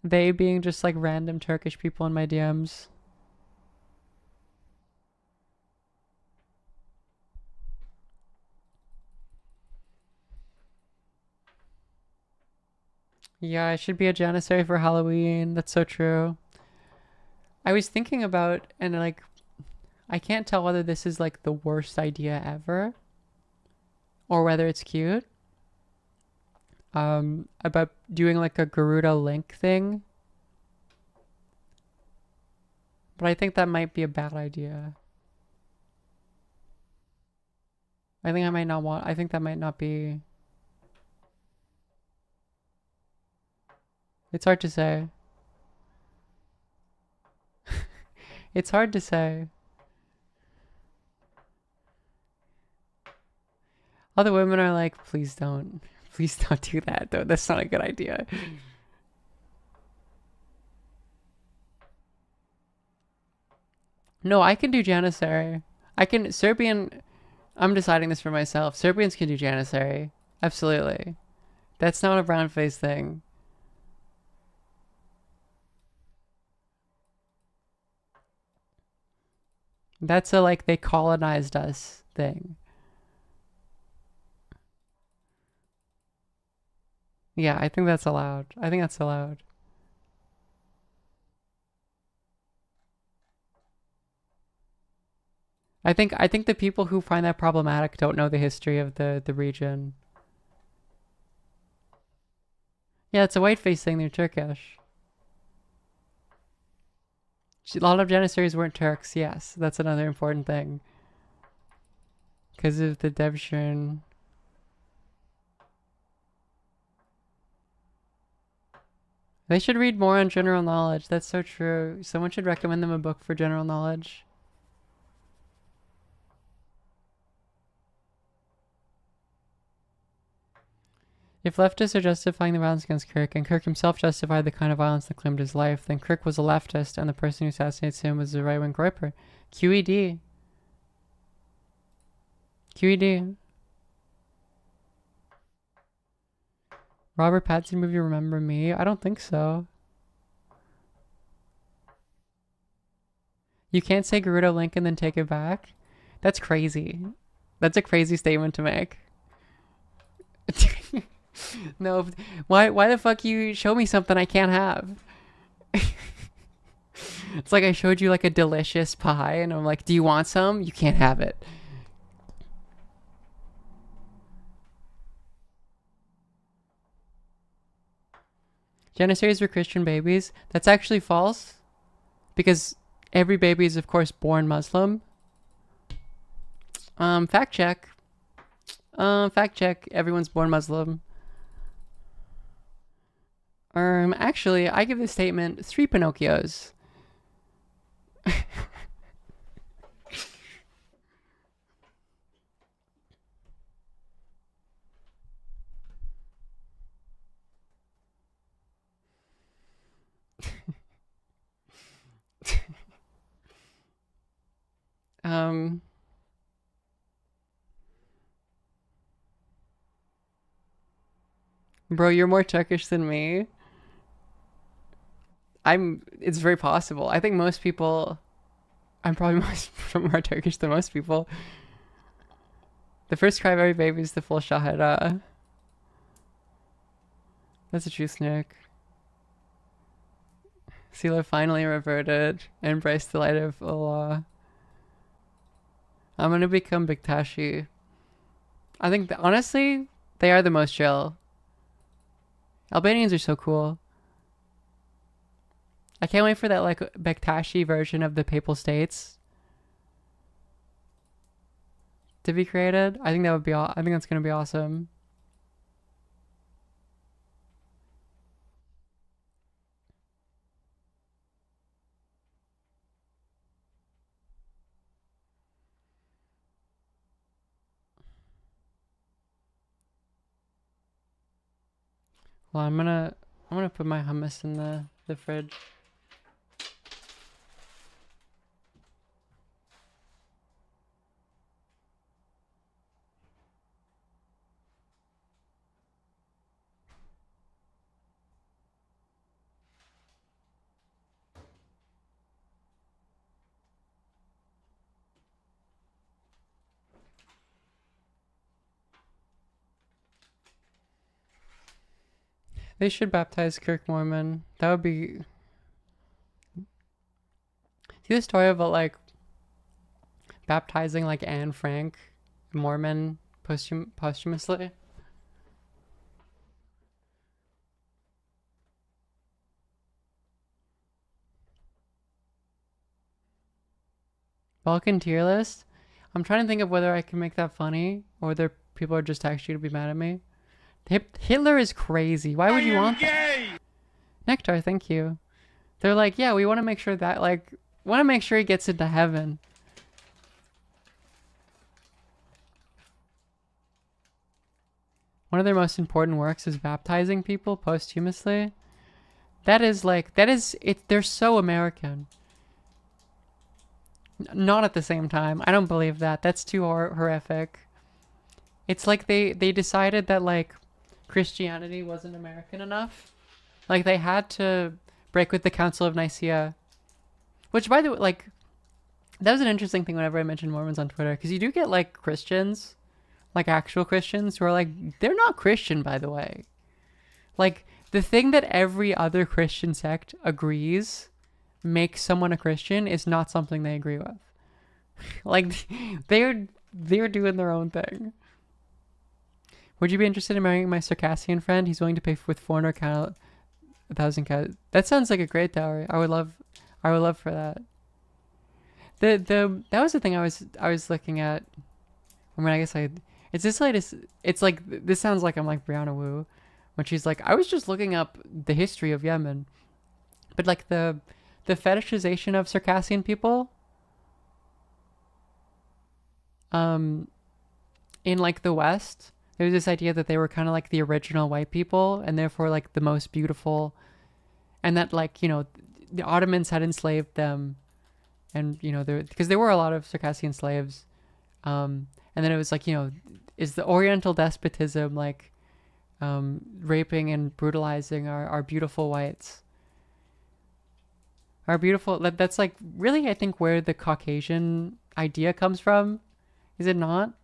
They being just like random Turkish people in my DMs. Yeah, I should be a Janissary for Halloween. That's so true. I was thinking about, and like, I can't tell whether this is like the worst idea ever or whether it's cute. About doing like a Garuda link thing. But I think that might be a bad idea. I think that might not be... It's hard to say. It's hard to say. All the women are like, please don't do that though. That's not a good idea. No, I can do Janissary. I can Serbian. I'm deciding this for myself. Serbians can do Janissary. Absolutely. That's not a brown face thing. That's a like they colonized us thing. Yeah, I think that's allowed. I think that's allowed. I think the people who find that problematic don't know the history of the region. Yeah, it's a whiteface thing. They're Turkish. A lot of Janissaries weren't Turks. Yes, that's another important thing. Because of the Devshirn. They should read more on general knowledge. That's so true. Someone should recommend them a book for general knowledge. If leftists are justifying the violence against Kirk, and Kirk himself justified the kind of violence that claimed his life, then Kirk was a leftist, and the person who assassinates him was a right-wing groyper. QED. QED. Robert Pattinson movie Remember Me? I don't think so. You can't say Gerudo Link and then take it back? That's crazy. That's a crazy statement to make. No, why the fuck you show me something I can't have? It's like I showed you like a delicious pie and I'm like, do you want some? You can't have it. Janissaries were Christian babies. That's actually false. Because every baby is of course born Muslim. Fact check. Fact check. Everyone's born Muslim. Actually, I give this statement 3 Pinocchios. Bro, you're more Turkish than me. It's very possible. I think most people, I'm probably more Turkish than most people. The first cry of every baby is the full shahada. That's a true snick. Sila finally reverted and embraced the light of Allah. I'm gonna become Biktashi. I think that, honestly, they are the most chill. Albanians are so cool. I can't wait for that like Bektashi version of the Papal States to be created. I think that would be I think that's gonna be awesome. Well, I'm gonna put my hummus in the fridge. They should baptize Kirk Mormon. That would be... See the story about like baptizing like Anne Frank Mormon posthumously? Balkan tier list? I'm trying to think of whether I can make that funny or whether people are just actually to be mad at me. Hitler is crazy. Why would you want that? Nectar, thank you. They're like, yeah, we want to make sure that, like, want to make sure he gets into heaven. One of their most important works is baptizing people posthumously. That is it. They're so American. Not at the same time. I don't believe that. That's too horrific. It's like they decided that, like, Christianity wasn't American enough. Like, they had to break with the Council of Nicaea. Which, by the way, like, that was an interesting thing whenever I mentioned Mormons on Twitter. Because you do get, like, Christians, like, actual Christians who are like, they're not Christian, by the way. Like, the thing that every other Christian sect agrees makes someone a Christian is not something they agree with. Like, they're doing their own thing. Would you be interested in marrying my Circassian friend? He's willing to pay with 400 count 1,000 cows. That sounds like a great dowry. I would love for that. That was the thing I was looking at. I mean, I guess it's this latest. It's like, this sounds like I'm like Brianna Wu, when she's like, I was just looking up the history of Yemen, but like the fetishization of Circassian people. In like the West, there was this idea that they were kind of like the original white people, and therefore like the most beautiful, and that, like, you know, the Ottomans had enslaved them, and, you know, because there were a lot of Circassian slaves, and then it was like, you know, is the Oriental despotism like raping and brutalizing our beautiful whites, our beautiful, that's like really, I think, where the Caucasian idea comes from, is it not?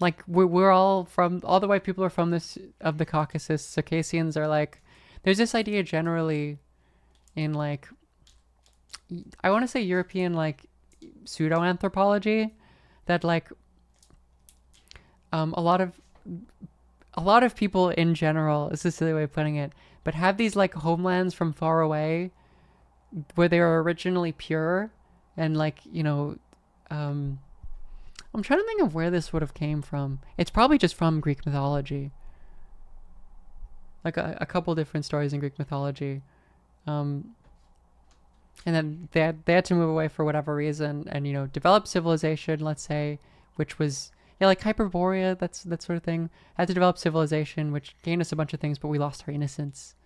Like, we're all from, all the white people are from of the Caucasus. Circassians are like, there's this idea generally in, like, I want to say European, like, pseudo-anthropology, that, like, a lot of people in general, is a silly way of putting it, but have these, like, homelands from far away where they were originally pure, and, like, you know, I'm trying to think of where this would have came from. It's probably just from Greek mythology. Like a couple different stories in Greek mythology. And then they had to move away for whatever reason, and, you know, develop civilization, let's say, which was, yeah, like Hyperborea, that sort of thing. Had to develop civilization, which gained us a bunch of things, but we lost our innocence.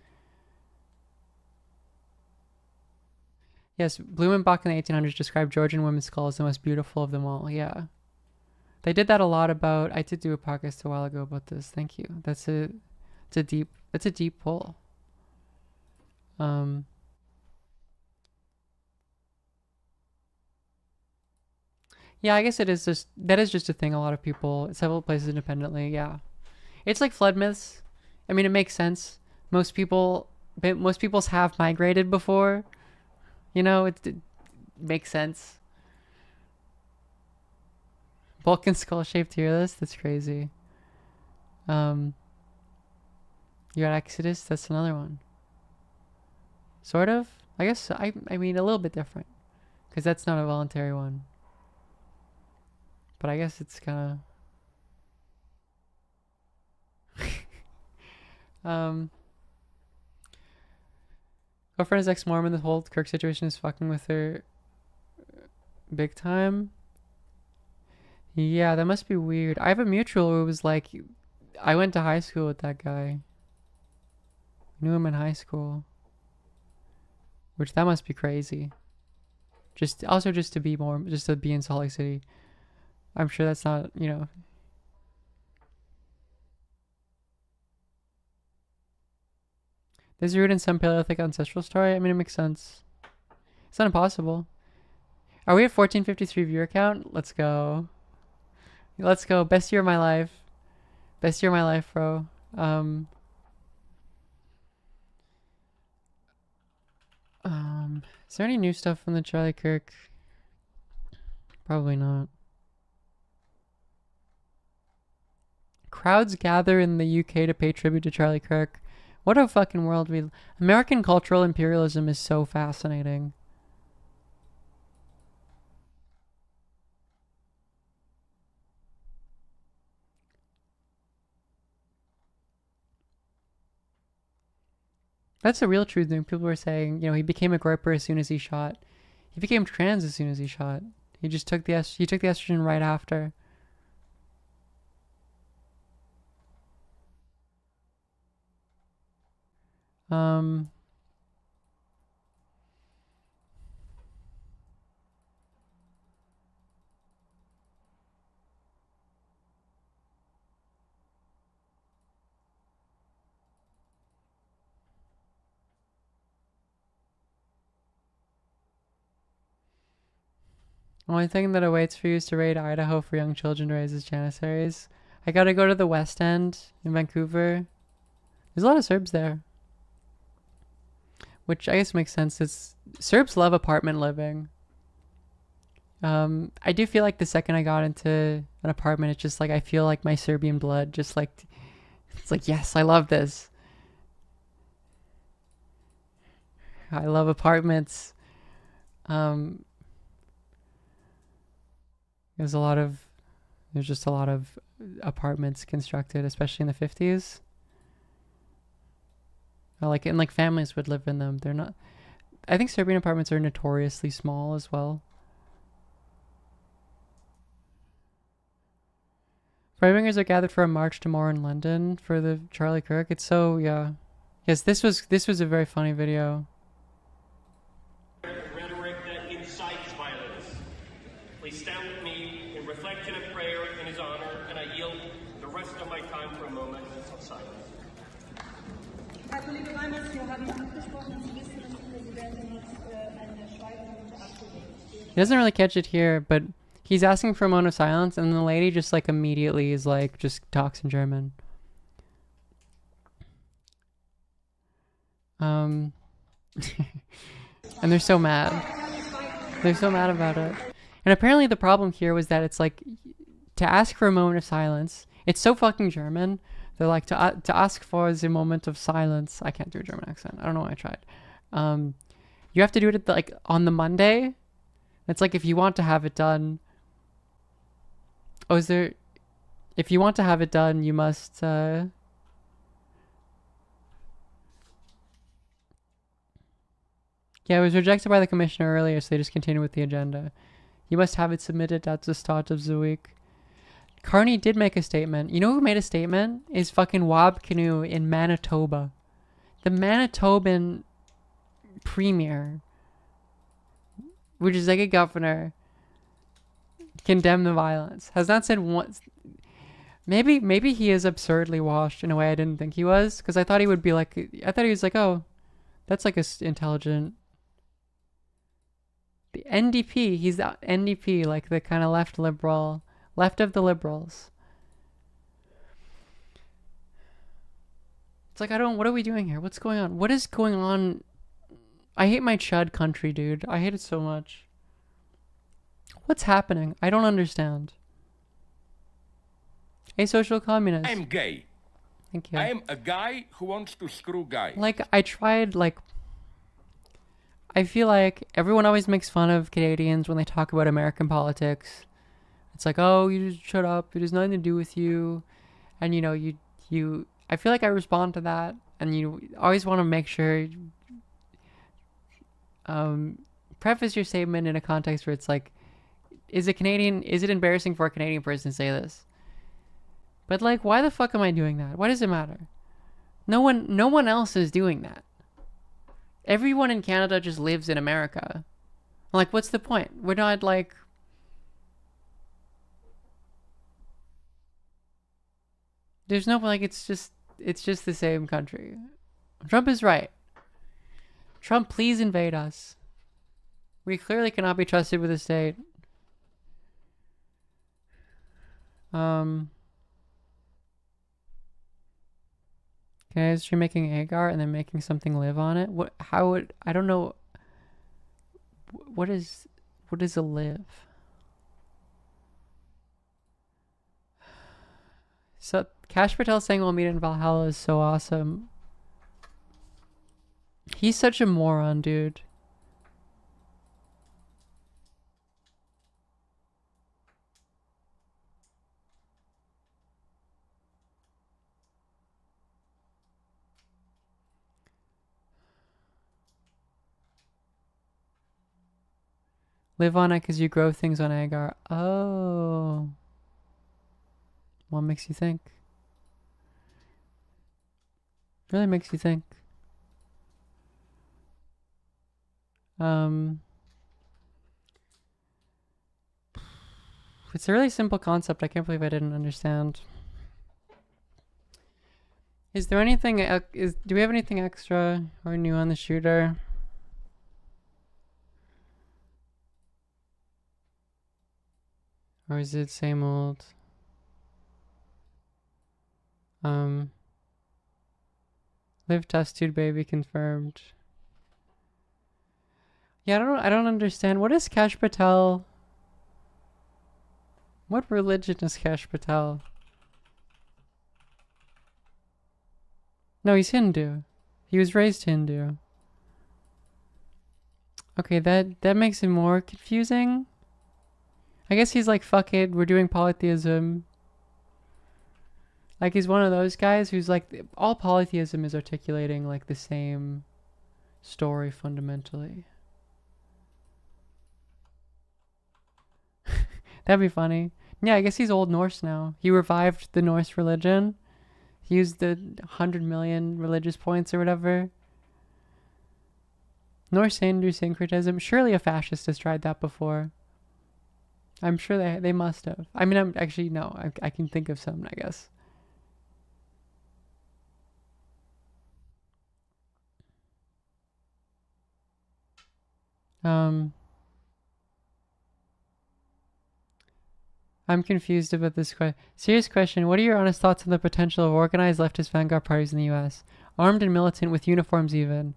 Yes, Blumenbach in the 1800s described Georgian women's skull as the most beautiful of them all. Yeah. They did that a lot about, I did do a podcast a while ago about this. Thank you. That's a deep pull. Yeah, I guess that is just a thing a lot of people, several places independently, yeah. It's like flood myths. I mean, it makes sense. Most people's have migrated before. You know, it makes sense. Vulcan skull-shaped tier list? That's crazy. You got Exodus? That's another one. Sort of? I guess, I mean, a little bit different. Because that's not a voluntary one. But I guess it's kind of... Girlfriend is ex-Mormon. The whole Kirk situation is fucking with her big time. Yeah, that must be weird. I have a mutual who was like, I went to high school with that guy. Knew him in high school. Which, that must be crazy. Just to be in Salt Lake City. I'm sure that's not, you know. There's a root in some Paleolithic ancestral story. I mean, it makes sense. It's not impossible. Are we at 1453 viewer count? Let's go. Let's go. Best year of my life. Best year of my life, bro. Is there any new stuff from the Charlie Kirk? Probably not. Crowds gather in the UK to pay tribute to Charlie Kirk. What a fucking world we... American cultural imperialism is so fascinating. That's a real truth thing. People were saying, you know, he became a groper as soon as he shot. He became trans as soon as he shot. He just took the estrogen right after. Only thing that awaits for you is to raid Idaho for young children to raise as Janissaries. I gotta go to the West End in Vancouver. There's a lot of Serbs there. Which I guess makes sense. Serbs love apartment living. I do feel like the second I got into an apartment, it's just like I feel like my Serbian blood just like, it's like, yes, I love this. I love apartments. There's just a lot of apartments constructed, especially in the 50s. And like families would live in them. They're not, I think Serbian apartments are notoriously small as well. Right-wingers are gathered for a march tomorrow in London for the Charlie Kirk. It's so, yeah. Yes, this was a very funny video. Rhetoric that incites violence. Please stand with me in reflection and prayer in his honor, and I yield the rest of my time for a moment of silence. He doesn't really catch it here, but he's asking for a moment of silence, and the lady just like immediately is like, just talks in German. And they're so mad. They're so mad about it. And apparently the problem here was that it's like, to ask for a moment of silence, it's so fucking German. They're like, to ask for the moment of silence. I can't do a German accent. I don't know why I tried. You have to do it at like on the Monday. It's like, if you want to have it done. Oh, if you want to have it done, you must, yeah, it was rejected by the commissioner earlier, so they just continue with the agenda. You must have it submitted at the start of the week. Carney did make a statement. You know who made a statement? Is fucking Wab Canoe in Manitoba. The Manitoban premier, which is like a governor, condemned the violence. Has not said once. Maybe he is absurdly washed in a way I didn't think he was, because I thought he would be like, I thought he was like, oh, that's like a intelligent. The NDP, he's the NDP, like the kind of left of the liberals. It's like, what are we doing here? What's going on? What is going on? I hate my chud country, dude. I hate it so much. What's happening? I don't understand. Asocial communist. I'm gay. Thank you. I am a guy who wants to screw guys. Like, I feel like everyone always makes fun of Canadians when they talk about American politics. It's like, oh, you just shut up. It has nothing to do with you. And, you know, I feel like I respond to that. And you always want to make sure, preface your statement in a context where it's like, is it embarrassing for a Canadian person to say this? But like, why the fuck am I doing that? Why does it matter? No one else is doing that. Everyone in Canada just lives in America. Like, what's the point? We're not like... There's no, like, it's just the same country. Trump is right. Trump, please invade us. We clearly cannot be trusted with the state. Guys, you're making agar and then making something live on it. I don't know. What is a live? So Kash Patel saying we'll meet in Valhalla is so awesome. He's such a moron, dude. Live on it because you grow things on agar. Oh. What makes you think? Really makes you think. It's a really simple concept. I can't believe I didn't understand. Is there anything, do we have anything extra or new on the shooter? Or is it same old? Live test tube baby confirmed. Yeah, I don't understand. What is Kash Patel? What religion is Kash Patel? No, he's Hindu. He was raised Hindu. Okay, that makes it more confusing. I guess he's like, fuck it, we're doing polytheism. Like, he's one of those guys who's like, all polytheism is articulating like the same story fundamentally. That'd be funny. Yeah, I guess he's Old Norse now. He revived the Norse religion. He used the 100 million religious points or whatever. Norse Hindu syncretism. Surely a fascist has tried that before. I'm sure they must have. I mean, I can think of some, I guess. I'm confused about this question. Serious question. What are your honest thoughts on the potential of organized leftist vanguard parties in the U.S.? Armed and militant with uniforms even.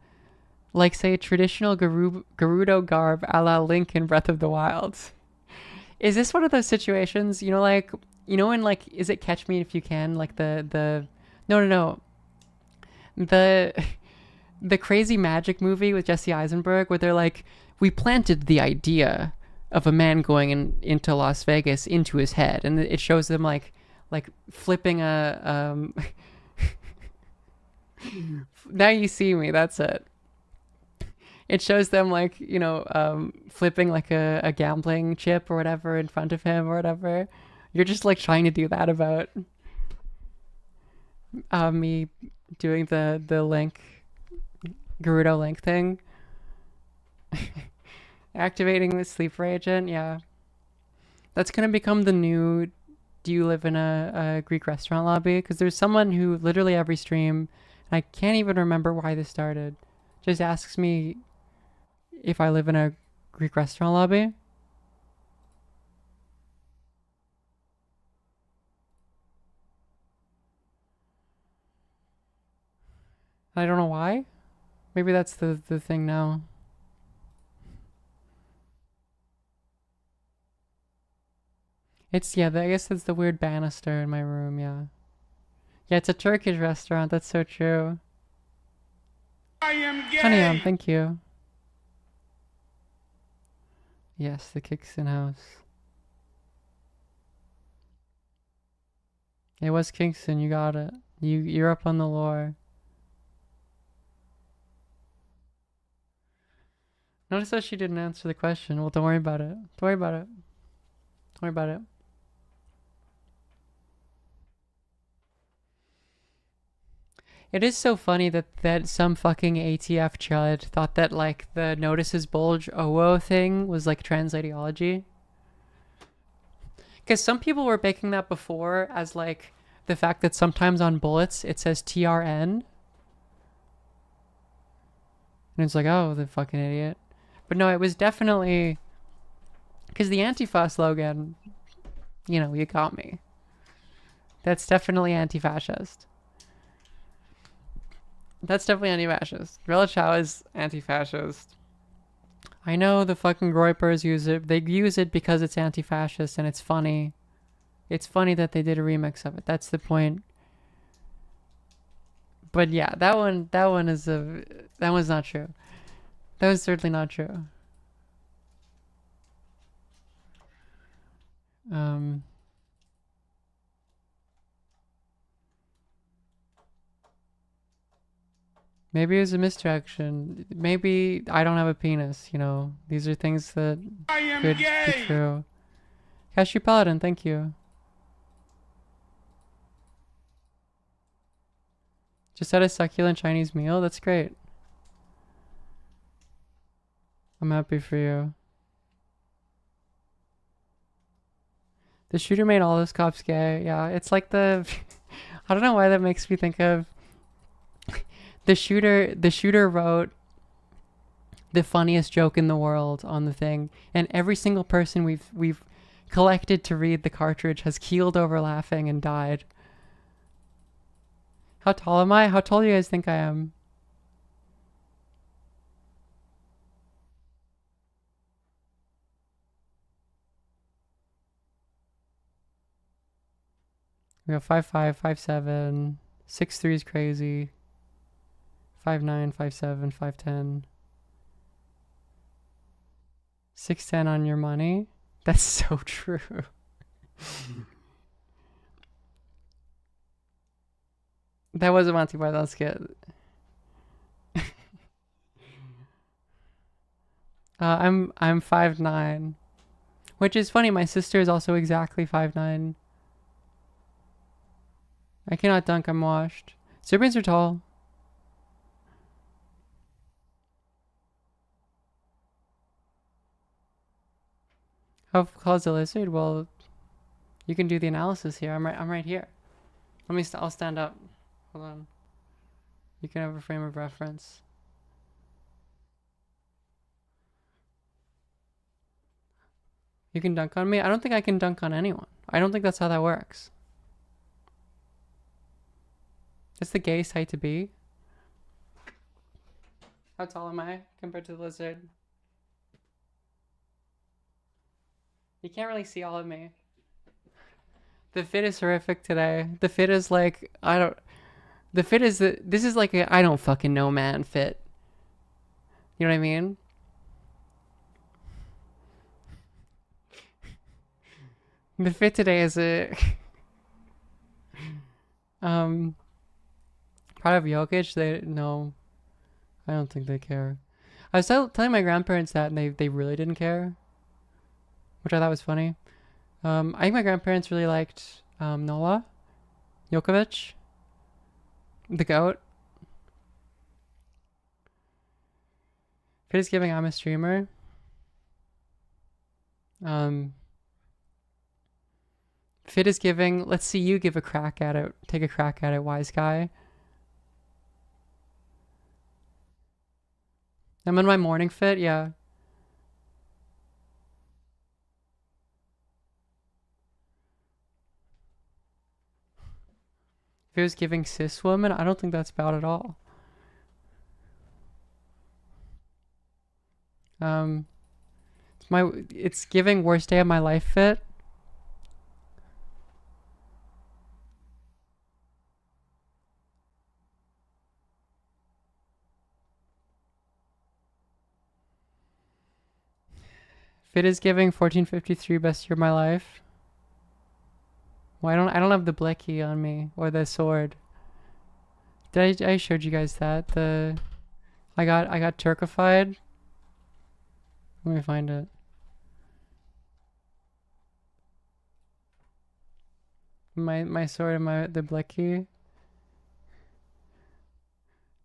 Like, say, traditional Gerudo garb a la Link in Breath of the Wild. Is this one of those situations, you know, like, you know, in like, is it Catch Me If You Can? Like no. The Crazy Magic movie with Jesse Eisenberg where they're like, we planted the idea of a man going into Las Vegas into his head, and it shows them like flipping a Now You See Me, that's it. It shows them like, you know, flipping like a gambling chip or whatever in front of him or whatever. You're just like trying to do that about me doing the Link Gerudo Link thing. Activating the sleeper agent, yeah. That's gonna become the new, do you live in a Greek restaurant lobby? Because there's someone who literally every stream, and I can't even remember why this started, just asks me if I live in a Greek restaurant lobby. I don't know why. Maybe that's the thing now. It's, yeah, I guess it's the weird banister in my room, yeah. Yeah, it's a Turkish restaurant, that's so true. I am gay! Honey, thank you. Yes, the Kingston house. It was Kingston, you got it. You're up on the lore. Notice that she didn't answer the question. Well, don't worry about it. Don't worry about it. Don't worry about it. It is so funny that some fucking ATF chud thought that like the notices bulge OO thing was like trans ideology. Because some people were making that before as like the fact that sometimes on bullets it says TRN. And it's like, oh, the fucking idiot. But no, it was definitely... Because the Antifa slogan, you know, you got me. That's definitely anti-fascist. That's definitely anti-fascist. Rela Chow is anti-fascist. I know the fucking Groypers use it. They use it because it's anti-fascist and it's funny. It's funny that they did a remix of it. That's the point. But yeah, that one's not true. That was certainly not true. Maybe it was a misdirection. Maybe I don't have a penis, you know. These are things that could be true. Cashew Paladin, thank you. Just had a succulent Chinese meal? That's great. I'm happy for you. The shooter made all those cops gay. Yeah, it's like the... I don't know why that makes me think of... The shooter wrote the funniest joke in the world on the thing, and every single person we've collected to read the cartridge has keeled over laughing and died. How tall am I? How tall do you guys think I am? We got 5'5", 5'7", 6'3" is crazy. 5'9", 5'7", 5'10". 6'10" on your money? That's so true. That was a Monty Python skit. I'm 5'9", which is funny. My sister is also exactly 5'9". I cannot dunk. I'm washed. Serbians are tall. How tall is the lizard? Well, you can do the analysis here. I'm right here. I'll stand up. Hold on. You can have a frame of reference. You can dunk on me? I don't think I can dunk on anyone. I don't think that's how that works. It's the gayest height to be. How tall am I compared to the lizard? You can't really see all of me. The fit is horrific today. The fit is like, this is like a I don't fucking know man fit. You know what I mean? The fit today is a part of Jokic. No, I don't think they care. I was telling my grandparents that, and they really didn't care, which I thought was funny. I think my grandparents really liked Nola Jokovic, the GOAT. Fit is giving I'm a streamer. Fit is giving, let's see you give a crack at it. Take a crack at it, wise guy. I'm in my morning fit, yeah. If it was giving cis woman, I don't think that's bad at all. It's giving worst day of my life fit. Fit is giving 1453 best year of my life. Well, I don't have the blicky on me or the sword. I showed you guys that I got Turkified. Let me find it. My sword and the blicky.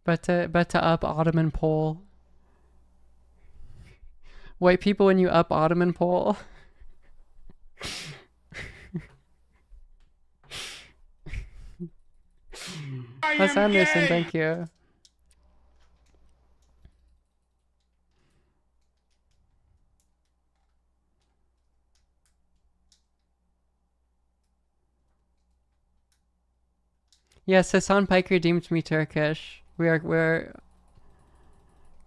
But to up Ottoman pole. White people when you up Ottoman pole. Wes Anderson, thank you. Yes, Hassan Piker deemed me Turkish.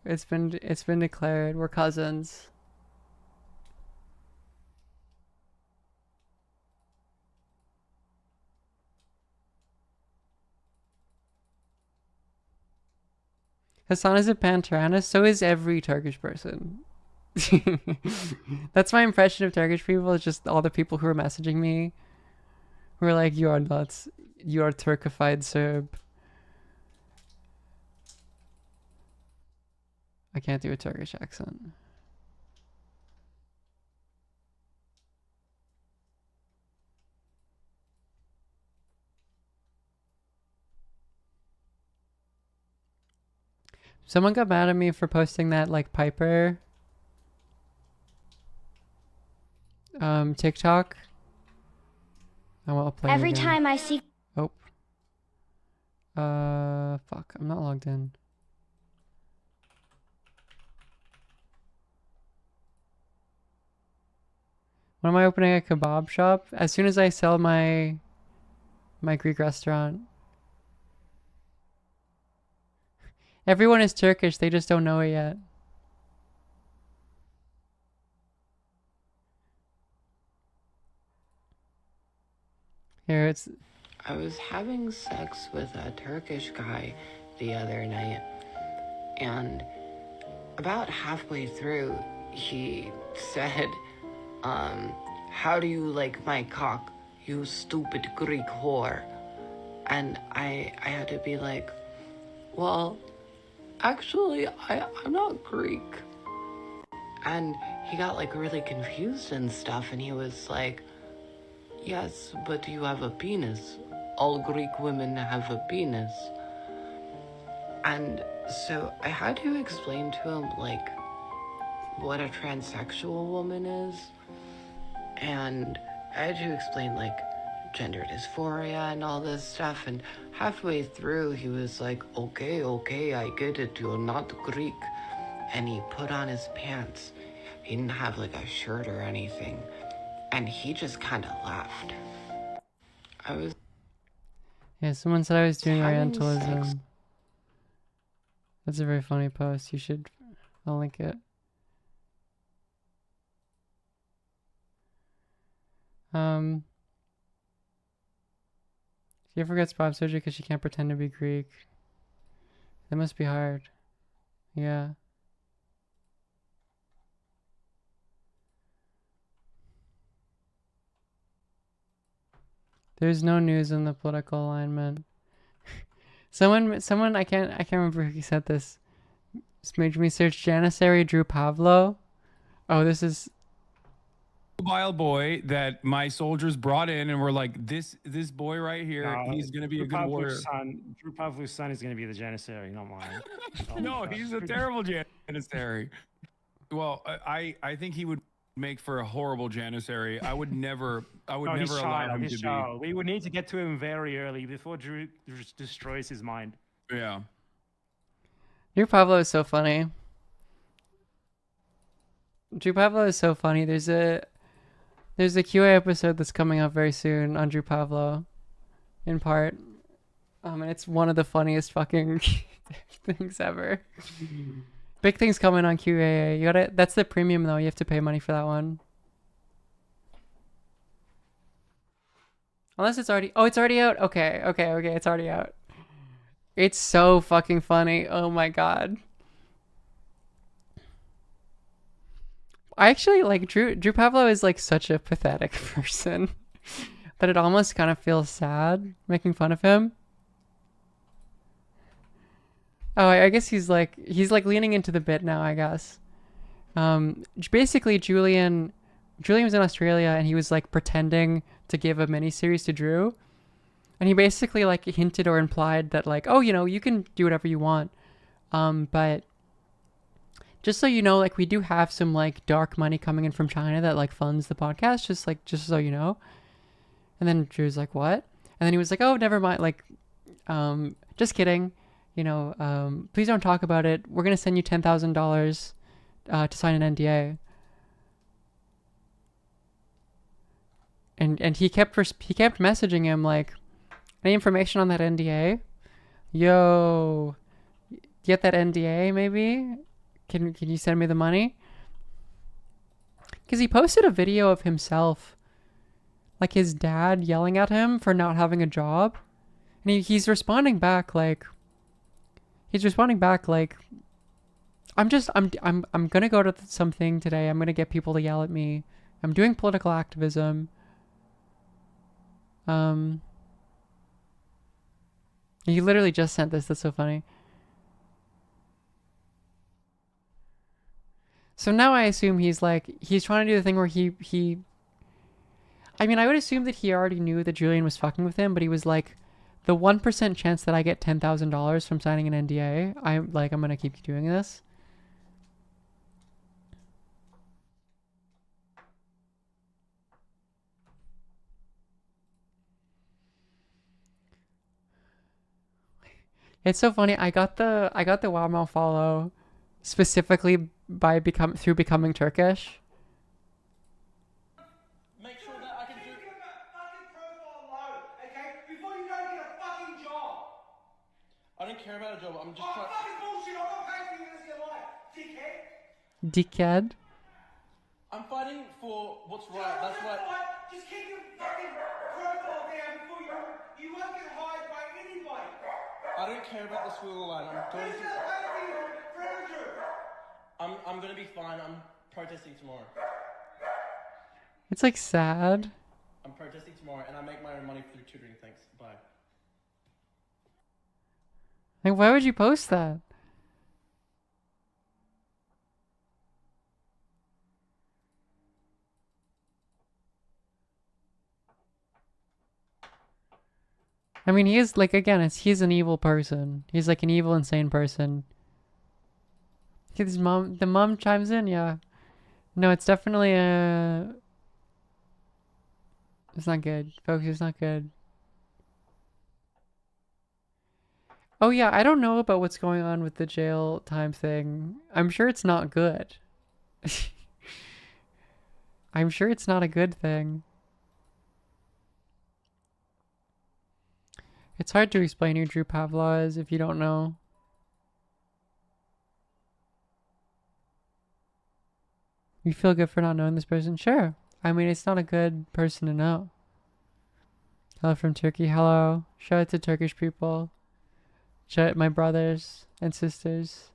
It's been declared. We're cousins. Hassan is a Pantaranist, so is every Turkish person. That's my impression of Turkish people, is just all the people who are messaging me who are like, you are nuts. You are Turkified Serb. I can't do a Turkish accent. Someone got mad at me for posting that like Piper TikTok. I'll play Every it again. time I see. Oh. Fuck. I'm not logged in. When am I opening a kebab shop? As soon as I sell my Greek restaurant. Everyone is Turkish, they just don't know it yet. Here it's... I was having sex with a Turkish guy the other night, and about halfway through, he said, how do you like my cock, you stupid Greek whore? And I had to be like, well, actually, I'm not Greek. And he got like really confused and stuff, and he was like, yes, but do you have a penis? All Greek women have a penis. And so I had to explain to him like what a transsexual woman is. And I had to explain like gender dysphoria and all this stuff. And halfway through he was like, okay, I get it, you're not Greek. And he put on his pants. He didn't have like a shirt or anything. And he just kind of laughed. Yeah, someone said I was doing having Orientalism. sex. That's a very funny post. You should... I'll link it. She forgets Bob surgery because she can't pretend to be Greek. That must be hard. Yeah. There's no news in the political alignment. Someone I can't remember who said this. Just made me search Janissary Drew Pavlo. Oh, this is Mobile boy that my soldiers brought in and were like, this boy right here, he's gonna be a good warrior. Drew Pavlov's son is gonna be the Janissary, not mine. No, he's a terrible Janissary. Well, I think he would make for a horrible Janissary. I would never allow him to be. We would need to get to him very early before Drew destroys his mind. Yeah. Drew Pavlo is so funny. Drew Pavlo is so funny. There's a QA episode that's coming up very soon on Drew Pavlo, in part. And it's one of the funniest fucking things ever. Big things coming on QAA. That's the premium though. You have to pay money for that one. Unless it's already... Oh, it's already out? Okay. It's already out. It's so fucking funny. Oh my god. I actually like Drew Pavlo is like such a pathetic person that it almost kind of feels sad making fun of him. Oh, I guess he's like leaning into the bit now, I guess. Basically Julian was in Australia and he was like pretending to give a miniseries to Drew. And he basically like hinted or implied that like, oh, you can do whatever you want. But just so you know, like we do have some like dark money coming in from China that like funds the podcast, just so you know. And then Drew's like, what? And then he was like, oh, never mind. Like, just kidding. Please don't talk about it. We're going to send you $10,000 to sign an NDA. And he kept messaging him like, any information on that NDA? Yo, get that NDA maybe? Can you send me the money? Because he posted a video of himself, like his dad yelling at him for not having a job, and he's responding back like, I'm gonna go to something today. I'm gonna get people to yell at me. I'm doing political activism. He literally just sent this. That's so funny. So now I assume he's trying to do the thing where I mean, I would assume that he already knew that Julian was fucking with him, but he was like, the 1% chance that I get $10,000 from signing an NDA, I'm going to keep doing this. It's so funny. I got the Wowmouth follow specifically through becoming Turkish. Make sure that I can do fucking profile low, okay? Before you go get a fucking job. I don't care about a job. I'm just trying. Fucking bullshit! I'm not paying for you this your life, dickhead. Dickhead. I'm fighting for what's right. That's why. Just keep your fucking profile down before you won't get hired by anybody. I don't care about the school line. I'm gonna be fine. I'm protesting tomorrow. It's like sad. I'm protesting tomorrow, and I make my own money through tutoring. Thanks. Bye. Like, why would you post that? I mean, he is, like, again, he's an evil person. He's like an evil, insane person. His mom, the mom chimes in, yeah. No, it's definitely it's not good, folks. It's not good. Oh yeah, I don't know about what's going on with the jail time thing. I'm sure it's not good. I'm sure it's not a good thing. It's hard to explain who Drew Pavlov is if you don't know. You feel good for not knowing this person? Sure. I mean, it's not a good person to know. Hello from Turkey. Hello. Shout out to Turkish people. Shout out my brothers and sisters.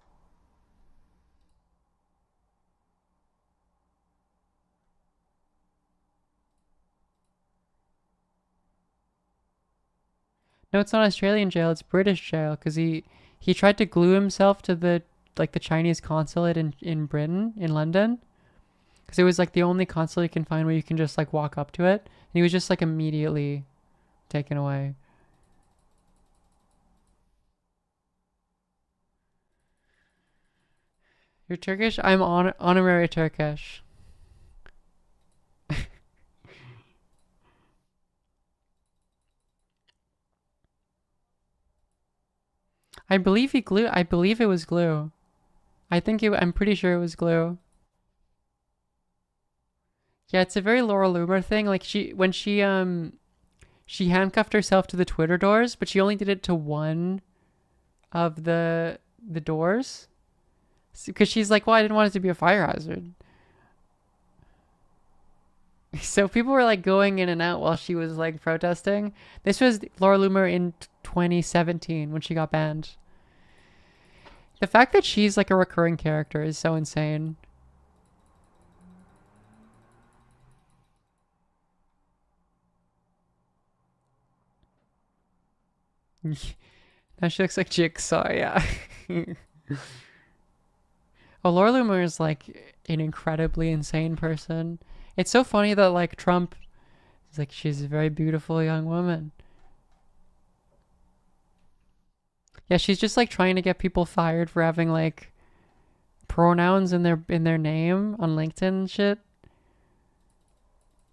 No, it's not Australian jail, it's British jail, because he tried to glue himself to the Chinese consulate in Britain, in London. Because it was like the only consulate you can find where you can just like walk up to it. And he was just like immediately taken away. You're Turkish? I'm honorary Turkish. I believe it was glue. I'm pretty sure it was glue. Yeah, it's a very Laura Loomer thing. Like when she handcuffed herself to the Twitter doors, but she only did it to one of the doors. Because she's like, well, I didn't want it to be a fire hazard. So people were like going in and out while she was like protesting. This was Laura Loomer in 2017 when she got banned. The fact that she's like a recurring character is so insane. Now she looks like Jigsaw, yeah. Oh, Laura Loomer is like an incredibly insane person. It's so funny that like Trump is like, she's a very beautiful young woman. Yeah, she's just like trying to get people fired for having like pronouns in their name on LinkedIn and shit.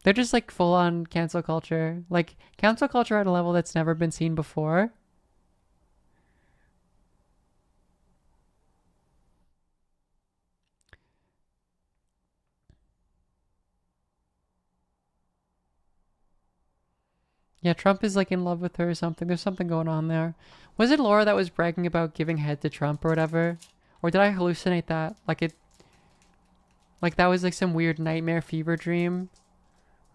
They're just like full on cancel culture. Like cancel culture at a level that's never been seen before. Yeah, Trump is like in love with her or something. There's something going on there. Was it Laura that was bragging about giving head to Trump or whatever? Or did I hallucinate that? Like that was like some weird nightmare fever dream?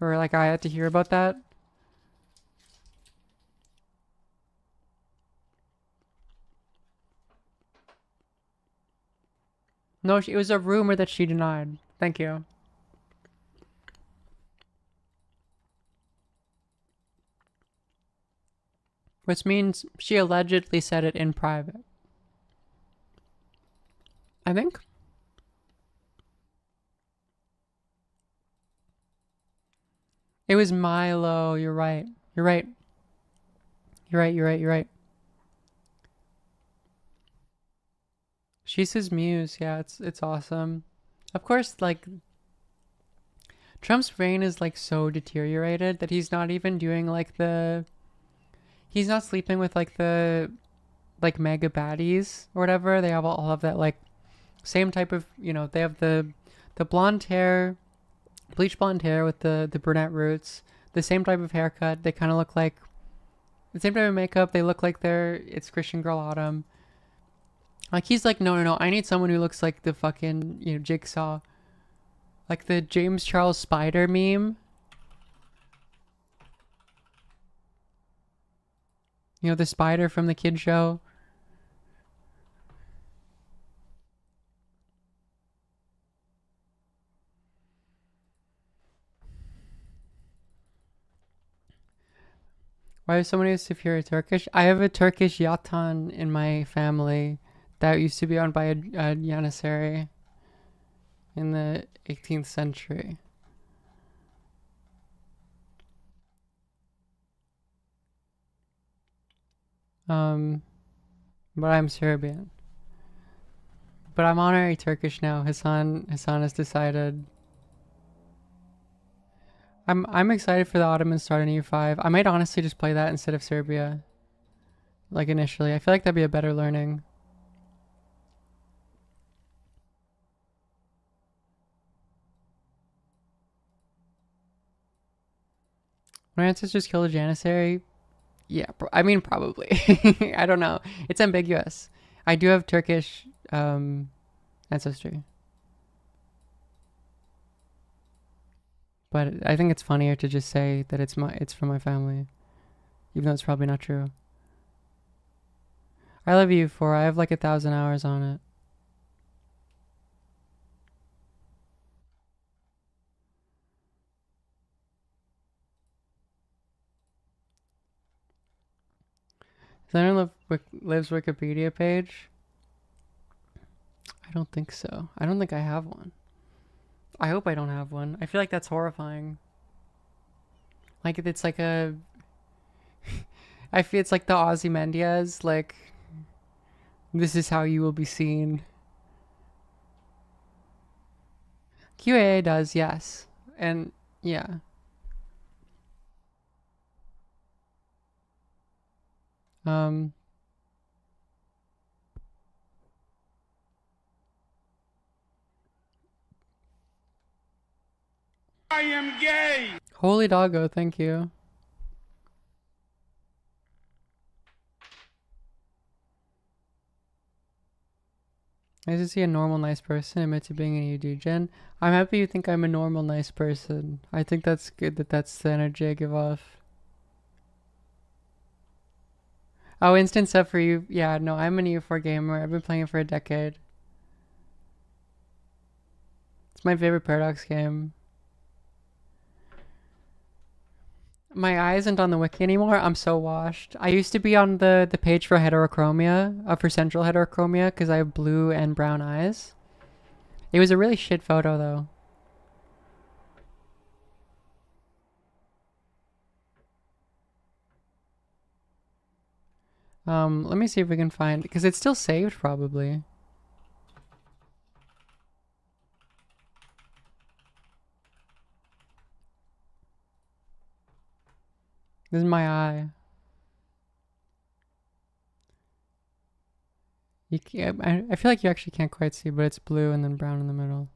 Or like I had to hear about that? No, it was a rumor that she denied. Thank you. Which means she allegedly said it in private. I think. It was Milo. You're right. You're right. You're right. You're right. You're right. She's his muse. Yeah, it's awesome. Of course, like Trump's brain is like so deteriorated that he's not even doing like he's not sleeping with like the like mega baddies or whatever. They have all of that like same type of, they have the blonde hair, bleach blonde hair with the brunette roots, the same type of haircut. They kind of look like the same type of makeup. They look like it's Christian Girl Autumn. Like he's like, no, I need someone who looks like the fucking, Jigsaw. Like the James Charles Spider meme. The spider from the kid show. Why is somebody superior Turkish? I have a Turkish yatan in my family that used to be owned by a Janissary in the 18th century. But I'm Serbian. But I'm honorary Turkish now. Hassan has decided. I'm excited for the Ottomans starting EU5. I might honestly just play that instead of Serbia. Like initially. I feel like that'd be a better learning. My ancestors killed a Janissary? Yeah, I mean, probably. I don't know. It's ambiguous. I do have Turkish ancestry. But I think it's funnier to just say that it's from my family. Even though it's probably not true. I love you for I have like 1,000 hours on it. Does anyone lives Wikipedia page? I don't think so. I don't think I have one. I hope I don't have one. I feel like that's horrifying. Like it's like a I feel it's like the Ozymandias, like this is how you will be seen. QAA does, yes. And yeah. I am gay. Holy doggo, thank you. Nice to see a normal, nice person admit to being an ED gen. I'm happy you think I'm a normal, nice person. I think that's good that that's the energy I give off. Oh, instant sub for you. Yeah, no, I'm an EU4 gamer. I've been playing it for a decade. It's my favorite Paradox game. My eye isn't on the wiki anymore. I'm so washed. I used to be on the page for heterochromia, for central heterochromia, because I have blue and brown eyes. It was a really shit photo, though. Let me see if we can find, because it's still saved, probably. This is my eye. You can't, I feel like you actually can't quite see, but it's blue and then brown in the middle.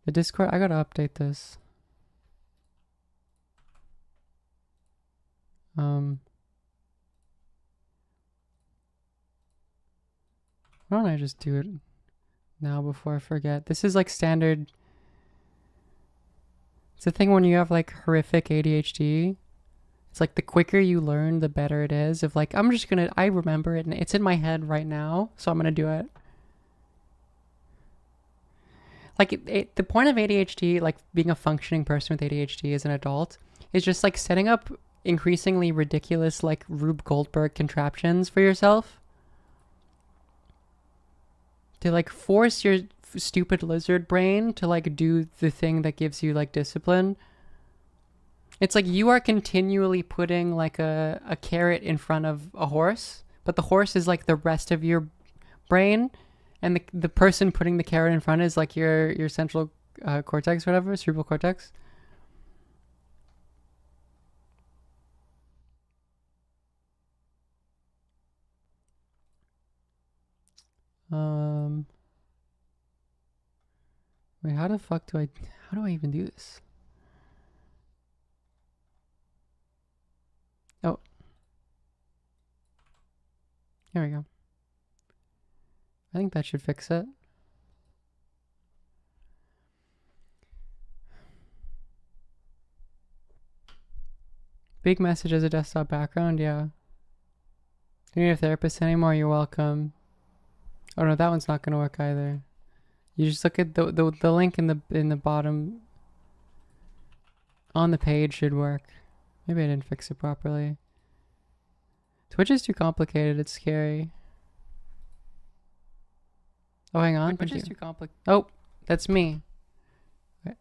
The Discord, I gotta update this. Why don't I just do it now before I forget? This is like standard. It's the thing when you have like horrific ADHD. It's like the quicker you learn, the better it is. If like, I remember it and it's in my head right now, so I'm gonna do it. Like the point of ADHD, like being a functioning person with ADHD as an adult, is just like setting up increasingly ridiculous like Rube Goldberg contraptions for yourself. To like force stupid lizard brain to like do the thing that gives you like discipline. It's like you are continually putting like a carrot in front of a horse, but the horse is like the rest of your brain, and the person putting the carrot in front is like your central cortex, whatever, cerebral cortex. Wait, how do I even do this? Oh. Here we go. I think that should fix it. Big message as a desktop background, yeah. You need a therapist anymore, you're welcome. Oh no, that one's not gonna work either. You just look at the link in the bottom on the page should work. Maybe I didn't fix it properly. Twitch is too complicated, it's scary. Oh, hang on. Twitch is too complicated. Oh, that's me. Okay.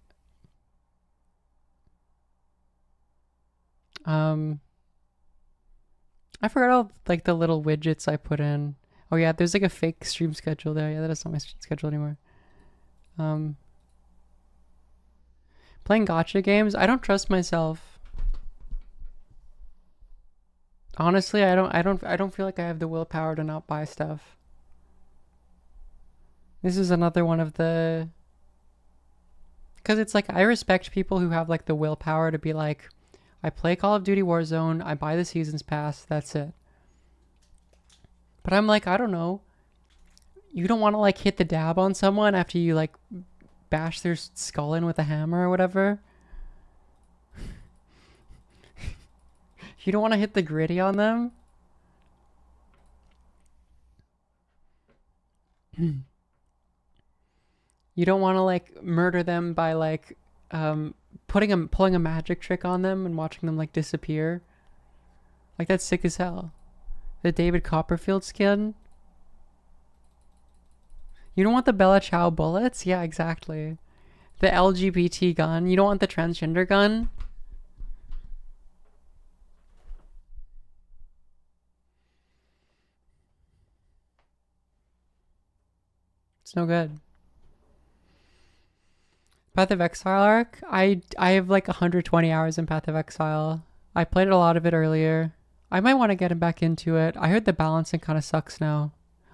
I forgot all like the little widgets I put in. Oh yeah, there's like a fake stream schedule there. Yeah, that is not my schedule anymore. Playing gacha games, I don't trust myself. Honestly, I don't feel like I have the willpower to not buy stuff. This is another one of the, because it's like I respect people who have like the willpower to be like, I play Call of Duty Warzone, I buy the seasons pass, that's it. But I'm like, I don't know. You don't want to like hit the dab on someone after you like bash their skull in with a hammer or whatever. You don't want to hit the gritty on them. You don't want to like murder them by like pulling a magic trick on them and watching them like disappear. Like that's sick as hell. The David Copperfield skin. You don't want the Bella Ciao bullets? Yeah, exactly. The LGBT gun. You don't want the transgender gun? It's no good. Path of Exile arc? I have like 120 hours in Path of Exile. I played a lot of it earlier. I might want to get back into it. I heard the balancing kind of sucks now.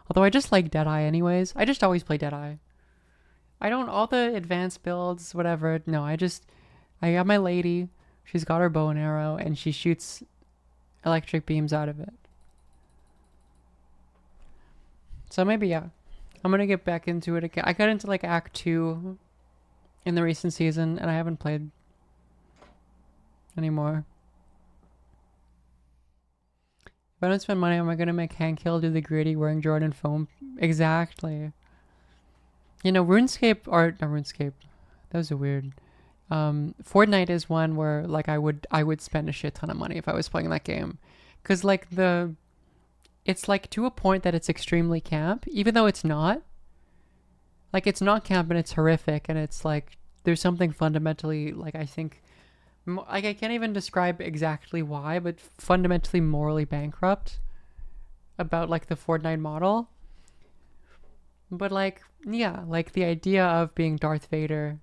Although I just like Deadeye anyways. I just always play Deadeye. I don't, all the advanced builds, whatever. No, I got my lady. She's got her bow and arrow and she shoots electric beams out of it. So maybe, yeah. I'm going to get back into it again. I got into like Act 2 in the recent season and I haven't played anymore. If I don't spend money, am I going to make Hank Hill do the gritty wearing Jordan foam? Exactly. You know, RuneScape, or not RuneScape, that was a weird. Fortnite is one where like I would spend a shit ton of money if I was playing that game. Because like it's like to a point that it's extremely camp, even though it's not. Like it's not camp and it's horrific and it's like there's something fundamentally like I think like I can't even describe exactly why, but fundamentally morally bankrupt about like the Fortnite model. But like, yeah, like the idea of being Darth Vader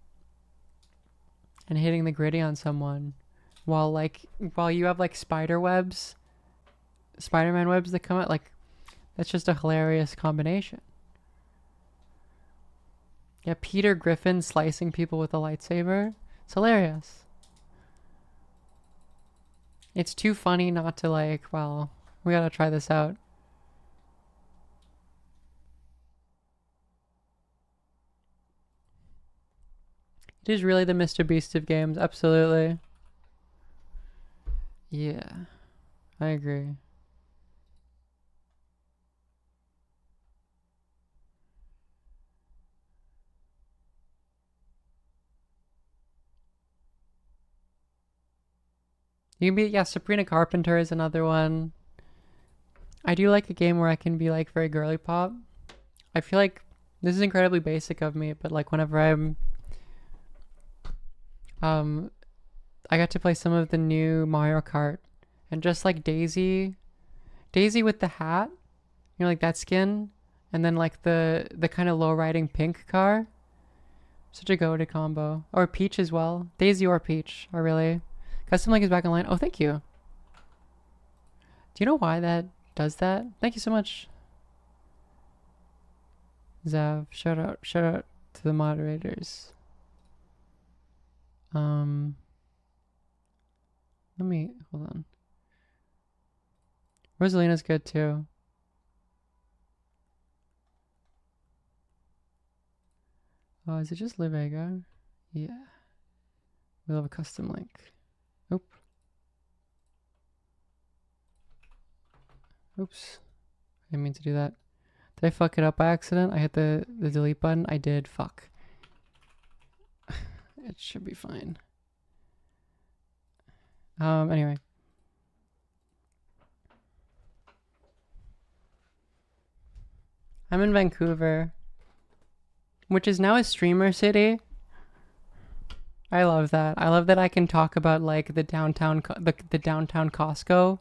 and hitting the gritty on someone while you have like Spider-Man webs that come out, like that's just a hilarious combination. Yeah, Peter Griffin slicing people with a lightsaber. It's hilarious. It's too funny not to like, well, we gotta try this out. It is really the Mr. Beast of games, absolutely. Yeah, I agree. You can be, yeah, Sabrina Carpenter is another one. I do like a game where I can be like very girly pop. I feel like This is incredibly basic of me, but like whenever I got to play some of the new Mario Kart, and just like Daisy with the hat, you know, like that skin, and then like the kind of low riding pink car. Such a goated combo. Or Peach as well. Daisy or Peach are really. Custom Link is back online. Oh, thank you. Do you know why that does that? Thank you so much, Zav. Shout out to the moderators. Let me hold on. Rosalina's good too. Oh, is it just Livega? Yeah. We'll have a custom link. Oop. Oops. I didn't mean to do that. Did I fuck it up by accident? I hit the delete button. I did. Fuck. It should be fine. Anyway. I'm in Vancouver, which is now a streamer city. I love that. I love that I can talk about like the downtown Costco,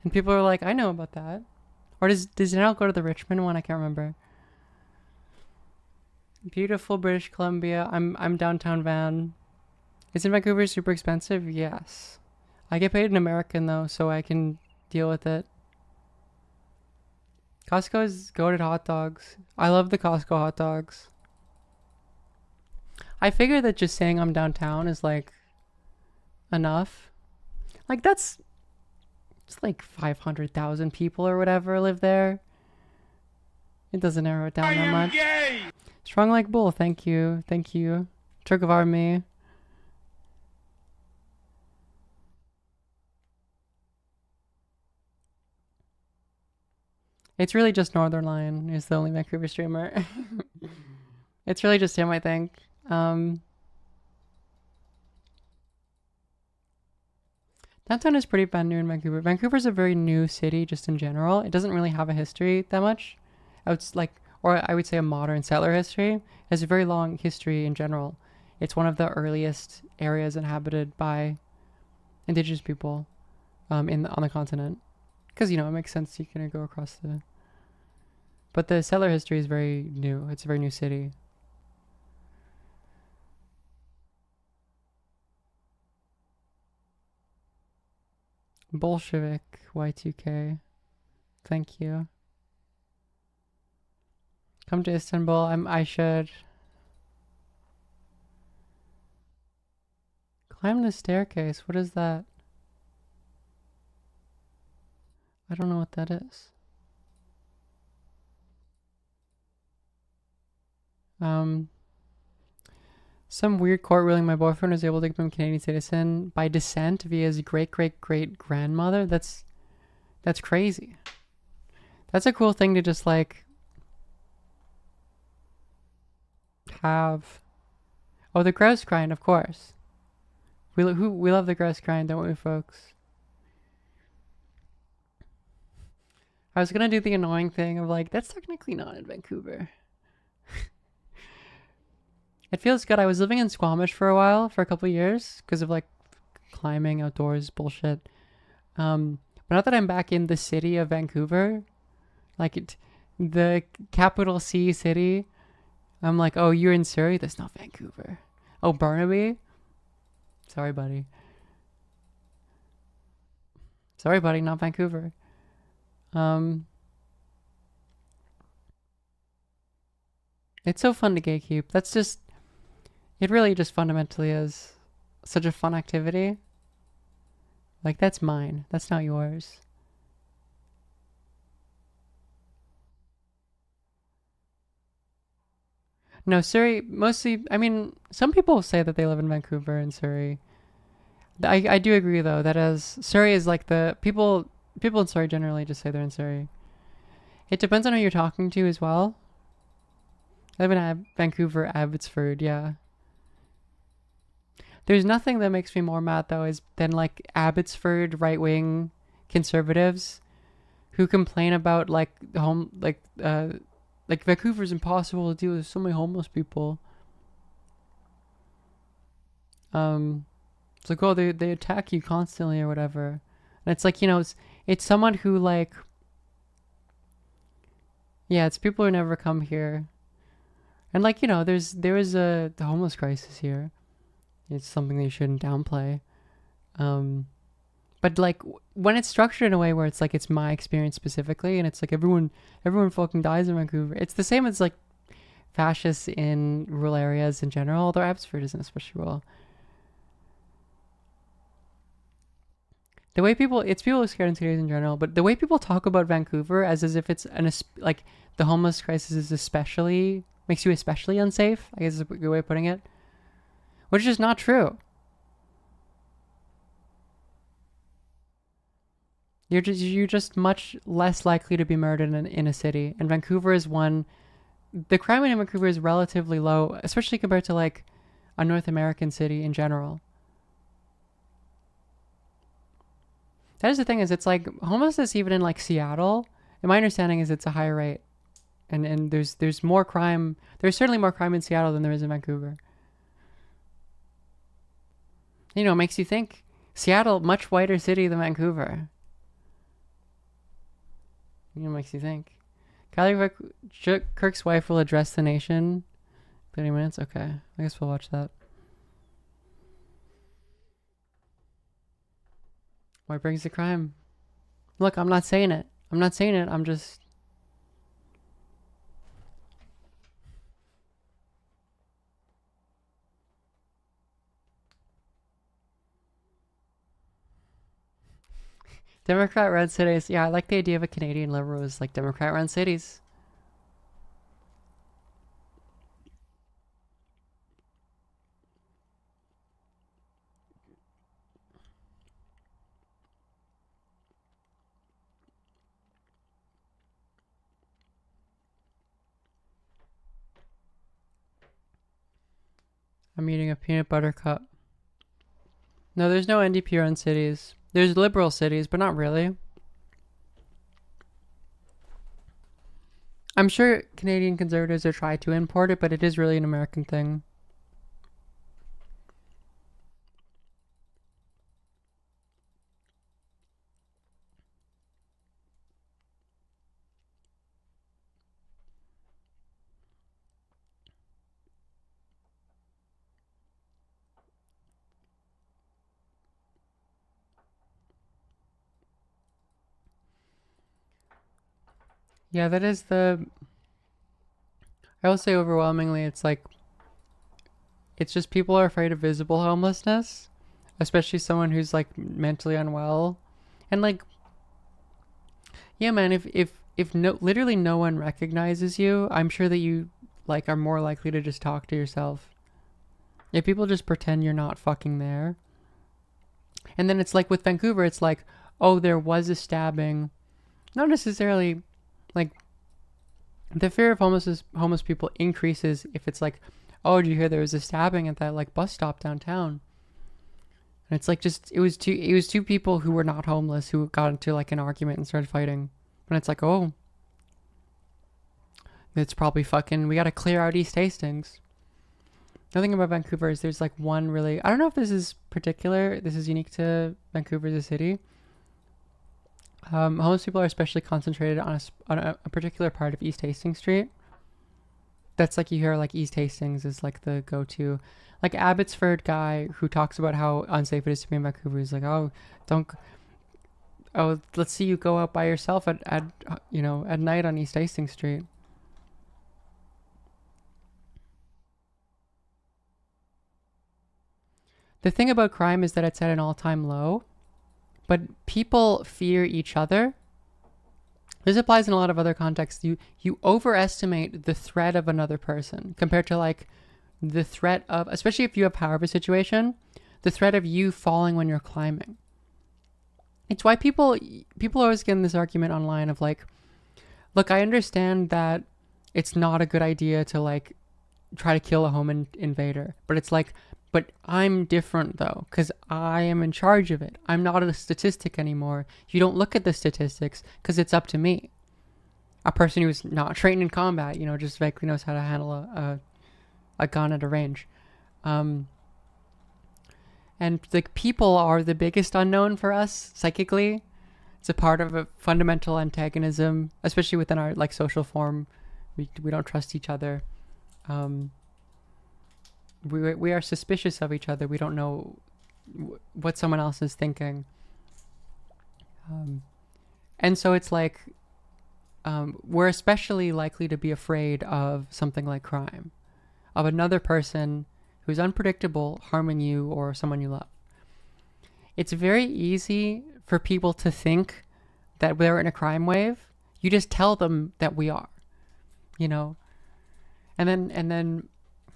and people are like, I know about that. Or does it now go to the Richmond one? I can't remember. Beautiful British Columbia. I'm downtown Van. Isn't Vancouver super expensive? Yes. I get paid in American though, so I can deal with it. Costco's goated hot dogs. I love the Costco hot dogs. I figure that just saying I'm downtown is like enough. Like it's like 500,000 people or whatever live there. It doesn't narrow it down that much. Gay! Strong like bull. Thank you. Thank you. Turk of Army. It's really just Northern Lion is the only Vancouver streamer. It's really just him, I think. Downtown is pretty brand new in Vancouver. Vancouver's a very new city just in general. It doesn't really have a history that much. It's like, or I would say a modern settler history. It has a very long history in general. It's one of the earliest areas inhabited by indigenous people on the continent. Because, you know, it makes sense you can go across the... But the settler history is very new. It's a very new city. Bolshevik Y2K. Thank you. Come to Istanbul. I should. Climb the staircase. What is that? I don't know what that is. Some weird court ruling my boyfriend was able to become a Canadian citizen by descent via his great-great-great-grandmother. That's crazy. That's a cool thing to just like have. Oh, the grouse grind, of course. We love the grouse grind, don't we, folks? I was gonna do the annoying thing of like, that's technically not in Vancouver. It feels good. I was living in Squamish for a while, for a couple of years, because of like climbing outdoors bullshit. But now that I'm back in the city of Vancouver, like the capital C city, I'm like, oh, you're in Surrey? That's not Vancouver. Oh, Burnaby? Sorry, buddy. Sorry, buddy, not Vancouver. It's so fun to gatekeep. That's just... It really just fundamentally is such a fun activity. Like, that's mine. That's not yours. No, Surrey, mostly, I mean, some people say that they live in Vancouver and Surrey. I do agree, though, that as Surrey is like the... People in Surrey generally just say they're in Surrey. It depends on who you're talking to as well. I live in Vancouver, Abbotsford, yeah. There's nothing that makes me more mad, though, than like Abbotsford right-wing conservatives who complain about like like Vancouver's impossible to deal with so many homeless people. It's like, oh, they attack you constantly or whatever. And it's like, you know, it's someone who like, yeah, it's people who never come here. And like, you know, there is the homeless crisis here. It's something that you shouldn't downplay. But like when it's structured in a way where it's like, it's my experience specifically, and it's like everyone fucking dies in Vancouver. It's the same as like fascists in rural areas in general, although Abbotsford isn't especially rural. The way people are scared in cities in general, but the way people talk about Vancouver as if it's like the homeless crisis is especially, makes you especially unsafe, I guess is a good way of putting it, which is not true. You're just much less likely to be murdered in a city, and Vancouver is one. The crime rate in Vancouver is relatively low, especially compared to like a North American city in general. That is the thing, is it's like homelessness even in like Seattle, and my understanding is it's a higher rate. And there's more crime. There's certainly more crime in Seattle than there is in Vancouver. You know, it makes you think. Seattle, much whiter city than Vancouver. You know, it makes you think. Kylie Kirk's wife will address the nation. 30 minutes? Okay. I guess we'll watch that. Why brings the crime? Look, I'm not saying it. I'm just... Democrat-run cities. Yeah, I like the idea of a Canadian Liberal as like Democrat-run cities. I'm eating a peanut butter cup. No, there's no NDP-run cities. There's liberal cities, but not really. I'm sure Canadian Conservatives are trying to import it, but it is really an American thing. Yeah, that is the... I will say overwhelmingly, it's like... It's just people are afraid of visible homelessness. Especially someone who's like mentally unwell. And like... Yeah, man, if literally no one recognizes you, I'm sure that you like are more likely to just talk to yourself. If people just pretend you're not fucking there. And then it's like with Vancouver, it's like, oh, there was a stabbing. Not necessarily... Like, the fear of homeless people increases if it's like, oh, did you hear there was a stabbing at that like bus stop downtown? And it's like it was two people who were not homeless who got into like an argument and started fighting. And it's like, oh, it's probably fucking, we gotta clear out East Hastings. The thing about Vancouver is there's like one really, I don't know if this is unique to Vancouver as a city. Homeless people are especially concentrated on a particular part of East Hastings Street. That's like, you hear like East Hastings is like the go-to. Like Abbotsford guy who talks about how unsafe it is to be in Vancouver. He's like, let's see you go out by yourself at night on East Hastings Street. The thing about crime is that it's at an all-time low. But people fear each other. This applies in a lot of other contexts. You overestimate the threat of another person compared to like the threat of, especially if you have power of a situation, the threat of you falling when you're climbing. It's why people always get in this argument online of like, look, I understand that it's not a good idea to like try to kill a home invader, but it's like, but I'm different though, because I am in charge of it. I'm not a statistic anymore. You don't look at the statistics because it's up to me. a person who's not trained in combat, just vaguely knows how to handle a gun at a range. And like people are the biggest unknown for us psychically. It's a part of a fundamental antagonism, especially within our like social form. We don't trust each other. We are suspicious of each other. We don't know what someone else is thinking. And so it's like we're especially likely to be afraid of something like crime, of another person who's unpredictable harming you or someone you love. It's very easy for people to think that we're in a crime wave. You just tell them that we are, and then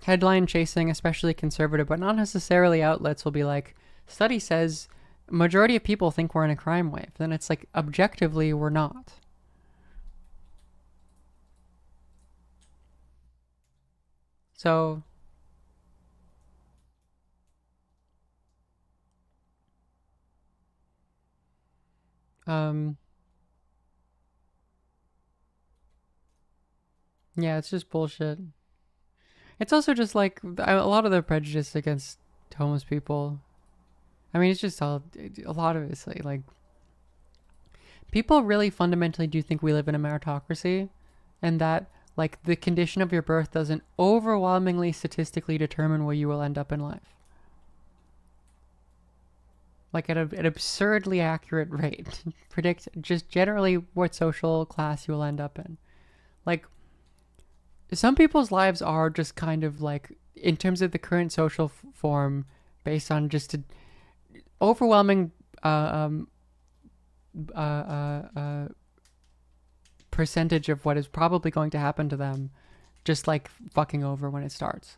headline chasing, especially conservative, but not necessarily outlets, will be like, study says majority of people think we're in a crime wave. Then it's like, objectively, we're not. So yeah, it's just bullshit. It's also just like a lot of the prejudice against homeless people. I mean, it's just a lot of it's like people really fundamentally do think we live in a meritocracy, and that like the condition of your birth doesn't overwhelmingly statistically determine where you will end up in life. Like at an absurdly accurate rate, predict just generally what social class you will end up in. Like, some people's lives are just kind of like, in terms of the current social form, based on just an overwhelming percentage of what is probably going to happen to them, just like fucking over when it starts.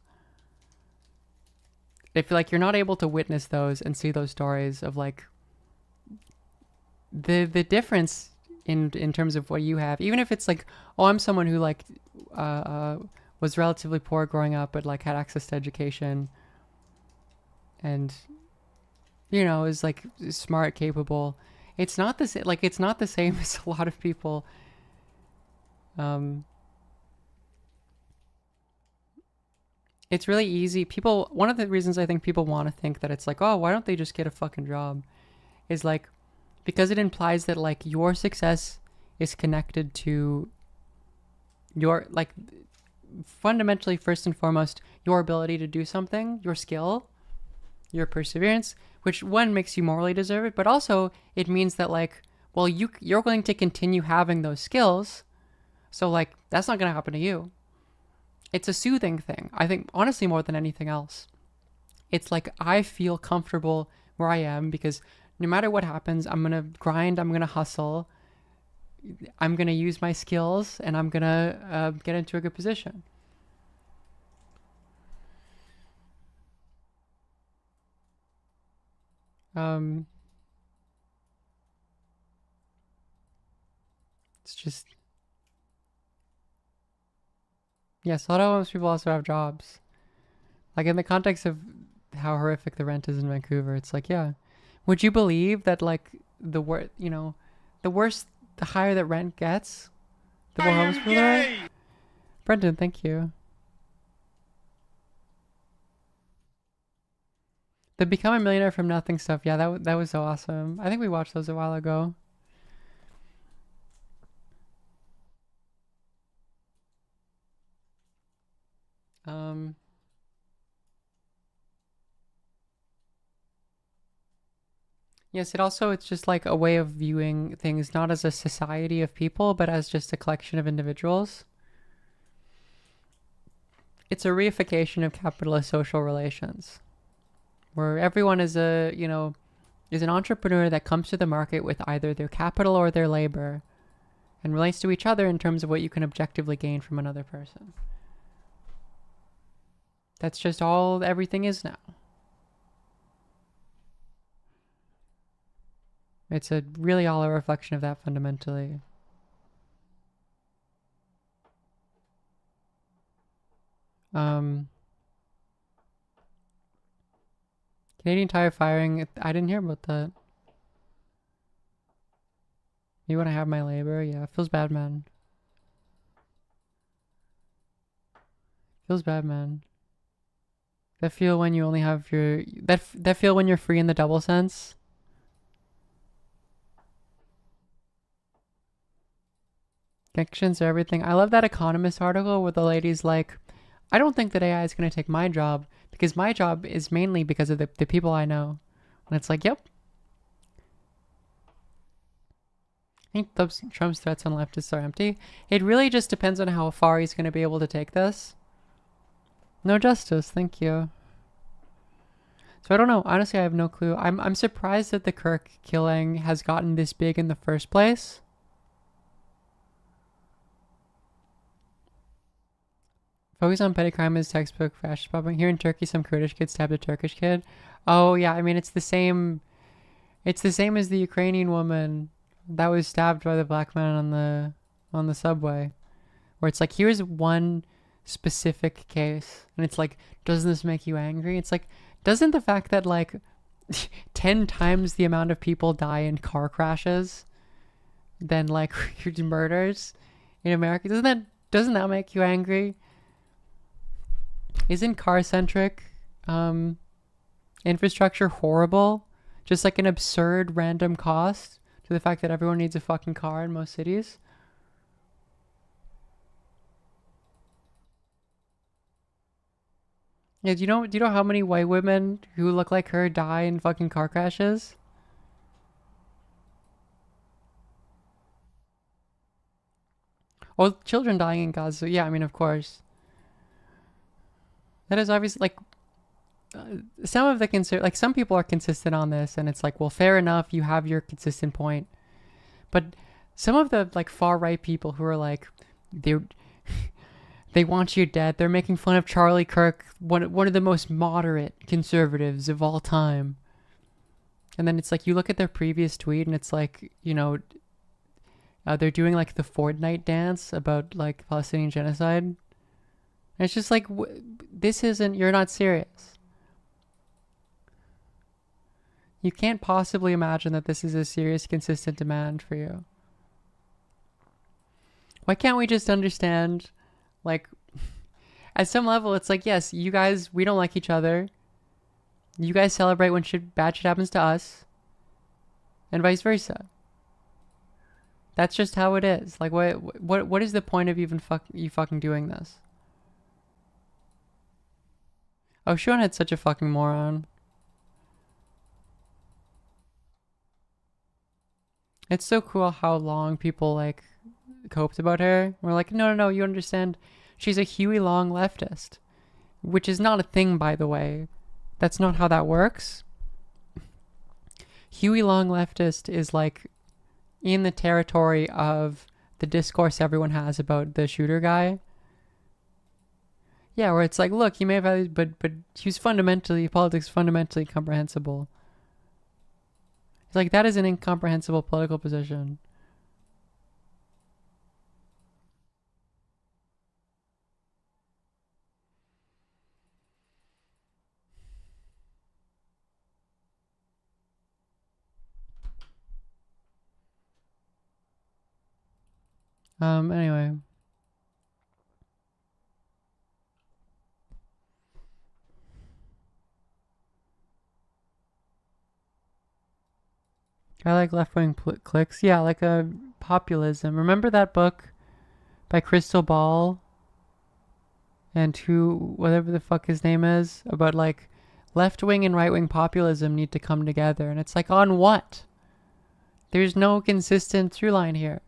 I feel like you're not able to witness those and see those stories of like the difference in terms of what you have, even if it's like, oh, I'm someone who like was relatively poor growing up, but like had access to education and is like smart, capable. It's not the same. Like, it's not the same as a lot of people. It's really easy. One of the reasons I think people want to think that it's like, oh, why don't they just get a fucking job, is like, because it implies that like your success is connected to your, like, fundamentally, first and foremost, your ability to do something, your skill, your perseverance, which one makes you morally deserve it, but also it means that like, well, you're going to continue having those skills, so like that's not going to happen to you. It's a soothing thing, I think, honestly, more than anything else. It's like, I feel comfortable where I am because no matter what happens, I'm going to grind, I'm going to hustle, I'm going to use my skills, and I'm going to get into a good position. It's just... Yes, a lot of homeless people also have jobs. Like, in the context of how horrific the rent is in Vancouver, it's like, yeah. Would you believe that, like, the worse, the higher that rent gets, the more homeless people there are? Brendan, thank you. The Become a Millionaire from Nothing stuff, yeah, that was so awesome. I think we watched those a while ago. Yes, it's just like a way of viewing things not as a society of people, but as just a collection of individuals. It's a reification of capitalist social relations, where everyone is is an entrepreneur that comes to the market with either their capital or their labor and relates to each other in terms of what you can objectively gain from another person. That's just all everything is now. It's really all a reflection of that fundamentally. Canadian Tire firing, I didn't hear about that. You want to have my labor? Yeah, it feels bad, man. Feels bad, man. That feel when you only have your that feel when you're free in the double sense. Connections are everything. I love that Economist article where the lady's like, I don't think that AI is going to take my job because my job is mainly because of the people I know. And it's like, yep. I think Trump's threats on leftists are empty. It really just depends on how far he's going to be able to take this. No justice, thank you. So I don't know. Honestly, I have no clue. I'm surprised that the Kirk killing has gotten this big in the first place. Focus on petty crime is textbook fascist popping. Here in Turkey, some Kurdish kid stabbed a Turkish kid. Oh yeah, I mean it's the same. It's the same as the Ukrainian woman that was stabbed by the black man on the subway, where it's like, here's one specific case, and it's like, doesn't this make you angry? It's like, doesn't the fact that like 10 times the amount of people die in car crashes than like murders in America, doesn't that make you angry? Isn't car-centric infrastructure horrible? Just like an absurd random cost to the fact that everyone needs a fucking car in most cities? Yeah, do you know how many white women who look like her die in fucking car crashes? Well, children dying in Gaza. Yeah, I mean, of course. That is obviously like some of the like some people are consistent on this, and it's like, well, fair enough, you have your consistent point. But some of the like far right people who are like they want you dead. They're making fun of Charlie Kirk, one of the most moderate conservatives of all time. And then it's like, you look at their previous tweet and it's like, you know, they're doing like the Fortnite dance about like Palestinian genocide. And it's just like, you're not serious. You can't possibly imagine that this is a serious, consistent demand for you. Why can't we just understand, like, at some level, it's like, yes, you guys, we don't like each other. You guys celebrate when bad shit happens to us. And vice versa. That's just how it is. Like, what is the point of even you fucking doing this? Oh, Sean had such a fucking moron. It's so cool how long people, like, coped about her. We're like, no, you understand. She's a Huey Long leftist. Which is not a thing, by the way. That's not how that works. Huey Long leftist is, like, in the territory of the discourse everyone has about the shooter guy. Yeah, where it's like, look, he may have had, but politics fundamentally incomprehensible. It's like, that is an incomprehensible political position. Anyway. I like left-wing clicks. Yeah, like a populism. Remember that book by Crystal Ball and whatever the fuck his name is, about like left-wing and right-wing populism need to come together. And it's like, on what? There's no consistent through line here.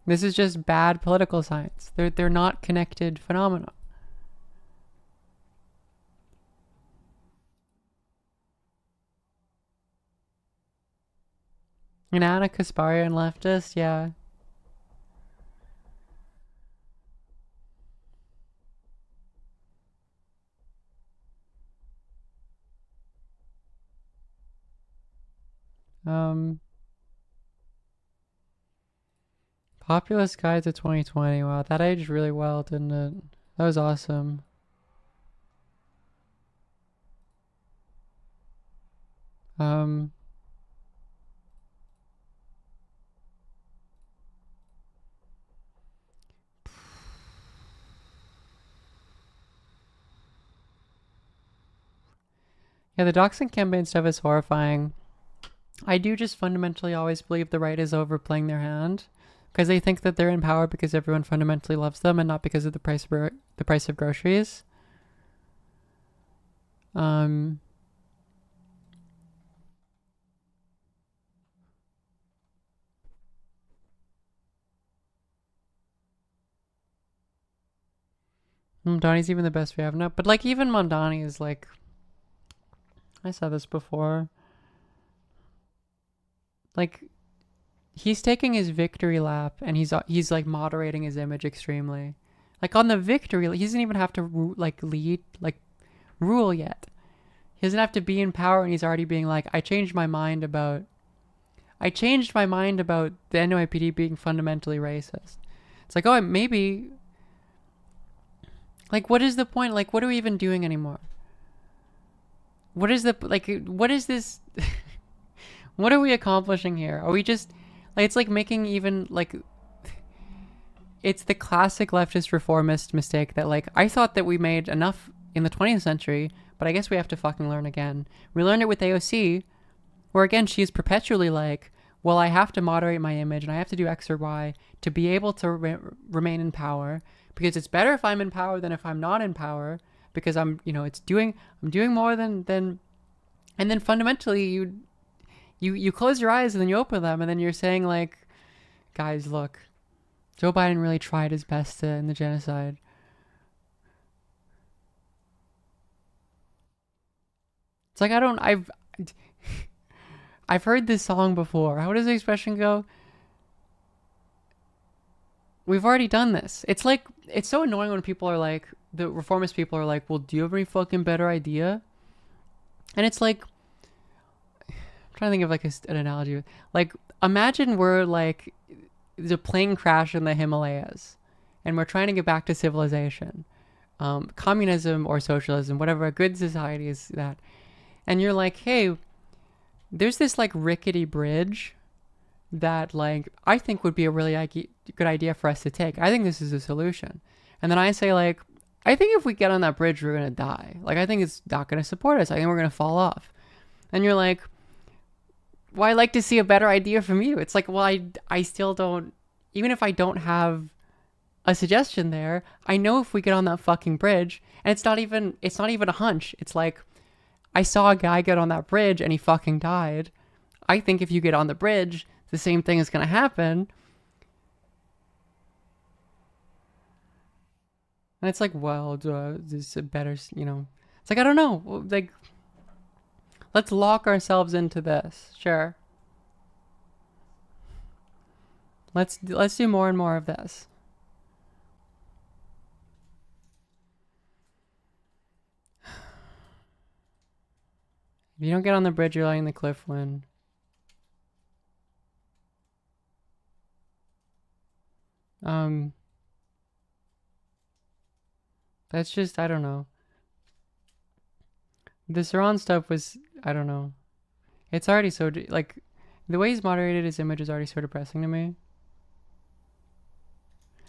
This is just bad political science. They're not connected phenomena. And Anna Kasparian leftist, yeah. Populist Guide to 2020. Wow, that aged really well, didn't it? That was awesome. Yeah, the doxing campaign stuff is horrifying. I do just fundamentally always believe the right is overplaying their hand because they think that they're in power because everyone fundamentally loves them and not because of the price of groceries. Mondani's even the best we have now, but like even Mondani is like, I said this before. Like, he's taking his victory lap and he's like moderating his image extremely. Like on the victory, he doesn't even have to rule yet. He doesn't have to be in power, and he's already being like, I changed my mind about the NYPD being fundamentally racist. It's like, oh, maybe. Like, what is the point? Like, what are we even doing anymore? What is this? What are we accomplishing here? Are we just, like, it's like making even, like, it's the classic leftist reformist mistake that, like, I thought that we made enough in the 20th century, but I guess we have to fucking learn again. We learned it with AOC, where, again, she's perpetually like, well, I have to moderate my image, and I have to do X or Y to be able to remain in power, because it's better if I'm in power than if I'm not in power, because I'm doing more than, and then fundamentally you close your eyes and then you open them, and then you're saying, like, guys, look, Joe Biden really tried his best to end the genocide. It's like, I've heard this song before. How does the expression go? We've already done this. It's like, it's so annoying when people are like, the reformist people are like, well, do you have any fucking better idea? And it's like, I'm trying to think of like an analogy. Like, imagine we're like, there's a plane crash in the Himalayas and we're trying to get back to civilization. Communism or socialism, whatever, a good society is that. And you're like, hey, there's this like rickety bridge that like I think would be a really good idea for us to take. I think this is a solution. And then I say, like, I think if we get on that bridge, we're going to die. Like, I think it's not going to support us. I think we're going to fall off. And you're like, well, I'd like to see a better idea from you. It's like, well, I still don't, even if I don't have a suggestion there, I know if we get on that fucking bridge, and it's not even a hunch. It's like, I saw a guy get on that bridge and he fucking died. I think if you get on the bridge, the same thing is going to happen. And it's like, well, this is a better, It's like, I don't know. Like, let's lock ourselves into this. Sure. Let's do more and more of this. If you don't get on the bridge, you're letting the cliff win. That's just, I don't know. The Saran stuff was, I don't know. It's already so, like, the way he's moderated his image is already so depressing to me.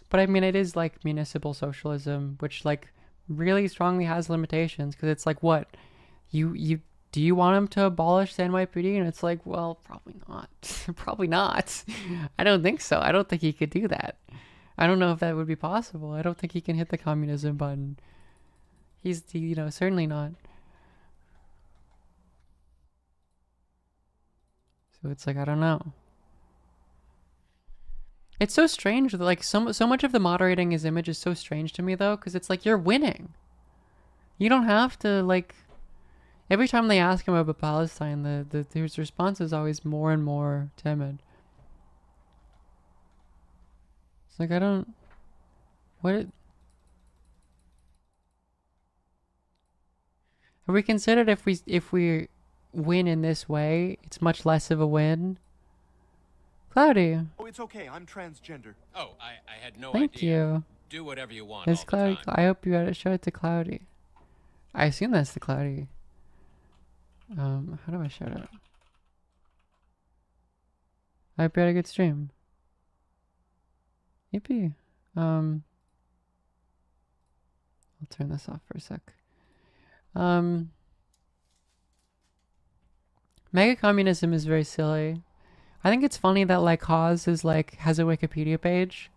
But I mean, it is like municipal socialism, which like really strongly has limitations, because it's like, what? Do you want him to abolish the NYPD? And it's like, well, probably not. Probably not. I don't think so. I don't think he could do that. I don't know if that would be possible. I don't think he can hit the communism button. He's, certainly not. So it's like, I don't know. It's so strange that like so much of the moderating his image is so strange to me though, because it's like, you're winning. You don't have to, like, every time they ask him about Palestine, his response is always more and more timid. It's like, I don't, have we considered if we win in this way, it's much less of a win? Cloudy. Oh, it's okay. I'm transgender. Oh, I had no Thank idea. you. Do whatever you want. It's Cloudy. I hope you show it to Cloudy. I assume that's the Cloudy. How do I shout it? I hope you had a good stream. Yippee. I'll turn this off for a sec. Mega communism is very silly. I think it's funny that like Haas is like has a Wikipedia page.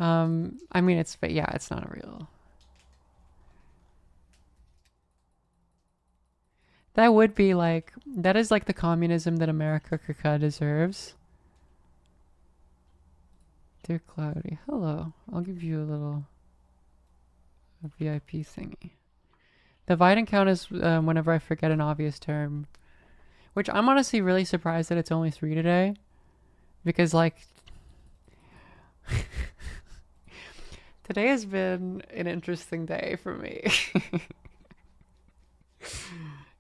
I mean it's not real. That would be like that is like the communism that America deserves. Dear Cloudy, hello. I'll give you a VIP thingy. The Biden count is whenever I forget an obvious term. Which I'm honestly really surprised that it's only 3 today. Because like today has been an interesting day for me.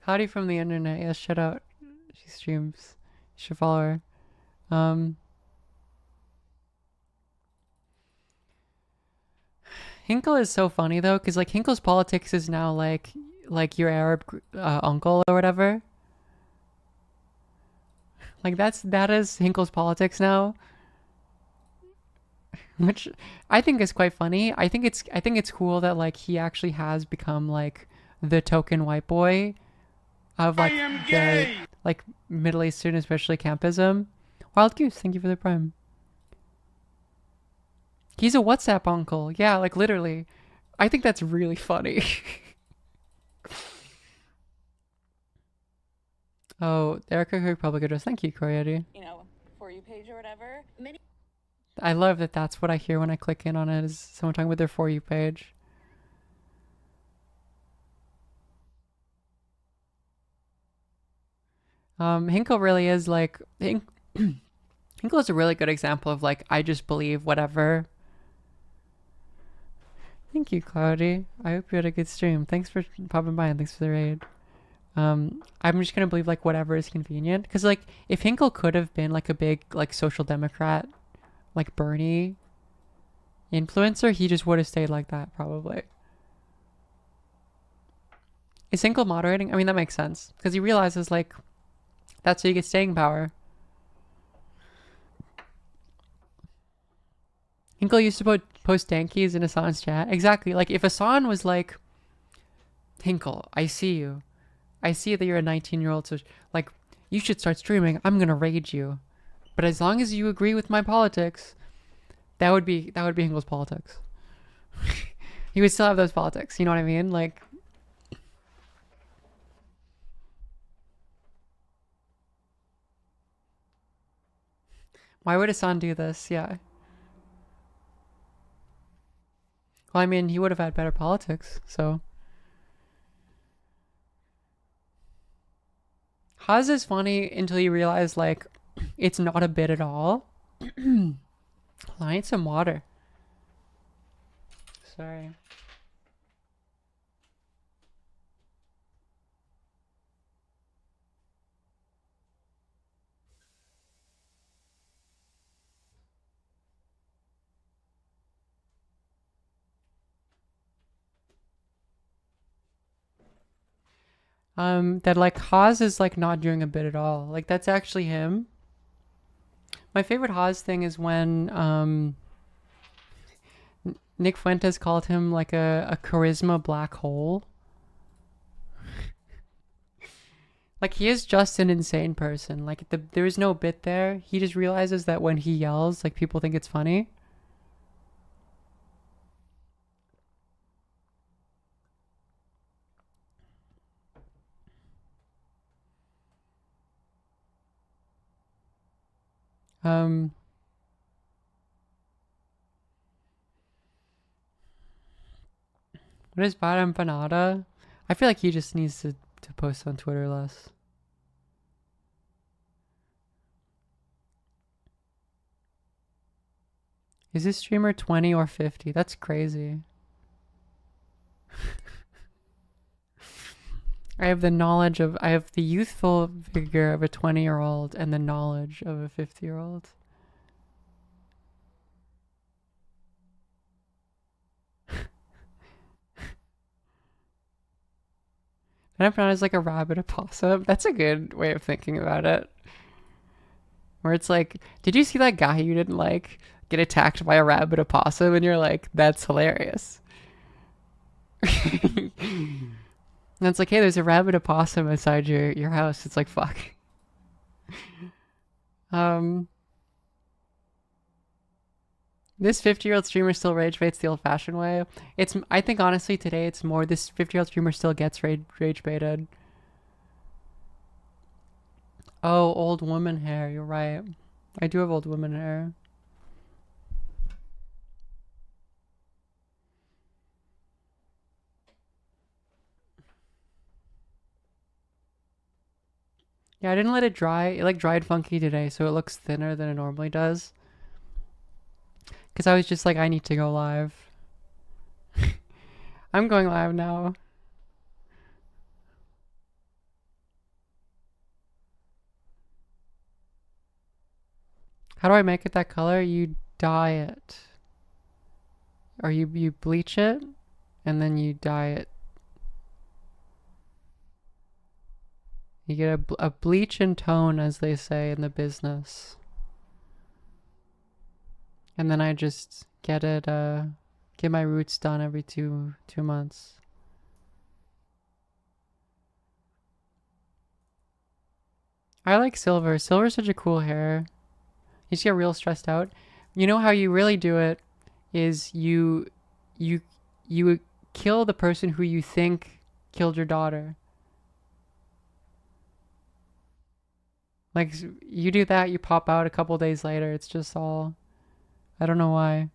Howdy from the internet. Yes, shout out. She streams. You should follow her. Hinkle is so funny though, because like Hinkle's politics is now like your Arab uncle or whatever. Like that is Hinkle's politics now, which I think is quite funny. I think it's cool that like he actually has become like the token white boy of like the like Middle Eastern, especially campism. Wild Goose, thank you for the prime. He's a WhatsApp uncle. Yeah, like literally. I think that's really funny. Oh, Erica Kirk public address. Thank you, Coyote. You know, For You page or whatever. I love that that's what I hear when I click in on it, is someone talking with their For You page. Hinkle really is like... Hinkle is a really good example of like, I just believe whatever. Thank you, Cloudy. I hope you had a good stream. Thanks for popping by and thanks for the raid. I'm just gonna believe like whatever is convenient. Cause like if Hinkle could have been like a big like social democrat, like Bernie influencer, he just would have stayed like that probably. Is Hinkle moderating? I mean that makes sense. Cause he realizes like that's how you get staying power. Hinkle used to post dankies in Hassan's chat. Exactly. Like if Hassan was like, Hinkle, I see you. I see that you're a 19-year-old, so like you should start streaming. I'm gonna raid you, but as long as you agree with my politics, that would be Hinkle's politics. He would still have those politics. You know what I mean? Like, why would Hassan do this? Yeah. Well, I mean, he would have had better politics, so. Haas is funny until you realize, like, it's not a bit at all. I need some water. Sorry. That like Haas is like not doing a bit at all. Like that's actually him. My favorite Haas thing is when Nick Fuentes called him like a charisma black hole. Like he is just an insane person. Like there is no bit there. He just realizes that when he yells, like people think it's funny. What is bad empanada? I feel like he just needs to post on Twitter less. Is this streamer 20 or 50? That's crazy. I have the youthful vigor of a 20-year-old and the knowledge of a 50-year-old. Empanada is like a rabbit opossum. That's a good way of thinking about it. Where it's like, did you see that guy you didn't like get attacked by a rabbit opossum? And you're like, that's hilarious. And it's like, hey, there's a rabbit opossum inside your house. It's like, fuck. This 50-year-old streamer still rage baits the old-fashioned way. I think honestly today it's more this 50-year-old streamer still gets rage baited. Oh, old woman hair. You're right. I do have old woman hair. Yeah, I didn't let it dry. It like dried funky today, so it looks thinner than it normally does. Because I was just like, I need to go live. I'm going live now. How do I make it that color? You dye it. Or you bleach it, and then you dye it. You get a bleach and tone, as they say in the business. And then I just get my roots done every two months. I like silver. Silver's such a cool hair. You just get real stressed out. You know how you really do it is you kill the person who you think killed your daughter. Like, you do that, you pop out a couple days later. It's just all... I don't know why.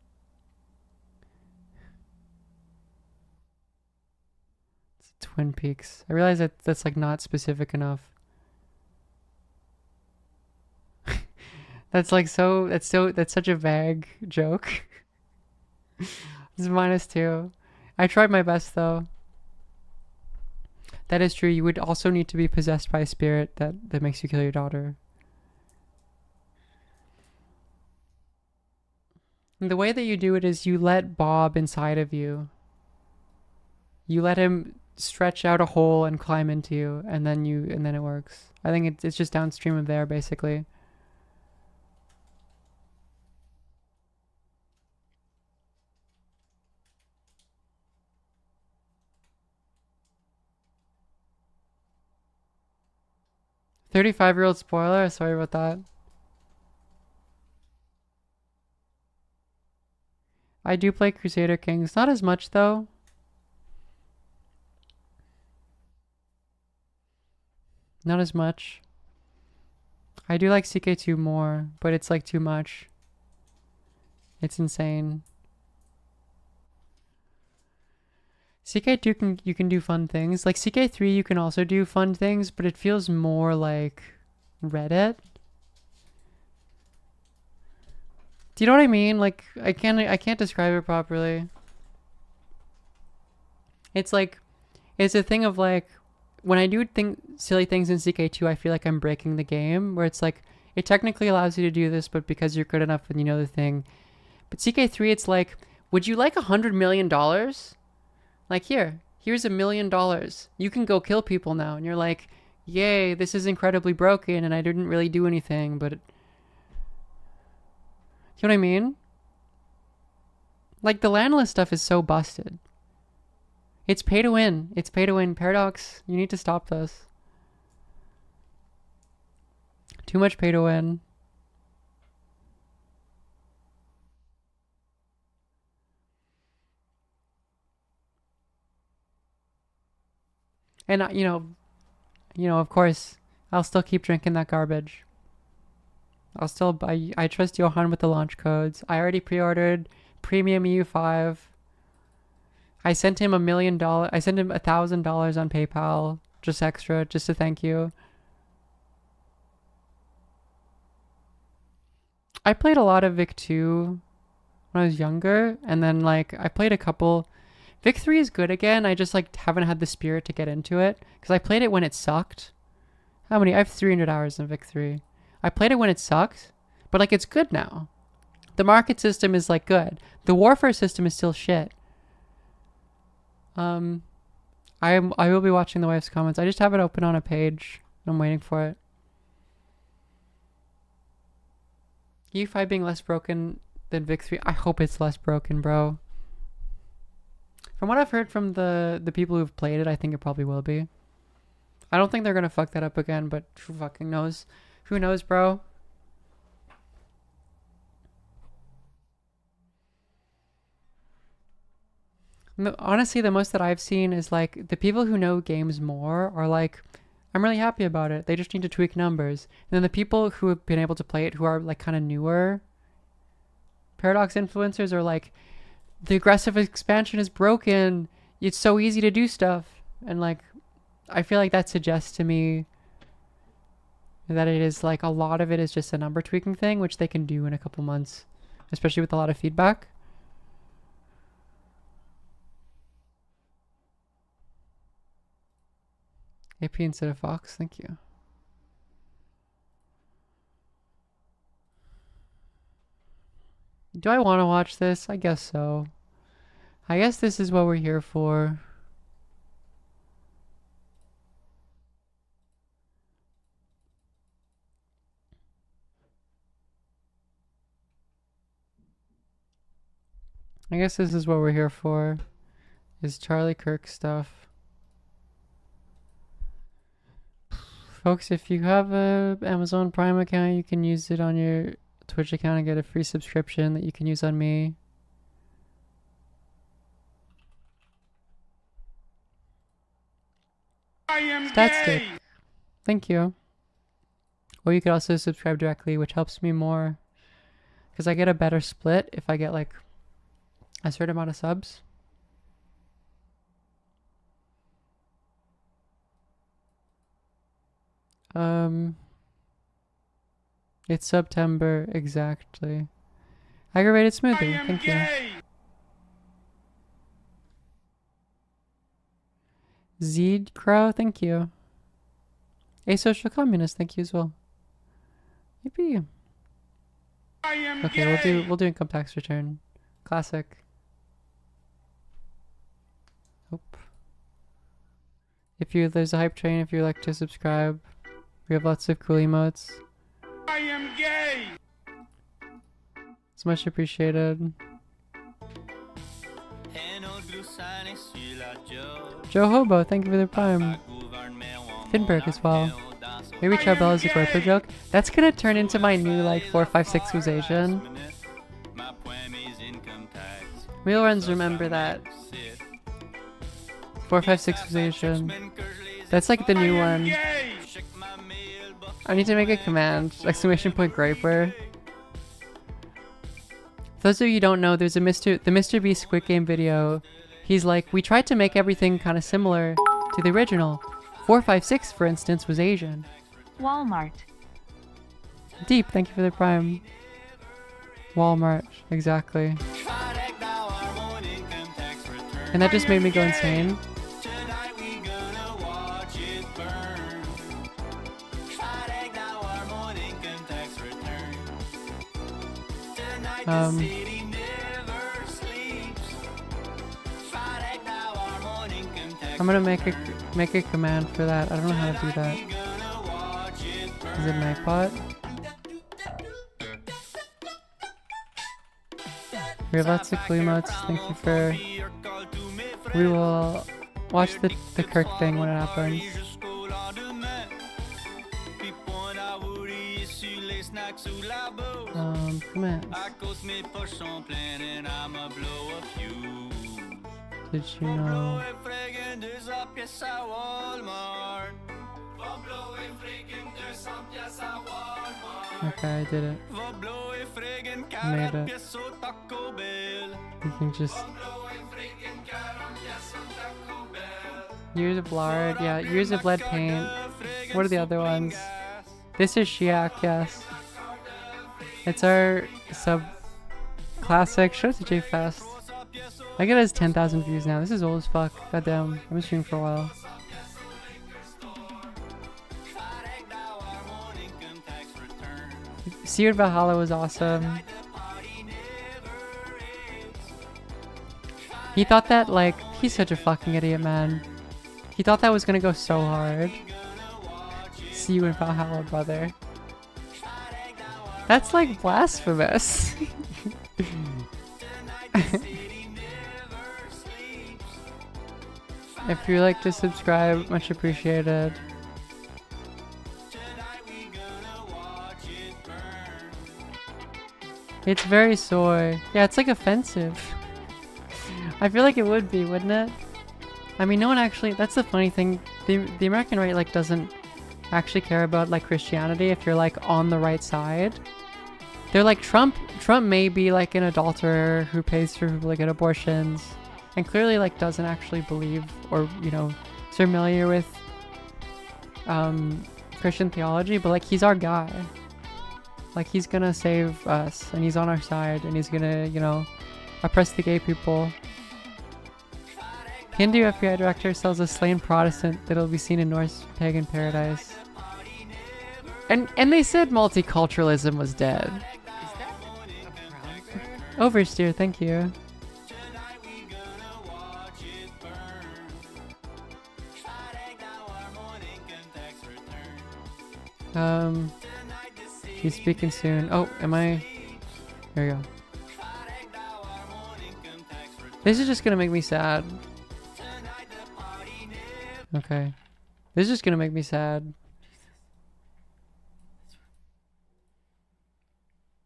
It's Twin Peaks. I realize that that's like not specific enough. That's like that's such a vague joke. It's -2. I tried my best though. That is true. You would also need to be possessed by a spirit that makes you kill your daughter. And the way that you do it is you let Bob inside of you. You let him stretch out a hole and climb into you, and then it works. I think it's just downstream of there, basically. "35-year-old spoiler." Sorry about that. I do play Crusader Kings. Not as much, though. Not as much. I do like CK2 more, but it's like too much. It's insane. CK2 you can do fun things. Like CK3 you can also do fun things, but it feels more like Reddit. Do you know what I mean? Like I can't describe it properly. It's like it's a thing of like when I do silly things in CK2, I feel like I'm breaking the game, where it's like it technically allows you to do this, but because you're good enough and you know the thing. But CK3 it's like, would you like $100 million? Like here's $1 million. You can go kill people now. And you're like, yay, this is incredibly broken and I didn't really do anything, but... You know what I mean? Like the landless stuff is so busted. It's pay to win. It's pay to win. Paradox, you need to stop this. Too much pay to win. And you know, of course, I'll still keep drinking that garbage. I'll still buy. I trust Johan with the launch codes. I already pre-ordered Premium EU5. I sent him $1 million. I sent him $1,000 on PayPal, just extra, just to thank you. I played a lot of Vic 2 when I was younger, and then like I played a couple. Vic 3 is good again. I just like haven't had the spirit to get into it because I played it when it sucked. How many? I have 300 hours in Vic 3. I played it when it sucked, but like it's good now. The market system is like good. The warfare system is still shit. I will be watching the wife's comments. I just have it open on a page. I'm waiting for it. EU5 being less broken than Vic 3. I hope it's less broken, bro. From what I've heard from the people who've played it, I think it probably will be. I don't think they're gonna fuck that up again, but who fucking knows? Who knows, bro? No, honestly, the most that I've seen is like the people who know games more are like, I'm really happy about it. They just need to tweak numbers. And then the people who have been able to play it, who are like kind of newer Paradox influencers, are like, the aggressive expansion is broken. It's so easy to do stuff. And like, I feel like that suggests to me that it is like a lot of it is just a number tweaking thing, which they can do in a couple months, especially with a lot of feedback. AP instead of Fox, thank you. Do I want to watch this? I guess so. I guess this is what we're here for. I guess this is what we're here for, is Charlie Kirk stuff. Folks, if you have a Amazon Prime account, you can use it on your Twitch account and get a free subscription that you can use on me. I am Stats gay. Stick. Thank you. Or you could also subscribe directly, which helps me more, because I get a better split if I get like a certain amount of subs. It's September, exactly. Aggravated smoothie, thank you. Zed Crow, thank you. Asocial Communist, thank you as well. Yippee. Okay, we'll do income tax return. Classic. Nope. There's a hype train, if you'd like to subscribe. We have lots of cool emotes. I am gay. It's much appreciated. Joe Hobo, thank you for the prime. Finberg as well. Maybe Charbel is a Groper joke. That's gonna turn into my new like 456 who's Asian. Real ones remember that. 456 who's Asian. That's like the new one. I need to make a command. Exclamation point Groper. For those of you who don't know, there's the Mr. Beast Squid Game video. He's like, we tried to make everything kind of similar to the original. 456, for instance, was Asian. Walmart. Deep, thank you for the prime. Walmart, exactly. And that just made me go insane. I'm gonna make a command for that. I don't know how to do that. Is it Nightbot? We have lots of cool emotes. Thank you for. We will watch the Kirk thing when it happens. Commands. Did you know? Okay, I did it. I made it. You can just... Years of Lard, yeah, Years of Lead Paint. What are the other ones? This is Shiak, yes. It's our sub classic. Shout out to J Fast. I get it as 10,000 views now. This is old as fuck. Goddamn, I've been streaming for a while. Seared Valhalla was awesome. He thought that, like, he's such a fucking idiot, man. He thought that was gonna go so hard. See you in Valhalla, brother. That's like blasphemous. If you like to subscribe, much appreciated. It's very soy. Yeah, it's like offensive. I feel like it would be, wouldn't it? I mean, no one actually, that's the funny thing. The American right, like, doesn't actually care about, like, Christianity if you're, like, on the right side. They're like, Trump may be, like, an adulterer who pays for people to get abortions and clearly, like, doesn't actually believe or, you know, is familiar with Christian theology, but, like, he's our guy. Like, he's gonna save us, and he's on our side, and he's gonna, you know, oppress the gay people. Hindu FBI director sells a slain Protestant that'll be seen in Norse pagan paradise. And they said multiculturalism was dead. Oversteer, thank you. She's speaking soon. Oh, am I? There we go. This is just gonna make me sad. Okay. This is just gonna make me sad.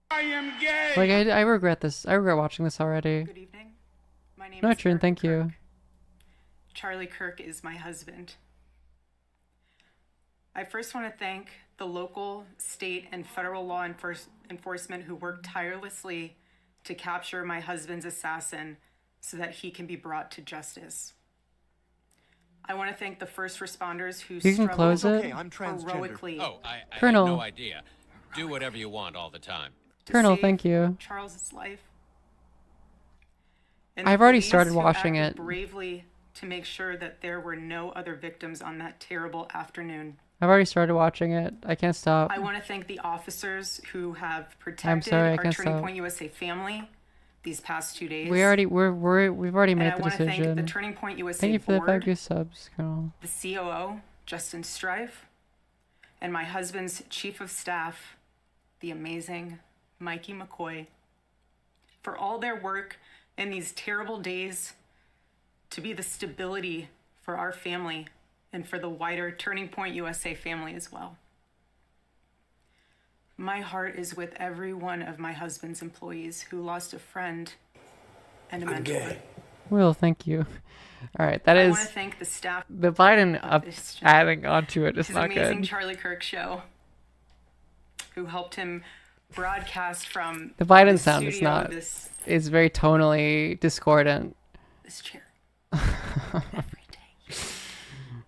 I am gay. Like, I regret this. I regret watching this already. Good evening. My name No, is Trin, thank you. Charlie Kirk is my husband. I first want to thank the local, state, and federal law enforcement who worked tirelessly to capture my husband's assassin so that he can be brought to justice. I want to thank the first responders who You can close it. Okay, I'm transgender. heroically Oh, I Colonel. had no idea. Do whatever you want all the time. Colonel, thank you. Charles's life. And I've the already police started who watching acted it. bravely to make sure that there were no other victims on that terrible afternoon. I've already started watching it. I can't stop. I want to thank the officers who have I'm protected sorry, I our can't Turning stop. Point USA family these past 2 days. We've already And made I the want to thank decision. the Turning Point USA Thank you for the board, 5 gift subs, Colonel. the COO, Justin Strife, and my husband's chief of staff, the amazing Mikey McCoy, for all their work in these terrible days to be the stability for our family and for the wider Turning Point USA family as well. My heart is with every one of my husband's employees who lost a friend and a mentor. Will, thank you. All right, that I is want to thank the staff the Biden of this show. adding onto it is His not amazing good. Charlie Kirk show, who helped him broadcast from The Biden the sound is studio of not. this It's very tonally discordant. chair.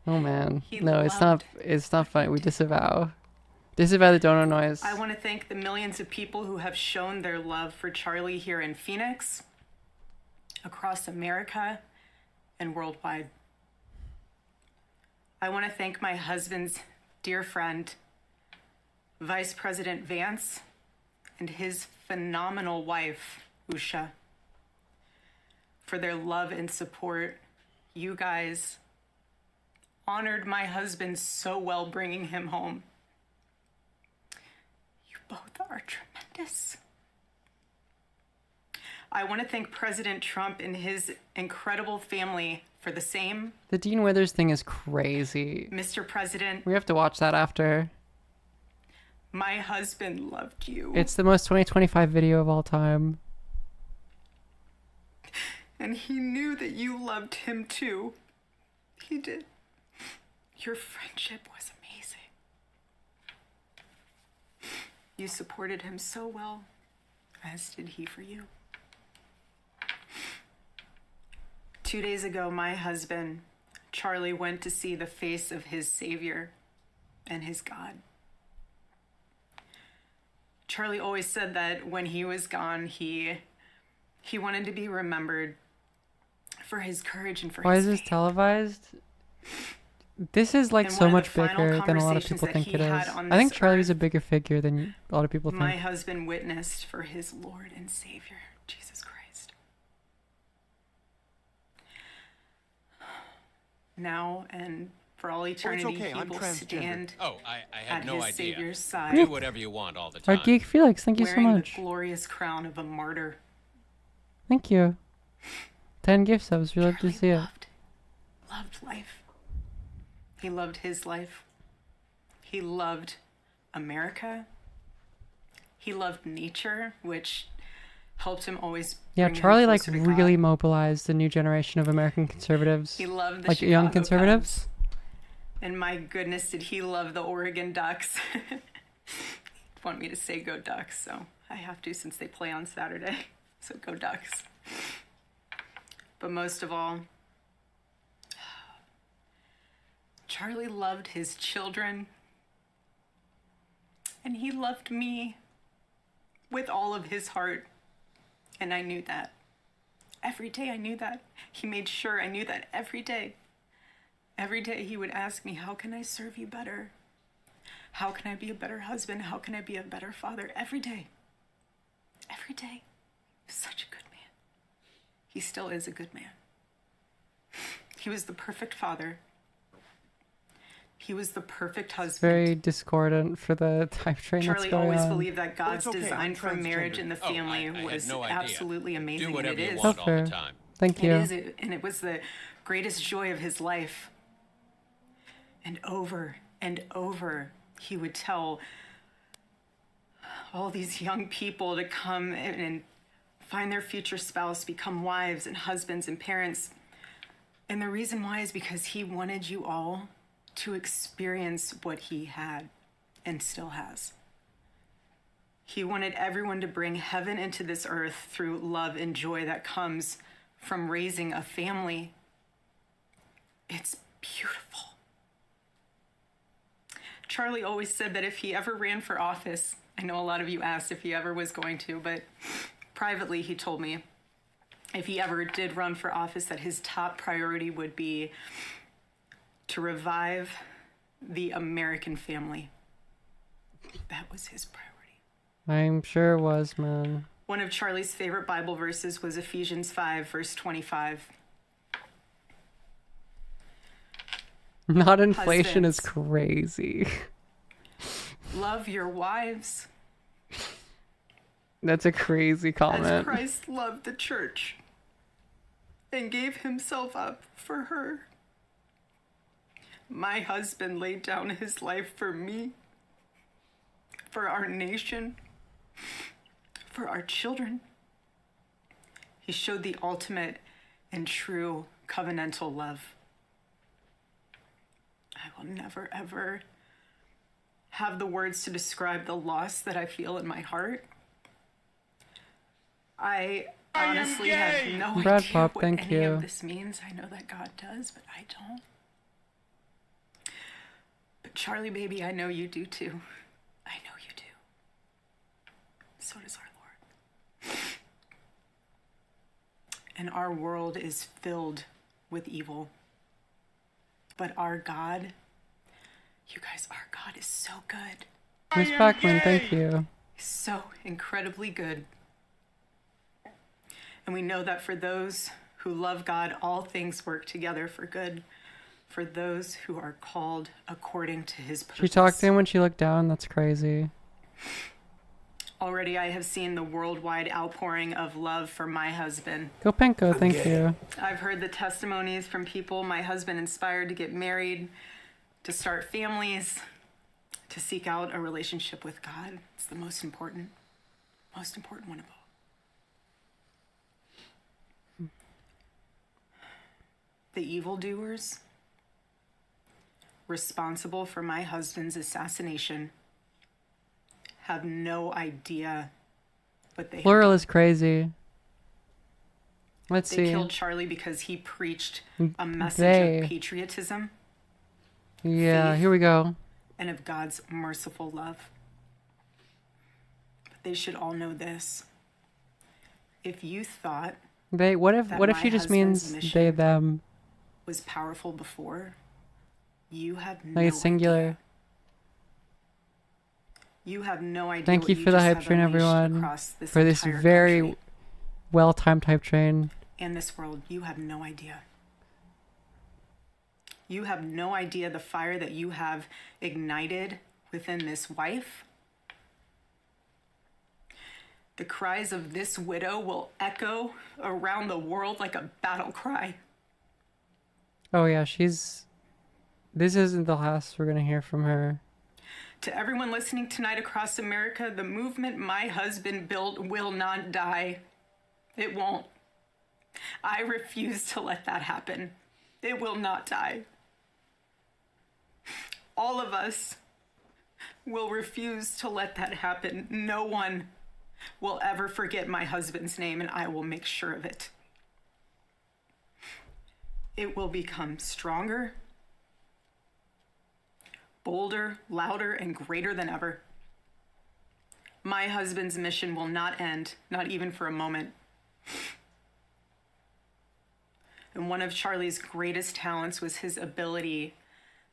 Oh man, He no, it's not. It's not funny. We disavow. Disavow the donor noise. I want to thank the millions of people who have shown their love for Charlie here in Phoenix, across America, and worldwide. I want to thank my husband's dear friend, Vice President Vance, and his phenomenal wife, Usha, for their love and support. You guys honored my husband so well, bringing him home. You both are tremendous. I want to thank President Trump and his incredible family for the same. The Dean Withers thing is crazy. Mr. President, We have to watch that after. my husband loved you. It's the most 2025 video of all time. And he knew that you loved him too. He did. Your friendship was amazing. You supported him so well, as did he for you. 2 days ago, my husband, Charlie, went to see the face of his Savior and his God. Charlie always said that when he was gone, he wanted to be remembered for his courage and for Why his is this faith. televised? This is like And so one of much the final bigger than a lot of conversations people that think he it is. had on I think this Charlie's a bigger figure than a lot of people My think. husband witnessed for his Lord and Savior, Jesus Christ. Now and for all eternity, okay, he I'm will transgender. stand Oh, I had at no his idea. Savior's side, Do whatever you want all the Our time. Geek Felix, thank you so wearing much. the glorious crown of a martyr. Thank you. 10 gift subs, we love to see it. loved life. He loved his life. He loved America. He loved nature, which helped him always. Yeah, bring him Charlie like closer to God. really mobilized the new generation of American conservatives. He loved the like young Chicago conservatives. Cubs. And my goodness, did he love the Oregon Ducks? Want me to say go Ducks, so I have to since they play on Saturday. So go Ducks. But most of all, Charlie loved his children. And he loved me with all of his heart. And I knew that. Every day I knew that. He made sure I knew that every day. Every day he would ask me, how can I serve you better? How can I be a better husband? How can I be a better father? Every day. Every day. Such a good man. He still is a good man. He was the perfect father. He was the perfect husband. Very discordant for the type train Charlie that's going always on. believed that God's okay, design I'm for marriage and the transgender. family I had was no idea. absolutely amazing. Do whatever and it you is. want all fair. the time. Thank you. It is, and it was the greatest joy of his life. And over, he would tell all these young people to come and find their future spouse, become wives and husbands and parents. And the reason why is because he wanted you all to experience what he had and still has. He wanted everyone to bring heaven into this earth through love and joy that comes from raising a family. It's beautiful. Charlie always said that if he ever ran for office, I know a lot of you asked if he ever was going to, but privately he told me if he ever did run for office that his top priority would be to revive the American family. That was his priority. I'm sure it was, man. One of Charlie's favorite Bible verses was Ephesians 5, verse 25. Not inflation is Husbands. crazy. Love your wives That's a crazy as comment. Christ loved the church and gave himself up for her. My husband laid down his life for me, for our nation, for our children. He showed the ultimate and true covenantal love. I will never, ever have the words to describe the loss that I feel in my heart. I honestly have no Brad idea Pop, what thank any you. of this means. I know that God does, but I don't. But Charlie, baby, I know you do too. I know you do. So does our Lord. And our world is filled with evil. But our God, you guys, our God is so good. Miss Bachman, thank you. He's so incredibly good. And we know that for those who love God, all things work together for good, for those who are called according to his purpose. She talked to him when she looked down. That's crazy. Already I have seen the worldwide outpouring of love for my husband. Go Penko, thank you. I've heard the testimonies from people my husband inspired to get married, to start families, to seek out a relationship with God. It's the most important one of all. The evildoers responsible for my husband's assassination have no idea what they Plural is crazy. Let's They see. killed Charlie because he preached a message They. of patriotism Yeah, faith. here we go. and of God's merciful love. But they should all know this. If you thought They. What if? that What if my she just husband's means mission they them? was powerful before, you have no Like it's singular. You have no idea. Thank what you for the just hype have train, unleashed everyone. across this For this entire very country well-timed hype train. and this world. You have no idea. You have no idea the fire that you have ignited within this wife. The cries of this widow will echo around the world like a battle cry. Oh yeah, this isn't the last we're gonna hear from her. To everyone listening tonight across America, the movement my husband built will not die. It won't. I refuse to let that happen. It will not die. All of us will refuse to let that happen. No one will ever forget my husband's name, and I will make sure of it. It will become stronger, bolder, louder, and greater than ever. My husband's mission will not end, not even for a moment. And one of Charlie's greatest talents was his ability,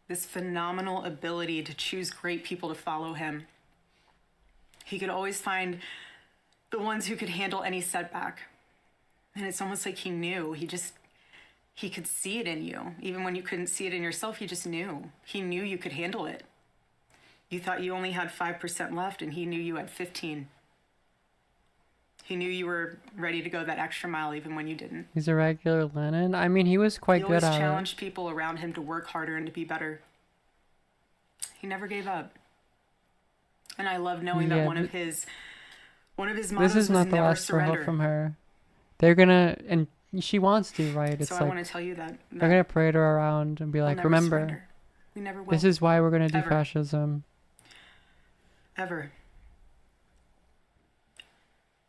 this phenomenal ability to choose great people to follow him. He could always find the ones who could handle any setback. And it's almost like he knew. He could see it in you. Even when you couldn't see it in yourself, he just knew. He knew you could handle it. You thought you only had 5% left, and he knew you had 15. He knew you were ready to go that extra mile even when you didn't. He's a regular Lenin. I mean, he was quite good at it. He always challenged people around him to work harder and to be better. He never gave up. And I love knowing that one of his mottos This is not was the never last for help surrender. from her. They're gonna, and she wants to, right? It's So like I want to tell you that they're gonna parade her around and be like, never remember, surrender. We never will. this is why we're gonna do Ever. fascism. Ever.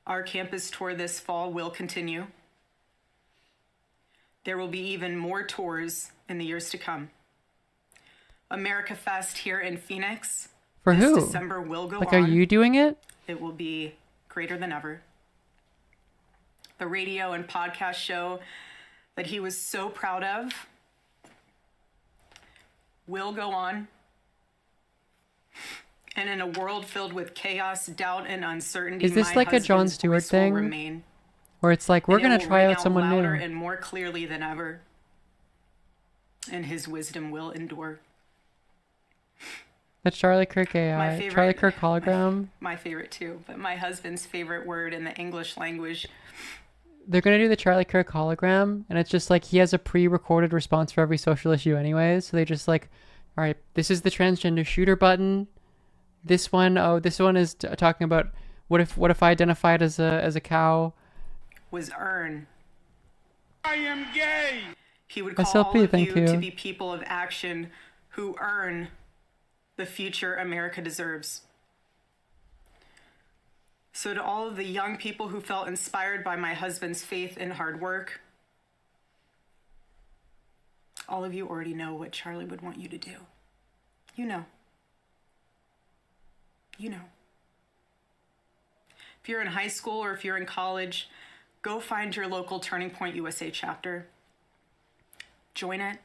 Our campus tour this fall will continue. There will be even more tours in the years to come. America Fest here in Phoenix For this who? December will go Like, on. are you doing it? It will be greater than ever. The radio and podcast show that he was so proud of will go on. And in a world filled with chaos, doubt, and uncertainty, Is this my like a Jon husband's Stewart voice will thing? remain. Where it's like, we're And it gonna will try ring out someone louder new. and more clearly than ever. And his wisdom will endure. That's Charlie Kirk My AI. favorite- Charlie Kirk hologram. My favorite too, but my husband's favorite word in the English language. They're gonna do the Charlie Kirk hologram, and it's just like he has a pre-recorded response for every social issue anyways. So they just like, all right, this is the transgender shooter button. This one, this one is talking about what if I identified as a cow. Was earn. I am gay. He would call SLP, all of thank you you. to be people of action who earn the future America deserves. So to all of the young people who felt inspired by my husband's faith and hard work, all of you already know what Charlie would want you to do. You know. You know. If you're in high school or if you're in college, go find your local Turning Point USA chapter. Join it.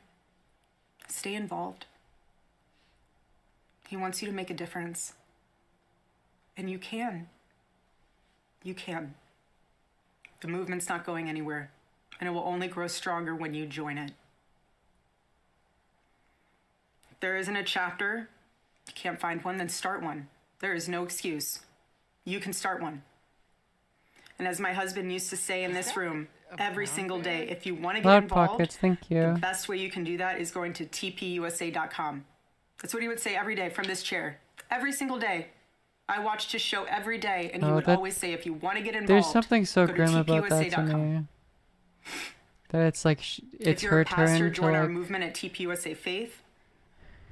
Stay involved. He wants you to make a difference. And you can. You can. The movement's not going anywhere, and it will only grow stronger when you join it. If there isn't a chapter, you can't find one, then start one. There is no excuse. You can start one. And as my husband used to say in this room, every single day, if you want to get Loud involved, Pockets, thank you. the best way you can do that is going to tpusa.com. That's what he would say every day from this chair. Every single day. I watched his show every day, and he would always say, if you want to get involved, There's something so go to grim about that to tpusa.com. me. That it's like it's If you're her a pastor, turn to join our like movement at TPUSA Faith.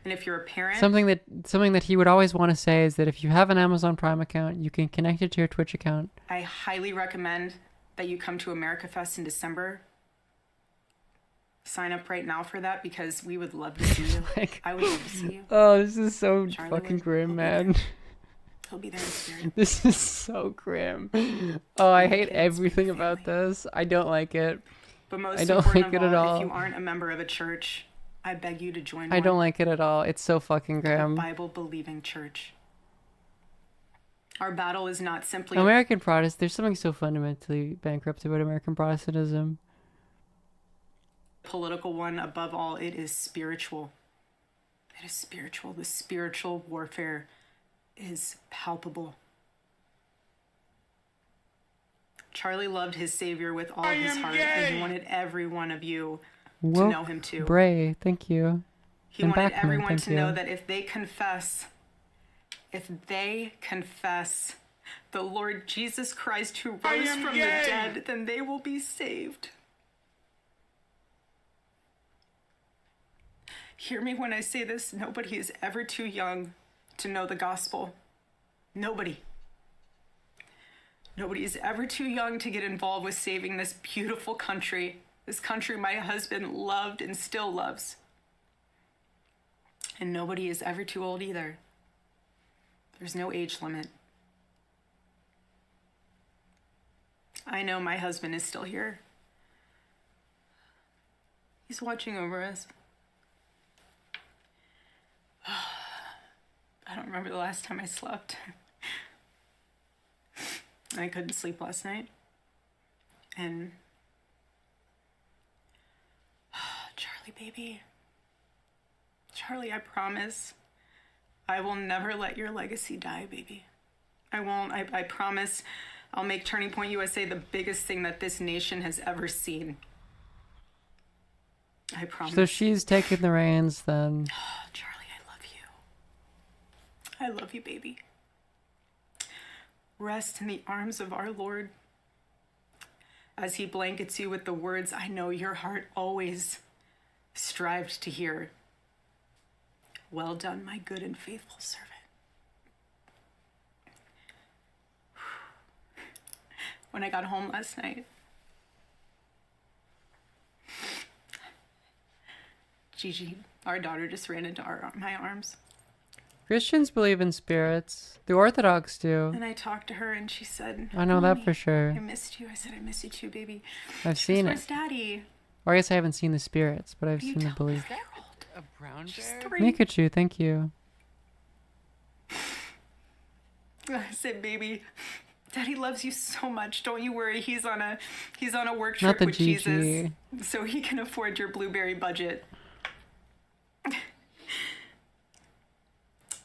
And if you're a parent, something that he would always want to say is that if you have an Amazon Prime account, you can connect it to your Twitch account. I highly recommend that you come to America Fest in December. Sign up right now for that because we would love to see you. I would love to see you. Oh, this is so Charlie fucking would. grim, man. He'll be there in spirit. This is so grim. Oh, I hate everything about this. I don't like it. But most I don't important like it of at all, all. if you aren't a member of a church, I beg you to join I one. don't like it at all. It's so fucking A grim. Bible-believing church. Our battle is not simply American Protestant. There's something so fundamentally bankrupt about American Protestantism. a political one. Above all, it is spiritual. It is spiritual. The spiritual warfare is palpable. Charlie loved his Savior with all of his heart, and he wanted every one of you to know him too. Bray, thank you. He And wanted Bachman, everyone thank to you. know that if they confess the Lord Jesus Christ who rose from the dead, then they will be saved. Hear me when I say this, nobody is ever too young to know the gospel. Nobody. Nobody is ever too young to get involved with saving this beautiful country, this country my husband loved and still loves. And nobody is ever too old either. There's no age limit. I know my husband is still here. He's watching over us. I don't remember the last time I slept. I couldn't sleep last night. And Charlie, baby. Charlie, I promise I will never let your legacy die, baby. I won't. I promise I'll make Turning Point USA the biggest thing that this nation has ever seen. I promise. So she's taking the reins then. Charlie, I love you. I love you, baby. Rest in the arms of our Lord as he blankets you with the words I know your heart always strived to hear. Well done, my good and faithful servant. When I got home last night, Gigi, our daughter, just ran into my arms. Christians believe in spirits. The Orthodox do. And I talked to her and she said, I know that "Mommy, for sure. I missed you." I said, "I miss you too, baby." I've She goes, seen it. "Where's Daddy?" Or I guess I haven't seen the spirits, but I've You seen the don't. belief. A brown bear? 3. Mikachu, thank you. I said, "Baby, Daddy loves you so much. Don't you worry. He's on a work Not trip the with Gigi. Jesus, so he can afford your blueberry budget."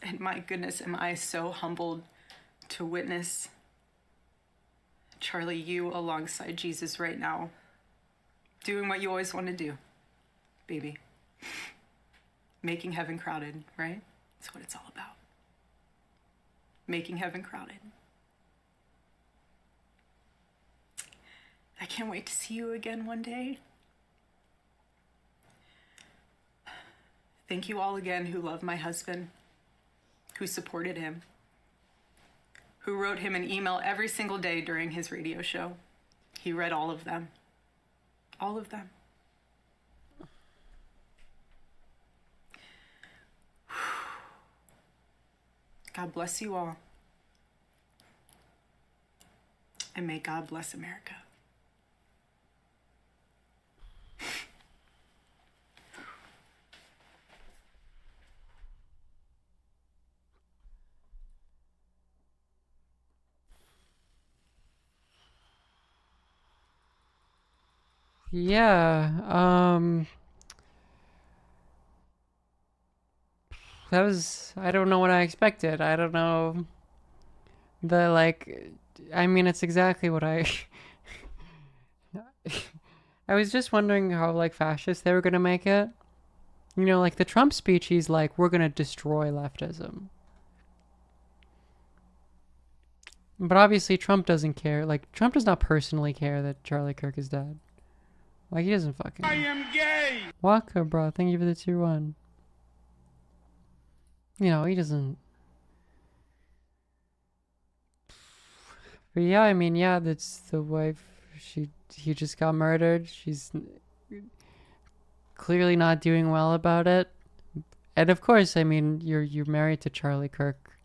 And my goodness, am I so humbled to witness, Charlie, you alongside Jesus right now, doing what you always want to do, baby. Making heaven crowded, right? That's what it's all about. Making heaven crowded. I can't wait to see you again one day. Thank you all again who love my husband, who supported him, who wrote him an email every single day during his radio show. He read all of them. All of them. God bless you all. And may God bless America. Yeah, that was, I don't know what I expected. I don't know. I mean, it's exactly what I was just wondering how, fascist they were gonna make it. You know, the Trump speech, he's like, we're gonna destroy leftism. But obviously Trump doesn't care. Trump does not personally care that Charlie Kirk is dead. He doesn't fucking... I am gay! Waka, bro, thank you for the tier 1. You know, he doesn't... But yeah, I mean, yeah, that's the wife. He just got murdered. She's clearly not doing well about it. And of course, I mean, you're married to Charlie Kirk.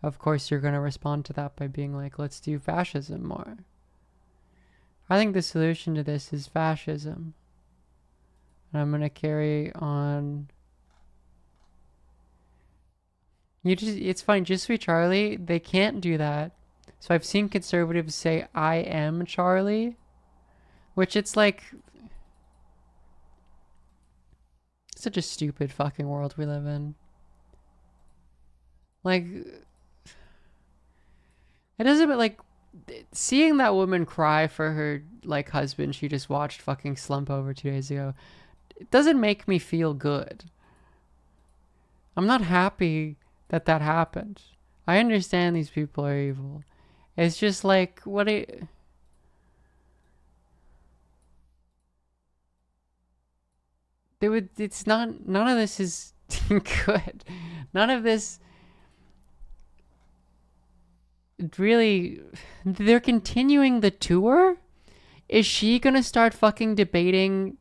Of course, you're going to respond to that by being like, let's do fascism more. I think the solution to this is fascism. And I'm going to carry on. It's fine. Just be Charlie. They can't do that. So I've seen conservatives say, I am Charlie. Which it's such a stupid fucking world we live in. It doesn't, seeing that woman cry for her husband she just watched fucking slump over 2 days ago, it doesn't make me feel good. I'm not happy that that happened. I understand these people are evil. It's just like, it's not, none of this is good. None of this really, they're continuing the tour? Is she gonna start fucking debating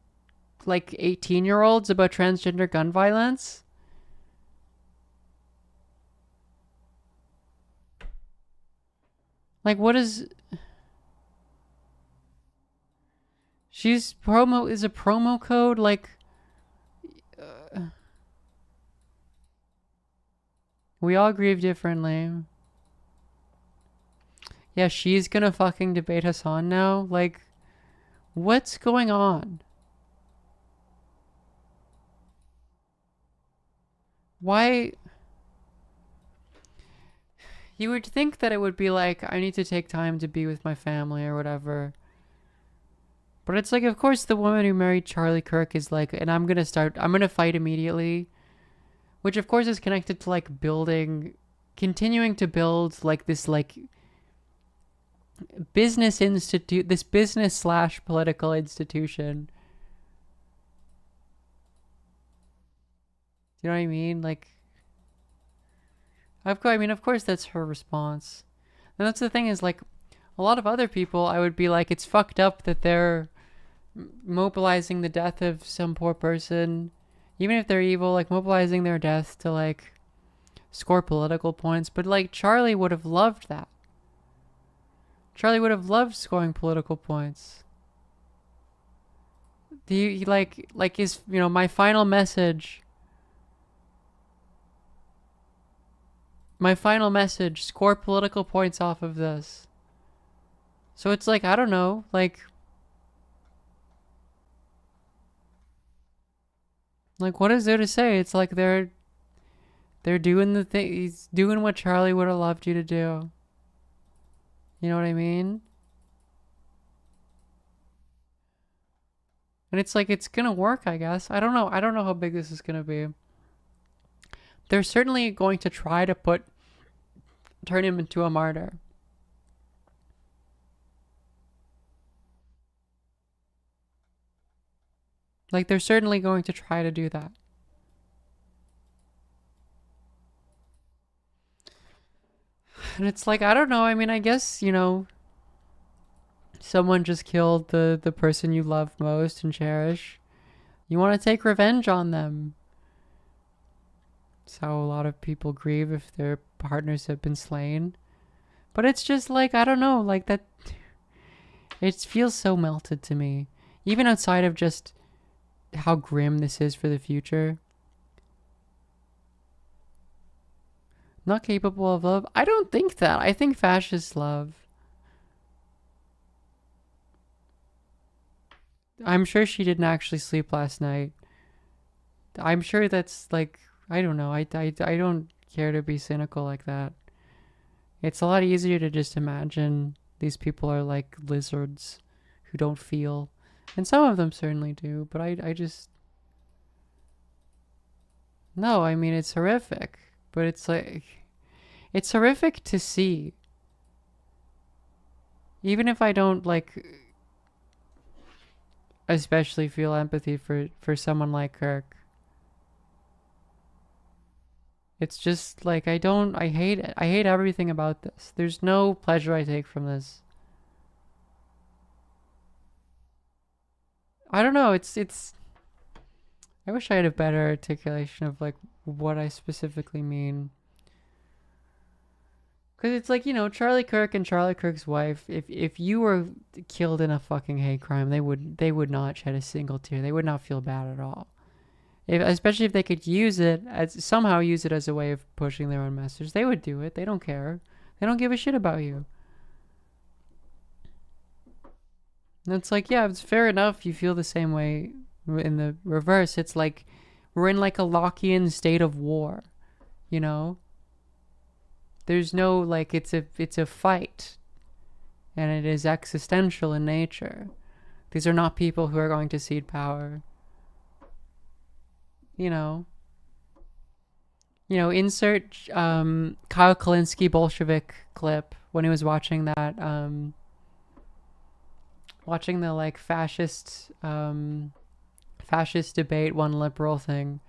like 18-year-olds about transgender gun violence? Like, what is... She's promo... Is a promo code, like... we all grieve differently. Yeah, she's gonna fucking debate Hassan now? Like, what's going on? Why... You would think that it would be like, I need to take time to be with my family or whatever. But it's like, of course, the woman who married Charlie Kirk is like, and I'm going to fight immediately. Which, of course, is connected to, like, continuing to build, like, this, like, this business/political institution. Do you know what I mean? Like, of course, that's her response. And that's the thing is, like, a lot of other people, I would be like, it's fucked up that they're mobilizing the death of some poor person, even if they're evil, like, mobilizing their death to, like, score political points. But, like, Charlie would have loved that. Charlie would have loved scoring political points. Is, you know, my final message, score political points off of this. So it's like, I don't know, like what is there to say? It's like they're doing the thing, he's doing what Charlie would have loved you to do. You know what I mean? And it's like, it's gonna work, I guess. I don't know how big this is gonna be. They're certainly going to try to turn him into a martyr. Like, they're certainly going to try to do that. And it's like, I don't know. I mean, I guess, you know, someone just killed the person you love most and cherish. You want to take revenge on them. That's how a lot of people grieve if their partners have been slain. But it's just like, I don't know, like that, it feels so melted to me. Even outside of just how grim this is for the future. Not capable of love? I don't think that. I think fascists love. I'm sure she didn't actually sleep last night. I'm sure that's like, I don't know. I don't care to be cynical like that. It's a lot easier to just imagine these people are like lizards who don't feel. And some of them certainly do, but I just... No, I mean, it's horrific. But it's like... It's horrific to see. Even if I don't, like... especially feel empathy for someone like Kirk. It's just like, I hate it. I hate everything about this. There's no pleasure I take from this. I don't know, it's I wish I had a better articulation of like what I specifically mean. Cause it's like, you know, Charlie Kirk and Charlie Kirk's wife, if you were killed in a fucking hate crime, they would not shed a single tear. They would not feel bad at all. Especially if they could somehow use it as a way of pushing their own message. They would do it. They don't care. They don't give a shit about you. And it's like, yeah, it's fair enough you feel the same way in the reverse. It's like we're in like a Lockean state of war, you know? There's no, like, it's a fight. And it is existential in nature. These are not people who are going to cede power. insert Kyle Kalinske Bolshevik clip when he was watching that, watching the like fascist debate, one liberal thing.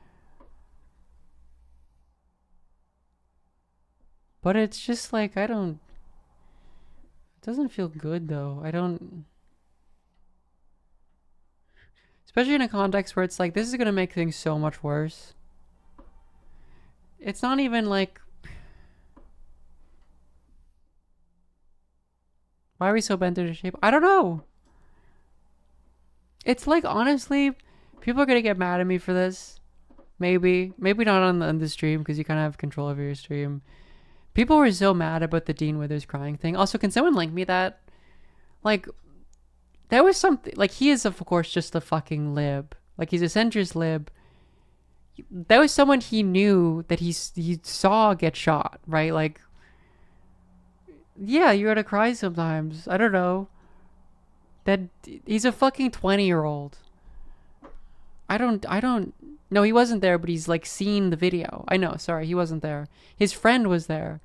But it's just like, it doesn't feel good though. Especially in a context where it's like, this is going to make things so much worse. It's not even like, why are we so bent into shape? I don't know. It's like, honestly, people are going to get mad at me for this. Maybe not on the stream, because you kind of have control over your stream. People were so mad about the Dean Withers crying thing. Also, can someone link me that? Like, that was something, like, he is, of course, just a fucking lib. Like, he's a centrist lib. That was someone he knew that he saw get shot, right? Like, yeah, you're gonna cry sometimes. I don't know. That, he's a fucking 20-year-old. I don't, no, he wasn't there, but he's, like, seen the video. I know, sorry, he wasn't there. His friend was there.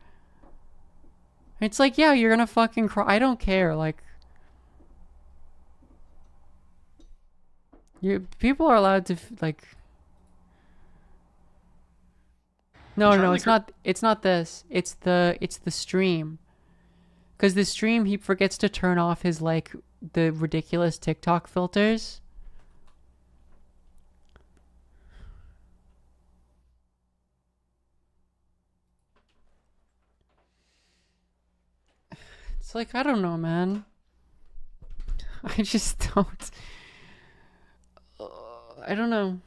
It's like, yeah, you're gonna fucking cry. I don't care, like, people are allowed to, like, no, it's not this. It's the stream. Because the stream, he forgets to turn off his, like, the ridiculous TikTok filters. It's like, I don't know, man. I just don't. I don't know.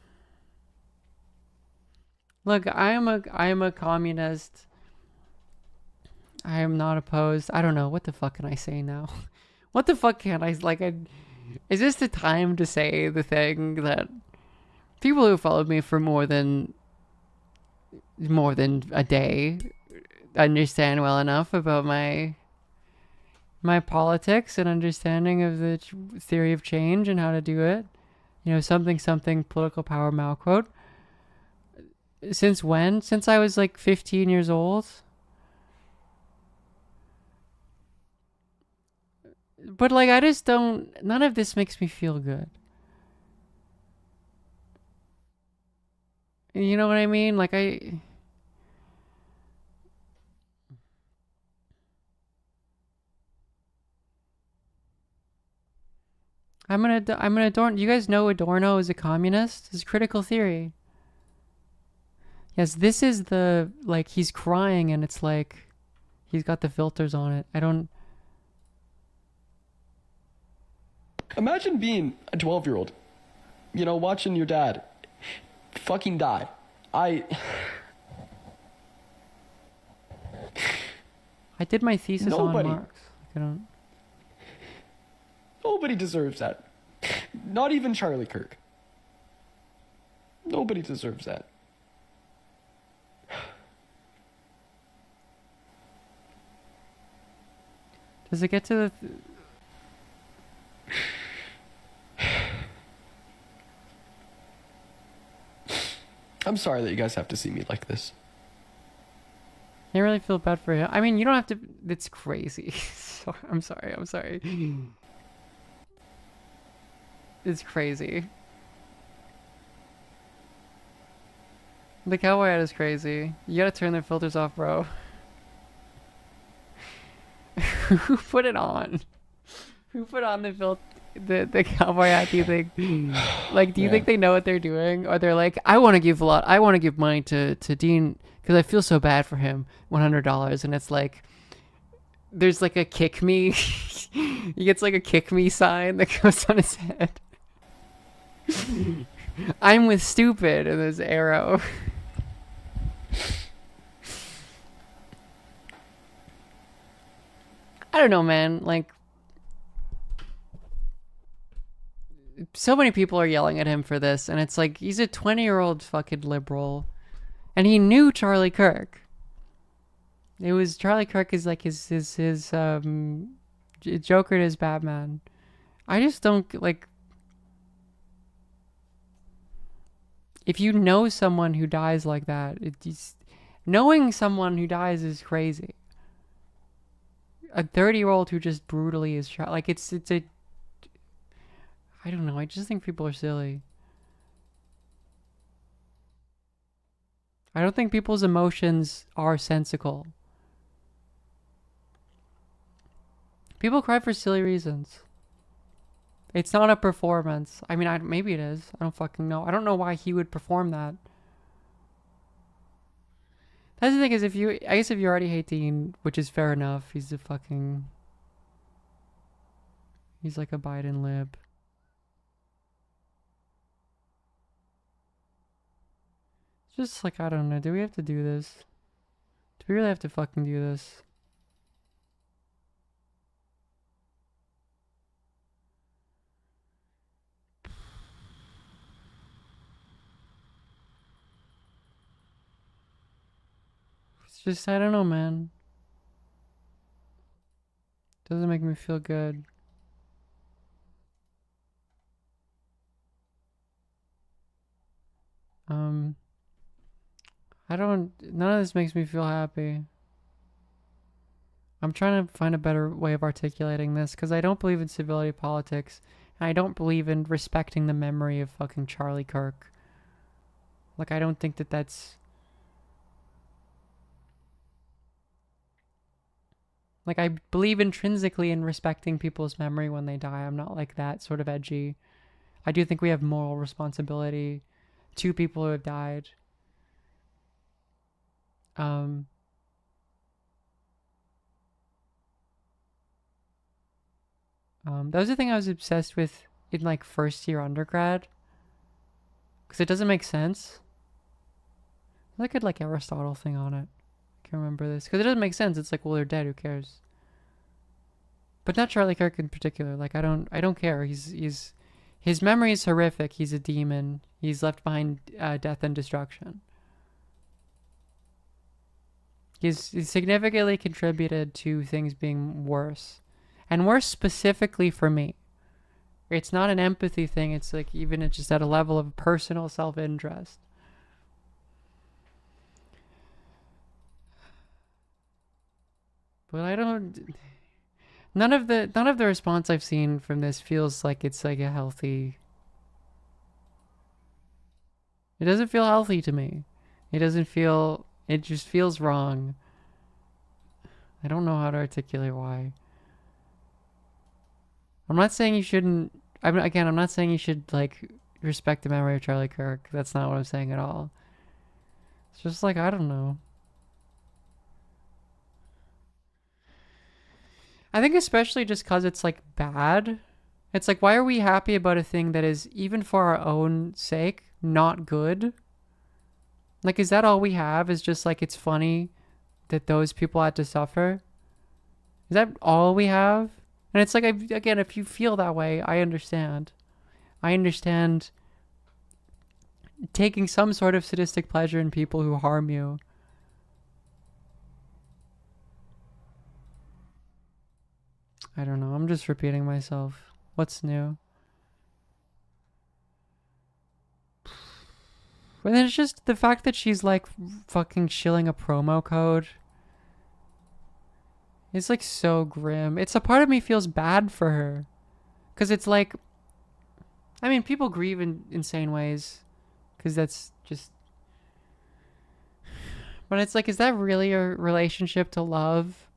Look, I am a communist. I am not opposed. I don't know. What the fuck can I say now? What the fuck can I, like, is this the time to say the thing that people who followed me for more than a day understand well enough about my politics and understanding of the theory of change and how to do it? Something political power malquote. Since when? Since I was like 15 years old. But like, I just don't, none of this makes me feel good. You know what I mean? Like, I'm gonna Adorno. You guys know Adorno is a communist? It's critical theory. Yes, this is the, like, he's crying and it's like, he's got the filters on it. I don't. Imagine being a 12-year-old, watching your dad fucking die. I did my thesis on Marx. I don't. Nobody deserves that. Not even Charlie Kirk. Nobody deserves that. Does it get to the... I'm sorry that you guys have to see me like this. I really feel bad for him. I mean, you don't have to... It's crazy. I'm sorry. It's crazy. The cowboy hat is crazy. You gotta turn the filters off, bro. Who put it on? Who put on the cowboy hat, do you think? Like, do you think they know what they're doing? Or they're like, I want to give money to Dean because I feel so bad for him, $100. And it's like, there's like a kick me. He gets like a kick me sign that goes on his head. I'm with stupid, and there's arrow. I don't know, man. Like, so many people are yelling at him for this, and it's like, he's a 20-year-old fucking liberal, and he knew Charlie Kirk. It was Charlie Kirk is like his Joker to his Batman. I just don't like. if you know someone who dies like that, knowing someone who dies is crazy. A 30-year-old who just brutally is shot, like it's a, I don't know, I just think people are silly. I don't think people's emotions are sensical. People cry for silly reasons. It's not a performance. I mean, maybe it is. I don't fucking know. I don't know why he would perform that. That's the thing is, I guess if you already hate Dean, which is fair enough, he's like a Biden lib. It's just like, I don't know, do we have to do this? Do we really have to fucking do this? Just, I don't know, man. Doesn't make me feel good. None of this makes me feel happy. I'm trying to find a better way of articulating this, because I don't believe in civility politics, and I don't believe in respecting the memory of fucking Charlie Kirk. Like, I don't think that that's... Like, I believe intrinsically in respecting people's memory when they die. I'm not like that sort of edgy. I do think we have moral responsibility to people who have died. That was the thing I was obsessed with in like first year undergrad, because it doesn't make sense. I could like Aristotle thing on it. I can't remember this because it doesn't make sense. It's like, well, they're dead. Who cares? But not Charlie Kirk in particular. Like, I don't care. His memory is horrific. He's a demon. He's left behind death and destruction. He's significantly contributed to things being worse. And worse specifically for me. It's not an empathy thing. It's like even it's just at a level of personal self-interest. But I don't... None of the response I've seen from this feels like it's like a healthy... It doesn't feel healthy to me. It doesn't feel... It just feels wrong. I don't know how to articulate why. I'm not saying you shouldn't... I'm not saying you should, like, respect the memory of Charlie Kirk. That's not what I'm saying at all. It's just like, I don't know. I think especially just because it's, like, bad. It's like, why are we happy about a thing that is, even for our own sake, not good? Like, is that all we have? Is just, like, it's funny that those people had to suffer? Is that all we have? And it's like, again, if you feel that way, I understand. I understand taking some sort of sadistic pleasure in people who harm you. I don't know. I'm just repeating myself. What's new? And then it's just the fact that she's like fucking shilling a promo code. It's like so grim. It's a part of me feels bad for her. Because it's like, I mean, people grieve in insane ways. Because that's just... But it's like, is that really a relationship to love?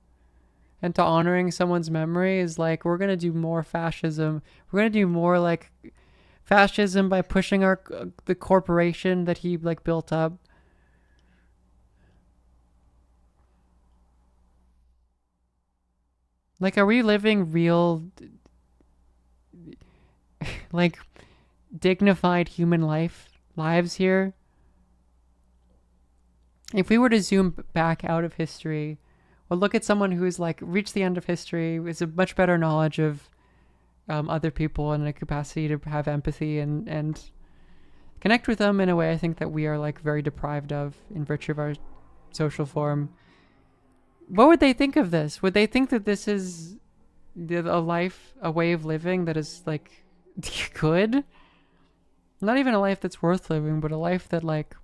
And to honoring someone's memory is like, we're going to do more fascism. We're going to do more like fascism by pushing the corporation that he like built up. Like, are we living real, like, dignified human lives here? If we were to zoom back out of history, or look at someone who's, like, reached the end of history, with a much better knowledge of other people and a capacity to have empathy and connect with them in a way I think that we are, like, very deprived of in virtue of our social form. What would they think of this? Would they think that this is a way of living that is, like, good? Not even a life that's worth living, but a life that, like,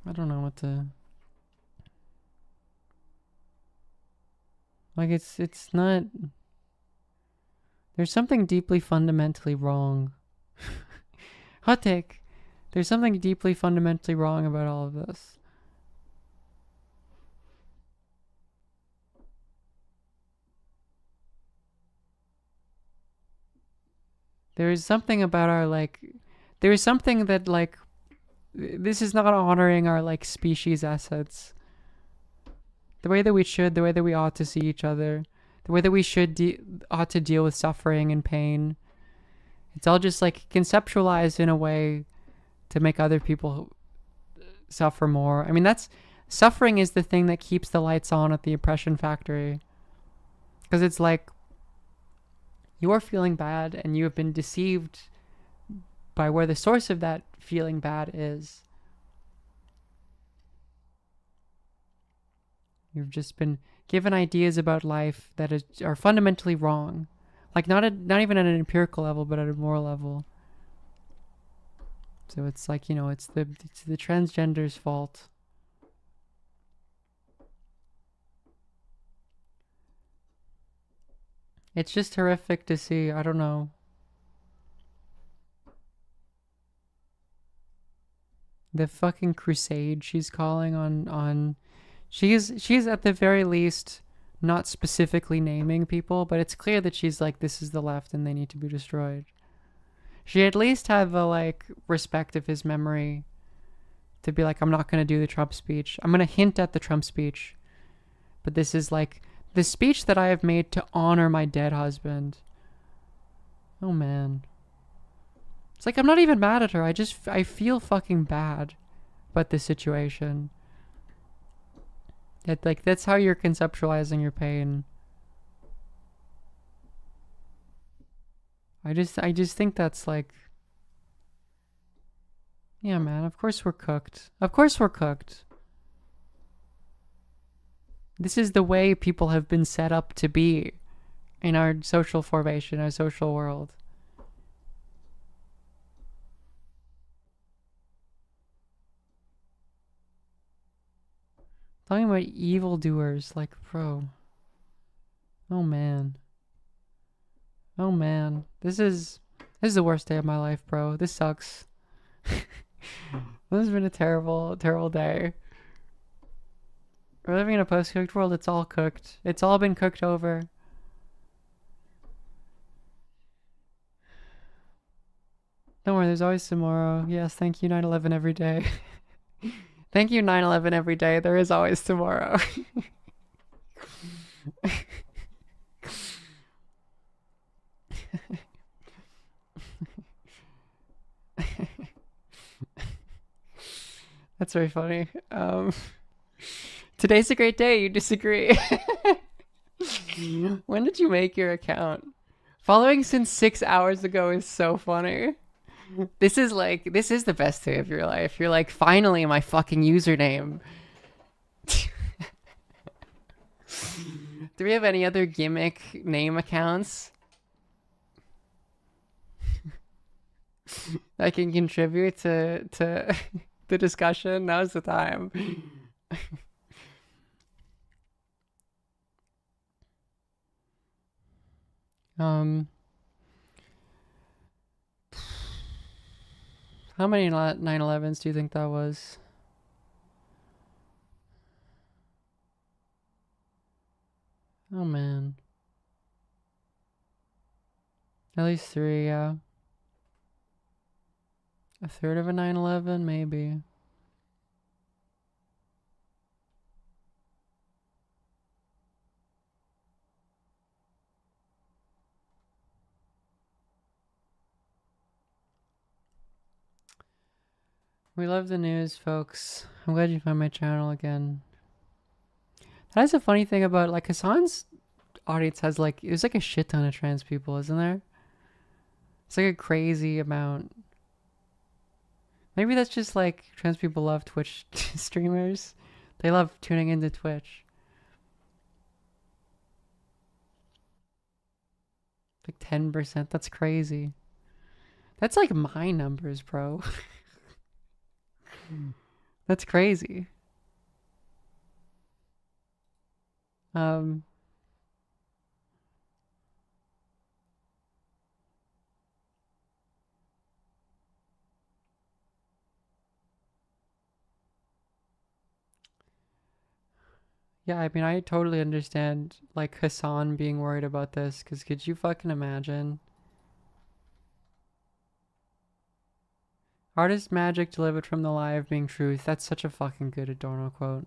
I don't know what to... Like, it's not... There's something deeply fundamentally wrong. Hot take. There's something deeply fundamentally wrong about all of this. There is something about our, like... There is something that, like... This is not honoring our, like, species assets. The way that we should, the way that we ought to see each other. The way that we ought to deal with suffering and pain. It's all just, like, conceptualized in a way to make other people suffer more. I mean, that's... Suffering is the thing that keeps the lights on at the oppression factory. Because it's like... You're feeling bad and you have been deceived by where the source of that feeling bad is. You've just been given ideas about life that are fundamentally wrong. Like, not even at an empirical level, but at a moral level. So it's like, you know, it's the transgender's fault. It's just horrific to see. I don't know. The fucking crusade she's calling on she's at the very least not specifically naming people, but it's clear that she's like, this is the left and they need to be destroyed. She at least have a, like, respect of his memory to be like, I'm not going to do the Trump speech. I'm going to hint at the Trump speech. But this is like the speech that I have made to honor my dead husband. Oh, man. It's like, I'm not even mad at her. I feel fucking bad about this situation. That, like, that's how you're conceptualizing your pain. I just think that's like... Yeah, man, of course we're cooked. Of course we're cooked. This is the way people have been set up to be in our social formation, our social world. Talking about evildoers, like, bro. Oh, man. Oh, man. This is the worst day of my life, bro. This sucks. This has been a terrible, terrible day. We're living in a post-cooked world. It's all cooked. It's all been cooked over. Don't worry, there's always tomorrow. Yes, thank you, 9/11 every day. Thank you, 9/11 every day. There is always tomorrow. That's very funny. Today's a great day. You disagree. When did you make your account? Following since 6 hours ago is so funny. This is the best day of your life. You're like, finally, my fucking username. Do we have any other gimmick name accounts that can contribute to the discussion? Now's the time. How many 9/11s do you think that was? Oh, man. At least 3, yeah. A third of a 9/11, maybe. We love the news, folks. I'm glad you found my channel again. That is a funny thing about, like, Hassan's audience has, like, there's like a shit ton of trans people, isn't there? It's like a crazy amount. Maybe that's just like trans people love Twitch streamers. They love tuning into Twitch. Like 10%. That's crazy. That's like my numbers, bro. That's crazy. Yeah, I mean, I totally understand, like, Hassan being worried about this, because could you fucking imagine? Artist magic delivered from the live being truth. That's such a fucking good Adorno quote.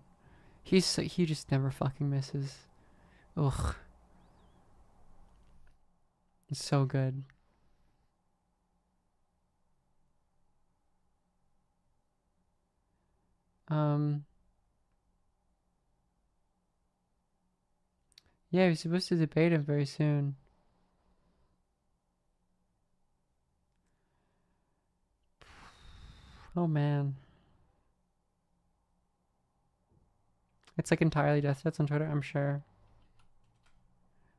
He just never fucking misses. Ugh. It's so good. Yeah, we're supposed to debate him very soon. Oh man. It's like entirely death threats on Twitter, I'm sure.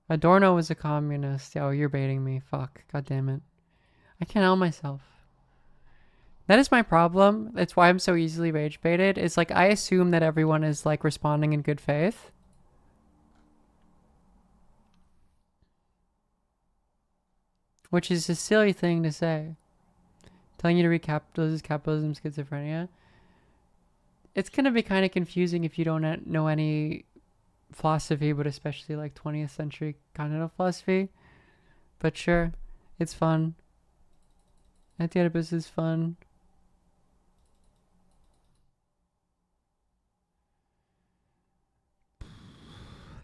Adorno was a communist. Oh, you're baiting me. Fuck. God damn it. I can't help myself. That is my problem. That's why I'm so easily rage baited. It's like I assume that everyone is like responding in good faith. Which is a silly thing to say. Telling you to read capitalism, schizophrenia. It's going to be kind of confusing if you don't know any philosophy, but especially like 20th century continental philosophy. But sure, it's fun. Anti-Oedipus is fun.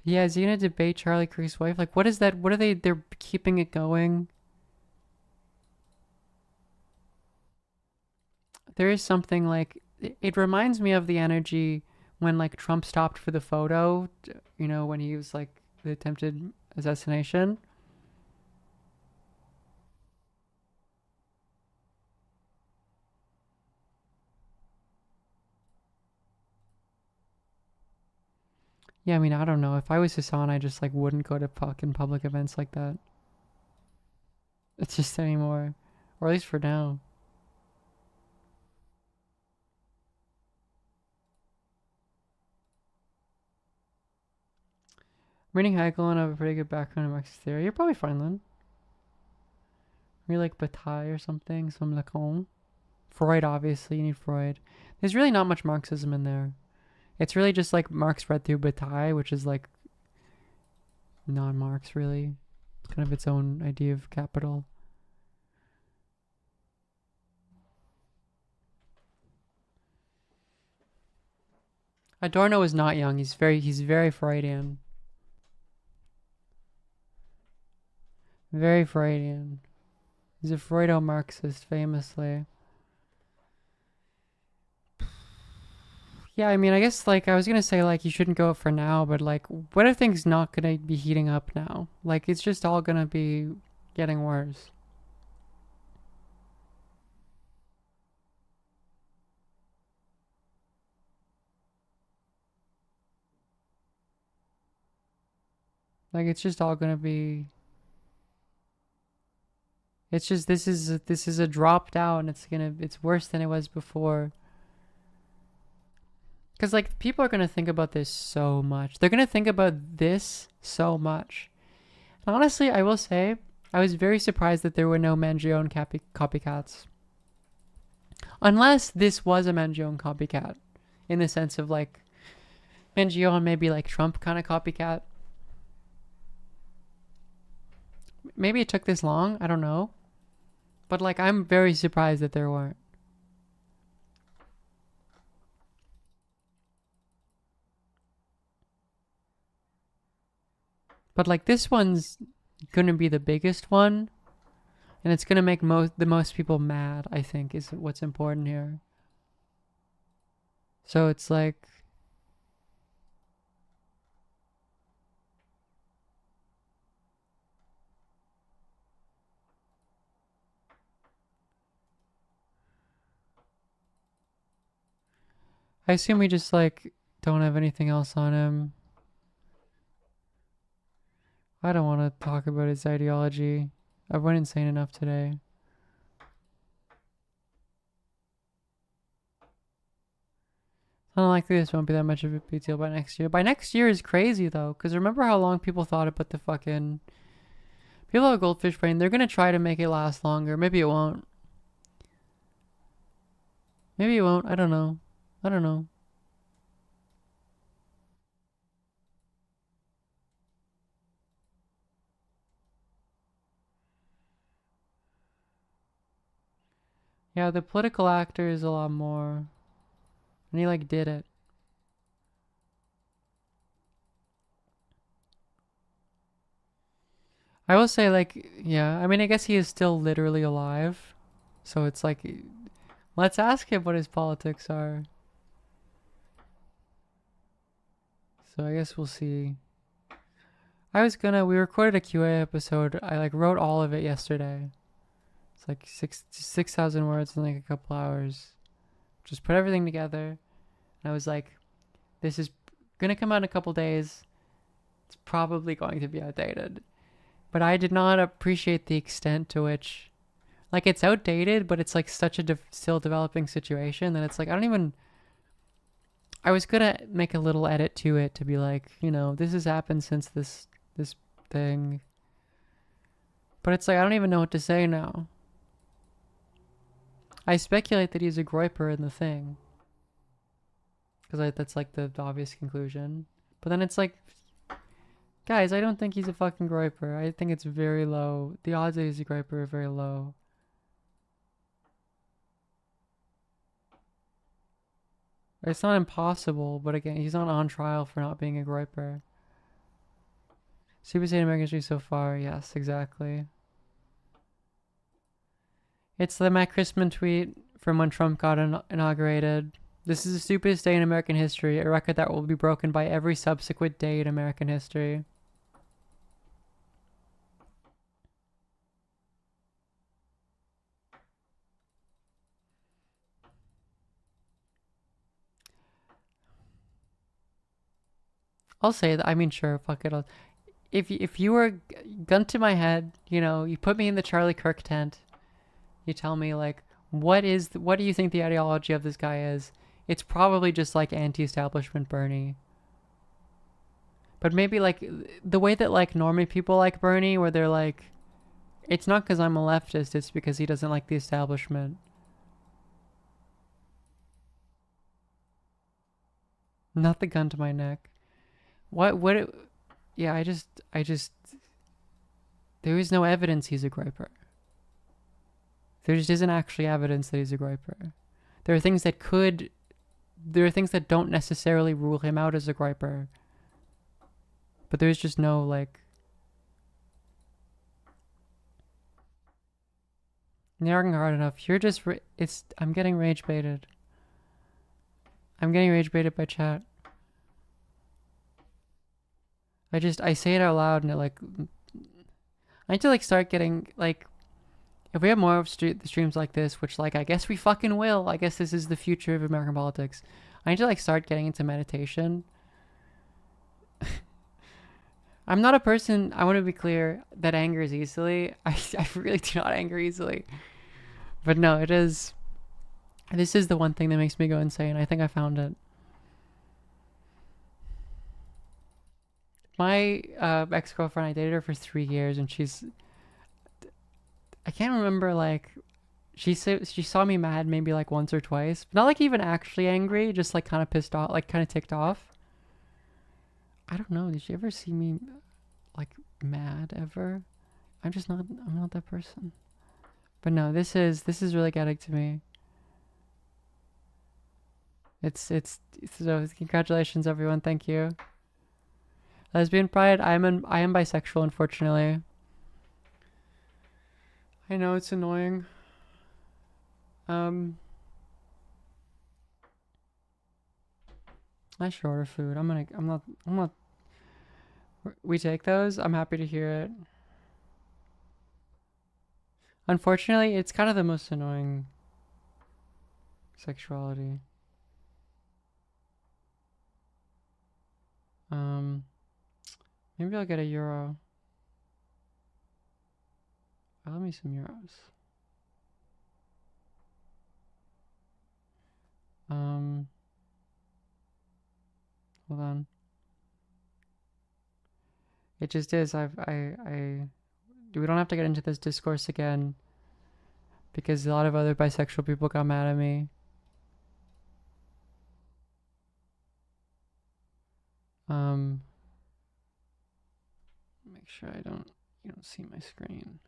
Yeah, is he gonna debate Charlie Kirk's wife? Like, what is that? What are they? They're keeping it going. There is something like, it reminds me of the energy when like Trump stopped for the photo, you know, when he was like the attempted assassination. Yeah, I mean, I don't know. If I was Hassan, I just like wouldn't go to fucking public events like that. It's just anymore. Or at least for now. I'm reading Hegel and I have a pretty good background in Marxist theory. You're probably fine then. Read like Bataille or something, some Lacan. Freud, obviously, you need Freud. There's really not much Marxism in there. It's really just like Marx read through Bataille, which is like non-Marx really. It's kind of its own idea of capital. Adorno is not young. He's very Freudian. Very Freudian. He's a Freudo-Marxist, famously. Yeah, I mean, I guess, like, I was gonna say, like, you shouldn't go for now, but, like, what if things not gonna be heating up now? Like, it's just all gonna be getting worse. Like, it's just all gonna be... It's just, this is a drop down. It's worse than it was before. Because, like, people are going to think about this so much. They're going to think about this so much. And honestly, I will say, I was very surprised that there were no Mangione copycats. Unless this was a Mangione copycat. In the sense of, like, Mangione maybe like Trump kind of copycat. Maybe it took this long. I don't know. But, like, I'm very surprised that there weren't. But, like, this one's gonna be the biggest one. And it's gonna make the most people mad, I think, is what's important here. So it's like... I assume we just, like, don't have anything else on him. I don't want to talk about his ideology. I went insane enough today. Unlikely this won't be that much of a big deal by next year. By next year is crazy though, because remember how long people thought about the fucking... People have goldfish brain. They're going to try to make it last longer. Maybe it won't. Maybe it won't. I don't know. I don't know. Yeah, the political actor is a lot more. And he like did it. I will say like, yeah, I mean, I guess he is still literally alive. So it's like, let's ask him what his politics are. So I guess we'll see. We recorded a QA episode. I like wrote all of it yesterday. It's like 6,000 words in like a couple hours. Just put everything together. And I was like, this is gonna come out in a couple days. It's probably going to be outdated. But I did not appreciate the extent to which, like, it's outdated, but it's like such a still developing situation that it's like, I was gonna make a little edit to it to be like, you know, this has happened since this thing. But it's like, I don't even know what to say now. I speculate that he's a groiper in the thing. Because that's like the obvious conclusion. But then it's like, guys, I don't think he's a fucking groiper. I think it's very low. The odds that he's a groiper are very low. It's not impossible, but again, he's not on trial for not being a groiper. Super Saiyan American history so far, yes, exactly. It's the Matt Christman tweet from when Trump got inaugurated. This is the stupidest day in American history, a record that will be broken by every subsequent day in American history. I'll say that. I mean, sure, fuck it. If you were gun to my head, you know, you put me in the Charlie Kirk tent, you tell me like, what do you think the ideology of this guy is? It's probably just like anti-establishment Bernie. But maybe like the way that like normie people like Bernie, where they're like, it's not because I'm a leftist, it's because he doesn't like the establishment. Not the gun to my neck. Yeah, I just, there is no evidence he's a groiper. There just isn't actually evidence that he's a groiper. There are things that don't necessarily rule him out as a groiper. But there's just no, like... You're arguing hard enough. You're just... I'm getting rage baited. I'm getting rage baited by chat. I say it out loud and it, like... I need to, like, start getting, like... If we have more of streams like this, which, like, I guess we fucking will. I guess this is the future of American politics. I need to, like, start getting into meditation. I'm not a person, I want to be clear, that angers easily. I really do not anger easily. But no, this is the one thing that makes me go insane. I think I found it. My ex-girlfriend, I dated her for 3 years, and I can't remember, like, she saw me mad maybe like once or twice. Not like even actually angry, just like kind of pissed off, like kind of ticked off. I don't know, did she ever see me like mad ever? I'm not that person. But no, this is really getting to me. So congratulations everyone, thank you. Lesbian pride, I am bisexual, unfortunately. I know it's annoying. I should order food. I'm not. We take those? I'm happy to hear it. Unfortunately, it's kind of the most annoying sexuality. Maybe I'll get a euro. Love me some euros. Hold on. It just is. We don't have to get into this discourse again because a lot of other bisexual people got mad at me. Make sure you don't see my screen.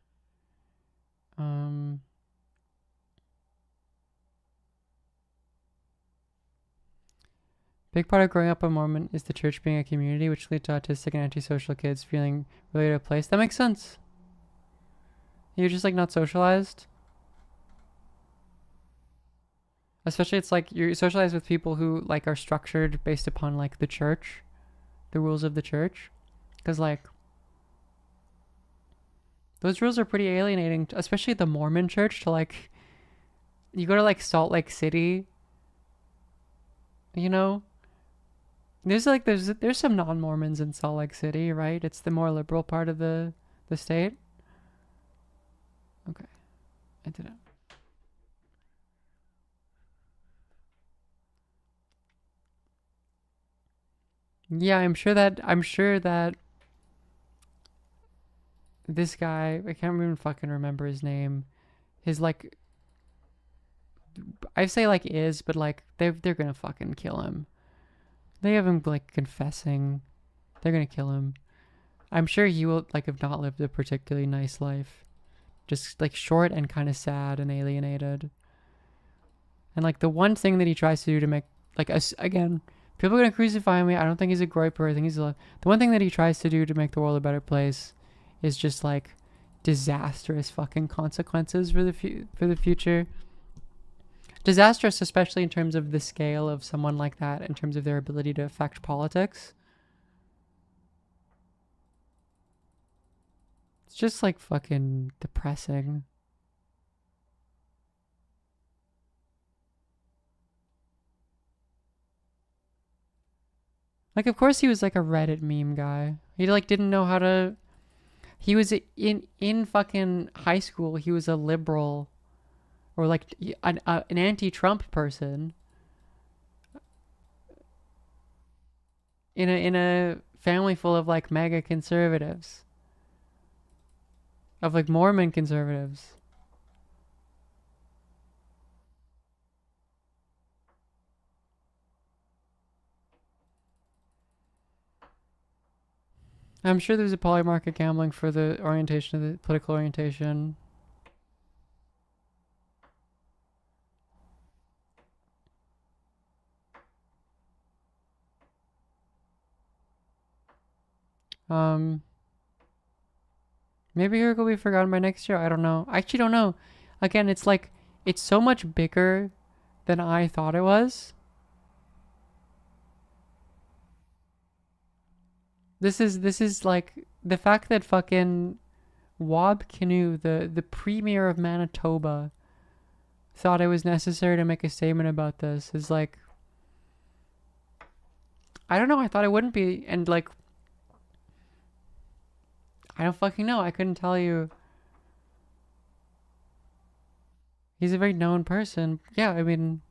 Big part of growing up a Mormon is the church being a community, which leads to autistic and antisocial kids feeling really out of place. That makes sense. You're just like not socialized. Especially it's like you're socialized with people who like are structured based upon like the church, the rules of the church. Because like those rules are pretty alienating, especially the Mormon church. To like, you go to like Salt Lake City, you know, there's some non-Mormons in Salt Lake City, right? It's the more liberal part of the state. Okay, I did it. Yeah, I'm sure that this guy, I can't even fucking remember his name. His like, I say like is, but like they're gonna fucking kill him. They have him like confessing. They're gonna kill him. I'm sure he will like have not lived a particularly nice life. Just like short and kind of sad and alienated. And like the one thing that he tries to do to make like us again, people are gonna crucify me. I don't think he's a groper. I think he's the one thing that he tries to do to make the world a better place is just like disastrous fucking consequences for the future. Disastrous, especially in terms of the scale of someone like that, in terms of their ability to affect politics. It's just like fucking depressing. Like, of course he was like a Reddit meme guy. He like didn't know how to... He was in fucking high school, he was a liberal or like an anti-Trump person in a family full of like mega conservatives, of like Mormon conservatives. I'm sure there's a polymarket gambling for the orientation of the political orientation. Maybe Eric will be forgotten by next year. I don't know. I actually don't know. Again, it's like, it's so much bigger than I thought it was. This is like the fact that fucking Wab Kinew, the premier of Manitoba, thought it was necessary to make a statement about this is like, I don't know. I thought it wouldn't be, and like, I don't fucking know. I couldn't tell you. He's a very known person. Yeah, I mean,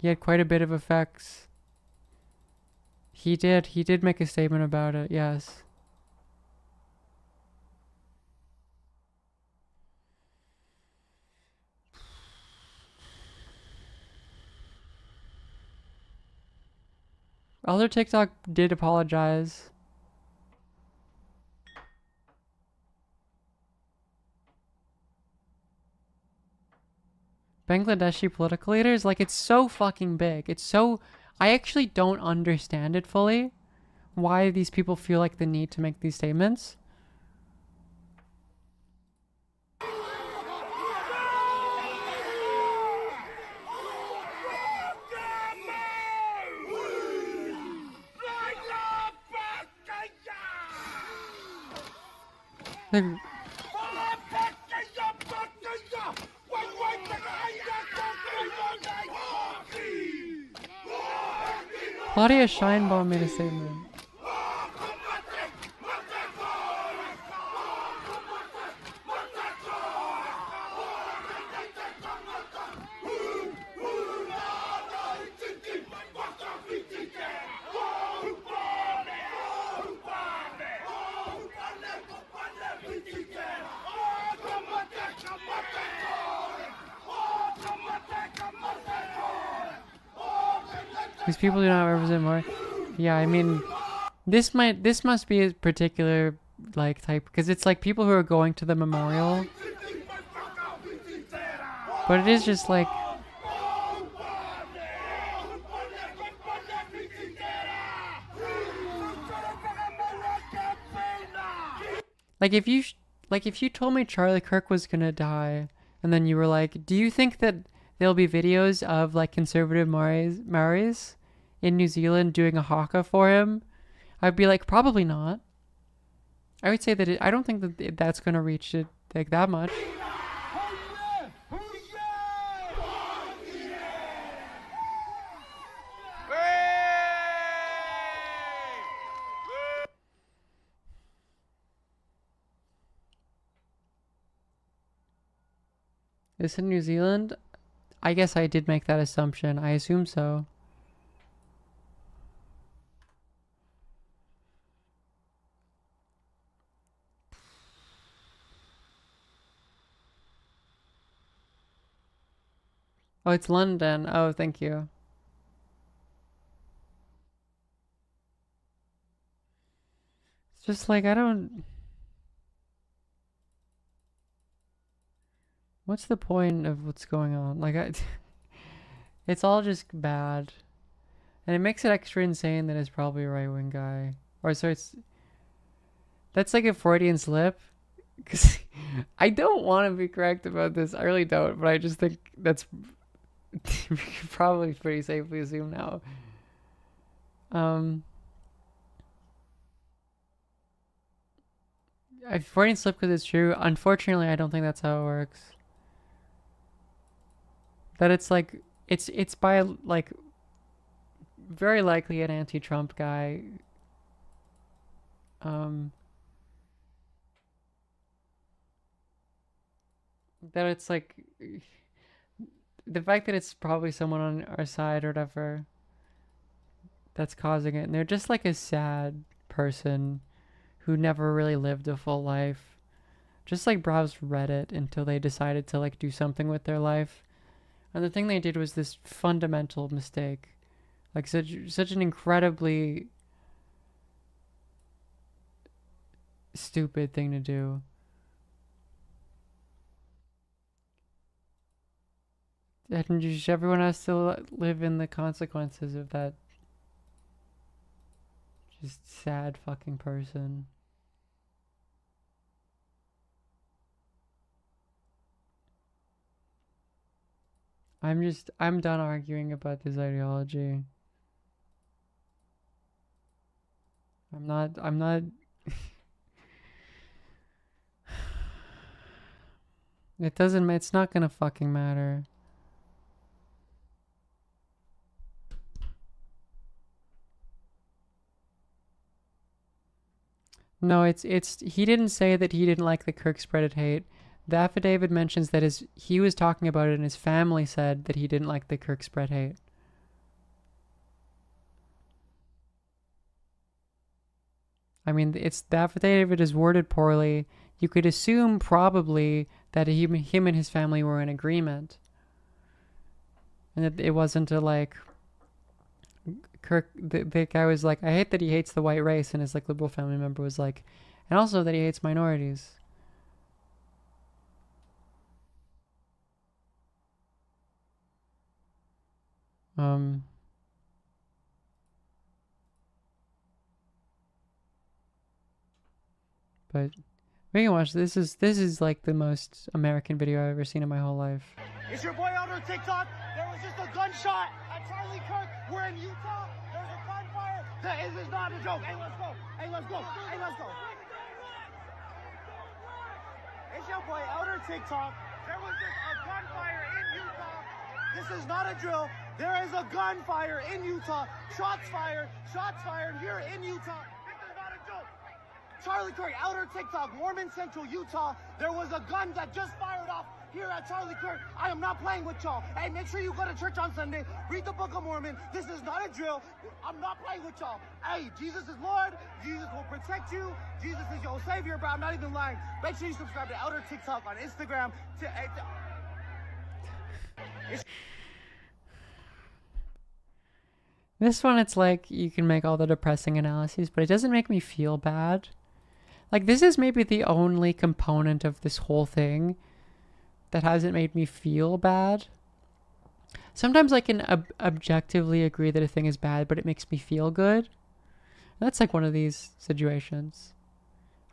he had quite a bit of effects. He did make a statement about it, yes. Elder TikTok did apologize. Bangladeshi political leaders, like, it's so fucking big. It's so... I actually don't understand it fully. Why these people feel like the need to make these statements. Claudia Scheinbaum made a statement. These people do not represent more. Yeah, I mean, this must be a particular like type, because it's like people who are going to the memorial. But it is just like, if you told me Charlie Kirk was gonna die, and then you were like, do you think that there'll be videos of like conservative Maoris in New Zealand doing a haka for him? I'd be like, probably not. I would say that I don't think that that's gonna reach it like that much. Is it New Zealand? I guess I did make that assumption. I assume so. Oh, it's London. Oh, thank you. It's just like, I don't... What's the point of what's going on? Like, it's all just bad. And it makes it extra insane that it's probably a right-wing guy. Or so it's... That's like a Freudian slip. Because I don't want to be correct about this. I really don't. But I just think that's probably pretty safely assumed now. Freudian slip because it's true. Unfortunately, I don't think that's how it works. That it's like, it's by like very likely an anti-Trump guy. That it's like the fact that it's probably someone on our side or whatever that's causing it, and they're just like a sad person who never really lived a full life, just like browsed Reddit until they decided to like do something with their life. And the thing they did was this fundamental mistake, like such an incredibly stupid thing to do. And just everyone has to live in the consequences of that just sad fucking person. I'm done arguing about this ideology. I'm not it's not gonna fucking matter. No, he didn't say that he didn't like the Kirk spreaded hate. The affidavit mentions that he was talking about it and his family said that he didn't like the Kirk spread hate. I mean, the affidavit is worded poorly. You could assume probably that him and his family were in agreement. And that it wasn't a like Kirk, the guy was like, I hate that he hates the white race, and his like liberal family member was like, and also that he hates minorities. But we can watch this. This is like the most American video I've ever seen in my whole life. Is your boy out on TikTok? There was just a gunshot at Charlie Kirk. We're in Utah. There's a gunfire. This is not a joke. Hey, let's go. Hey, let's go. Hey, let's go. Is your boy out on TikTok? There was just a gunfire in Utah. This is not a drill. There is a gunfire in Utah. Shots fired here in Utah. This is not a joke. Charlie Kirk, outer TikTok, Mormon Central, Utah. There was a gun that just fired off here at Charlie Kirk. I am not playing with y'all. Hey, make sure you go to church on Sunday. Read the Book of Mormon. This is not a drill. I'm not playing with y'all. Hey, Jesus is Lord. Jesus will protect you. Jesus is your savior, bro. I'm not even lying. Make sure you subscribe to outer TikTok on Instagram. This one, it's like you can make all the depressing analyses, but it doesn't make me feel bad. Like, this is maybe the only component of this whole thing that hasn't made me feel bad. Sometimes I can objectively agree that a thing is bad, but it makes me feel good. That's like one of these situations.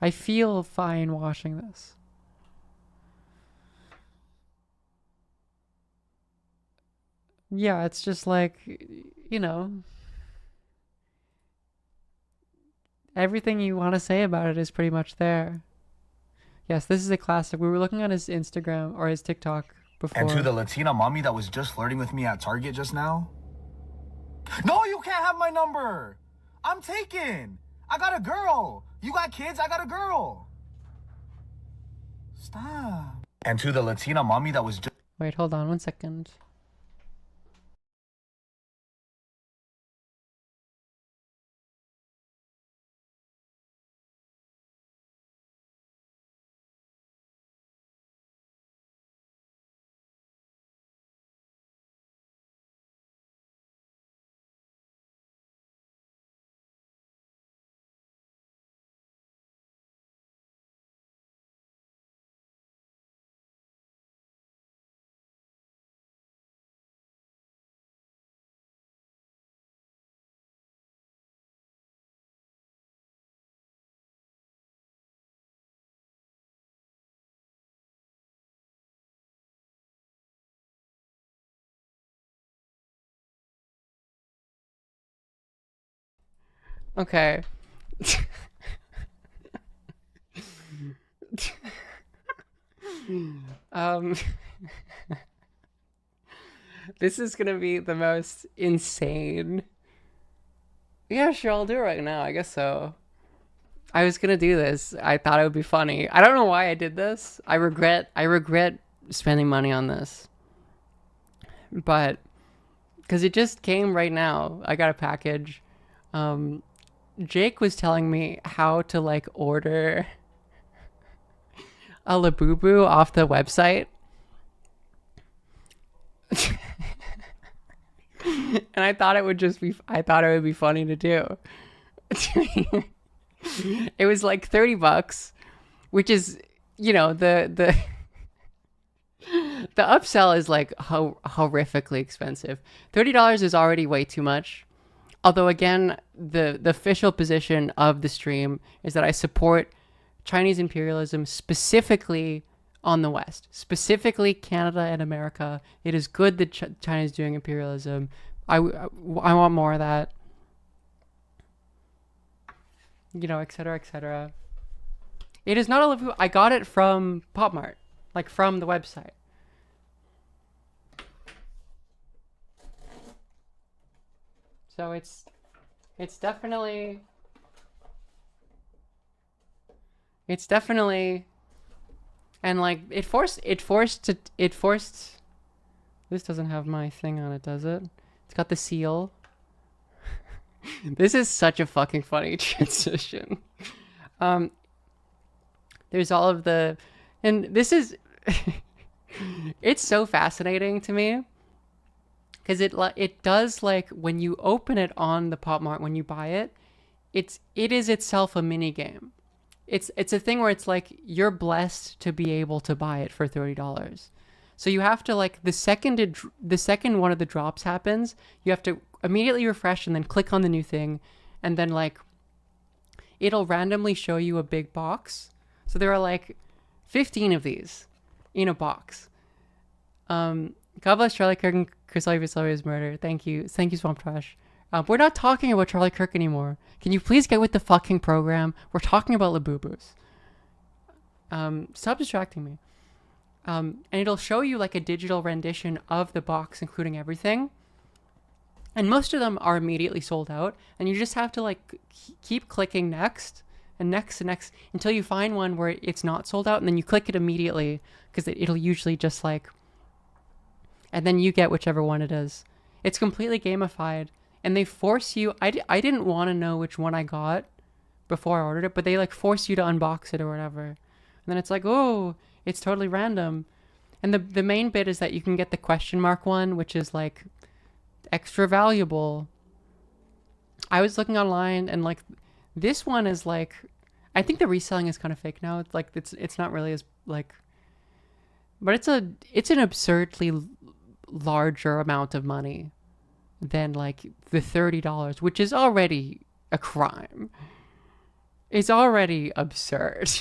I feel fine watching this. Yeah, it's just like, you know, everything you want to say about it is pretty much there. Yes, this is a classic. We were looking at his Instagram or his TikTok before. And to the Latina mommy that was just flirting with me at Target just now. No, you can't have my number. I'm taken. I got a girl. You got kids, I got a girl. Stop. And to the Latina mommy that was just... Wait, hold on 1 second. Okay. This is gonna be the most insane. Yeah, sure, I'll do it right now. I guess so. I was gonna do this. I thought it would be funny. I don't know why I did this. I regret spending money on this. But because it just came right now. I got a package. Jake was telling me how to like order a Labubu off the website. And I thought it would be funny to do. It was like $30, which is, you know, the upsell is like horrifically expensive. $30 is already way too much. Although again, the official position of the stream is that I support Chinese imperialism specifically on the West, specifically Canada and America. It is good that China is doing imperialism. I want more of that. You know, etc., etc. It is not a Liverpool. I got it from Pop Mart, like from the website. So it's definitely and like it forced this doesn't have my thing on it, does it? It's got the seal. This is such a fucking funny transition. There's all of the, and this is it's so fascinating to me. Because it does, like, when you open it on the Pop Mart, when you buy it, it is itself a mini game. It's a thing where it's like you're blessed to be able to buy it for $30. So you have to, like, the second one of the drops happens, you have to immediately refresh and then click on the new thing, and then like it'll randomly show you a big box. So there are like 15 of these in a box. God bless Charlie Kirk and Chris Oliver's murder. Thank you, Swamp Trash. We're not talking about Charlie Kirk anymore. Can you please get with the fucking program? We're talking about Labubus. Stop distracting me. And it'll show you like a digital rendition of the box, including everything. And most of them are immediately sold out. And you just have to like keep clicking next and next and next until you find one where it's not sold out. And then you click it immediately because it'll usually just like, and then you get whichever one it is. It's completely gamified. And they force you, I didn't want to know which one I got before I ordered it, but they like force you to unbox it or whatever. And then it's like, oh, it's totally random. And the main bit is that you can get the question mark one, which is like extra valuable. I was looking online and like this one is like, I think the reselling is kind of fake now. It's like it's not really as like, but it's an absurdly larger amount of money than like the $30, which is already a crime. It's already absurd.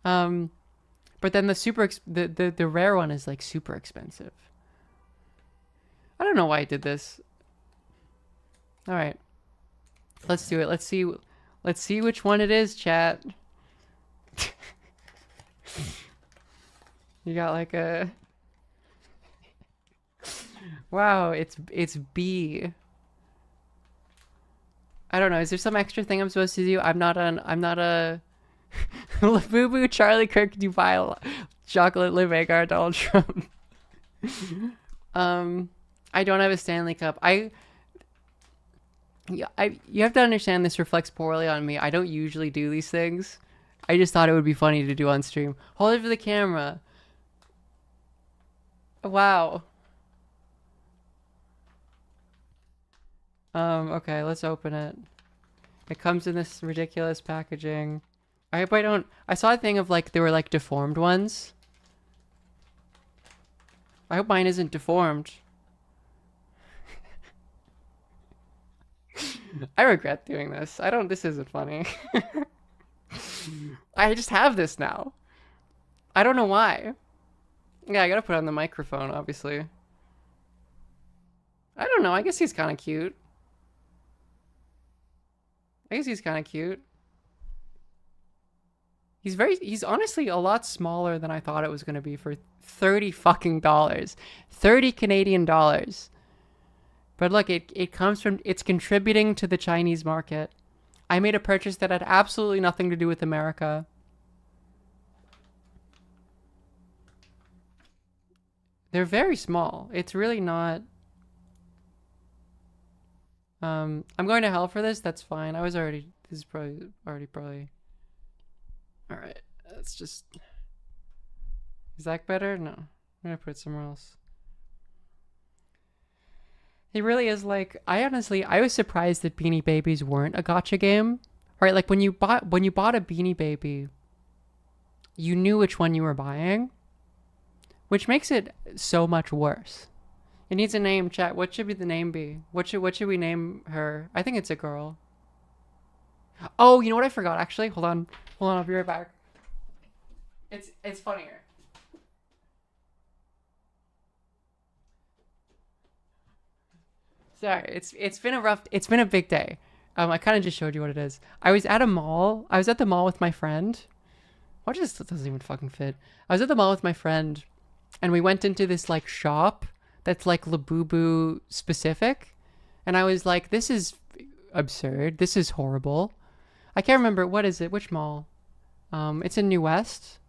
But then the rare one is like super expensive. I don't know why I did this. All right, let's do it. Let's see which one it is, chat. You got like a wow. It's B. I don't know. Is there some extra thing I'm supposed to do? I'm not a Labubu, Charlie Kirk, Dubai, Chocolate, Liv Agar, Donald Trump. I don't have a Stanley Cup. You have to understand this reflects poorly on me. I don't usually do these things. I just thought it would be funny to do on stream. Hold it for the camera. Wow. Okay, let's open it. It comes in this ridiculous packaging. I hope I don't... I saw a thing of like, there were like deformed ones. I hope mine isn't deformed. I regret doing this. This isn't funny. I just have this now. I don't know why. Yeah, I gotta put on the microphone, obviously. I don't know. I guess he's kind of cute. He's honestly a lot smaller than I thought it was going to be for $30 fucking dollars. 30 Canadian dollars. But look, it comes from, it's contributing to the Chinese market. I made a purchase that had absolutely nothing to do with America. They're very small. It's really not... I'm going to hell for this. That's fine. This is probably already. All right. Let's just... Is that better? No. I'm going to put it somewhere else. It really is like, I was surprised that Beanie Babies weren't a gacha game. Right? Like when you bought a Beanie Baby, you knew which one you were buying, which makes it so much worse. It needs a name, chat. What should the name be? What should we name her? I think it's a girl. Oh, you know what I forgot actually? Hold on, I'll be right back. It's funnier. Sorry, it's been a big day. I kind of just showed you what it is. I was at the mall with my friend. What just doesn't even fucking fit. I was at the mall with my friend, and we went into this like shop that's like Labubu specific, and I was like, this is absurd. This is horrible. I can't remember, what is it? Which mall? It's in New West.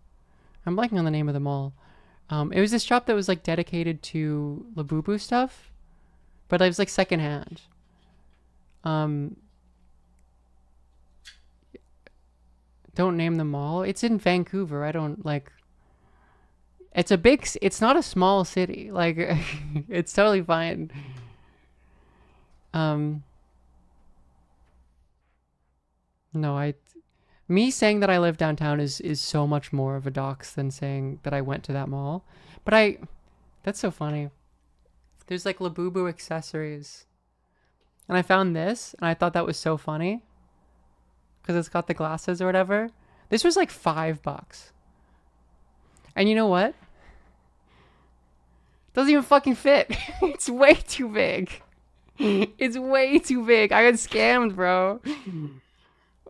I'm blanking on the name of the mall. It was this shop that was like dedicated to Labubu stuff, but it was like secondhand. Don't name the mall. It's in Vancouver. I don't like... It's not a small city. Like, it's totally fine. No, me saying that I live downtown is so much more of a dox than saying that I went to that mall. But that's so funny. There's like Labubu accessories. And I found this, and I thought that was so funny. Because it's got the glasses or whatever. This was like $5. And you know what? It doesn't even fucking fit. It's way too big. It's way too big. I got scammed, bro.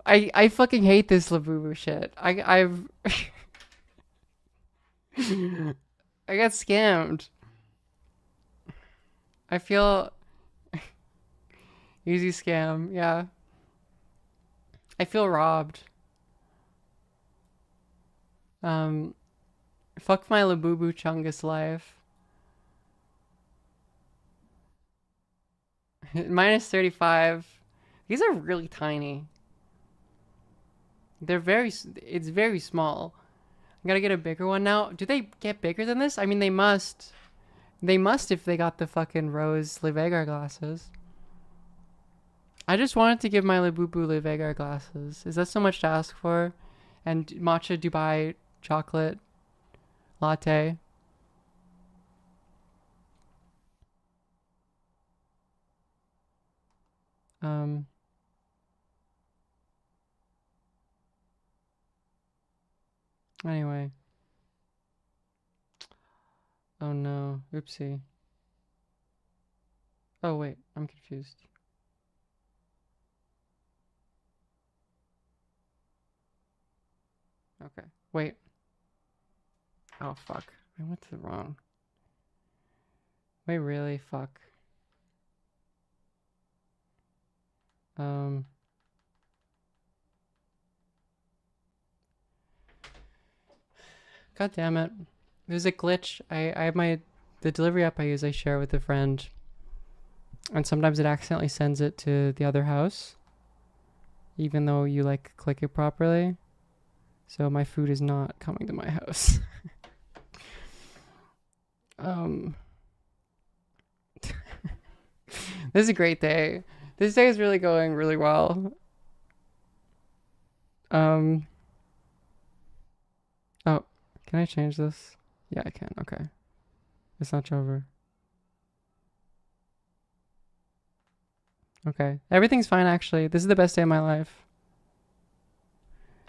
I fucking hate this Labubu shit. I got scammed. I feel... Easy scam, yeah. I feel robbed. Fuck my Labubu Chungus life. Minus 35. These are really tiny. It's very small. I gotta get a bigger one now. Do they get bigger than this? I mean, they must. They must if they got the fucking rose Livegar glasses. I just wanted to give my Labubu Le Vega glasses. Is that so much to ask for? And matcha Dubai chocolate latte. Anyway. Oh no, oopsie. Oh wait, I'm confused. Okay, wait. Oh fuck, I went to the wrong. Wait, really? Fuck. God damn it. There's a glitch. I have the delivery app I use, I share with a friend. And sometimes it accidentally sends it to the other house. Even though you like click it properly. So my food is not coming to my house. This is a great day. This day is really going really well. Oh, can I change this? Yeah, I can. Okay. It's not over. Okay. Everything's fine, actually. This is the best day of my life.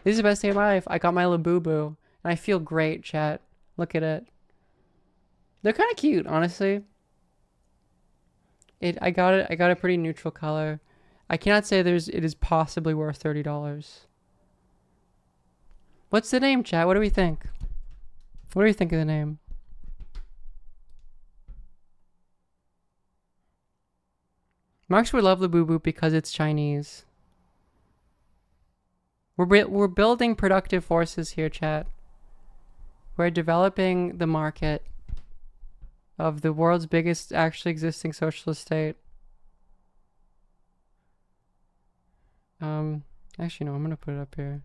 This is the best day of my life. I got my Labubu, and I feel great, chat. Look at it. They're kind of cute, honestly. I got a pretty neutral color. I cannot say it is possibly worth $30. What's the name, chat? What do we think? What do you think of the name? Marx would love Labubu because it's Chinese. We're building productive forces here, chat. We're developing the market of the world's biggest actually existing socialist state. Actually, no, I'm gonna put it up here.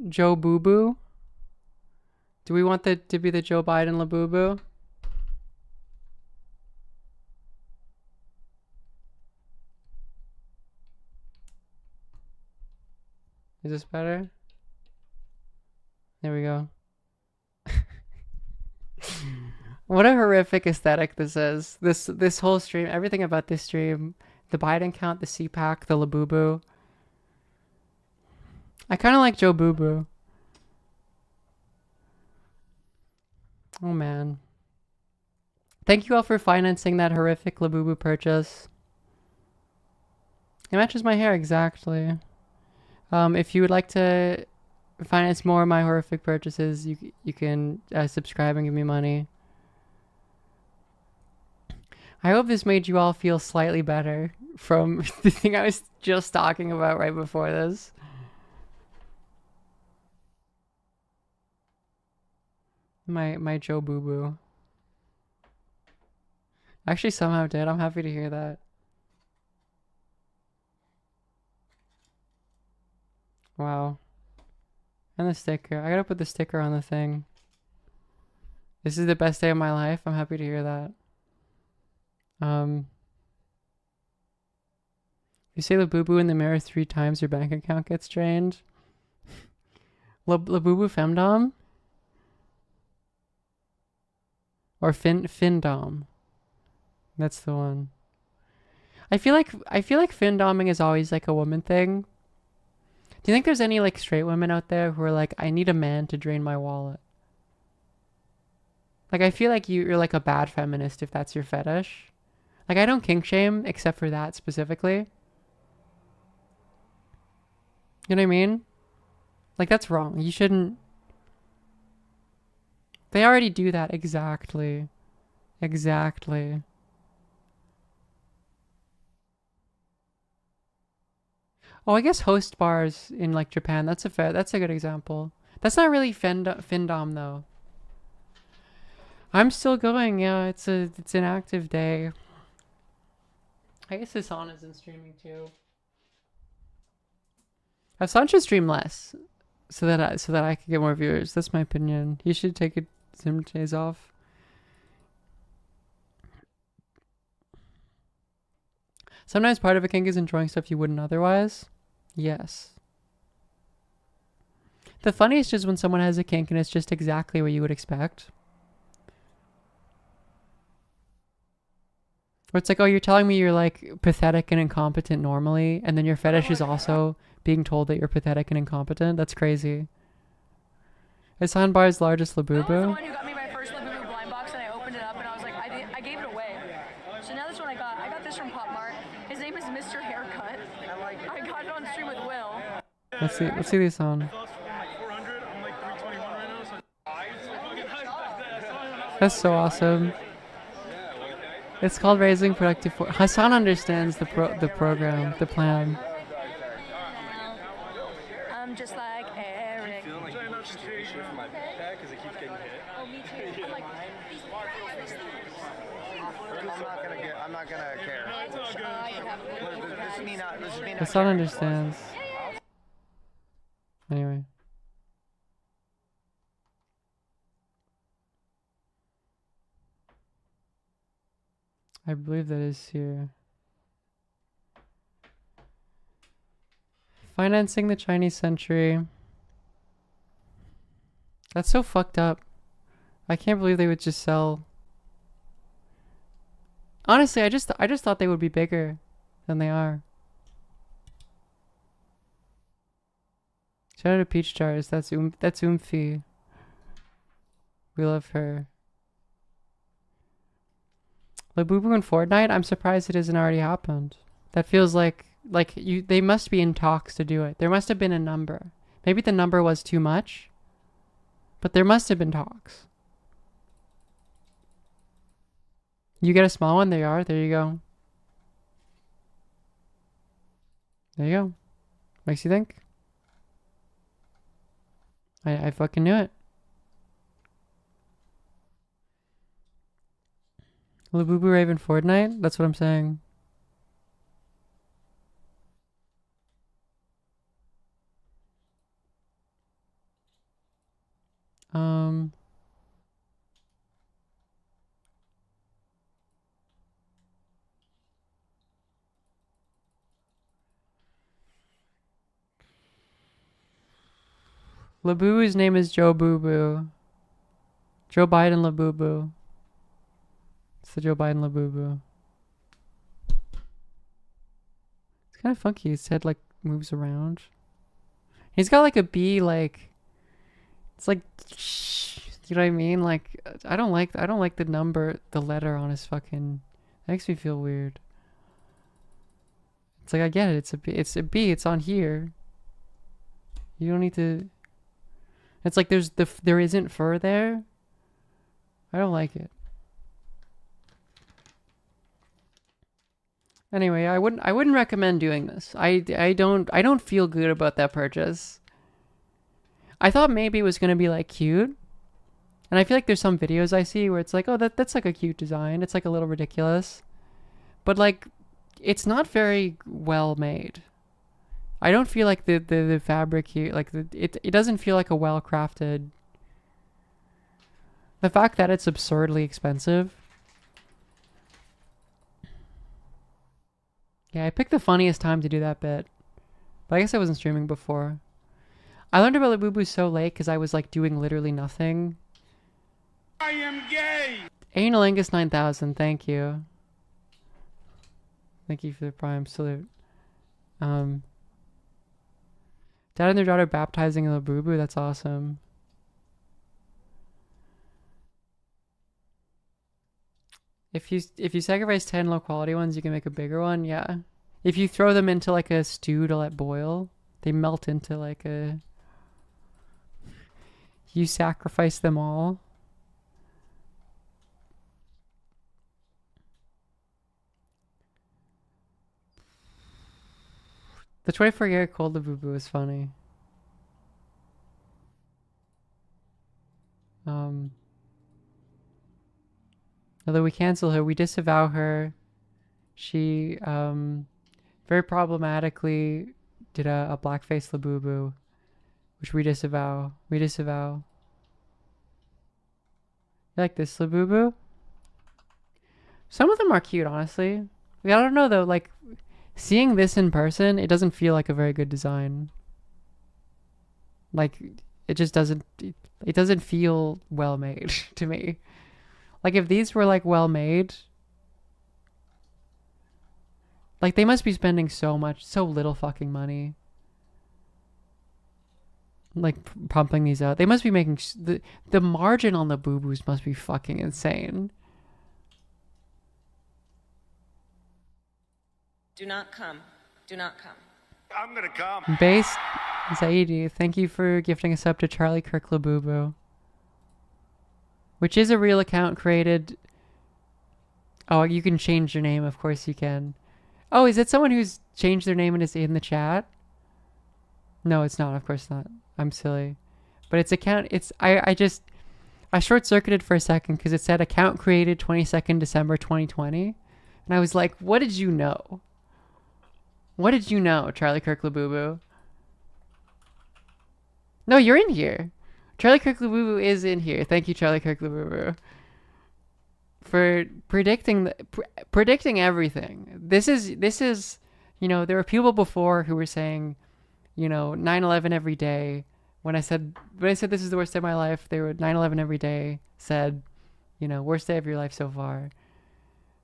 Joe Boo Boo? Do we want that to be the Joe Biden Labubu? Is this better? There we go. What a horrific aesthetic this is. This whole stream, everything about this stream, the Biden count, the CPAC, the Labubu. I kind of like Joe Boo Boo. Oh man. Thank you all for financing that horrific Labubu purchase. It matches my hair exactly. If you would like to finance more of my horrific purchases, you can subscribe and give me money. I hope this made you all feel slightly better from the thing I was just talking about right before this. My Joe Boo Boo. Actually somehow did. I'm happy to hear that. Wow. And the sticker. I gotta put the sticker on the thing. This is the best day of my life. I'm happy to hear that. You say Labubu in the mirror 3 times, your bank account gets drained. Labubu Femdom? Or Findom. That's the one. I feel like Findoming is always like a woman thing. Do you think there's any like straight women out there who are like, I need a man to drain my wallet? Like I feel like you're like a bad feminist if that's your fetish. Like I don't kink shame except for that specifically. You know what I mean? Like that's wrong. You shouldn't. They already do that. Exactly. Exactly. Oh, I guess host bars in like Japan. That's a good example. That's not really Findom though. I'm still going. Yeah, it's an active day. I guess Hassan isn't streaming too. Hassan should stream less, so that I can get more viewers. That's my opinion. He should take some days off. Sometimes part of a kink is enjoying stuff you wouldn't otherwise. Yes. The funniest is when someone has a kink and it's just exactly what you would expect. Or it's like, oh, you're telling me you're like pathetic and incompetent normally, and then your fetish is also being told that you're pathetic and incompetent. That's crazy. Is Hanbar's largest labubu? The one who got me my first labubu blind box, and I opened it up, and I was like, I gave it away. So now this one I got this from Pop Mart. His name is Mr. Haircut. I got it on stream with Will. Let's see this on. That's so awesome. It's called Raising Productive For. Hassan understands the program, the plan. I'm just like Eric. I'm trying not to shit from my backpack because it keeps getting hit. Oh, me too. I'm like, I'm not gonna care. No, it's all good. This is me not. Hassan understands. Anyway. I believe that is here. Financing the Chinese century. That's so fucked up. I can't believe they would just sell. Honestly, I just thought they would be bigger than they are. Shout out to Peach Jars. That's Oomphy. We love her. Labubu in Fortnite? I'm surprised it hasn't already happened. That feels like they must be in talks to do it. There must have been a number. Maybe the number was too much, but there must have been talks. You get a small one? There you are. There you go. There you go. Makes you think. I fucking knew it. Labubu Raven Fortnite? That's what I'm saying. Labubu's name is Joe Boo Boo. Joe Biden Labubu. It's the Joe Biden Labubu. It's kind of funky. His head like moves around. He's got like a bee, like it's like, you know what I mean? Like I don't like the number, the letter on his fucking. That makes me feel weird. It's like I get it. It's a bee. It's on here. You don't need to. It's like there isn't fur there. I don't like it. Anyway, I wouldn't recommend doing this. I don't feel good about that purchase. I thought maybe it was gonna be like cute. And I feel like there's some videos I see where it's like, oh, that's like a cute design. It's like a little ridiculous. But like it's not very well made. I don't feel like the fabric here, like it doesn't feel like a well crafted. The fact that it's absurdly expensive. Yeah, I picked the funniest time to do that bit. But I guess I wasn't streaming before. I learned about Labubu so late because I was like doing literally nothing. I am gay! Analingus 9000, thank you. Thank you for the prime salute. Dad and their daughter baptizing a Labubu, that's awesome. If you sacrifice 10 low quality ones, you can make a bigger one, yeah. If you throw them into like a stew to let boil, they melt into like a... You sacrifice them all. The 24-karat cold Labubu is funny. Although we cancel her, we disavow her. She very problematically did a blackface Labubu, which we disavow. We disavow. You like this Labubu? Some of them are cute, honestly. I don't know though, like seeing this in person, it doesn't feel like a very good design. Like it just doesn't feel well made to me. Like if these were like well made, like they must be spending so little fucking money. Like pumping these out. They must be making the margin on the boo-boos must be fucking insane. Do not come. Do not come. I'm gonna come. Base Zaidi, thank you for gifting a sub to Charlie Kirk Labubu. Which is a real account created. Oh, you can change your name, of course you can. Oh, is it someone who's changed their name and is in the chat? No, it's not, of course not. I'm silly. But it's account, I short-circuited for a second because it said account created 22nd December 2020. And I was like, what did you know? What did you know, Charlie Kirk Labubu? No, you're in here. Charlie Kirk Labubu is in here. Thank you, Charlie Kirk Labubu, for predicting everything. This is, you know, there were people before who were saying, you know, 9/11 every day. When I said this is the worst day of my life, they were 9/11 every day said, you know, worst day of your life so far.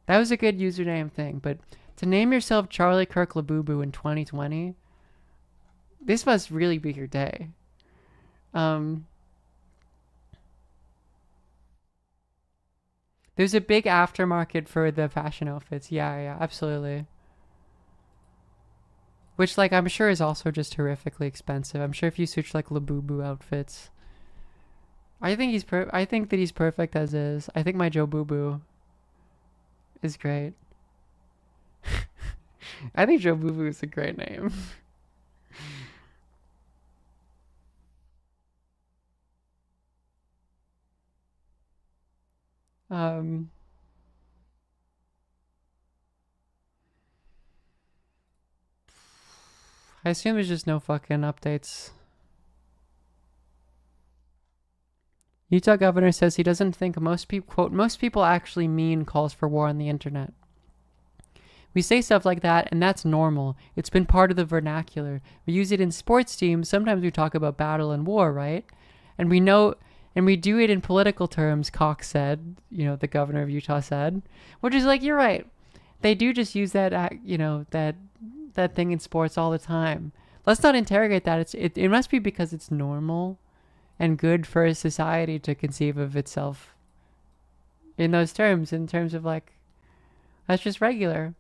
That was a good username thing, but to name yourself Charlie Kirk Labubu in 2020, this must really be your day. There's a big aftermarket for the fashion outfits. Yeah, absolutely. Which, like, I'm sure is also just horrifically expensive. I'm sure if you search, like, Labubu outfits, I think that he's perfect as is. I think my Joe Boo Boo is great. I think Joe Boo Boo is a great name. I assume there's just no fucking updates. Utah governor says he doesn't think most people, quote, most people actually mean calls for war on the internet. We say stuff like that, and that's normal. It's been part of the vernacular. We use it in sports teams. Sometimes we talk about battle and war, right? And we know, and we do it in political terms, Cox said, you know, the governor of Utah said, which is like, you're right. They do just use that, you know, that thing in sports all the time. Let's not interrogate that. It must be because it's normal and good for a society to conceive of itself in those terms, in terms of like, that's just regular.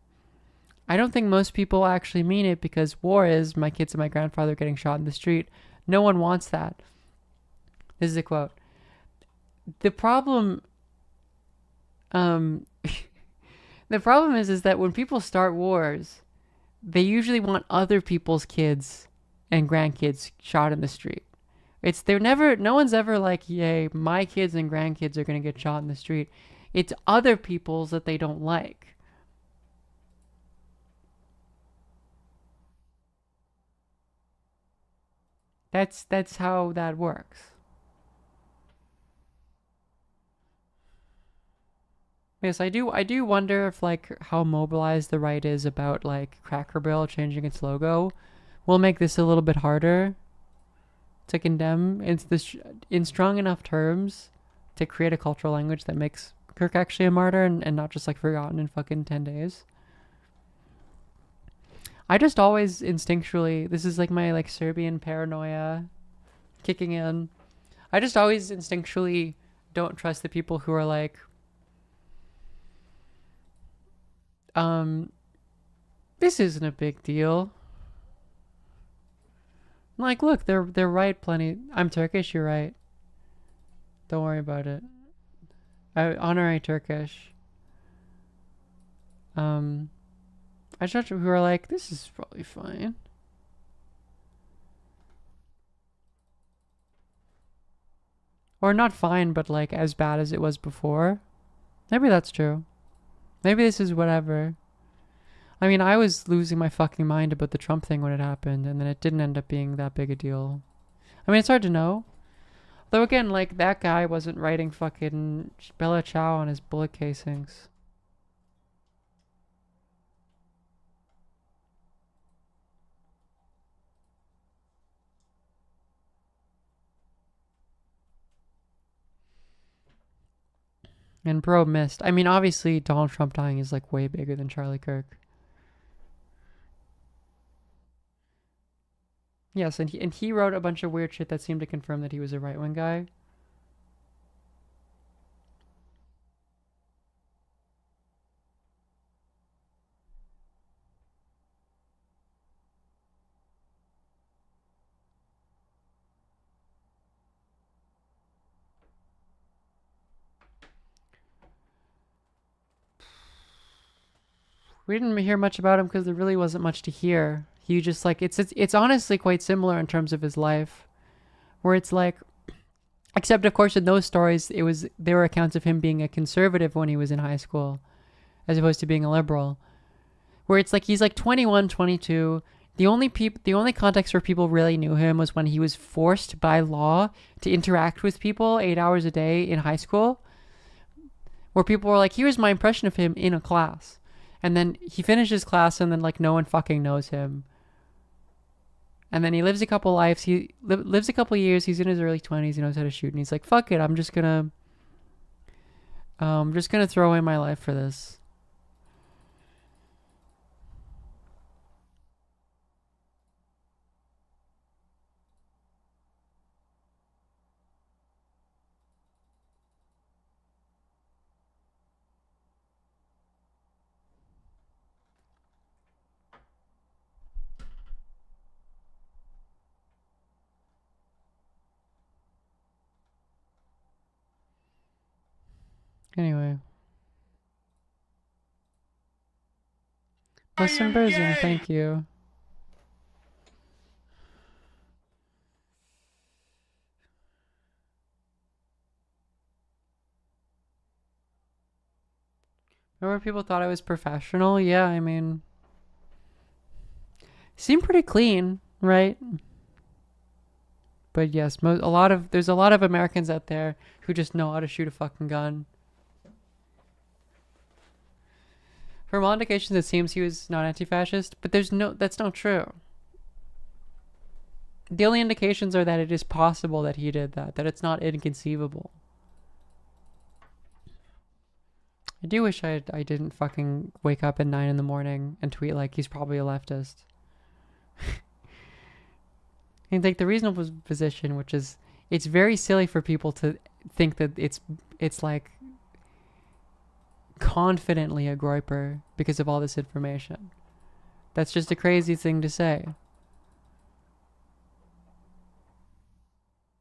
I don't think most people actually mean it because war is my kids and my grandfather getting shot in the street. No one wants that. This is a quote. The problem, the problem is that when people start wars, they usually want other people's kids and grandkids shot in the street. No one's ever like, yay, my kids and grandkids are going to get shot in the street. It's other people's that they don't like. That's how that works. Yes, I do wonder if like how mobilized the right is about like Cracker Barrel changing its logo will make this a little bit harder to condemn in strong enough terms to create a cultural language that makes Kirk actually a martyr and not just like forgotten in fucking 10 days. I just always instinctually, this is like my like Serbian paranoia kicking in. I just always instinctually don't trust the people who are like, this isn't a big deal. I'm like, look, they're right plenty. I'm Turkish, you're right. Don't worry about it. Honorary Turkish. I judge who are like, this is probably fine. Or not fine, but like as bad as it was before. Maybe that's true. Maybe this is whatever. I mean, I was losing my fucking mind about the Trump thing when it happened, and then it didn't end up being that big a deal. I mean, it's hard to know. Though again, like, that guy wasn't writing fucking Bella Ciao on his bullet casings. And bro missed. I mean, obviously Donald Trump dying is like way bigger than Charlie Kirk. Yes, and he wrote a bunch of weird shit that seemed to confirm that he was a right-wing guy. We didn't hear much about him because there really wasn't much to hear. He just like it's honestly quite similar in terms of his life, where it's like, except of course in those stories there were accounts of him being a conservative when he was in high school, as opposed to being a liberal. Where it's like he's like 21, 22. The only context where people really knew him was when he was forced by law to interact with people 8 hours a day in high school, where people were like, here's my impression of him in a class. And then he finishes class and then like no one fucking knows him. And then he lives a couple lives. He lives a couple years. He's in his early 20s. He knows how to shoot. And he's like, fuck it. I'm just gonna throw away my life for this. Anyway. Listen, Burzin, thank you. Remember people thought I was professional? Yeah, I mean, seemed pretty clean, right? But yes, there's a lot of Americans out there who just know how to shoot a fucking gun. From all indications, it seems he was not anti-fascist, but that's not true. The only indications are that it is possible that he did that it's not inconceivable. I do wish I didn't fucking wake up at 9 in the morning and tweet like he's probably a leftist. And like the reasonable position, which is, it's very silly for people to think that it's like confidently a groyper because of all this information. That's just a crazy thing to say.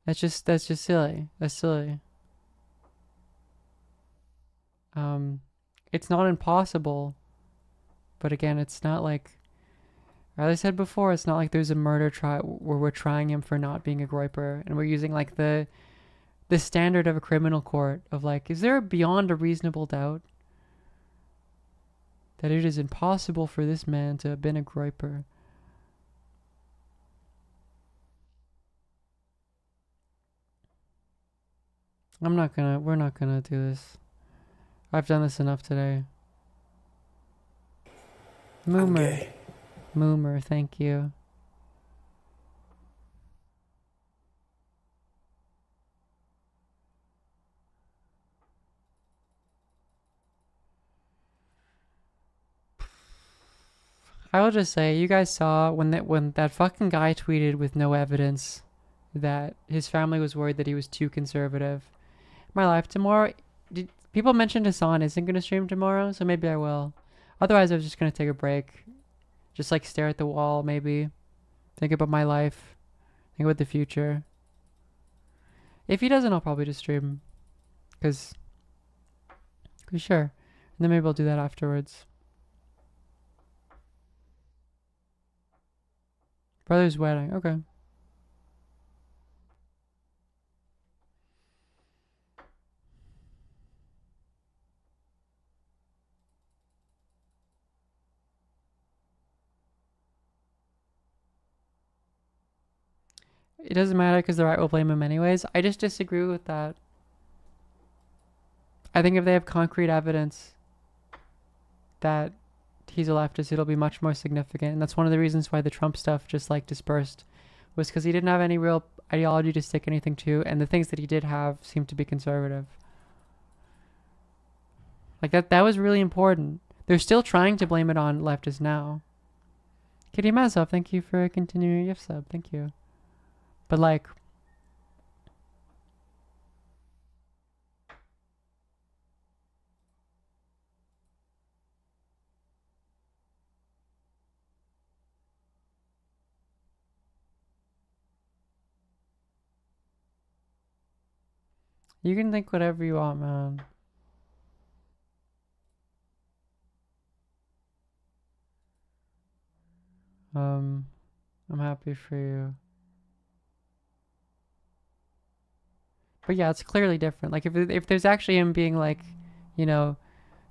That's just silly. That's silly. It's not impossible, but again, it's not like, as I said before, it's not like there's a murder trial where we're trying him for not being a groyper and we're using like the standard of a criminal court of like, is there beyond a reasonable doubt that it is impossible for this man to have been a groyper? We're not gonna do this. I've done this enough today. Moomer, thank you. I will just say, you guys saw when that fucking guy tweeted with no evidence that his family was worried that he was too conservative. My life tomorrow. People mentioned Hassan isn't going to stream tomorrow, so maybe I will. Otherwise, I was just going to take a break. Just like stare at the wall, maybe. Think about my life. Think about the future. If he doesn't, I'll probably just stream. Because sure. And then maybe I'll do that afterwards. Brother's wedding. Okay. It doesn't matter because the right will blame him anyways. I just disagree with that. I think if they have concrete evidence that he's a leftist, it'll be much more significant. And that's one of the reasons why the Trump stuff just like dispersed, was because he didn't have any real ideology to stick anything to, and the things that he did have seemed to be conservative. Like that was really important. They're still trying to blame it on leftists now. Kitty Mazov, thank you for continuing your gift sub. Thank you. But like, you can think whatever you want, man. I'm happy for you. But yeah, it's clearly different. Like if there's actually him being like, you know,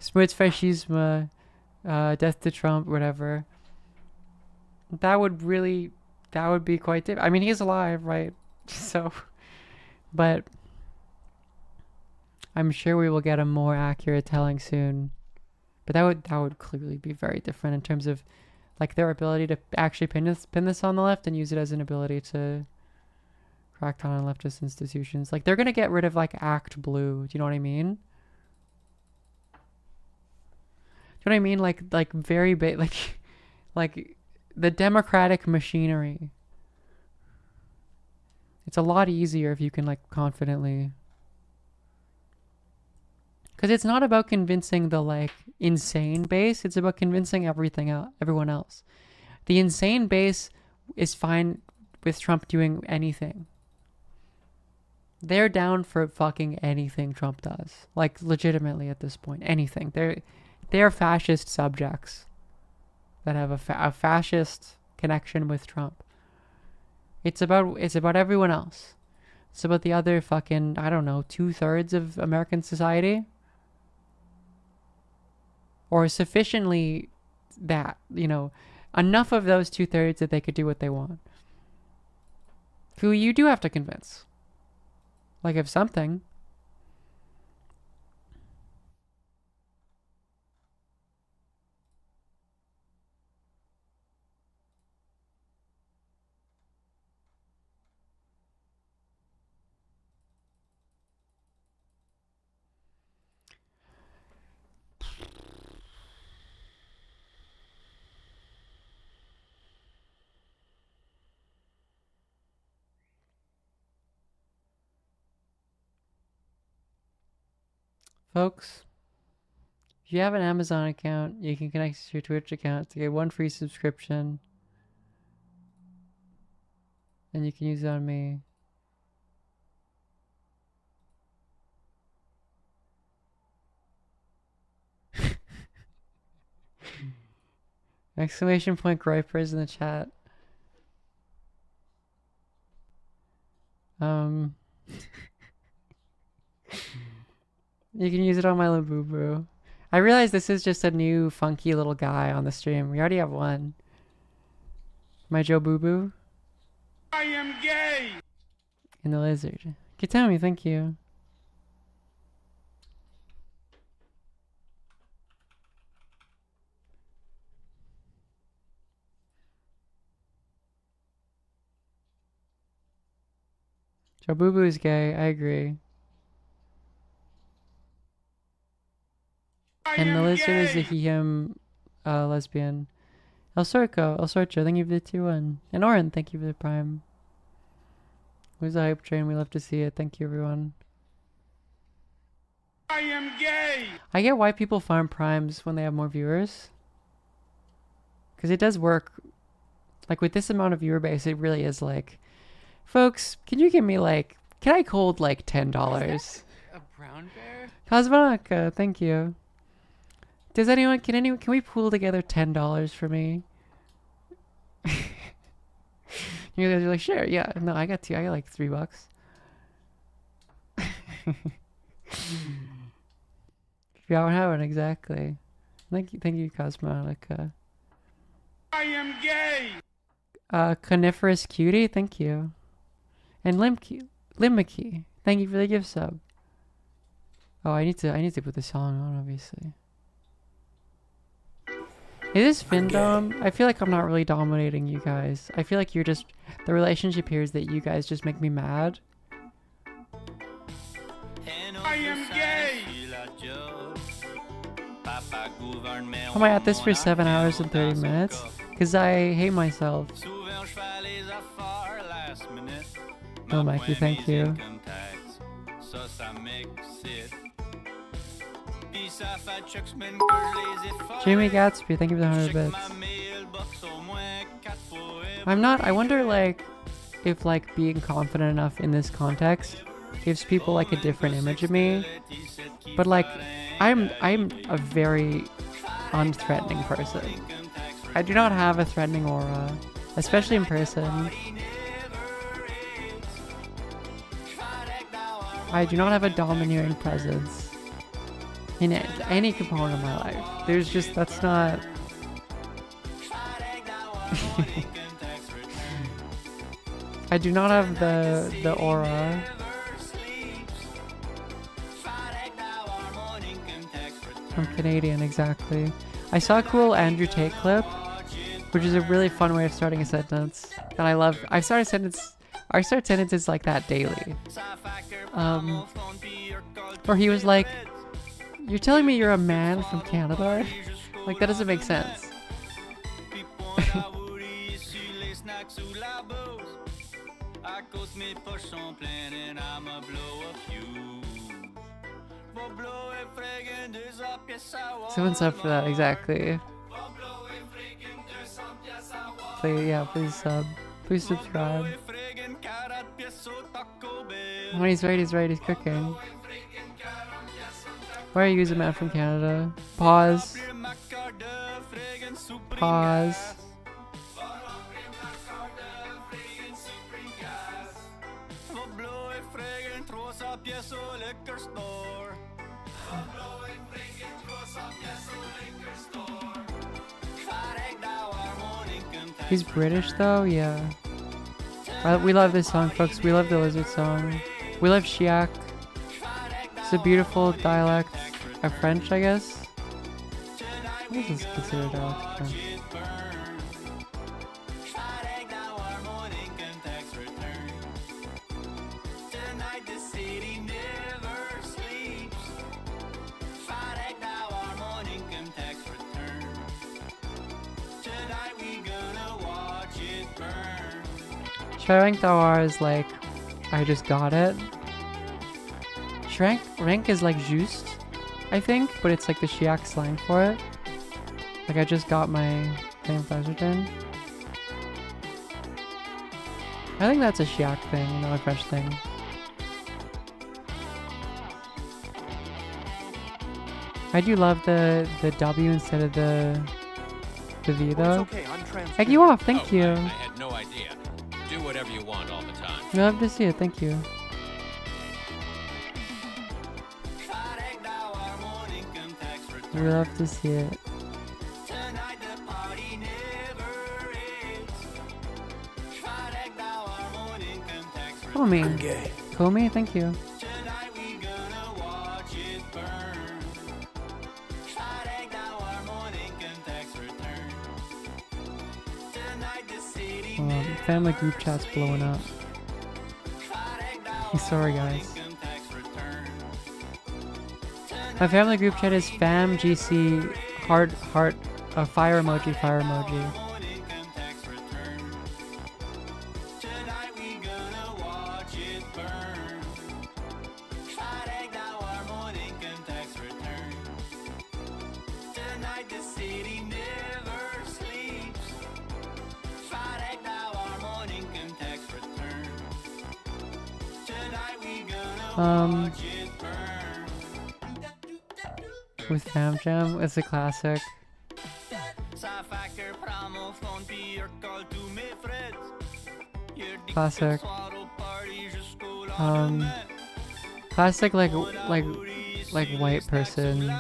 Smutsfascism, death to Trump, whatever. That would be quite different. I mean, he's alive, right? So, but I'm sure we will get a more accurate telling soon. But that would clearly be very different in terms of like their ability to actually pin this on the left and use it as an ability to crack down on leftist institutions. Like they're gonna get rid of like Act Blue. Do you know what I mean? Do you know what I mean? Like very big, like the democratic machinery. It's a lot easier if you can like confidently. Because it's not about convincing the like insane base. It's about convincing everyone else. The insane base is fine with Trump doing anything. They're down for fucking anything Trump does. Like legitimately at this point, anything. They're fascist subjects that have a fascist connection with Trump. It's about everyone else. It's about the other fucking, I don't know, 2/3 of American society. Or sufficiently that, you know, enough of those 2/3 that they could do what they want. Who you do have to convince. Like if something. Folks, if you have an Amazon account, you can connect to your Twitch account to get 1 free subscription. And you can use it on me. Exclamation point Gripers in the chat. You can use it on my Labubu. I realize this is just a new funky little guy on the stream. We already have one. My Joe Boo Boo. I am gay! And the lizard. Kitami, thank you. Joe Boo Boo is gay, I agree. And the lizard is a he, him, lesbian. El Sorcho, thank you for the 2-1. And Oren, thank you for the prime. Who's the hype train? We love to see it. Thank you, everyone. I am gay! I get why people farm primes when they have more viewers. Because it does work. Like, with this amount of viewer base, it really is like, folks, can you give me, like, can I hold, like, $10? A brown bear? Cosmonaca, thank you. Does anyone, can we pool together $10 for me? You guys are like, sure, yeah. No, I got like $3. If you don't have it, exactly. Thank you, Cosmonaca. I am gay! Coniferous Cutie, thank you. And Limmicky, thank you for the gift sub. Oh, I need to put the song on, obviously. Is this Findom? I feel like I'm not really dominating you guys. I feel like you're just... The relationship here is that you guys just make me mad. I am gay! How am I at this for 7 hours and 30 minutes? Because I hate myself. Oh, Mikey, thank you. Jamie Gatsby, thank you for the 100 bits. I wonder, like, if, like, being confident enough in this context gives people, like, a different image of me. But, like, I'm a very unthreatening person. I do not have a threatening aura, especially in person. I do not have a domineering presence in any component of my life. There's just, that's not... I do not have the aura. I'm Canadian, exactly. I saw a cool Andrew Tate clip, which is a really fun way of starting a sentence that I love. I start sentences like that daily. Where he was like, "You're telling me you're a man from Canada?" Like, that doesn't make sense. Someone's up for that, exactly. Please subscribe. When he's right, he's cooking. Why are you a man from Canada? Pause. Pause. He's British though? Yeah. We love this song, folks. We love the Lizard song. We love Shiak. It's a beautiful dialect of French, I guess. What is this considered dialect of French? Rank Thawar is like, I just got it. Rank is like juste, I think, but it's like the Shiak slang for it. Like, I just got my Flame Flash. I think that's a Shiak thing, not a French thing. I do love the W instead of the V though. Okay, Egg you off, thank you. I had no idea. Do whatever you want all the time. Love to see it, thank you. We love to see it. Comey. Comey, thank you. Family group chat's blowing up. Sorry guys. My family group chat is famgc heart fire emoji. With Fam Jam, it's a classic. Classic. Classic like white person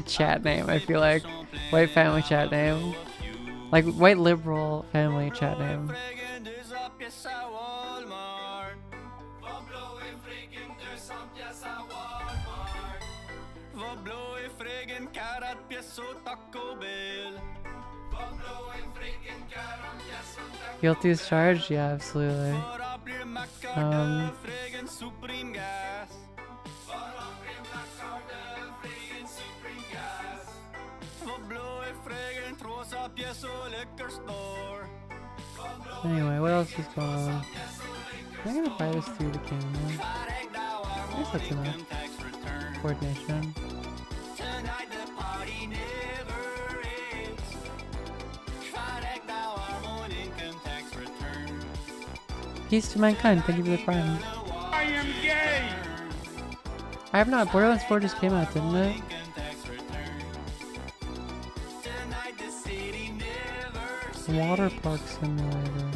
chat name, I feel like. White family chat name. Like white liberal family chat name. Guilty as charged? Yeah, absolutely. Anyway, what else is going on? I'm gonna buy this through the camera. I guess that's enough. Coordination. Peace to mankind. Thank you for the prime. I am gay. I have not. Borderlands 4 just came out, didn't it? Water Park Simulator.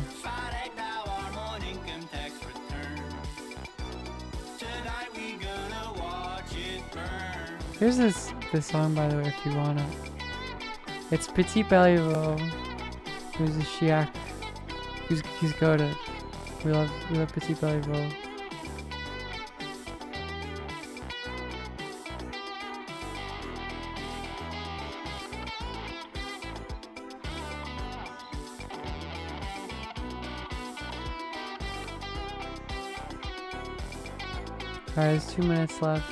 Here's this song, by the way, if you want it. It's Petit Belleville, who's a Shiak. He's goated. We love Petit Belleville. Alright, there's 2 minutes left.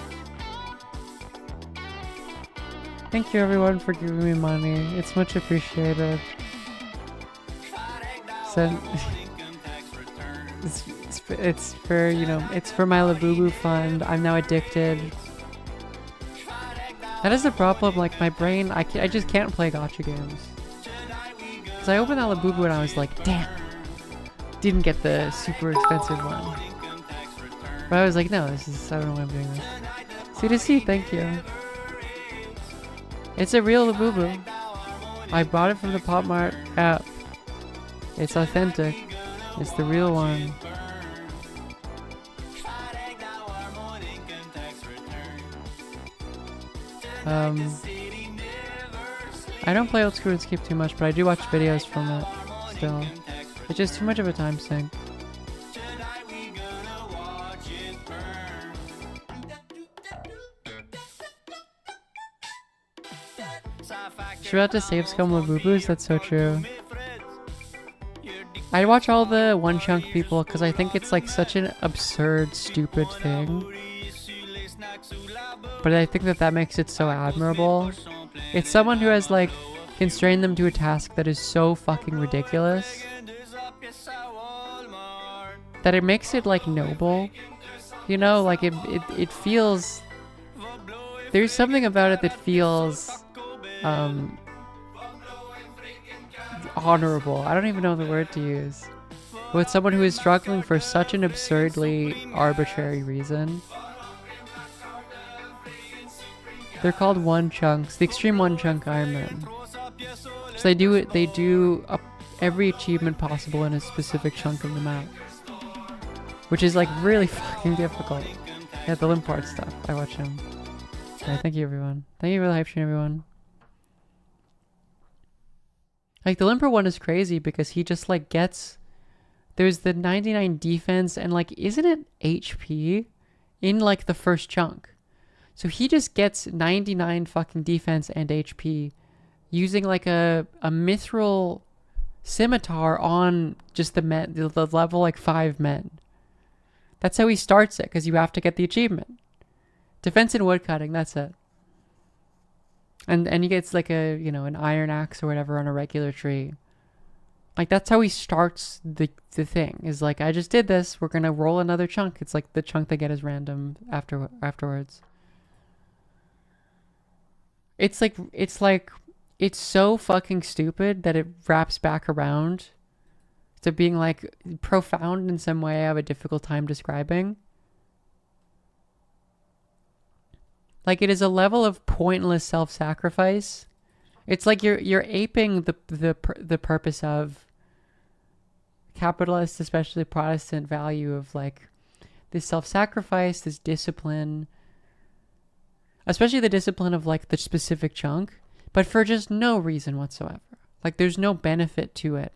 Thank you everyone for giving me money. It's much appreciated. It's for, you know, it's for my Labubu fund. I'm now addicted. That is the problem, like my brain, I just can't play gacha games. Cause I opened that Labubu and I was like, damn, didn't get the super expensive one. But I was like, no, I don't know why I'm doing this. C2C, thank you. It's a real Labubu. I bought it from the Pop Mart app. It's authentic. It's the real one. I don't play old school and skip too much, but I do watch videos from it still. It's just too much of a time sink. Shout out to Save Scum Labubus, that's so true. I watch all the One Chunk people because I think it's like such an absurd, stupid thing. But I think that makes it so admirable. It's someone who has like constrained them to a task that is so fucking ridiculous that it makes it like noble. You know, like it feels... There's something about it that feels... honorable. I don't even know the word to use. With someone who is struggling for such an absurdly arbitrary reason. They're called One Chunks, the Extreme One Chunk Ironman. So they do every achievement possible in a specific chunk of the map, which is like really fucking difficult. Yeah, the Limpart stuff. I watch him. Alright, thank you everyone. Thank you for the hype train, everyone. Like, the Limper one is crazy because he just, like, gets... There's the 99 defense and, like, isn't it HP in, like, the first chunk? So he just gets 99 fucking defense and HP using, like, a mithril scimitar on just the level, like, 5 men. That's how he starts it, because you have to get the achievement. Defense and woodcutting, that's it. And he gets like a, you know, an iron axe or whatever on a regular tree. Like, that's how he starts the thing. Is like, I just did this, we're gonna roll another chunk. It's like the chunk they get is random afterwards. It's it's so fucking stupid that it wraps back around to being like profound in some way I have a difficult time describing. Like, it is a level of pointless self-sacrifice. It's like you're aping the purpose of capitalist, especially Protestant value of like this self-sacrifice, this discipline, especially the discipline of like the specific chunk, but for just no reason whatsoever. Like, there's no benefit to it.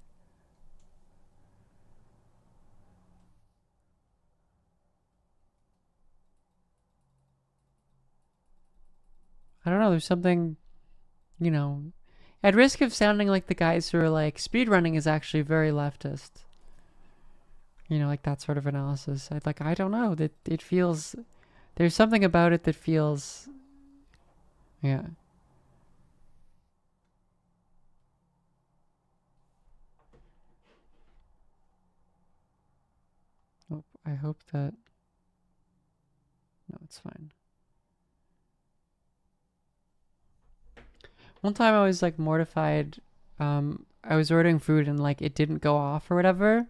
I don't know, there's something, you know, at risk of sounding like the guys who are like, speedrunning is actually very leftist. You know, like that sort of analysis. I don't know, that it feels, there's something about it that feels, yeah. I hope that... No, it's fine. One time I was like mortified. I was ordering food and like it didn't go off or whatever.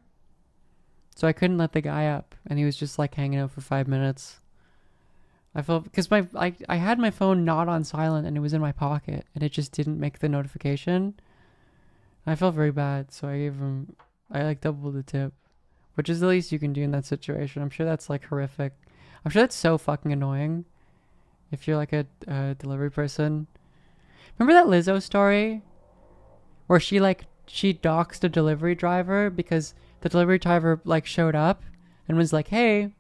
So I couldn't let the guy up and he was just like hanging out for 5 minutes. I felt because I had my phone not on silent and it was in my pocket and it just didn't make the notification. I felt very bad, so I like doubled the tip, which is the least you can do in that situation. I'm sure that's like horrific. I'm sure that's so fucking annoying if you're like a delivery person. Remember that Lizzo story where she doxed a delivery driver because the delivery driver like showed up and was like, "Hey,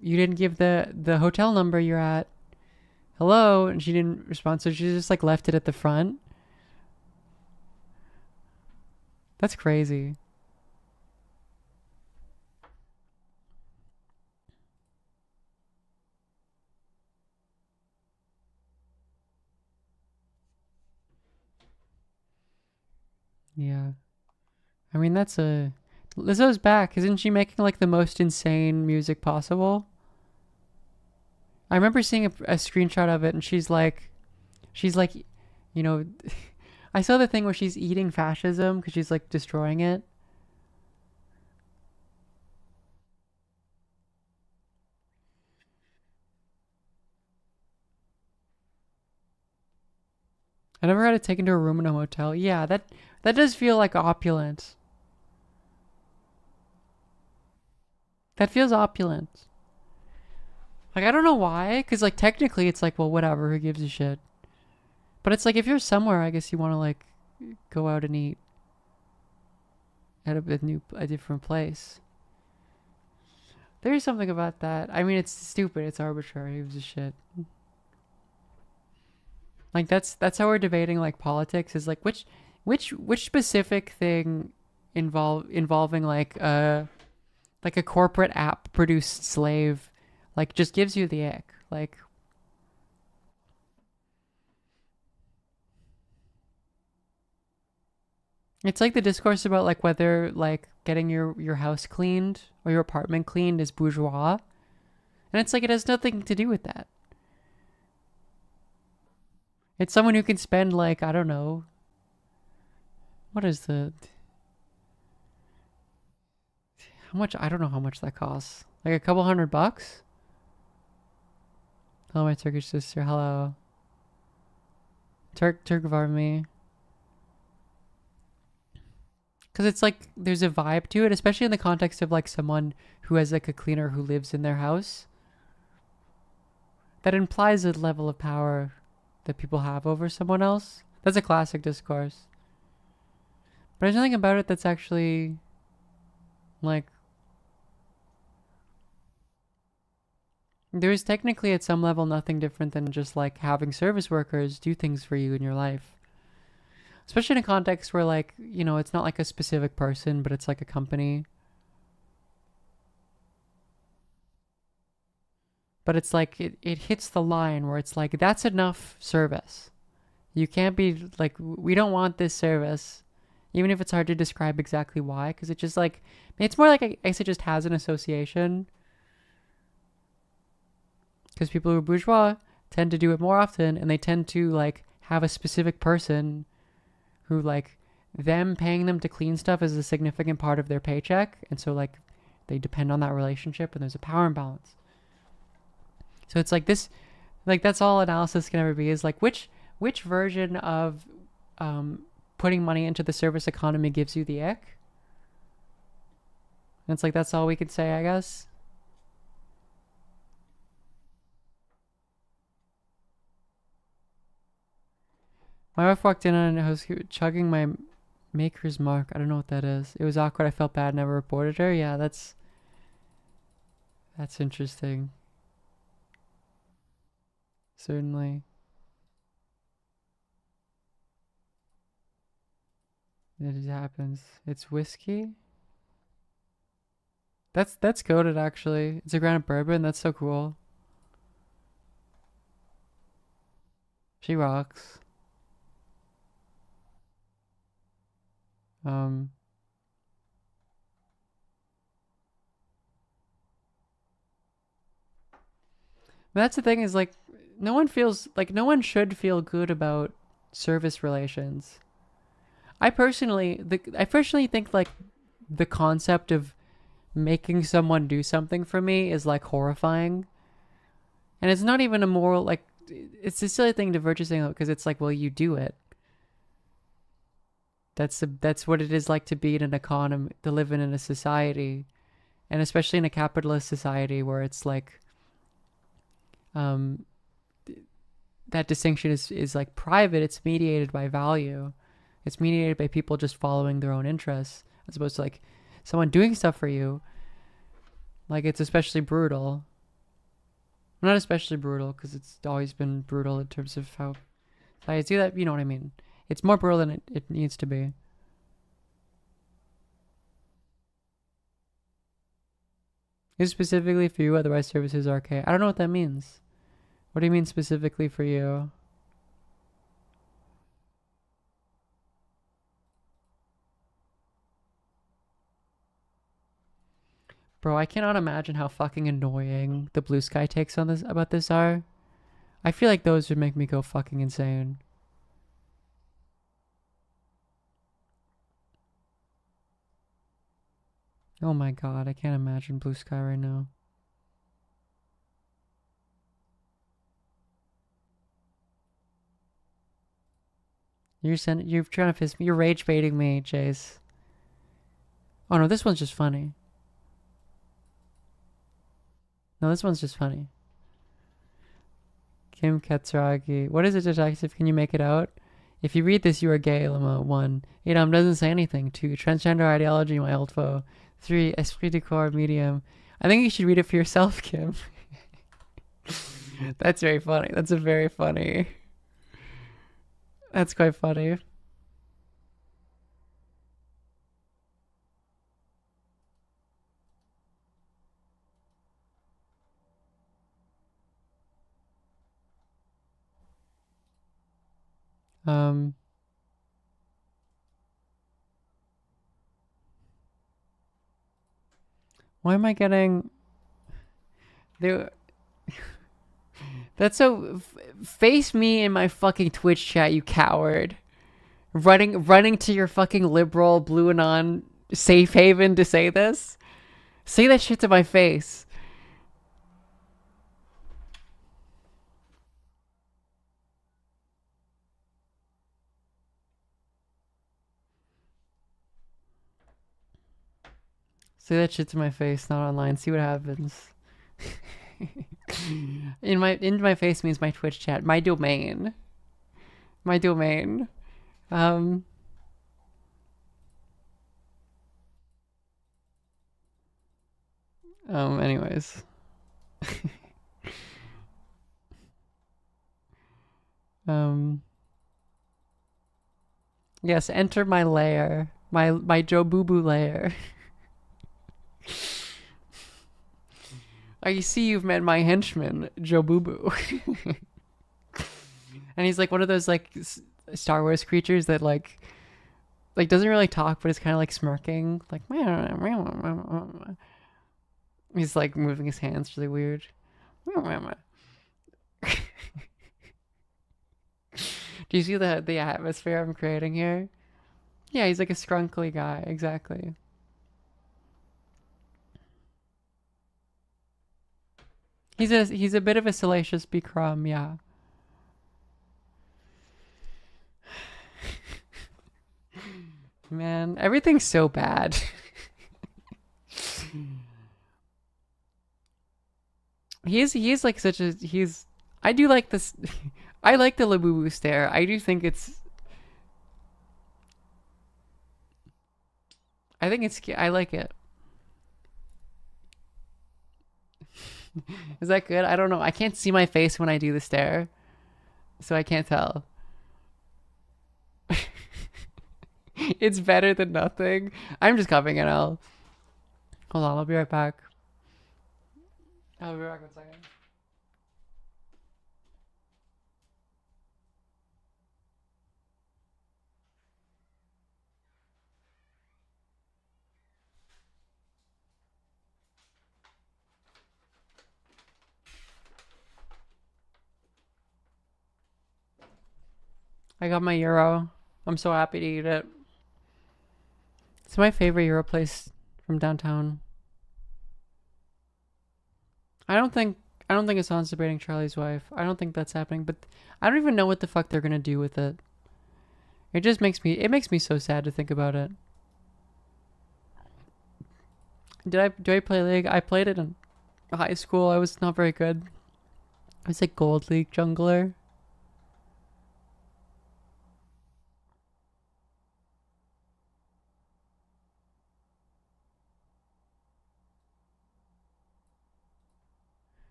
you didn't give the hotel number you're at. Hello," and she didn't respond, so she just like left it at the front. That's crazy. Yeah. I mean, Lizzo's back. Isn't she making like the most insane music possible? I remember seeing a screenshot of it and she's like, you know, I saw the thing where she's eating fascism because she's like destroying it. I never had it taken to a room in a hotel. Yeah, that does feel like opulent. That feels opulent. Like, I don't know why, because like technically it's like, well, whatever, who gives a shit? But it's like if you're somewhere, I guess you want to like go out and eat at a different place. There's something about that. I mean, it's stupid. It's arbitrary. Who gives a shit? Like that's how we're debating like politics is like which specific thing involving like a corporate app produced slave like just gives you the ick. Like it's like the discourse about like whether like getting your house cleaned or your apartment cleaned is bourgeois. And it's like it has nothing to do with that. It's someone who can spend like, I don't know. What is how much? I don't know how much that costs. Like a couple $100? Hello, my Turkish sister. Hello. Turk Varmi. Because it's like, there's a vibe to it, especially in the context of like someone who has like a cleaner who lives in their house. That implies a level of power that people have over someone else. That's a classic discourse. But there's nothing about it that's actually like there is technically at some level nothing different than just like having service workers do things for you in your life. Especially in a context where like, you know, it's not like a specific person, but it's like a company. But it's like, it hits the line where it's like, that's enough service. You can't be like, we don't want this service. Even if it's hard to describe exactly why. Because it just like, it's more like, I guess it just has an association. Because people who are bourgeois tend to do it more often. And they tend to like have a specific person who like, them paying them to clean stuff is a significant part of their paycheck. And so like, they depend on that relationship and there's a power imbalance. So it's like this, like that's all analysis can ever be is like which version of putting money into the service economy gives you the ick? And it's like that's all we could say, I guess. My wife walked in and I was chugging my Maker's Mark. I don't know what that is. It was awkward. I felt bad. Never reported her. Yeah, that's interesting. Certainly. It just happens. It's whiskey? That's goated actually. It's a granite bourbon. That's so cool. She rocks. That's the thing is like, no one should feel good about service relations. I personally think like the concept of making someone do something for me is like horrifying. And it's not even a moral, like, it's a silly thing to virtue saying because it's like, well, you do it. That's what it is like to be in an economy, to live in a society, and especially in a capitalist society where it's like, that distinction is like private. It's mediated by value. It's mediated by people just following their own interests, as opposed to like someone doing stuff for you. Like, it's especially brutal. Not especially brutal, because it's always been brutal in terms of how I do that. You know what I mean? It's more brutal than it needs to be. Is specifically for you, otherwise services are okay. I don't know what that means. What do you mean specifically for you? Bro, I cannot imagine how fucking annoying the blue sky takes on this about this are. I feel like those would make me go fucking insane. Oh my god, I can't imagine blue sky right now. You're trying to piss me. You're rage baiting me, Chase. Oh no, this one's just funny. No, this one's just funny. Kim Katsuragi. What is a detective? Can you make it out? If you read this, you are gay, Lama. 1. Idam doesn't say anything. 2. Transgender ideology, my old foe. 3. Esprit de corps, medium. I think you should read it for yourself, Kim. That's very funny. That's a very funny. That's quite funny. Why am I getting... That's so... Face me in my fucking Twitch chat, you coward. Running to your fucking liberal Blue Anon safe haven to say this? Say that shit to my face. Say that shit to my face, not online. See what happens. in my face means my Twitch chat, my domain. My domain. Anyways. Yes, enter my lair. My Joe Boo Boo lair. I see you've met my henchman, Joe Boo Boo. And he's like one of those like Star Wars creatures that like doesn't really talk, but is kind of like smirking, like he's like moving his hands really weird. Do you see the atmosphere I'm creating here? Yeah, he's like a scrunkly guy, exactly. He's a bit of a salacious Bikram, yeah. Man, everything's so bad. He's like such a I do like this. I like the Labubu stare. I do think it's. I think it's. I like it. Is that good? I don't know. I can't see my face when I do the stare, so I can't tell. It's better than nothing. I'm just copying it out. Hold on, I'll be right back. I'll be back in a second. I got my Euro. I'm so happy to eat it. It's my favorite Euro place from downtown. I don't think it's on Debating Charlie's Wife. I don't think that's happening, but I don't even know what the fuck they're gonna do with it. It just makes me so sad to think about it. Do I play League? I played it in high school. I was not very good. I was like Gold League jungler.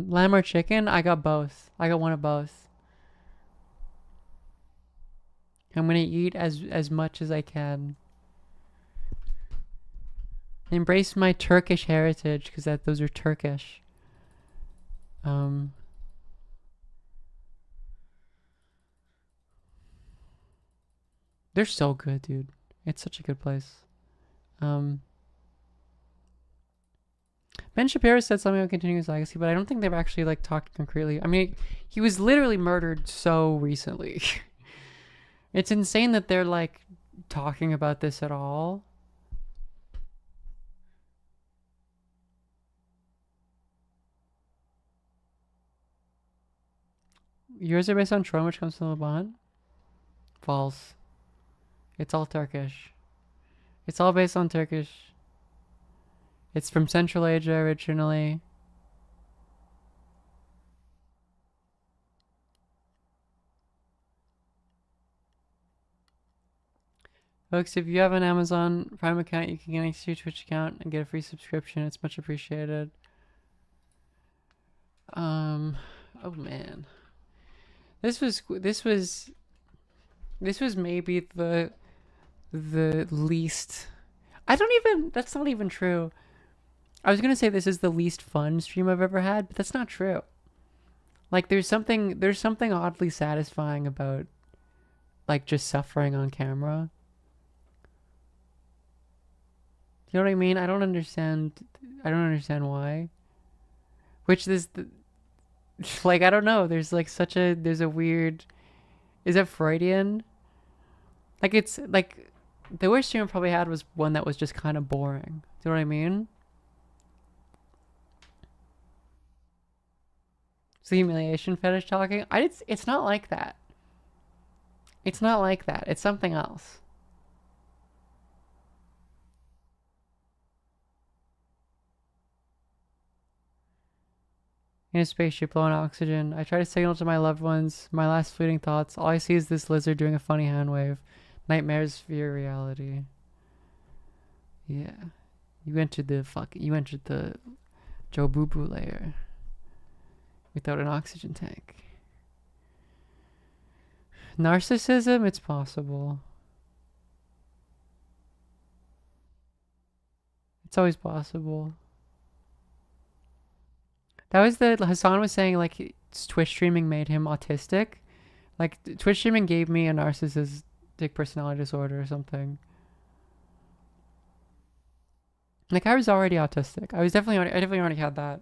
Lamb or chicken? I got both. I got one of both. I'm gonna eat as much as I can. Embrace my Turkish heritage, because those are Turkish. They're so good, dude. It's such a good place. Ben Shapiro said something about continuing his legacy, but I don't think they've actually like talked concretely. I mean, he was literally murdered so recently. It's insane that they're like talking about this at all. Yours are based on Troy, which comes from Levant? False. It's all Turkish. It's all based on Turkish. It's from Central Asia originally. Folks, if you have an Amazon Prime account, you can get access to your Twitch account and get a free subscription. It's much appreciated. Oh man. This was maybe the least. That's not even true. I was gonna say this is the least fun stream I've ever had, but that's not true. Like there's something oddly satisfying about like just suffering on camera. You know what I mean? I don't understand why. Which is like, I don't know. There's like there's a weird, is it Freudian? Like it's like the worst stream I probably had was one that was just kind of boring. Do you know what I mean? It's the humiliation fetish talking. It's not like that. It's not like that. It's something else. In a spaceship, low on oxygen. I try to signal to my loved ones my last fleeting thoughts. All I see is this lizard doing a funny hand wave. Nightmares fear reality. Yeah. You entered the Joe Boo Boo layer without an oxygen tank. Narcissism? It's possible. It's always possible. That was Hassan was saying, like, Twitch streaming made him autistic. Like, Twitch streaming gave me a narcissistic personality disorder or something. Like, I was already autistic. I definitely already had that.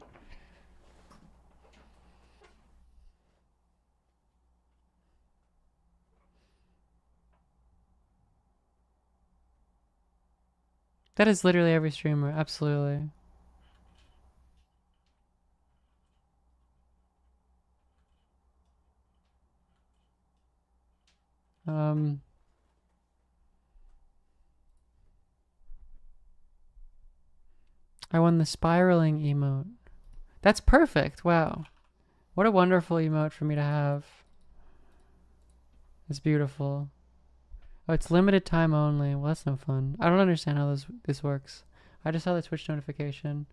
That is literally every streamer, absolutely. I won the spiraling emote. That's perfect. Wow. What a wonderful emote for me to have. It's beautiful. Oh, it's limited time only. Well, that's no fun. I don't understand how this works. I just saw the Twitch notification.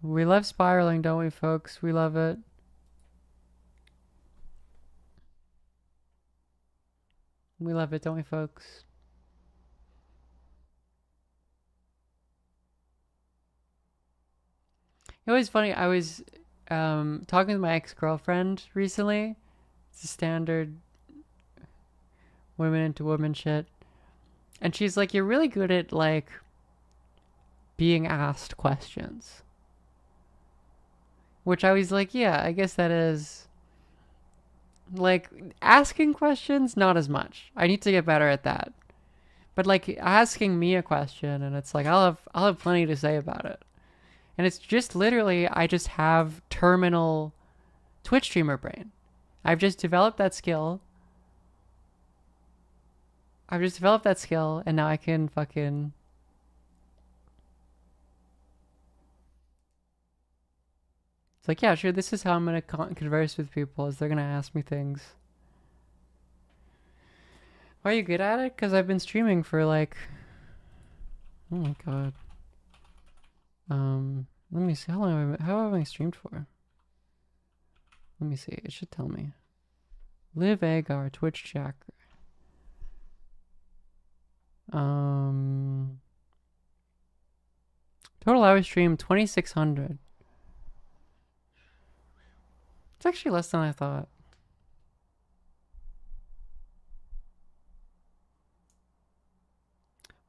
We love spiraling, don't we, folks? We love it. We love it, don't we, folks? It was funny. I was talking with my ex-girlfriend recently. It's a standard women into women shit. And she's like, you're really good at, like, being asked questions. Which I was like, yeah, I guess that is Like, asking questions, not as much. I need to get better at that. But like asking me a question, and it's like I'll have plenty to say about it. And it's just literally I just have terminal Twitch streamer brain. I've just developed that skill. And now I can fucking... It's like, yeah, sure, this is how I'm going to converse with people, is they're going to ask me things. Why are you good at it? Because I've been streaming for like... Oh my god. Let me see, how have I streamed for? Let me see, it should tell me. Live Agar, Twitch Jacker. Total hours streamed 2,600. It's actually less than I thought.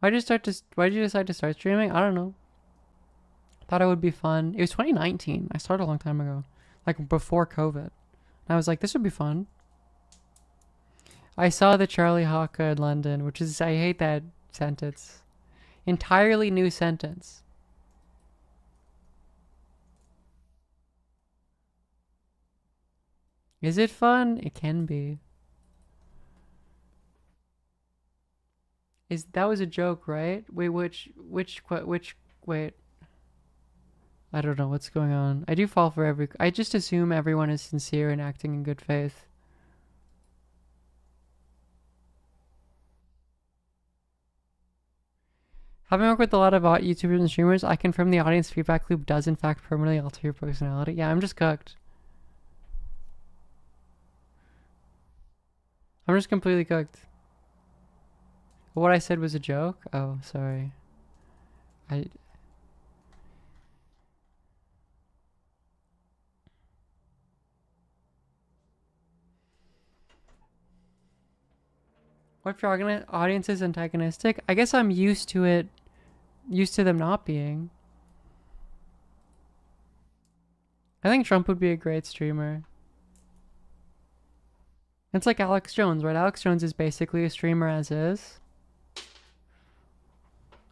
Why did you decide to start streaming? I don't know. Thought it would be fun. It was 2019. I started a long time ago. Like before COVID. And I was like, this would be fun. I saw the Charlie Hawker in London, which is, I hate that sentence. Entirely new sentence. Is it fun? It can be. That was a joke, right? Wait, wait. I don't know what's going on. I do fall for I just assume everyone is sincere and acting in good faith. Having worked with a lot of YouTubers and streamers, I confirm the audience feedback loop does in fact permanently alter your personality. Yeah, I'm just cooked. I'm just completely cooked. What I said was a joke? Oh, sorry. What if your audience is antagonistic? I guess I'm used to it. Used to them not being. I think Trump would be a great streamer. It's like Alex Jones, right? Alex Jones is basically a streamer as is.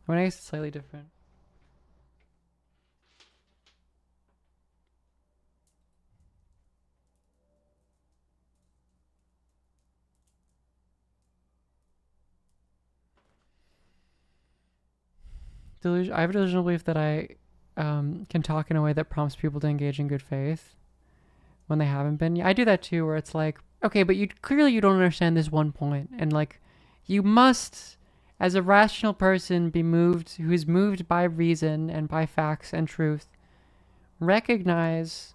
I mean, I guess it's slightly different. I have a delusional belief that I can talk in a way that prompts people to engage in good faith when they haven't been. Yeah, I do that too, where it's like, okay, but clearly you don't understand this one point, and like, you must, as a rational person, who is moved by reason and by facts and truth, recognize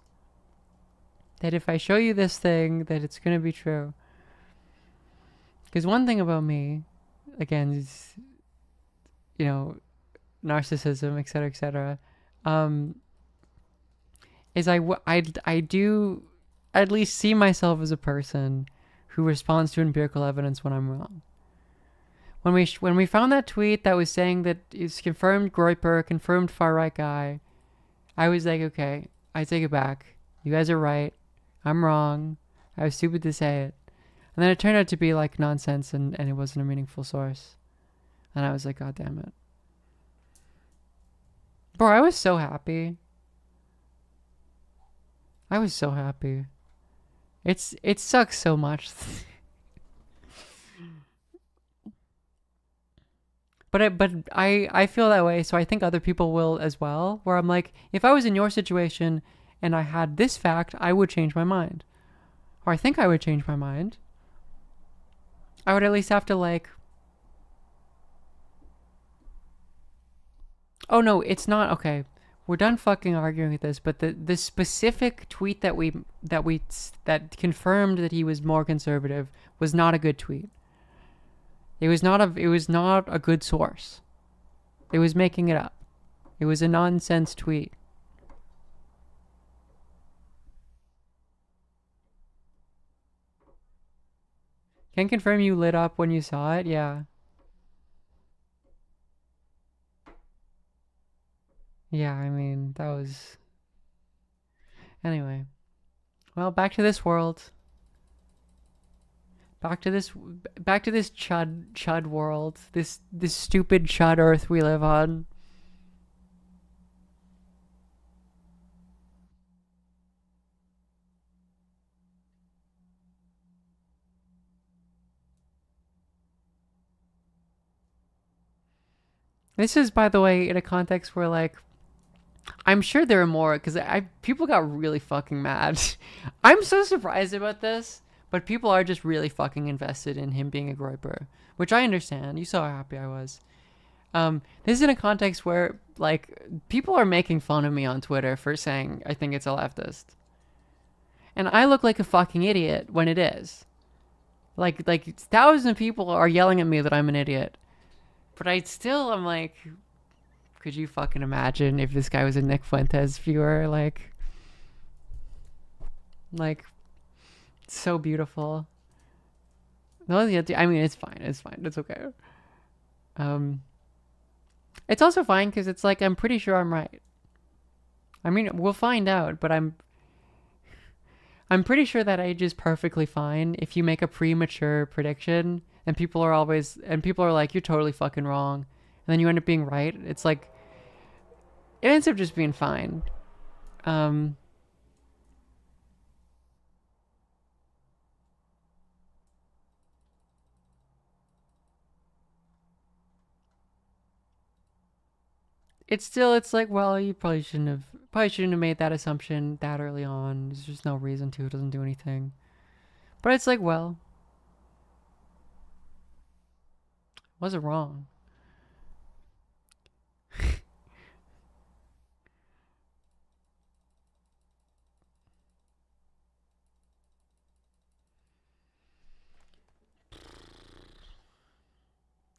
that if I show you this thing, that it's going to be true. Because one thing about me, again, is, you know, narcissism, etc., is I do at least see myself as a person who responds to empirical evidence when I'm wrong. When we found that tweet that was saying that it's confirmed Groyper, confirmed far-right guy, I was like, okay, I take it back. You guys are right. I'm wrong. I was stupid to say it. And then it turned out to be like nonsense, and it wasn't a meaningful source. And I was like, God damn it. Bro, I was so happy. I was so happy. It sucks so much. But I feel that way, so I think other people will as well, where I'm like, if I was in your situation and I had this fact, I would change my mind. Or I think I would change my mind. I would at least have to like... Oh no, it's not... Okay, we're done fucking arguing with this, but the specific tweet that confirmed that he was more conservative was not a good tweet. It was not a good source. It was making it up. It was a nonsense tweet. Can confirm you lit up when you saw it? Yeah. Yeah, I mean, that was... Anyway. Well, back to this world. Back to this chud world. This stupid chud earth we live on. This is, by the way, in a context where, like, I'm sure there are more, because people got really fucking mad. I'm so surprised about this, but people are just really fucking invested in him being a groiper, which I understand. You saw how happy I was. This is in a context where, like, people are making fun of me on Twitter for saying I think it's a leftist. And I look like a fucking idiot when it is. Like thousands of people are yelling at me that I'm an idiot. But I'm like, could you fucking imagine if this guy was a Nick Fuentes viewer? Like, so beautiful. I mean, it's fine. It's fine. It's okay. It's also fine because it's like, I'm pretty sure I'm right. I mean, we'll find out, but I'm pretty sure that age is perfectly fine if you make a premature prediction and people are like, you're totally fucking wrong. And then you end up being right. It's like, it ends up just being fine. It's like, well, you probably shouldn't have made that assumption that early on. There's just no reason to. It doesn't do anything. But it's like, well, was it wrong?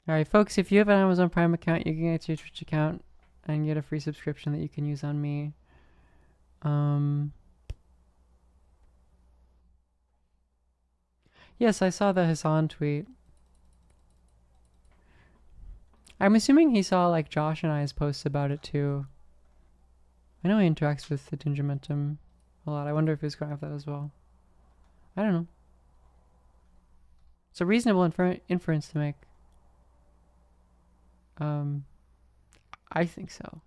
Alright, folks, if you have an Amazon Prime account, you can get your Twitch account and get a free subscription that you can use on me. Yes, I saw the Hassan tweet. I'm assuming he saw, like, Josh and I's posts about it, too. I know he interacts with the Dingermentum a lot. I wonder if he's going to have that as well. I don't know. It's a reasonable inference to make. I think so.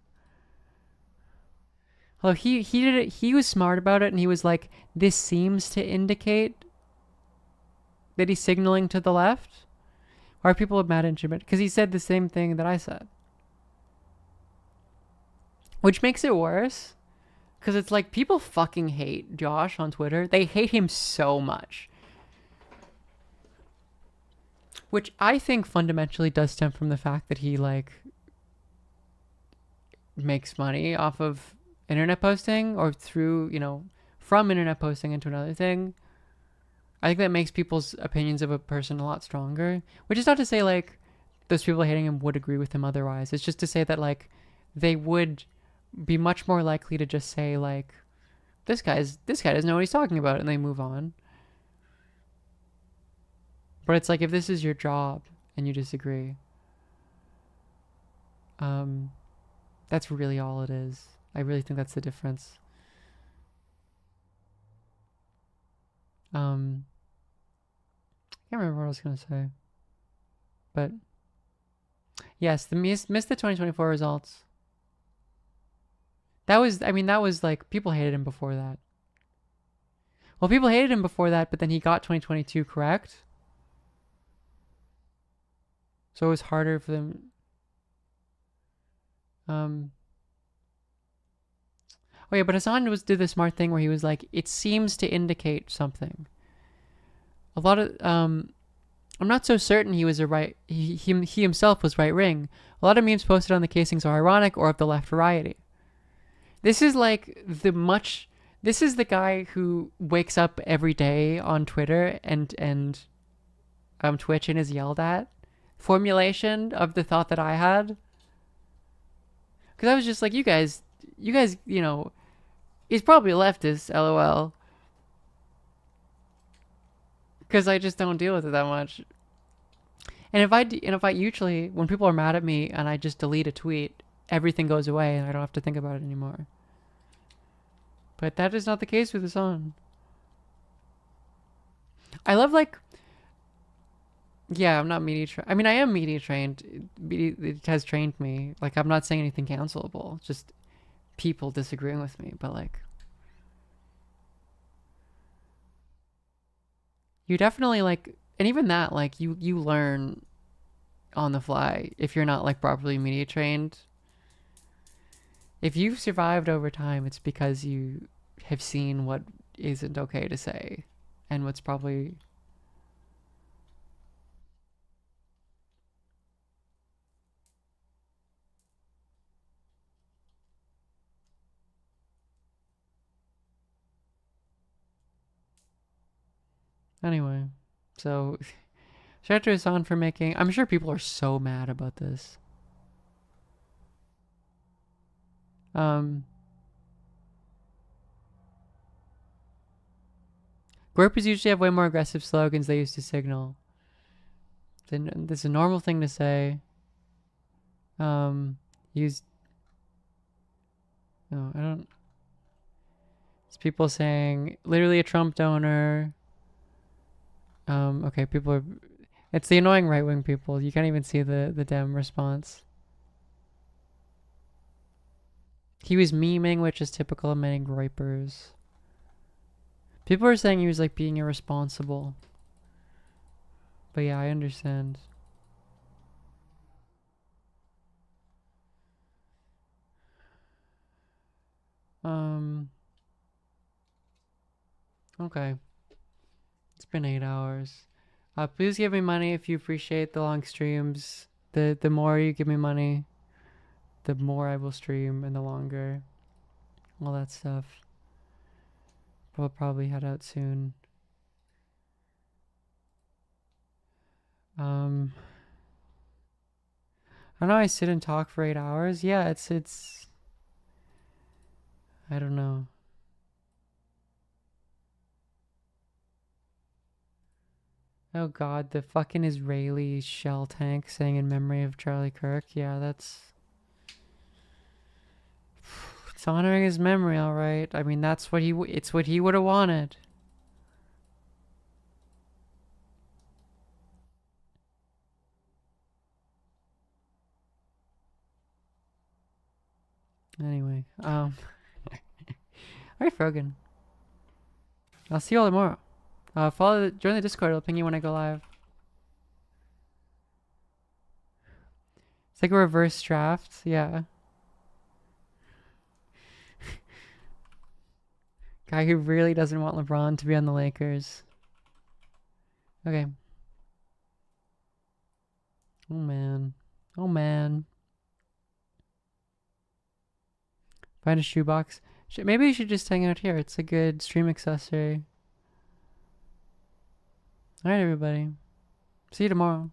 Although he did it, he was smart about it, and he was like, this seems to indicate that he's signaling to the left. Or are people mad at him? Because he said the same thing that I said. Which makes it worse. Because it's like, people fucking hate Josh on Twitter. They hate him so much. Which I think fundamentally does stem from the fact that he, like, makes money off of internet posting, or through, you know, from internet posting into another thing. I think that makes people's opinions of a person a lot stronger. Which is not to say, like, those people hating him would agree with him otherwise. It's just to say that, like, they would be much more likely to just say, like, this guy doesn't know what he's talking about, and they move on. But it's like, if this is your job and you disagree, that's really all it is. I really think that's the difference. I can't remember what I was going to say. But, yes, missed the 2024 results. That was like, people hated him before that. Well, people hated him before that, but then he got 2022 correct. So it was harder for them. Oh yeah, but Hassan did the smart thing where he was like, it seems to indicate something. A lot of I'm not so certain he was he himself was right-wing. A lot of memes posted on the casings are ironic or of the left variety. This is like this is the guy who wakes up every day on Twitter and Twitch and is yelled at. Formulation of the thought that I had. Because I was just like, you guys, you know, he's probably a leftist, lol. Because I just don't deal with it that much. And if I usually, when people are mad at me and I just delete a tweet, everything goes away and I don't have to think about it anymore. But that is not the case with Hassan. I love, like, Yeah, I'm not media trained. I mean, I am media trained. It has trained me. Like, I'm not saying anything cancelable. Just people disagreeing with me. But, like, you definitely, like, and even that, like, you learn on the fly if you're not, like, properly media trained. If you've survived over time, it's because you have seen what isn't okay to say and what's probably... Anyway, so shout out to Hassan for making... I'm sure people are so mad about this. Groupies usually have way more aggressive slogans they use to signal. This is a normal thing to say. Use... No, I don't... It's people saying, literally a Trump donor. Okay, people are... It's the annoying right-wing people. You can't even see the Dem response. He was memeing, which is typical of many groypers. People are saying he was, like, being irresponsible. But yeah, I understand. Okay. It's been 8 hours. Please give me money if you appreciate the long streams. The more you give me money, the more I will stream, and the longer. All that stuff. We'll probably head out soon. I don't know, I sit and talk for 8 hours. Yeah, it's I don't know. Oh god, the fucking Israeli shell tank saying in memory of Charlie Kirk. Yeah, that's... It's honoring his memory, alright. I mean, that's what it's what he would have wanted. Anyway, alright, Frogan. I'll see you all tomorrow. Join the Discord, it'll ping you when I go live. It's like a reverse draft, yeah. Guy who really doesn't want LeBron to be on the Lakers. Okay. Oh man. Oh man. Find a shoebox. Maybe you should just hang out here. It's a good stream accessory. Alright, everybody. See you tomorrow.